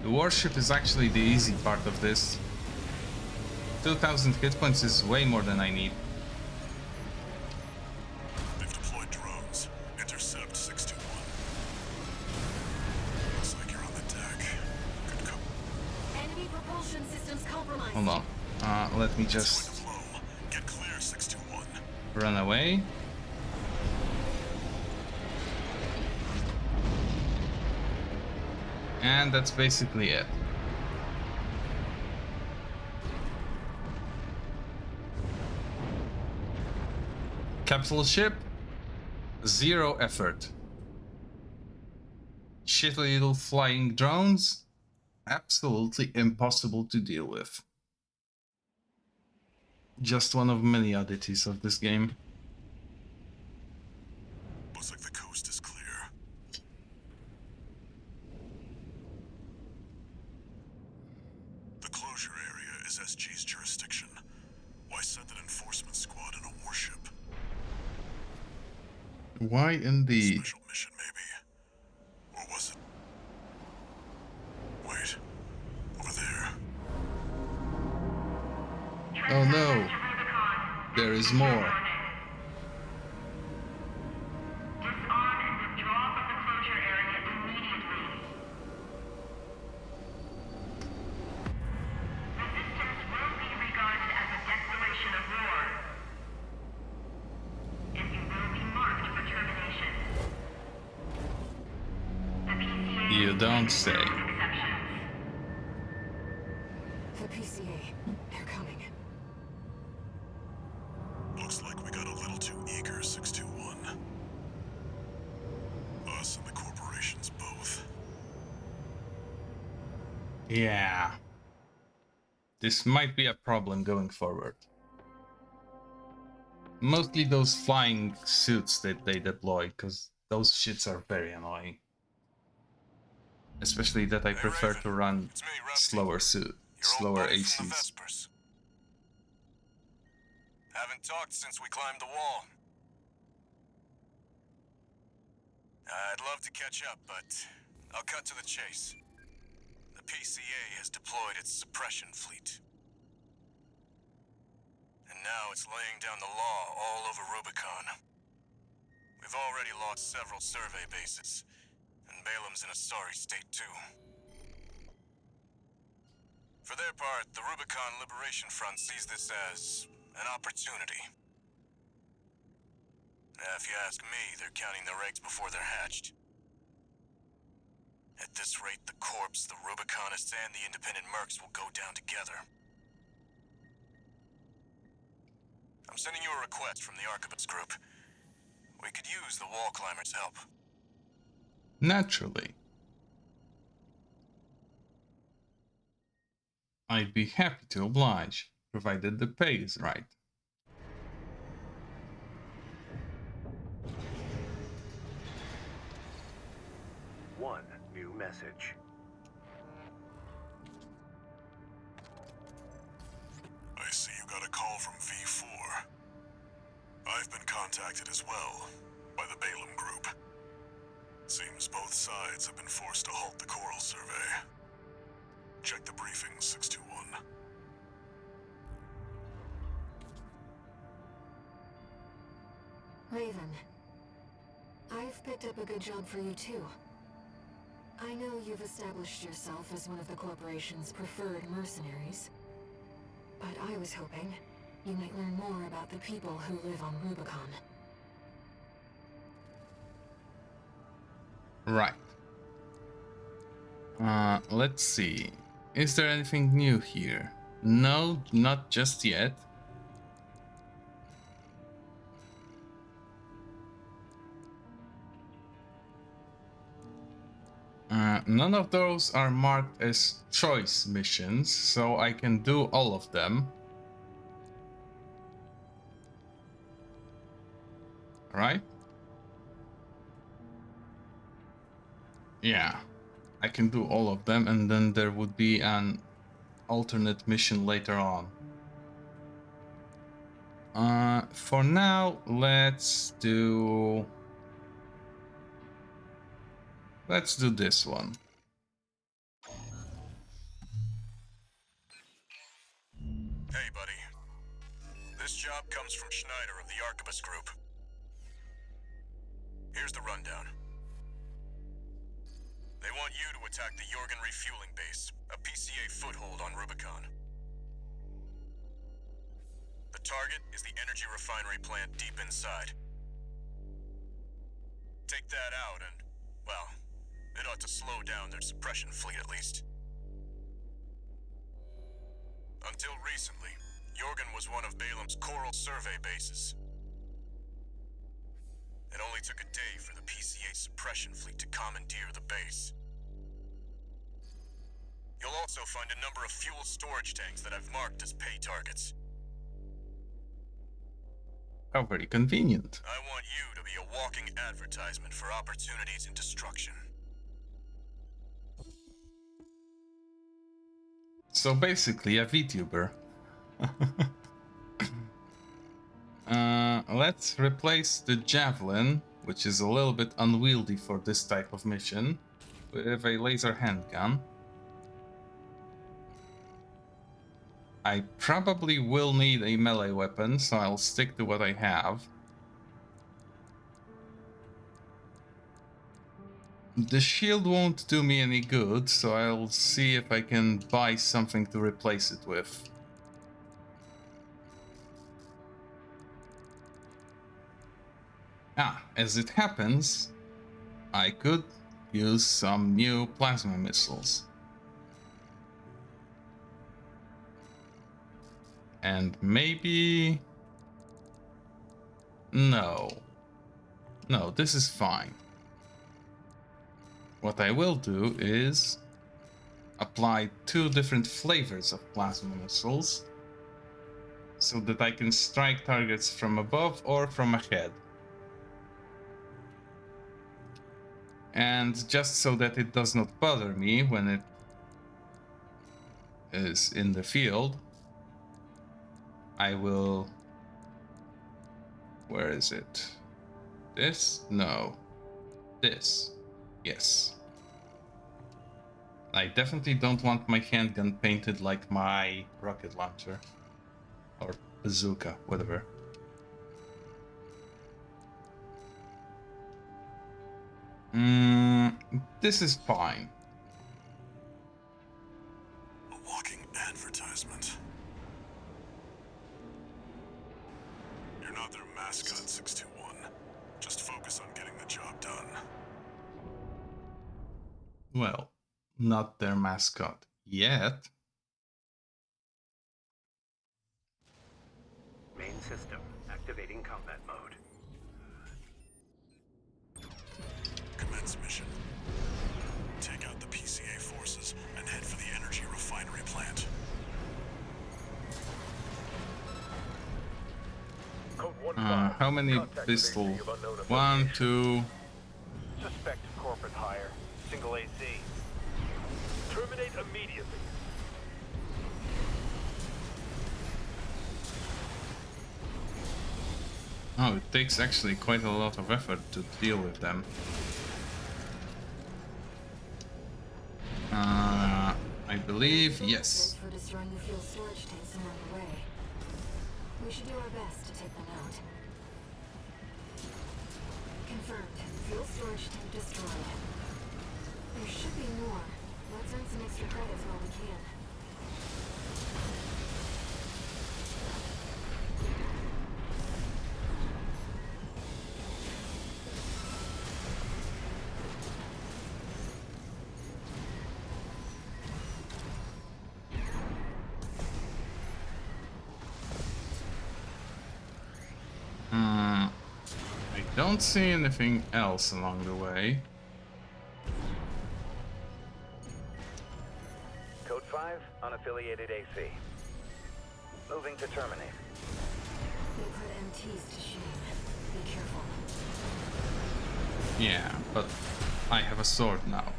The warship is actually the easy part of this. 2,000 hit points is way more than I need. They've deployed drones. Intercept 621. Looks like you're on the deck. Good cover. Enemy propulsion systems compromised. Hold on. Let me It's just going to blow. Get clear, 621. run away. And that's basically it. Capital ship, 0 effort. Shitty little flying drones, absolutely impossible to deal with. Just one of many oddities of this game. Looks like the coast is clear. The closure area is SG's jurisdiction. Why send an enforcement squad in a warship? Why indeed? Special mission, maybe. Or was it? Wait. Over there. Oh no, there is more. Disarm and withdraw from the closure area immediately. Resistance will be regarded as a declaration of war. And you will be marked for termination. The PCA You don't say. exceptions. The PCA. They're coming. Looks like we got a little too eager, 621. Us and the corporations both. Yeah. This might be a problem going forward. Mostly those flying suits that they deploy, because those shits are very annoying. Especially that I prefer to run It's me, Rusty. slower suit, Your old slower buddy from the ACs. Vespers. Haven't talked since we climbed the wall. I'd love to catch up, but I'll cut to the chase. The PCA has deployed its suppression fleet. And now it's laying down the law all over Rubicon. We've already lost several survey bases, and Balam's in a sorry state too. For their part, the Rubicon Liberation Front sees this as an opportunity. If you ask me, they're counting their eggs before they're hatched. At this rate, the Corps, the Rubiconists, and the independent mercs will go down together. I'm sending you a request from the Archibald group. We could use the wall climbers' help. Naturally. I'd be happy to oblige, provided the pay is right. One new message. I see you got a call from V4. I've been contacted as well by the Balaam Group. Seems both sides have been forced to halt the coral survey. Check the briefing, 621. Raven, I've picked up a good job for you too. I know you've established yourself as one of the corporation's preferred mercenaries, but I was hoping you might learn more about the people who live on Rubicon. Right. Let's see. Is there anything new here? No, not just yet. None of those are marked as choice missions, so I can do all of them. Right? Yeah, I can do all of them, and then there would be an alternate mission later on. For now, let's do this one. Hey, buddy. This job comes from Schneider of the Archibald Group. Here's the rundown. They want you to attack the Jorgen refueling base, a PCA foothold on Rubicon. The target is the energy refinery plant deep inside. Take that out and, well, it ought to slow down their suppression fleet at least. Until recently, Jorgen was one of Balaam's coral survey bases. It only took a day for the PCA suppression fleet to commandeer the base. You'll also find a number of fuel storage tanks that I've marked as pay targets. How very convenient. I want you to be a walking advertisement for opportunities in destruction. So basically a VTuber. Let's replace the javelin, which is a little bit unwieldy for this type of mission, with a laser handgun. I probably will need a melee weapon, so I'll stick to what I have. The shield won't do me any good, so I'll see if I can buy something to replace it with. As it happens, I could use some new plasma missiles. And maybe... No, this is fine. What I will do is apply 2 different flavors of plasma missiles so that I can strike targets from above or from ahead. And just so that it does not bother me when it is in the field, I will... Where is it? This? No. This. Yes. I definitely don't want my handgun painted like my rocket launcher. Or bazooka, whatever. This is fine. A walking well, not their mascot yet. Main system activating combat mode. Commence mission. Take out the PCA forces and head for the energy refinery plant. Code 1-5. How many Contact pistol? with AC of unknown 1, affiliation. 2. Suspect corporate hire. Single AC. Terminate immediately. Oh, it takes actually quite a lot of effort to deal with them. I believe yes. For destroying the fuel storage tanks along the way. We should do our best to take them out. Confirmed. Fuel storage tank destroyed. There should be more. Let's earn some extra credits while we can. I don't see anything else along the way. Code 5, unaffiliated AC. Moving to terminate. They put MTs to shame. Be careful. Yeah, but I have a sword now.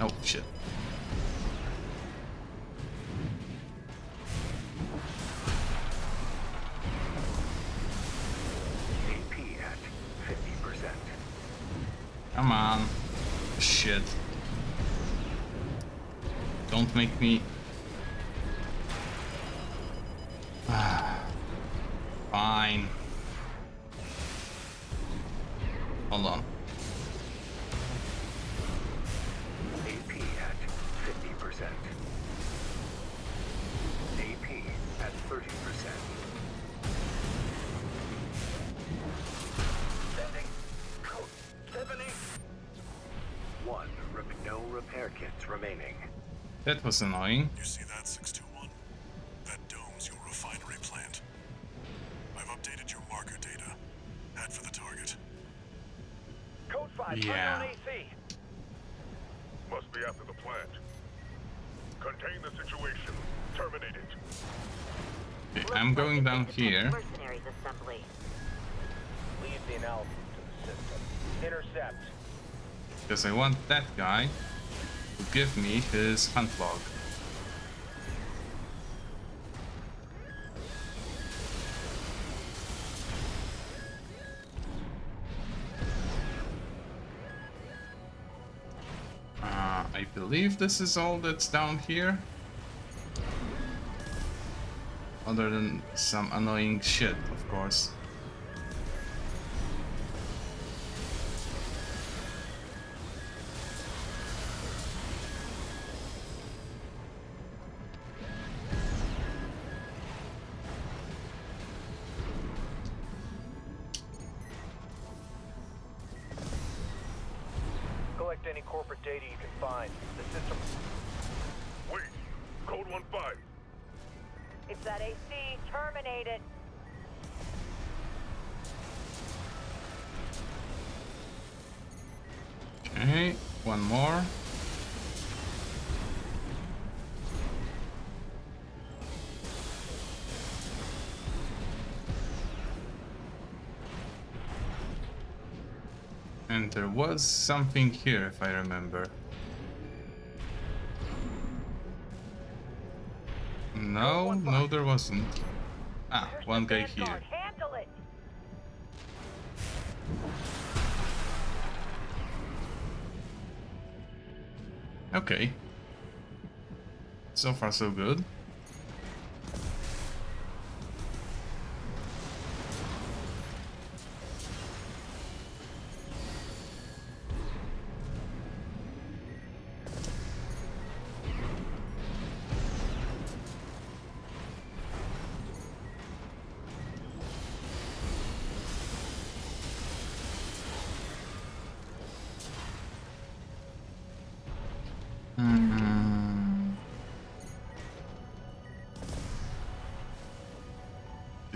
Oh shit. AP at 50%. Come on. Shit. Don't make me... Fine. Hold on. AP at 50%. AP at 30%. Sending. Code 70. No repair kits remaining. That was annoying. You see that, 621? That dome's your refinery plant. I've updated your marker data. Head for the target. Code 5. Yeah. Unknown AC. Must be after the plant. Contain the situation. Terminate it. Okay, I'm going down here. Mercenaries assembly. Leave the analysis to the system. Intercept. Because I want that guy to give me his hunt log. I believe this is all that's down here. Other than some annoying shit, of course. Collect any corporate data you can find. The system... Wait. Code 1-5. It's that AC. Terminate it. Okay, one more. And there was something here, if I remember. No, no, there wasn't. Ah, one guy here. Handle it. Okay. So far, so good.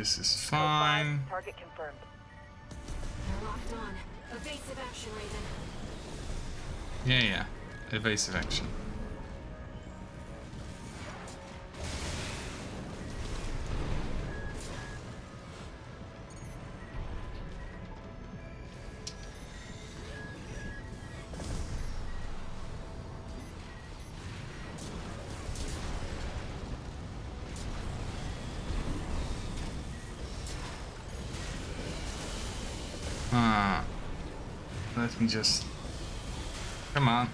This is Code 5, fine. target confirmed. They're locked on. Evasive action, Raven. Yeah. Evasive action. Let me just... Come on.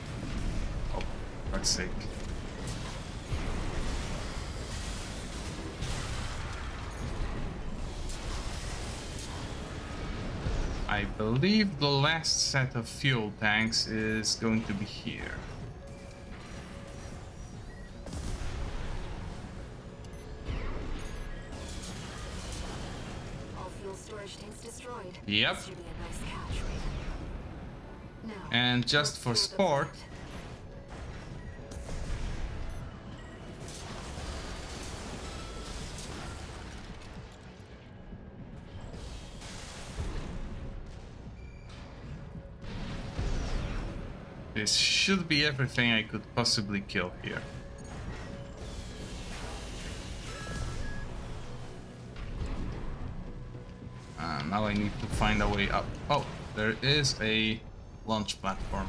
Oh, for God's sake. I believe the last set of fuel tanks is going to be here. All fuel storage tanks destroyed. Yep. This should be a nice catch, Raven. Now, And just for let's fuel sport, those up. this should be everything I could possibly kill here. Now I need to find a way up. Oh, there is a launch platform.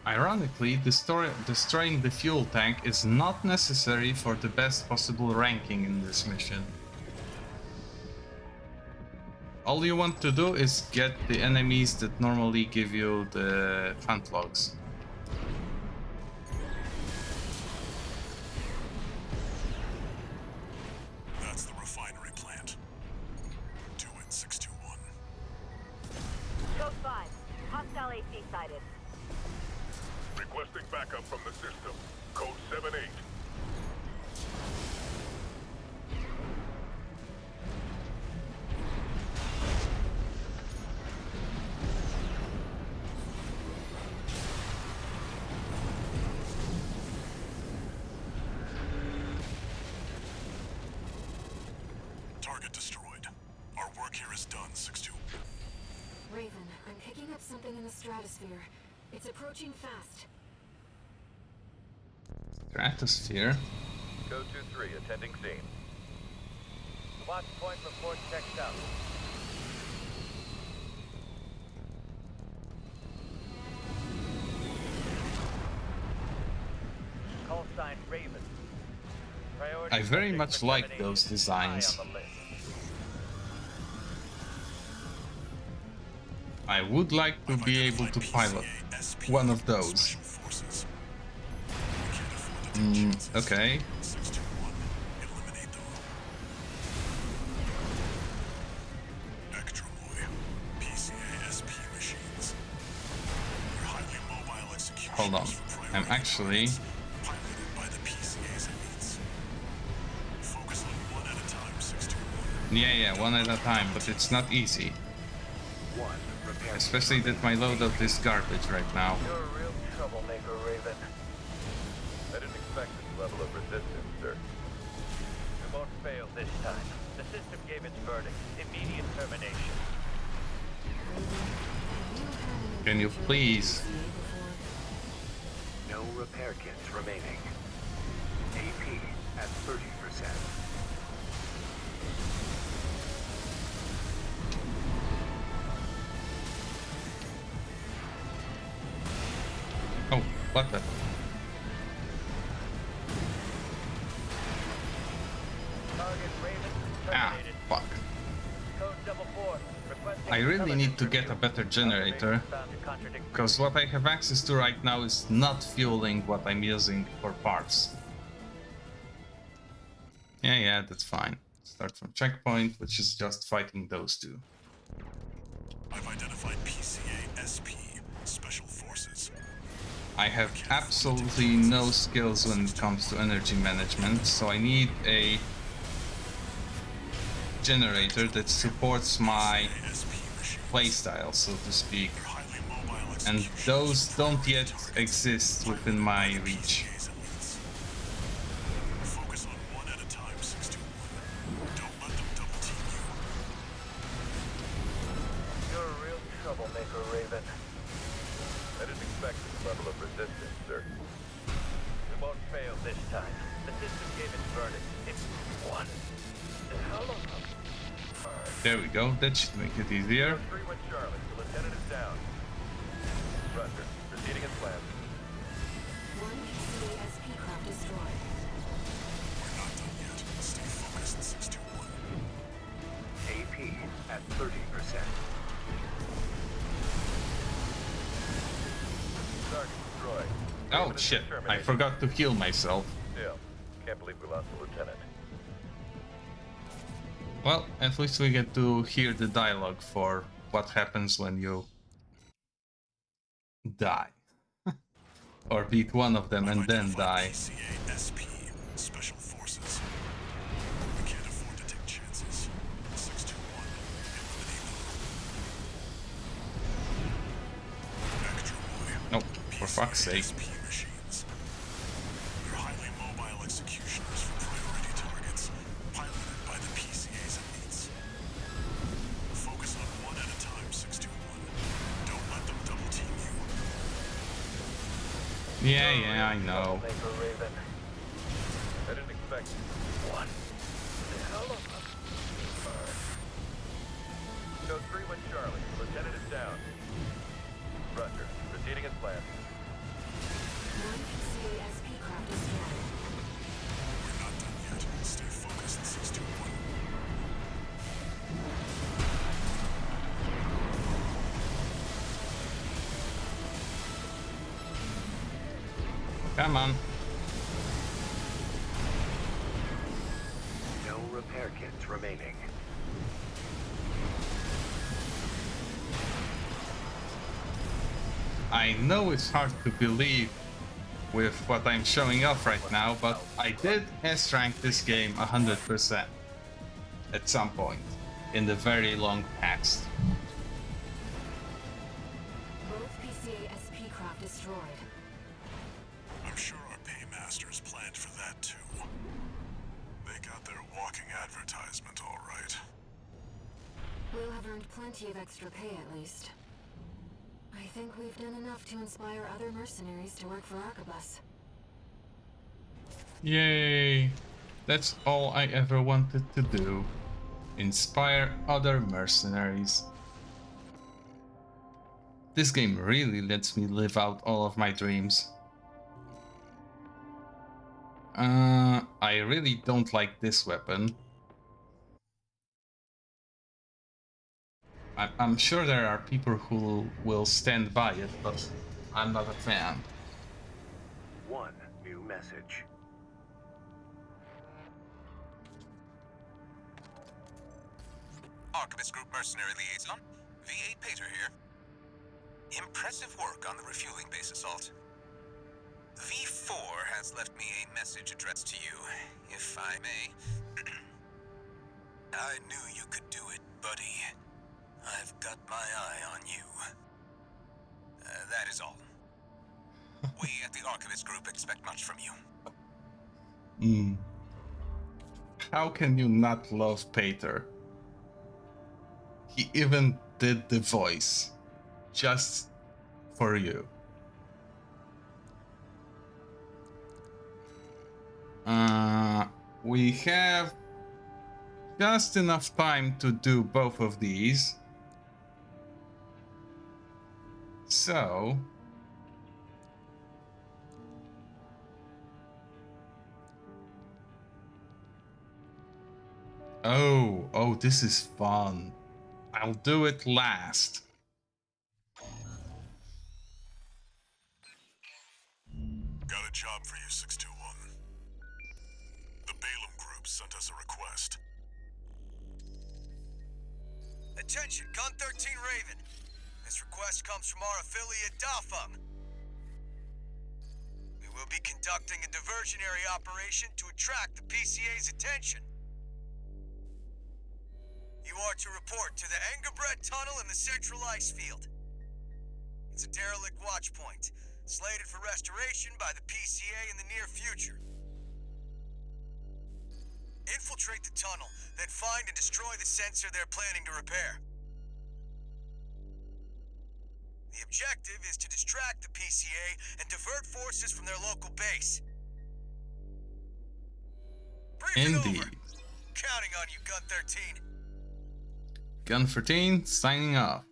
Ironically, destroying the fuel tank is not necessary for the best possible ranking in this mission. All you want to do is get the enemies that normally give you the hunt logs. That's the refinery plant. Do it, 621. Code 5, hostile AC sighted. Requesting backup from the system. Code 7-8. Target destroyed. Our work here is done, 621. Raven, I'm picking up something in the stratosphere. It's approaching fast. Stratosphere. Code 2-3, attending scene. Watch point report checked out. Call sign Raven. Priority I very subject much for like termination those is designs. high on the list. I would like to be able to pilot one of those. Okay. 621. Eliminate them. Ektromoy. PCA SP machines. They're highly mobile executions. Hold on. for I'm priority actually... targets, piloted by the PCA's elites. Focus on one at a time, 621. Yeah, one at a time, but it's not easy. One, repair. Especially that my loadout is garbage right now. You're a real troublemaker, Raven. I didn't expect this level of resistance, sir. You won't fail this time. The system gave its verdict. Immediate termination. Can you please? No repair kits remaining. AP at 30%. Oh, what the? Target Raven Ah, terminated. fuck. Code 4. Requesting I really need to get a review. better generator, Found to contradict because what I have access to right now is not fueling what I'm using for parts. Yeah, that's fine. Start from checkpoint, which is just fighting those two. I've identified PCA SP, Special Forces. I have absolutely no skills when it comes to energy management, so I need a generator that supports my playstyle, so to speak. And those don't yet exist within my reach. Focus on one at a time, 621. Don't let them double team you. You're a real troublemaker, Raven. I didn't expect this level of resistance, sir. We won't fail this time. The system gave its verdict. It's one hell of a... There we go, that should make it easier. 3-1 Charlie, the lieutenant is down. Roger, proceeding as planned. One PCASP craft destroyed. We're not done yet. Stay focused, 621. AP at 30%. Target destroyed. Oh Raven is shit, I terminated. forgot to heal myself. Still, can't believe we lost the lieutenant. Well, at least we get to hear the dialogue for what happens when you die. Or beat one of them and then die. PCA SP, Special Forces. We can't afford to take chances. 621, eliminate them. Extra boy. Nope, for fuck's sake. PCA SP machines. They're highly mobile executioners for priority targets, piloted by the PCA's elites. Focus on one at a time, 621. Don't let them double team you. Yeah, I know. Troublemaker, Raven. I didn't expect one hell of a... No, 3-1 Charlie, lieutenant is down. Roger, proceeding as planned. One PCASP craft destroyed. We're not done yet. Stay focused, 621. Come on. No repair kits remaining. I know it's hard to believe with what I'm showing off right now, but I did S-rank this game 100% at some point in the very long past. Both PCASP craft destroyed. I'm sure our paymasters planned for that too. They got their walking advertisement all right. We'll have earned plenty of extra pay at least. I think we've done enough to inspire other mercenaries to work for Arquebus. Yay! That's all I ever wanted to do. Inspire other mercenaries. This game really lets me live out all of my dreams. I really don't like this weapon. I'm sure there are people who will stand by it, but I'm not a fan. One new message. Archivist Group Mercenary Liaison, V8 Pater here. Impressive work on the refueling base assault. V4 has left me a message addressed to you, if I may. I knew you could do it, buddy. I've got my eye on you. That is all. We at the Archivist Group expect much from you. How can you not love Pater? He even did the voice. Just for you. We have just enough time to do both of these. So... Oh, this is fun. I'll do it last. Got a job for you, 621. The Balaam Group sent us a request. Attention, Gun 13 Raven. This request comes from our affiliate Dafeng. We will be conducting a diversionary operation to attract the PCA's attention. You are to report to the Engerbret Tunnel in the Central Ice Field. It's a derelict watch point, slated for restoration by the PCA in the near future. Infiltrate the tunnel, then find and destroy the sensor they're planning to repair. The objective is to distract the PCA and divert forces from their local base. Briefing Indeed. over. Counting on you, Gun 13. Gun 13, signing off.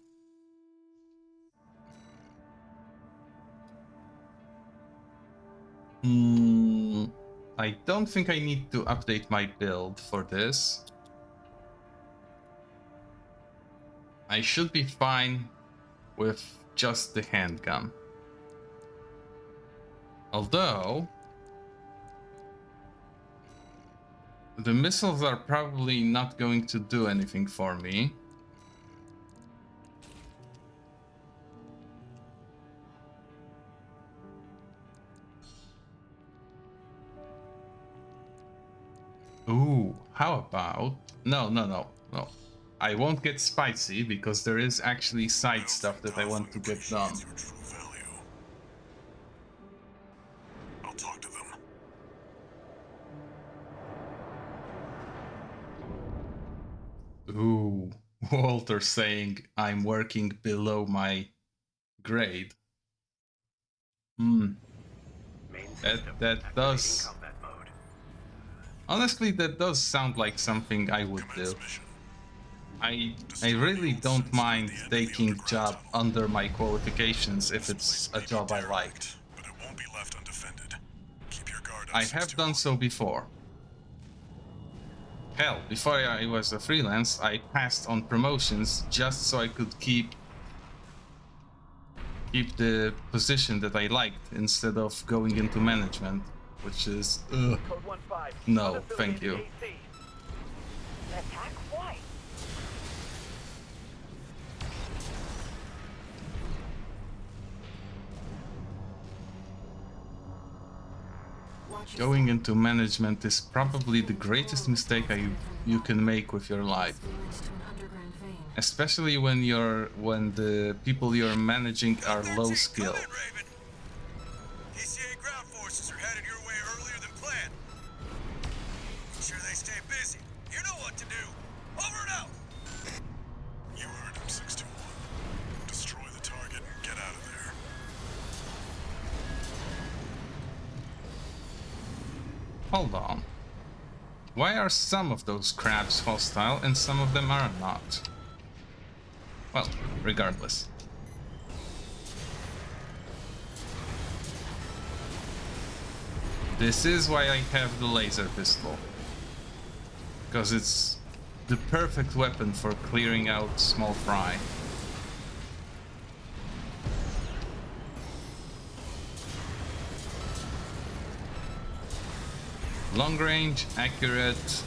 I don't think I need to update my build for this. I should be fine with just the handgun. Although the missiles are probably not going to do anything for me. Ooh, how about... No. I won't get spicy because there is actually side stuff that I want to get done. Your true value. I'll talk to them. Ooh, Walter saying I'm working below my grade. That does... Honestly, that does sound like something I would do. I really don't mind taking job under my qualifications if it's a job I like. But it won't be left undefended. Keep your guard up, I have done so before. Hell, before I was a freelance, I passed on promotions just so I could keep the position that I liked instead of going into management, which is Code 15. no, thank you. AC. Attack? Why? Watch Going yourself. into management is probably the greatest mistake you can make with your life. We went to an underground vein. Especially when the people you're managing are low skilled. Come in, Raven. PCA ground forces are headed your way earlier than planned. Make sure they stay busy. You know what to do. Over and out. You heard him, 621. Destroy the target and get out of there. Hold on. Why are some of those crabs hostile and some of them are not? Well, regardless. This is why I have the laser pistol. Because it's the perfect weapon for clearing out small fry. Long range, accurate,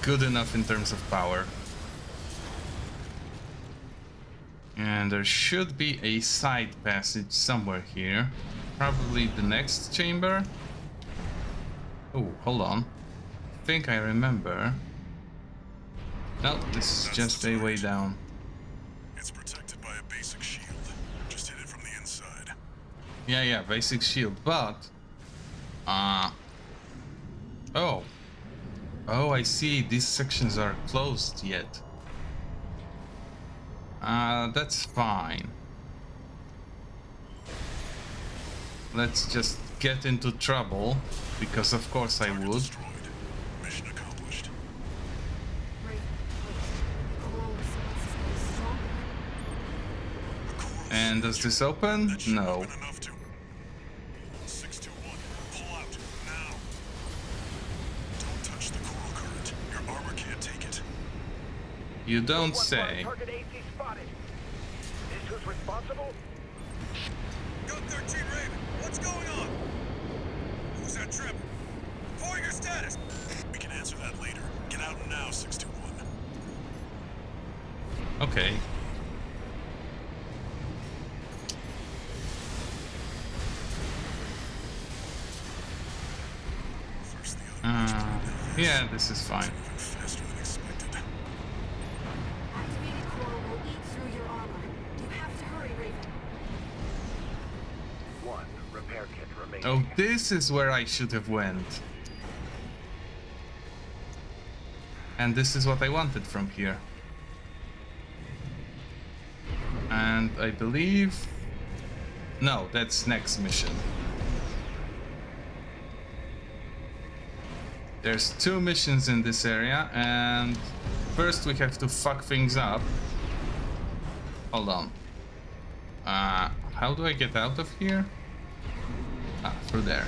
good enough in terms of power. And there should be a side passage somewhere here. Probably the next chamber. Oh, hold on. I think I remember. No, this is just a way down. It's protected by a basic shield. Just hit it from the inside. Yeah, basic shield, but... Oh, I see. These sections are closed yet. That's fine. Let's just get into trouble, because of course I would. Destroyed. Mission accomplished. Wait. Along the surface is strong. And does this open? That should No. open enough to. 621, pull out now. Don't touch the coral current. Your armor can't take it. You don't 1-1, say. Target AC spotted. Is who's responsible? Gun 13 Raven, what's going on? Who's that Trevor? Reporting your status. We can answer that later. Get out now, 621. Okay. First the other Yeah, this is fine. moving faster than expected. remaining. Oh, this is where I should have went. And this is what I wanted from here. And I believe... No, that's next mission. There's 2 missions in this area, and first we have to fuck things up. Hold on. How do I get out of here? Ah, through there.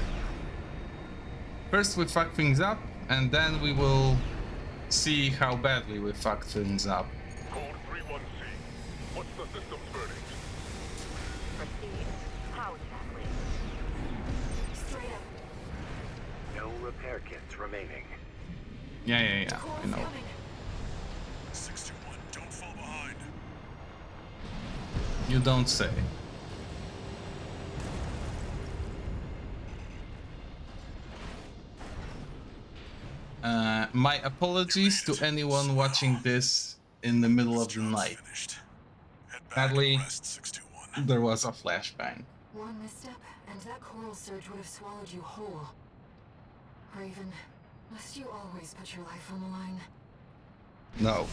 First we fuck things up, and then we will see how badly we fuck things up. Code 31C. What's the system's verdict? Proceed. How exactly? Straight up. No repair kits remaining. Yeah, I know. 621, don't fall behind. You don't say. My apologies to anyone watching this in the middle of the night. Finished. Head back Sadly, and rest, 621. there was a flashbang. One misstep, and that coral surge would have swallowed you whole. Raven, must you always put your life on the line? No.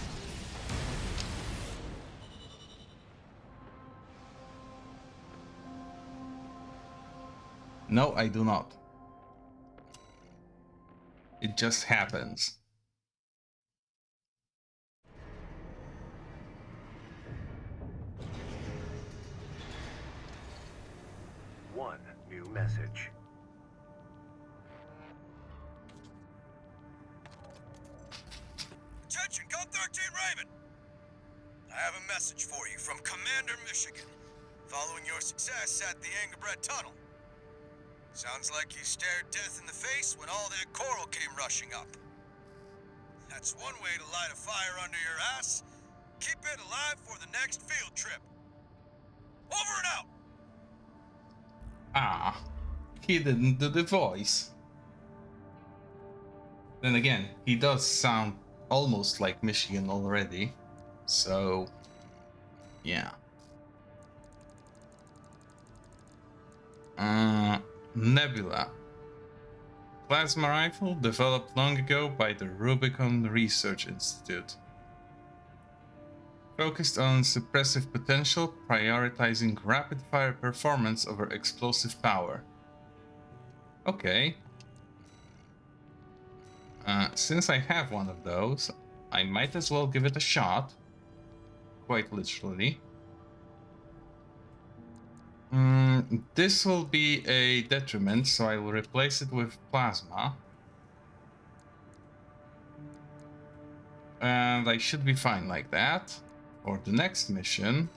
No, I do not. It just happens. One new message. Attention, Gun 13 Raven! I have a message for you from Commander Michigan, following your success at the Angerbred Tunnel. Sounds like you stared death in the face when all that coral came rushing up. That's one way to light a fire under your ass. Keep it alive for the next field trip. Over and out! Ah, he didn't do the voice. Then again, he does sound almost like Michigan already, so yeah. Nebula. Plasma rifle developed long ago by the Rubicon Research Institute. Focused on suppressive potential, prioritizing rapid-fire performance over explosive power. Okay. Since I have one of those, I might as well give it a shot. Quite literally. This will be a detriment, so I will replace it with plasma. And I should be fine like that. For the next mission.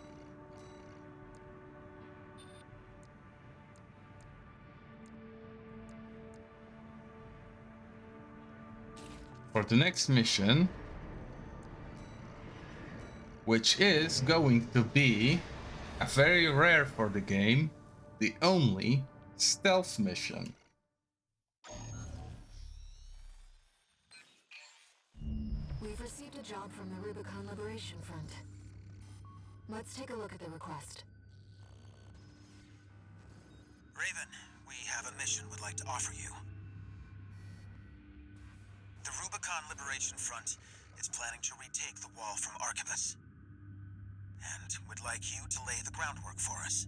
Which is going to be a very rare for the game, the only stealth mission. We've received a job from the Rubicon Liberation Front. Let's take a look at the request. Raven, we have a mission we'd like to offer you. The Rubicon Liberation Front is planning to retake the wall from Archivus. And would like you to lay the groundwork for us.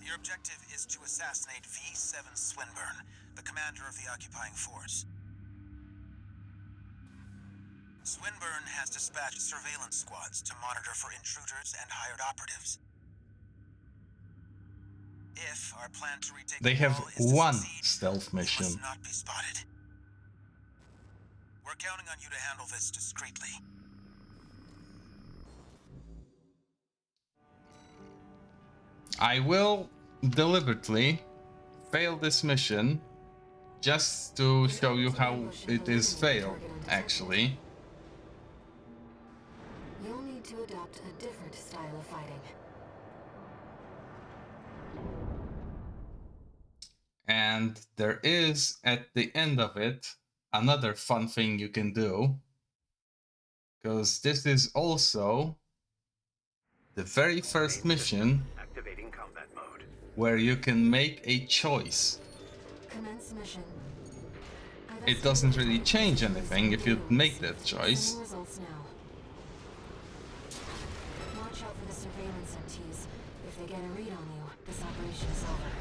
Your objective is to assassinate V7 Swinburne, the commander of the occupying force. Swinburne has dispatched surveillance squads to monitor for intruders and hired operatives. If our plan to retake They the have wall is to one succeed, stealth you mission. must not be spotted. We're counting on you to handle this discreetly. I will deliberately fail this mission just to show you how it is failed, actually. You'll need to adopt a different style of fighting. And there is, at the end of it, another fun thing you can do. Because this is also the very first mission Activating combat mode. where you can make a choice. Commence mission. It doesn't really change anything if you make that choice. Sending results now. Watch out for the surveillance MTs. If they get a read on you, this operation is over.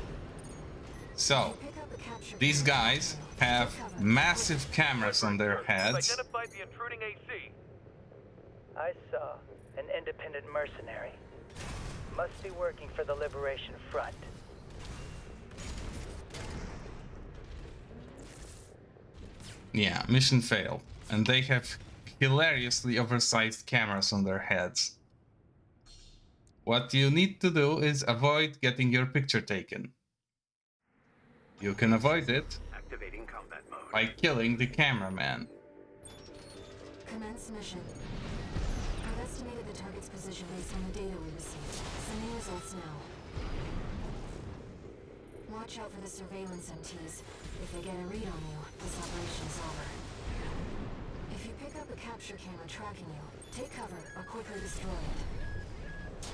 So, Pick up the capture these camera guys tracking you. have Take cover. massive cameras on their heads. Identified the intruding AC. I saw an independent mercenary. Must be working for the Liberation Front. Yeah, mission failed. And they have hilariously oversized cameras on their heads. What you need to do is avoid getting your picture taken. You can avoid it Activating combat mode. by killing the cameraman. Commence mission. I've estimated the target's position based on the data we received. Sending results now. Watch out for the surveillance MTs. If they get a read on you, this operation is over. If you pick up a capture camera tracking you, take cover or quickly destroy it.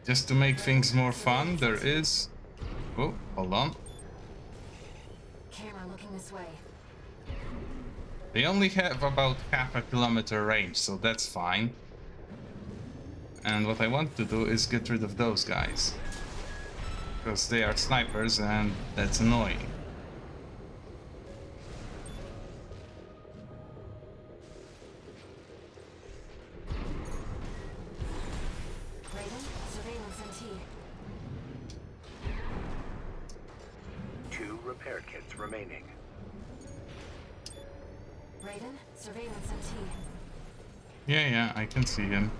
Just to make things more fun, there is... Oh, hold on. Camera looking this way. They only have about half a kilometer range, so that's fine. And what I want to do is get rid of those guys. Because they are snipers and that's annoying. Raven, surveillance MT. 2 repair kits remaining. Raven, surveillance MT. Yeah, I can see him.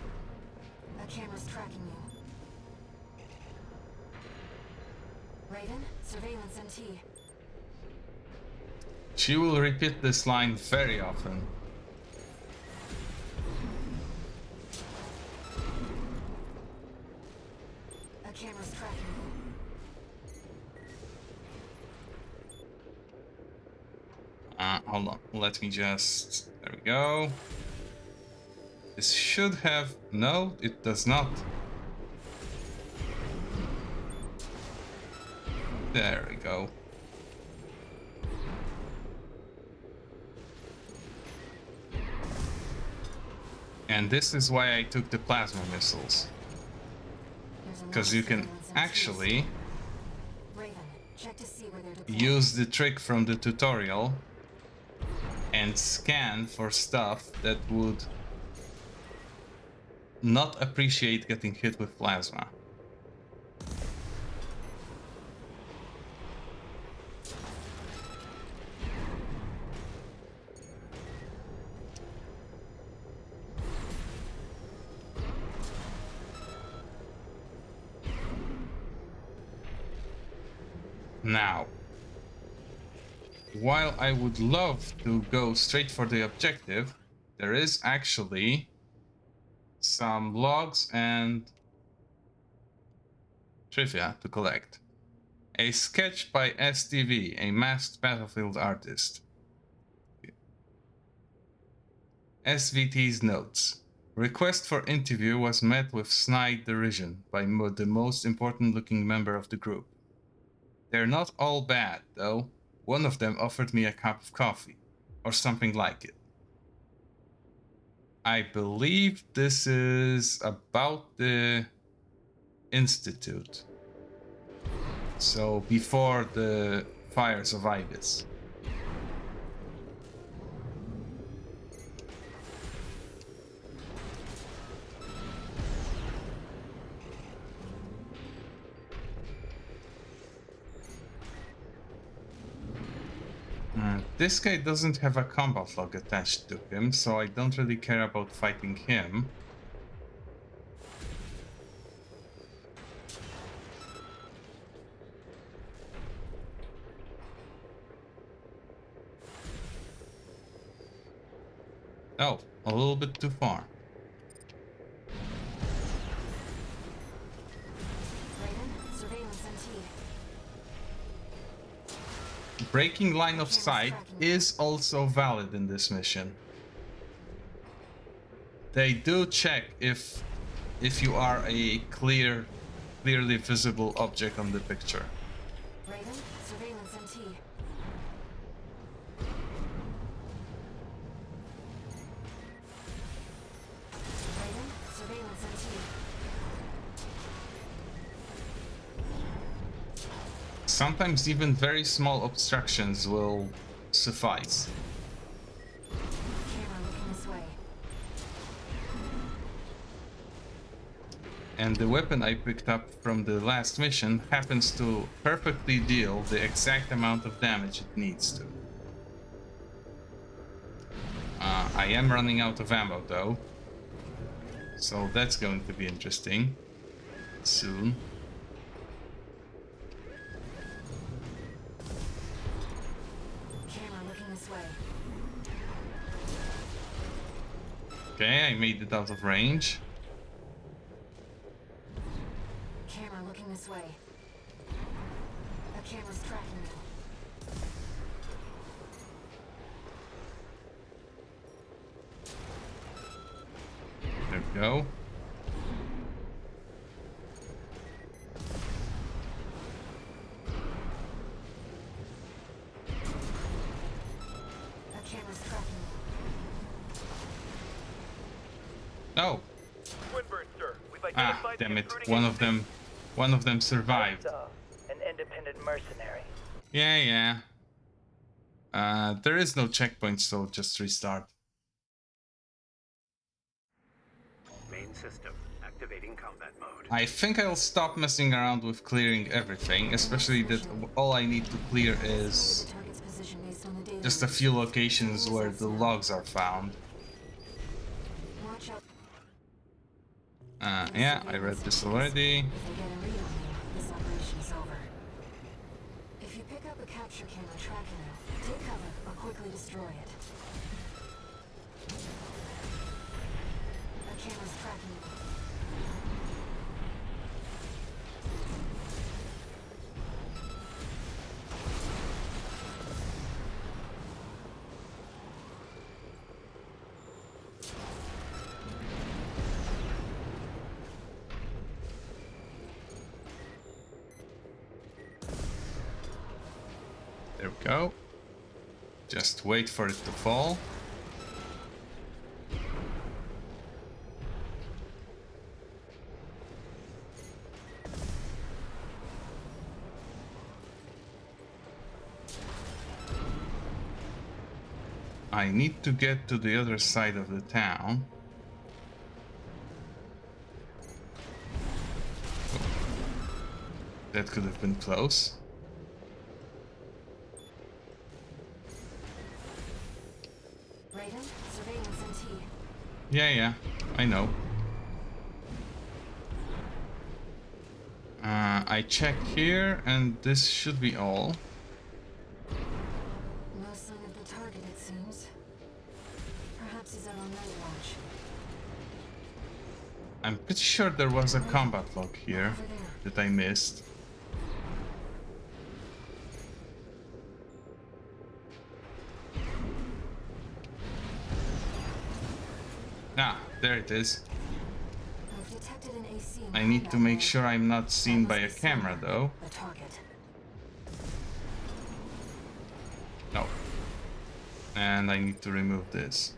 A camera's tracking you. Raven, surveillance MT. She will repeat this line very often. A camera's tracking you. Hold on, let me just... There we go. This should have... No, it does not. There we go. And this is why I took the plasma missiles. There's a Because lot you of can surveillance MTs. actually Raven, check to see where they're deployed. use the trick from the tutorial and scan for stuff that would not appreciate getting hit with plasma. Now, while I would love to go straight for the objective, there is actually some logs and trivia to collect. A sketch by STV, a masked battlefield artist. SVT's notes. Request for interview was met with snide derision by the most important looking member of the group. They're not all bad, though. One of them offered me a cup of coffee, or something like it. I believe this is about the Institute. So, before the fires of Ibis. This guy doesn't have a combat log attached to him, so I don't really care about fighting him. Oh, a little bit too far. Raven, surveillance MT. Breaking line of sight is also valid in this mission. They do check if if you are a clearly visible object on the picture. Raven, surveillance MT. Raven, surveillance MT. Sometimes even very small obstructions will suffice. Camera looking this way. And the weapon I picked up from the last mission happens to perfectly deal the exact amount of damage it needs to. I am running out of ammo though, so that's going to be interesting soon. Camera looking this way. Okay, I made it out of range. Camera looking this way. A camera's tracking me. There we go. A camera's tracking me. Oh, Swinburne, sir. We've identified the damn it! intruding One of them survived. an independent mercenary. Yeah. There is no checkpoint, so just restart. Main system activating combat mode. I think I'll stop messing around with clearing everything, especially that all I need to clear is The target's position based on the data. just a few locations where the logs are found. Watch out. Yeah, I read this already. If they get a read on you, this operation's over. If you pick up a capture camera tracking you, take cover or quickly destroy it. A camera's tracking you. There we go. Just wait for it to fall. I need to get to the other side of the town. That could have been close. Raven, surveillance MT. Yeah, I know. I check here, and this should be all. No sign of the target, it seems. Perhaps he's out on night watch. I'm pretty sure there was a combat log here that I missed. Ah, there it is. I've detected an AC in I need to combat make mode. sure I'm not seen That by a must be camera Summer, though. The target. No. And I need to remove this.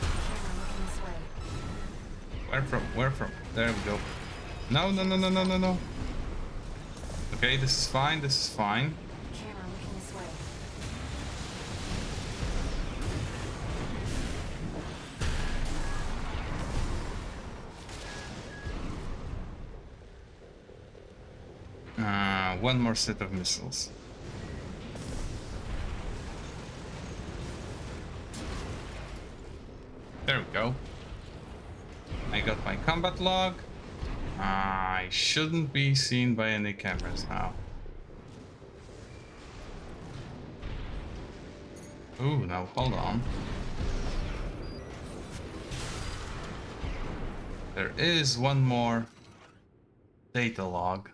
Camera looking this way. Where from? There we go. No. Okay, this is fine, Camera looking this way. One more set of missiles. There we go. I got my combat log. I shouldn't be seen by any cameras now. Ooh, now hold on. There is one more data log.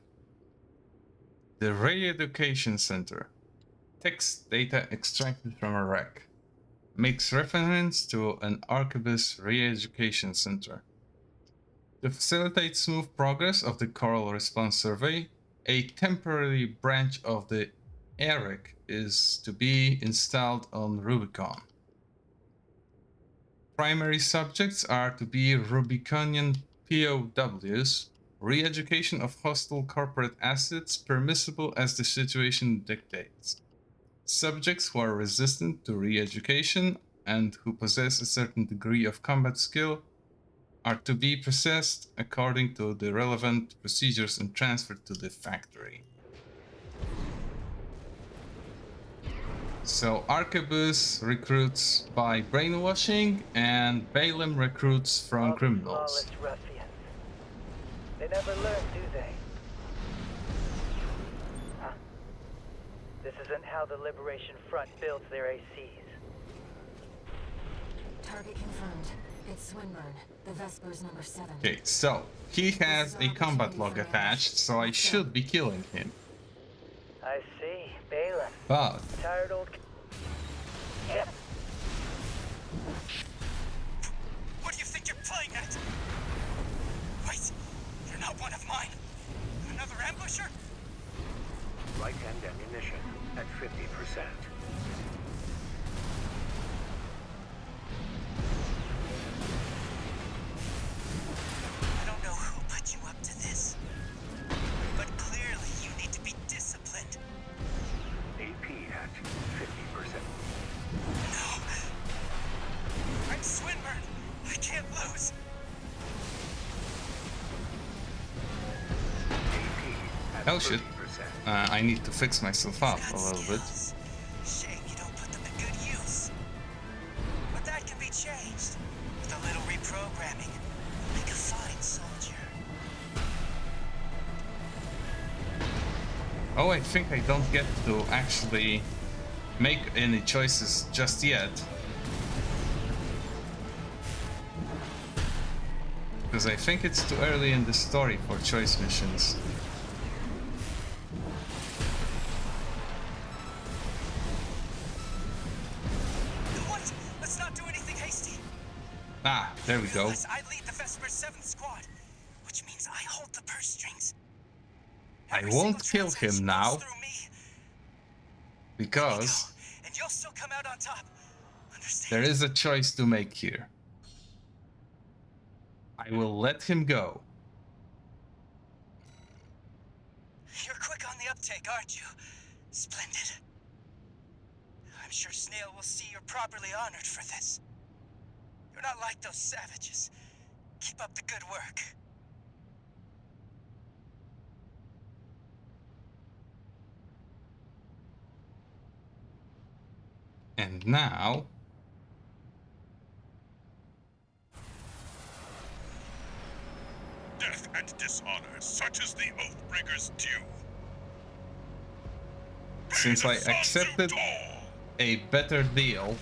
The Re-Education Center. Text data extracted from a wreck. Makes reference to an Arquebus Re-Education Center. To facilitate smooth progress of the Coral Response Survey, a temporary branch of the ERIC is to be installed on Rubicon. Primary subjects are to be Rubiconian POWs, re-education of hostile corporate assets permissible as the situation dictates. Subjects who are resistant to re-education and who possess a certain degree of combat skill are to be processed according to the relevant procedures and transferred to the factory. So Arquebus recruits by brainwashing and Balaam recruits from All these criminals. lawless ruffians. They never learn, do they? Huh? This isn't how the Liberation Front builds their ACs. Target confirmed. It's Swinburne, the Vespers number 7. Okay, so he has a combat log attached, so I should be killing him. I see. Balin. But Tired old... Yeah. What do you think you're playing at? Wait, you're not one of mine. Another ambusher? Right-hand ammunition at 50%. I don't know who put you up to this, but clearly you need to be disciplined. AP at 50%. No. I'm Swinburne. I can't lose. AP at oh shit, 30%. I need to fix myself up a little bit. Skills. Shame you don't put them to good use. But that can be changed with a little reprogramming. Make a fine soldier. Oh, I think I don't get to actually make any choices just yet. Because I think it's too early in the story for choice missions. What? Let's not do anything hasty. Ah, there we go. Realize I lead the Vesper 7th squad, which means I hold the purse strings. I Every won't single kill him transaction now, goes through me. because And you'll still come out on top. Understand? there is a choice to make here. I will let him go. You're quick on the uptake, aren't you? Splendid. I'm sure Snail will see you're properly honored for this. You're not like those savages. Keep up the good work. And now... Death and dishonor, such as the Oathbreaker's due. Since I accepted a better deal,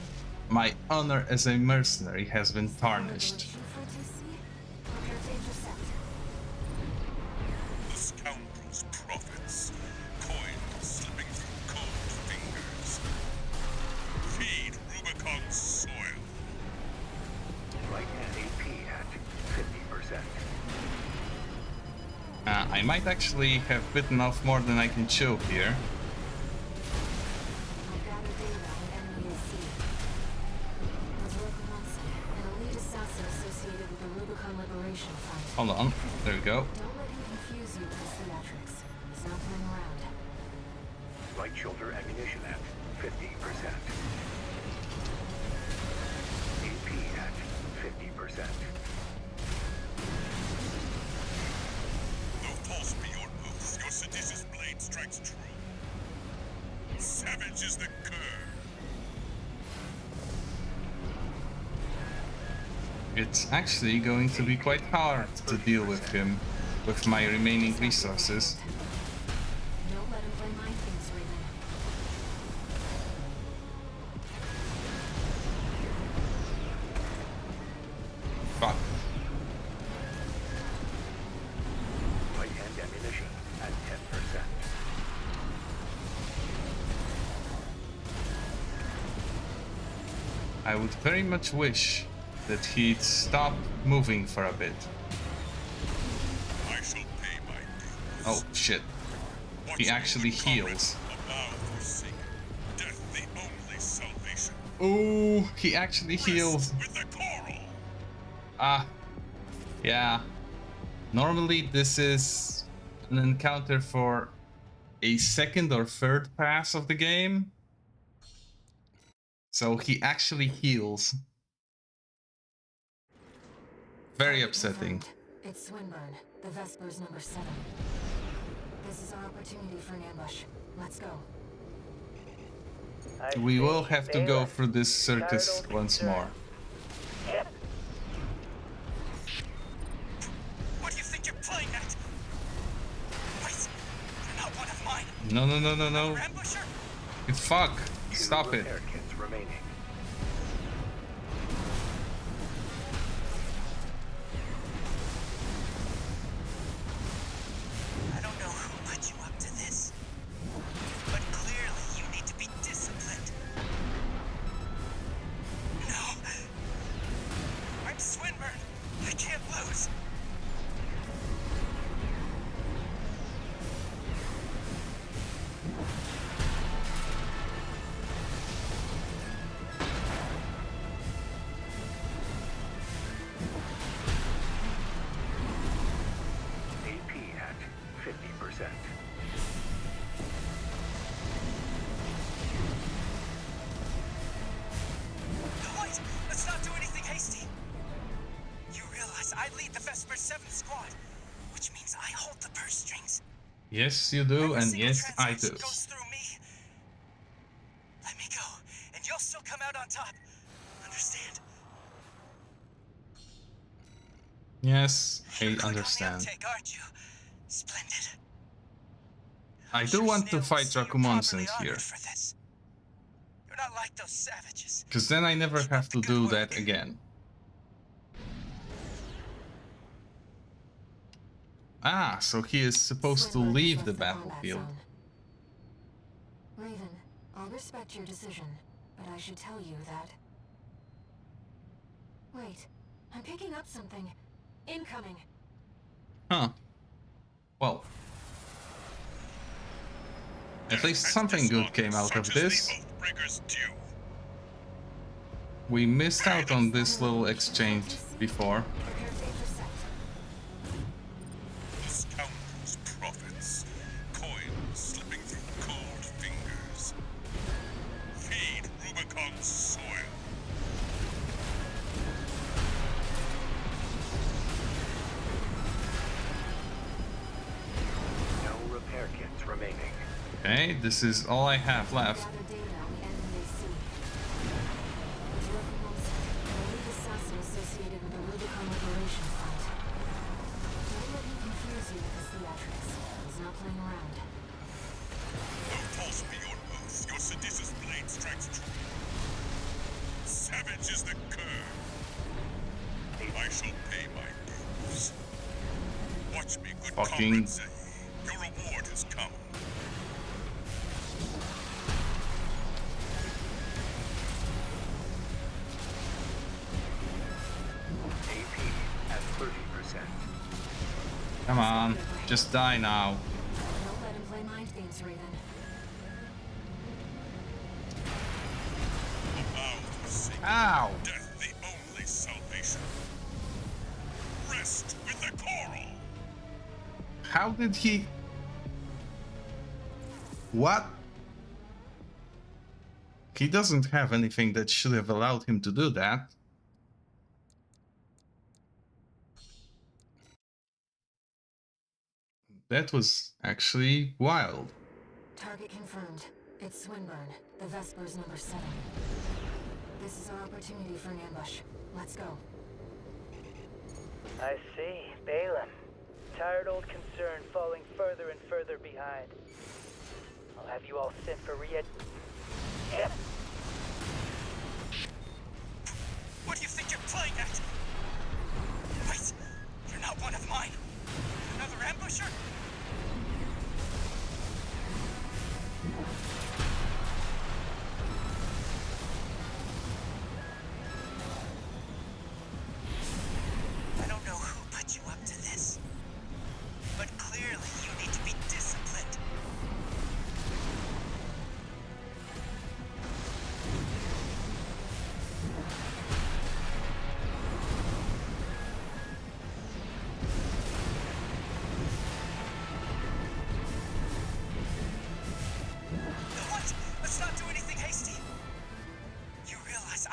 my honor as a mercenary has been tarnished. The scoundrel's profits. Coins slipping through cold fingers. Feed Rubicon's soil. Right-hand AP at 50%. I might actually have bitten off more than I can chew here. Hold on, there we go. Don't let him confuse you with his theatrics. He's not playing around. Right shoulder ammunition at 50%. AP at 50%. Though false be your oaths, your seditious blade strikes true. Savage is the cur. It's actually going to be quite hard to deal with him with my remaining resources. Don't let him play mind games, Raven. Fuck. I would very much wish that he'd stop moving for a bit. I shall pay my dues. Oh shit. He actually heals. Death the only salvation. Ooh, he actually heals. With the coral. Ah, yeah. Normally this is an encounter for a second or third pass of the game. So he actually heals. Very upsetting. It's Swinburne, the Vespers number 7. This is our opportunity for an ambush. Let's go. We will have to go through this circus once more. What do you think you're playing at? Wait, you're not one of mine. No, no, no, no, no. Ambusher? Fuck. Stop it. Repair kits remaining. I don't know who put you up to this, but clearly you need to be disciplined. No. I'm Swinburne. I can't lose. AP at 50%. Wait, let's not do anything hasty. You realize I lead the Vesper 7 squad, which means I hold the purse strings. Yes, you do, Every and single yes, I do. transaction goes through me. Let me go, and you'll still come out on top. Understand? Yes, I You're quick understand. on the uptake, aren't you? Splendid. I I'm do sure want to Snail fight will see you're Dracumonsen properly here, honored for this. You're not like those savages. because then I never Keep have up to the good do work. that again. Ah, so he is supposed to Swinburne has leave left the combat battlefield. zone. Raven, I'll respect your decision, but I should tell you that... Wait, I'm picking up something. Incoming. Huh. Well. At least something good came out of this. We missed out on this little exchange before. Prepare to intercept. Scoundrels' profits. Coins slipping through cold fingers. Feed Rubicon's soil. No repair kits remaining. Okay, this is all I have left. Gather data on the enemy they see. There's Dracumonsen, an elite assassin associated with the Rubicon Liberation Front. Don't let him confuse you with his theatrics. He's not playing around. Though false be your oath, your seditious blade strikes true. Savage is the cur. I shall pay my dues. Watch me, good Fucking- comrade Zay. Your reward has come. AP at 30%. Come on, just die now. Don't let him play mind games, Raven. Bow to Satan. Ow! Death the only salvation. Rest with the coral. How did he... What? He doesn't have anything that should have allowed him to do that. That was actually wild. Target confirmed. It's Swinburne, the Vespers number 7. This is our opportunity for an ambush. Let's go. I see. Balaam. Tired old concern falling further and further behind. I'll have you all sent for re-ed... Yep. What do you think you're playing at? Wait, you're not one of mine. Another ambusher?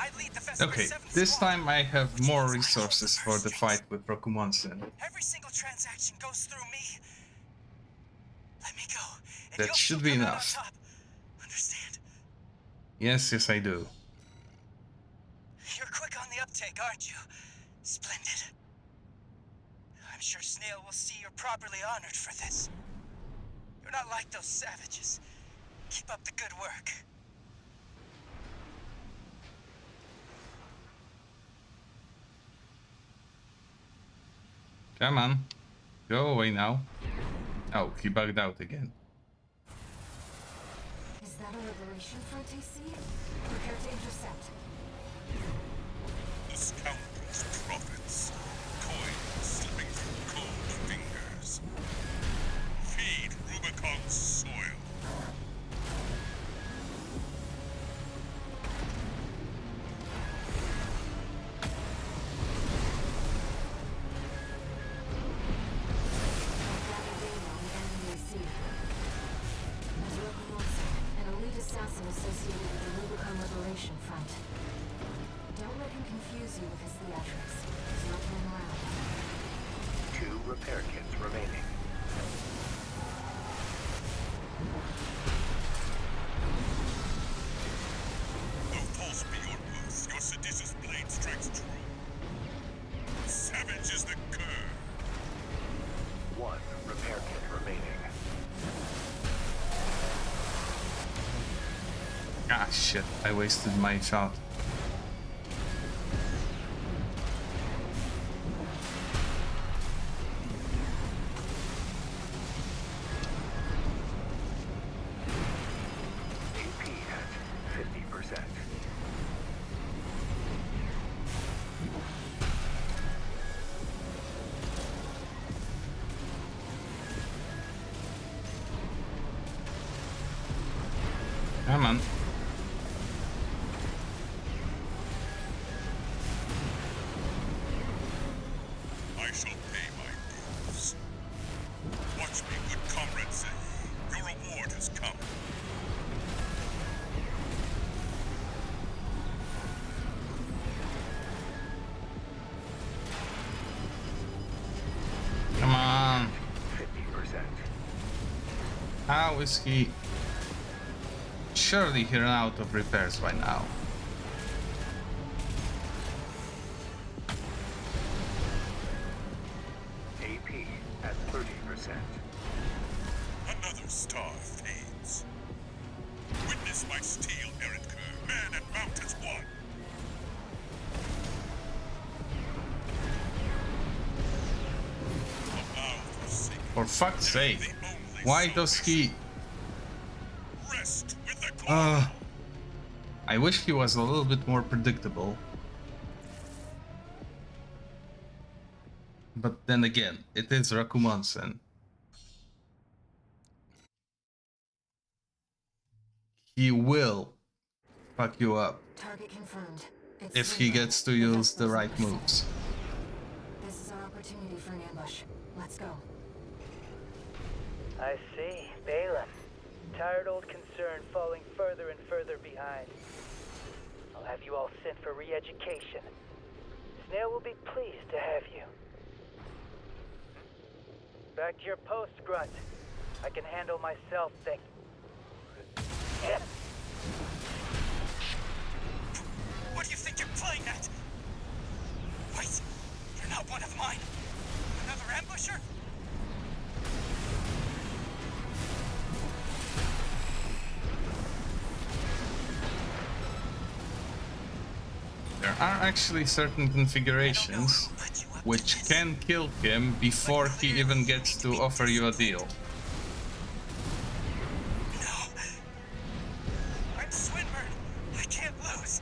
I lead the Vesper Okay, 7th this squad. time I have more resources for the fight with Rokumonsen. Every single transaction goes through me. Let me go, and That you'll should still be come out on enough. top. Understand? Yes, I do. You're quick on the uptake, aren't you? Splendid. I'm sure Snail will see you're properly honored for this. You're not like those savages. Keep up the good work. Come on. Go away now. Oh, he bugged out again. Is that a liberation front AC? Prepare to intercept. The scoundrel's profits. Coins slipping through cold fingers. Feed Rubicon's soil. An elite assassin associated with the Rubicon Liberation Front. Don't let him confuse you with his theatrics. He's not playing around. 2 repair kits remaining. Though false be your worth, your seditious blade strikes true. Savage is the cur. 1 repair kit remaining. Ah, shit. I wasted my shot. AP at 50%. Come on. I shall pay my dues. Watch me, good comrade, say. Your reward has come. Come on. 50%. How is he? Surely he ran out of repairs by now. AP at 30%. Another star fades. Witness my steel errant cur, man and mount as one. Allow forsaken. For fuck's sake. The only Why does he... rest with the claw. I wish he was a little bit more predictable. But then again, it is Rakumonsen. He will fuck you up Target confirmed. It's if he Slinger, gets to the use Vesper's the right intercept. moves. This is our opportunity for an ambush. Let's go. I see. Balaam. Tired old concern falling further and further behind. I'll have you all sent for re-education. Snail will be pleased to have you. Back to your post, Grunt. I can handle myself, thank... Yeah. What do you think you're playing at? Wait, you're not one of mine. Another ambusher? There are actually certain configurations which can kill him before he even gets to offer you a deal. No. I'm Swinburne. I can't lose.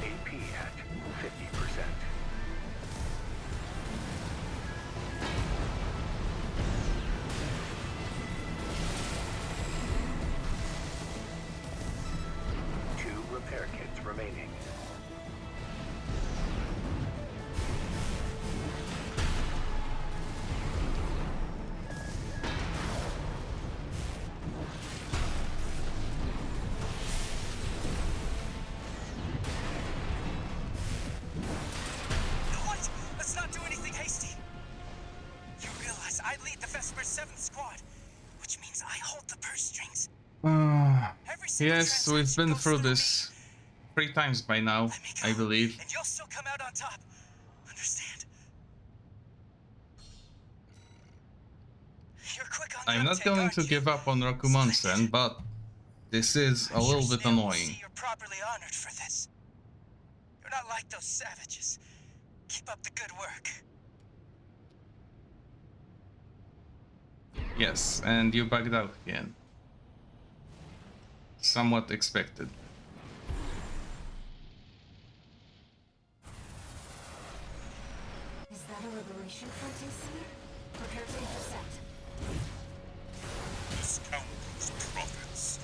AP at 50%. Two repair kits remaining. Boss, I lead the Vesper's 7th Squad, which means I hold the purse strings. Every single Yes, we've transaction been goes through me. this 3 times by now, Let me go, I believe. and you'll still come out on top. Understand? You're quick on the I'm not uptake, going aren't to you? give up on Rokumonsen, but this is a I'm sure little bit Snail will annoying. see you're properly honored for this. You're not like those savages. Keep up the good work. Yes, and you bugged out again. Somewhat expected. Is that a liberation front you see? Prepare to intercept. The scoundrels' profits.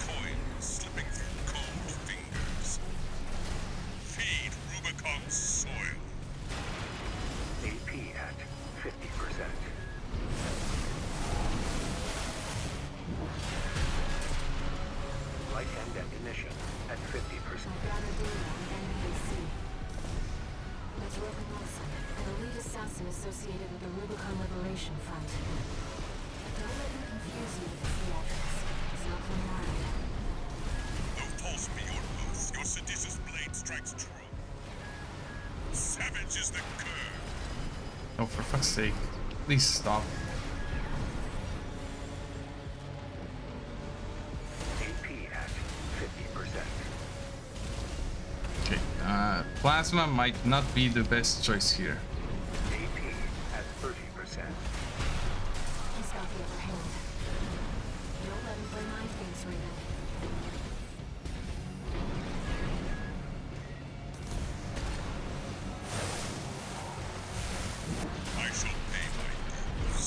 Coins slipping through cold fingers. Feed Rubicon's soil. AP at 50%. Right-hand ammunition at 50%. I've got a deal on NBC. That's Rogan Wilson, an elite assassin associated with the Rubicon Liberation Front. Don't let him confuse you with his theatrics. He's not playing around. Though false be your oaths, your seditious blade strikes true. Savage is the cur. Oh, for fuck's sake. Please stop. AP at 50%. Okay, plasma might not be the best choice here. AP at 30%. He's got the upper hand. Don't let him play mind games, Raven. I shall pay my dues.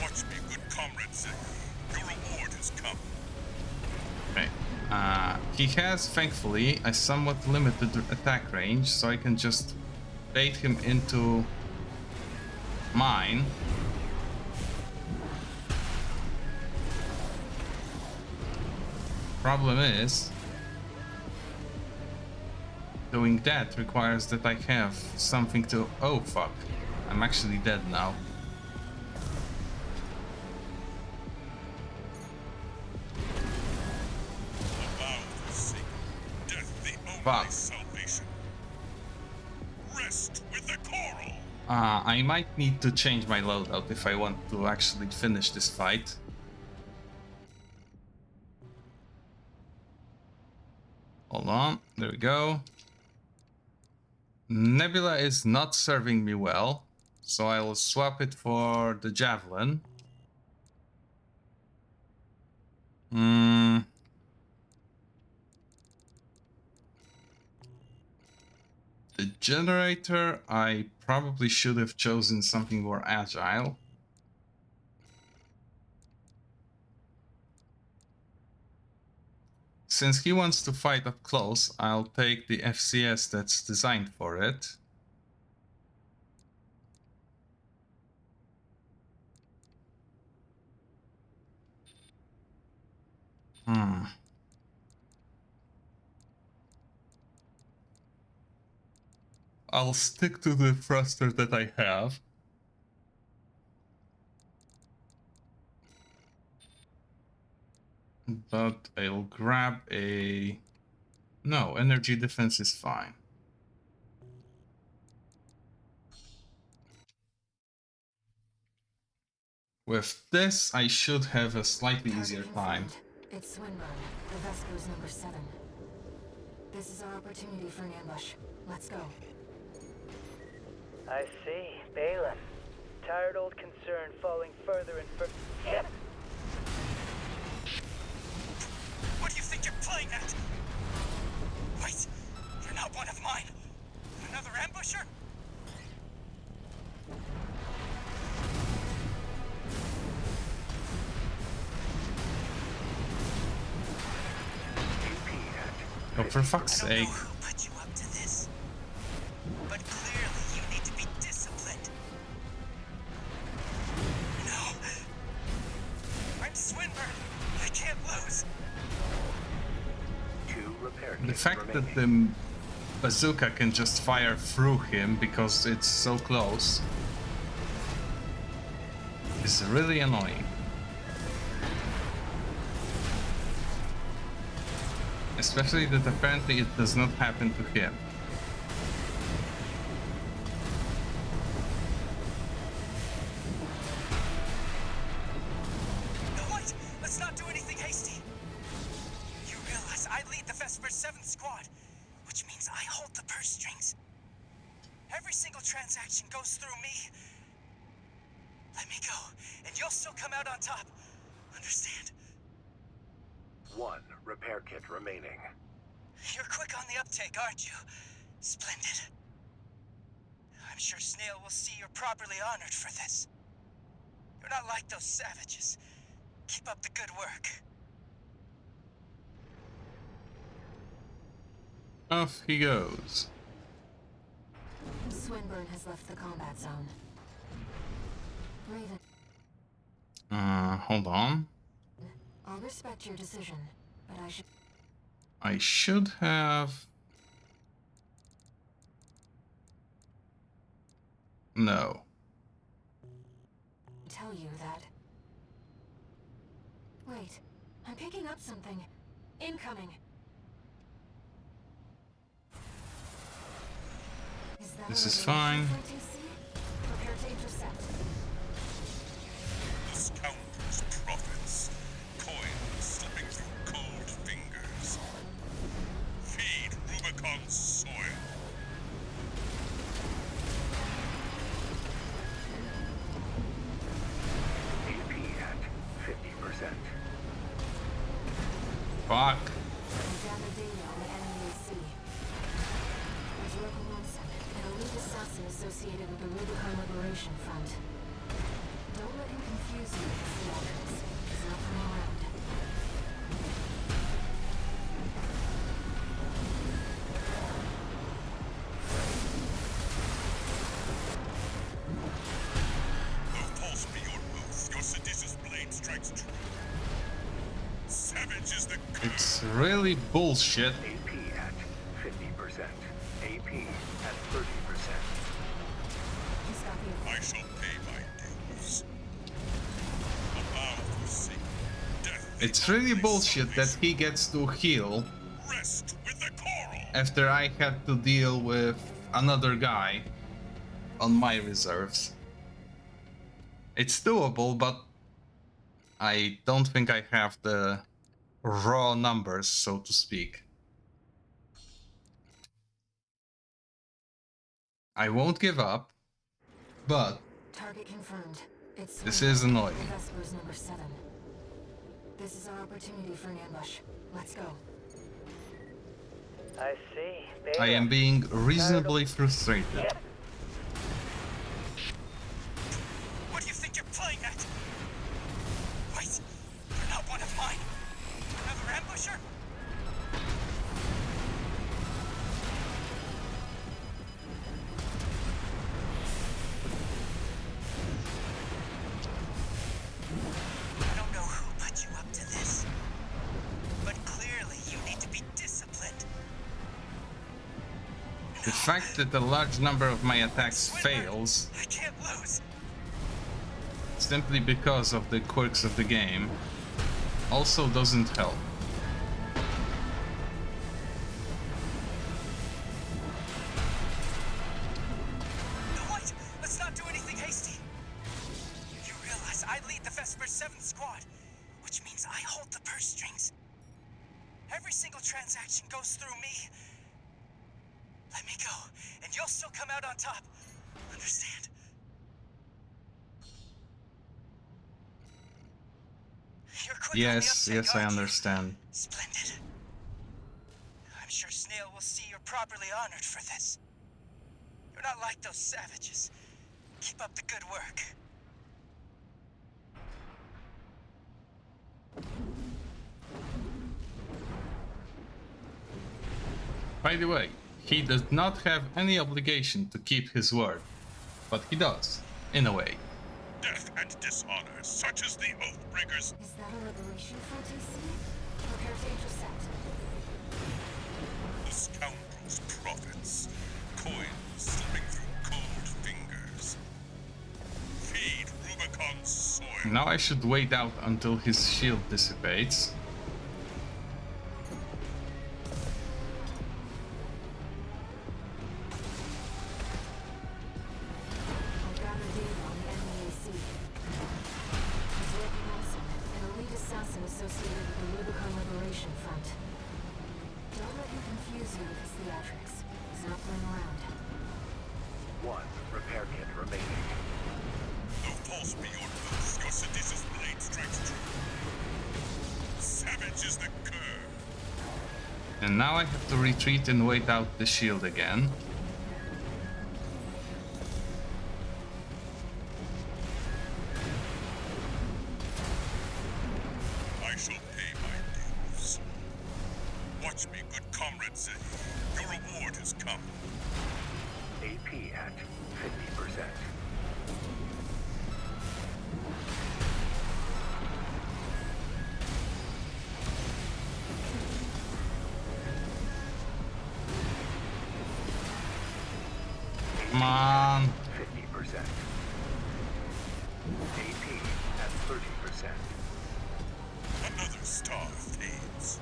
Watch me, good comrade Zek. Your reward has come. Okay. He has, thankfully, a somewhat limited attack range, so I can just bait him into mine. Problem is, doing that requires that I have something to... Oh, fuck. I'm actually dead now. The vow is sacred. Death the only Fuck. salvation. Rest with the coral. I might need to change my loadout if I want to actually finish this fight. Hold on, there we go. Nebula is not serving me well, so I will swap it for the Javelin. The Generator, I probably should have chosen something more agile. Since he wants to fight up close, I'll take the FCS that's designed for it. I'll stick to the thruster that I have. But I'll grab a... No, energy defense is fine. With this, I should have a slightly easier time. It's Swinburne, the Vesper's number 7. This is our opportunity for an ambush. Let's go. I see. Balin. Tired old concern falling further and further. Shit! What do you think you're playing at? Wait, you're not one of mine. Another ambusher? Oh, for fuck's I don't know sake. who put you up to this, but clearly you need to be disciplined. No. I'm Swinburne. I can't lose. 2 repair The kits fact that remaining. the bazooka can just fire through him because it's so close. is really annoying. Especially that apparently it does not happen to him. No, wait! Let's not do anything hasty! You realize I lead the Vesper 7th Squad, which means I hold the purse strings. Every single transaction goes through me. Let me go, and you'll still come out on top. Understand? 1 repair kit remaining. You're quick on the uptake, aren't you? Splendid. I'm sure Snail will see you're properly honored for this. You're not like those savages. Keep up the good work. Off he goes. Swinburne has left the combat zone. Raven, Hold on. I'll respect your decision, but I should have... No. tell you that... Wait, I'm picking up something. Incoming. This is fine. Prepare to intercept. The scoundrel's profits. Coins slipping through cold fingers. Feed Rubicon's soil. AP at 50%. Fuck. Gather data on the enemy at sea. There's local Munson, an elite assassin associated with the Rubicon Liberation Front. Don't let him confuse you with the Walkers. He's not from around. Though false be your oath, your seditious blade strikes true. Savage is the curse. It's really bullshit. AP at 50%. AP at 30%. He's got the I shall pay my dues. A vow for sin. Death. It's really bullshit that he gets to heal Rest with the coral. after I had to deal with another guy on my reserves. It's doable, but I don't think I have the raw numbers, so to speak. I won't give up, but target confirmed. It's this is annoying. Vesper's number 7. This is our opportunity for an ambush. Let's go. I see. I am being reasonably frustrated. What do you think you're playing at? Wait, you're not one of mine. Another ambusher? I don't know who put you up to this, but clearly you need to be disciplined. The fact that a large number of my attacks fails I can't lose. simply because of the quirks of the game also doesn't help. No, wait! Let's not do anything hasty! You realize I lead the Vesper 7th Squad, which means I hold the purse strings. Every single transaction goes through me. Let me go, and you'll still come out on top. Understand? You're quick on the Yes, uptake, yes, I aren't you? understand. Splendid. I'm sure Snail will see you're properly honored for this. You're not like those savages. Keep up the good work. By the way, he does not have any obligation to keep his word, but he does, in a way. Death and dishonor, such as the Oathbreakers. Is that a liberation front AC? Prepare to intercept. The scoundrel's profits. Coins slipping through cold fingers. Feed Rubicon's soil. Now I should wait out until his shield dissipates. I'll gather data on the enemy AC. He's working Olsen, an elite assassin associated with the Rubicon Liberation Front. Don't let him confuse you with his theatrics. He's not playing around. One repair kit remaining. No false beyond this. Your seditious blade strikes true. Savage is the curve. And now I have to retreat and wait out the shield again. I shall pay my dues. Watch me, good comrade say. Your reward has come. AP at 50%. Come on. 50%. AP at 30%. Another star fades.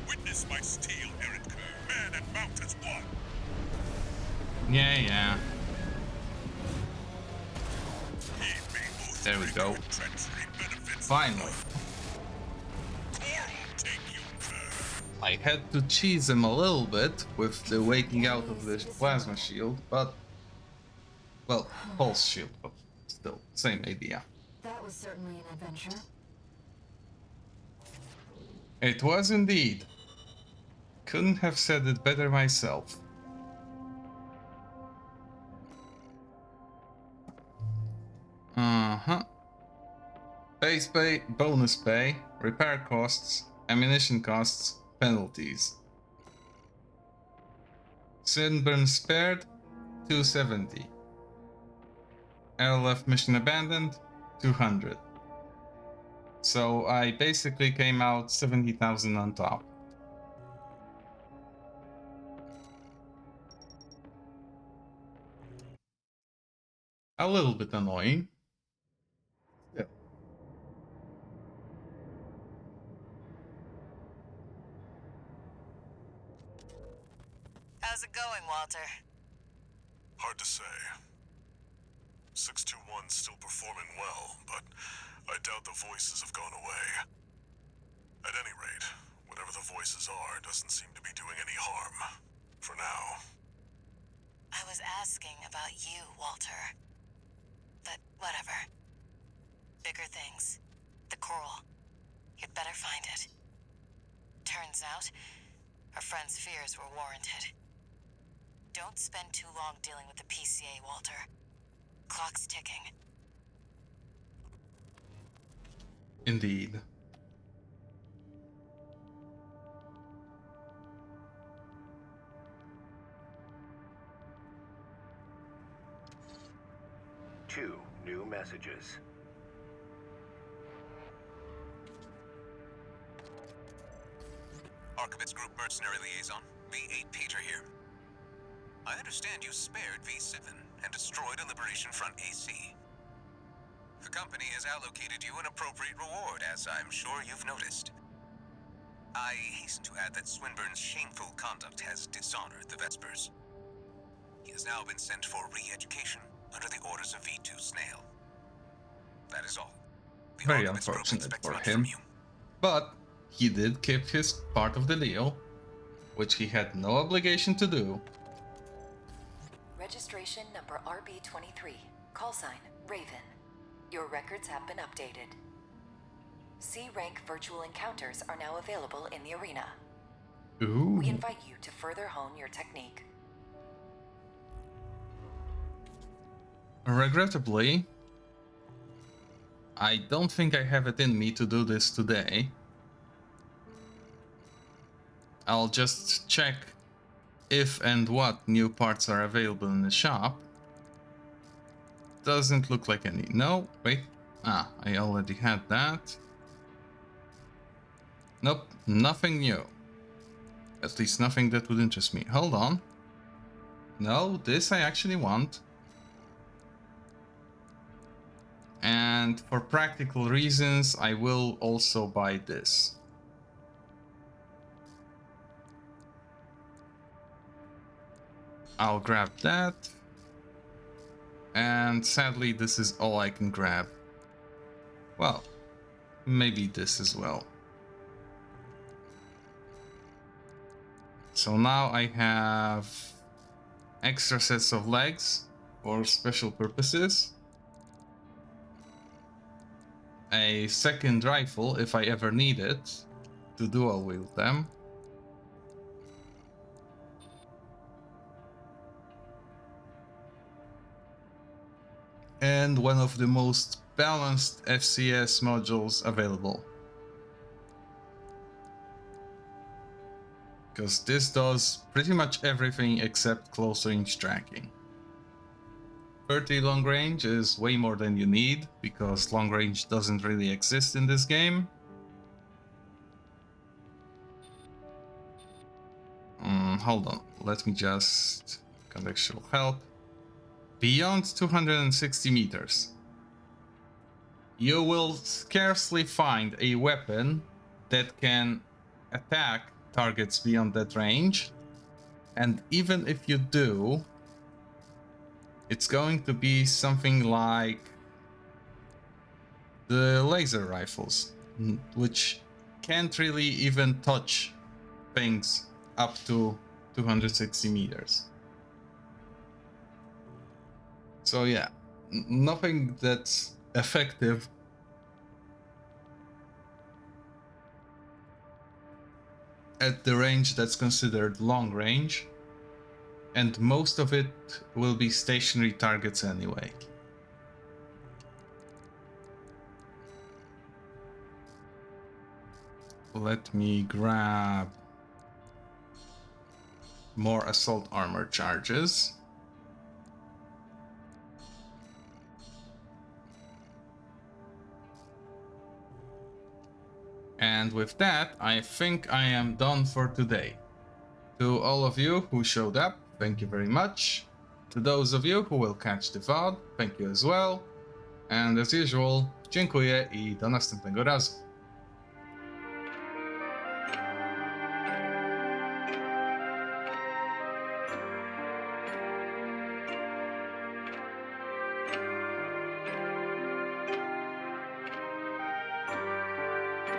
Witness my steel errant curve. Man and mount as one. Yeah. He may both There we bring go. you treachery benefits. Finally. Coral, take you curve. I had to cheese him a little bit with the waking out of the plasma shield, but... Well, pulse shield, but still, same idea. That was certainly an adventure. It was indeed. Couldn't have said it better myself. Base pay, bonus pay, repair costs, ammunition costs, penalties. Sunburn spared, 270. LF mission abandoned, 200. So I basically came out 70,000 on top. A little bit annoying. Yeah. How's it going, Walter? Hard to say. 621's still performing well, but I doubt the voices have gone away. At any rate, whatever the voices are doesn't seem to be doing any harm. For now. I was asking about you, Walter. But whatever. Bigger things. The coral. You'd better find it. Turns out, our friend's fears were warranted. Don't spend too long dealing with the PCA, Walter. Clock's ticking. Indeed. Two new messages. Archivist Group Mercenary Liaison, V8 Peter here. I understand you spared V7 and destroyed a Liberation Front AC. The company has allocated you an appropriate reward, as I'm sure you've noticed. I hasten to add that Swinburne's shameful conduct has dishonored the Vespers. He has now been sent for re-education under the orders of V2 Snail. That is all. The Very Archivist Group unfortunate expects for much him. from you. But he did keep his part of the deal, which he had no obligation to do. Registration number RB23. Call sign, Raven. Your records have been updated. C-rank virtual encounters are now available in the arena. Ooh. We invite you to further hone your technique. Regrettably, I don't think I have it in me to do this today. I'll just check if and what new parts are available in the shop. Doesn't look like any. No, wait. Ah, I already had that. Nope, nothing new. At least nothing that would interest me. Hold on. No, this I actually want. And And for practical reasons, I will also buy this. I'll grab that. And sadly, this is all I can grab. Well, maybe this as well. So now I have extra sets of legs for special purposes. A second rifle if I ever need it to dual wield them. And one of the most balanced FCS modules available. Because this does pretty much everything except close range tracking. 30 long range is way more than you need, because long range doesn't really exist in this game. Hold on, let me just... contextual help. Beyond 260 meters, you will scarcely find a weapon that can attack targets beyond that range. And even if you do, it's going to be something like the laser rifles, which can't really even touch things up to 260 meters. So yeah, nothing that's effective at the range that's considered long range, and most of it will be stationary targets anyway. Let me grab more assault armor charges. And with that, I think I am done for today. To all of you who showed up, thank you very much. To those of you who will catch the VOD, thank you as well. And as usual, dziękuję I do następnego razu.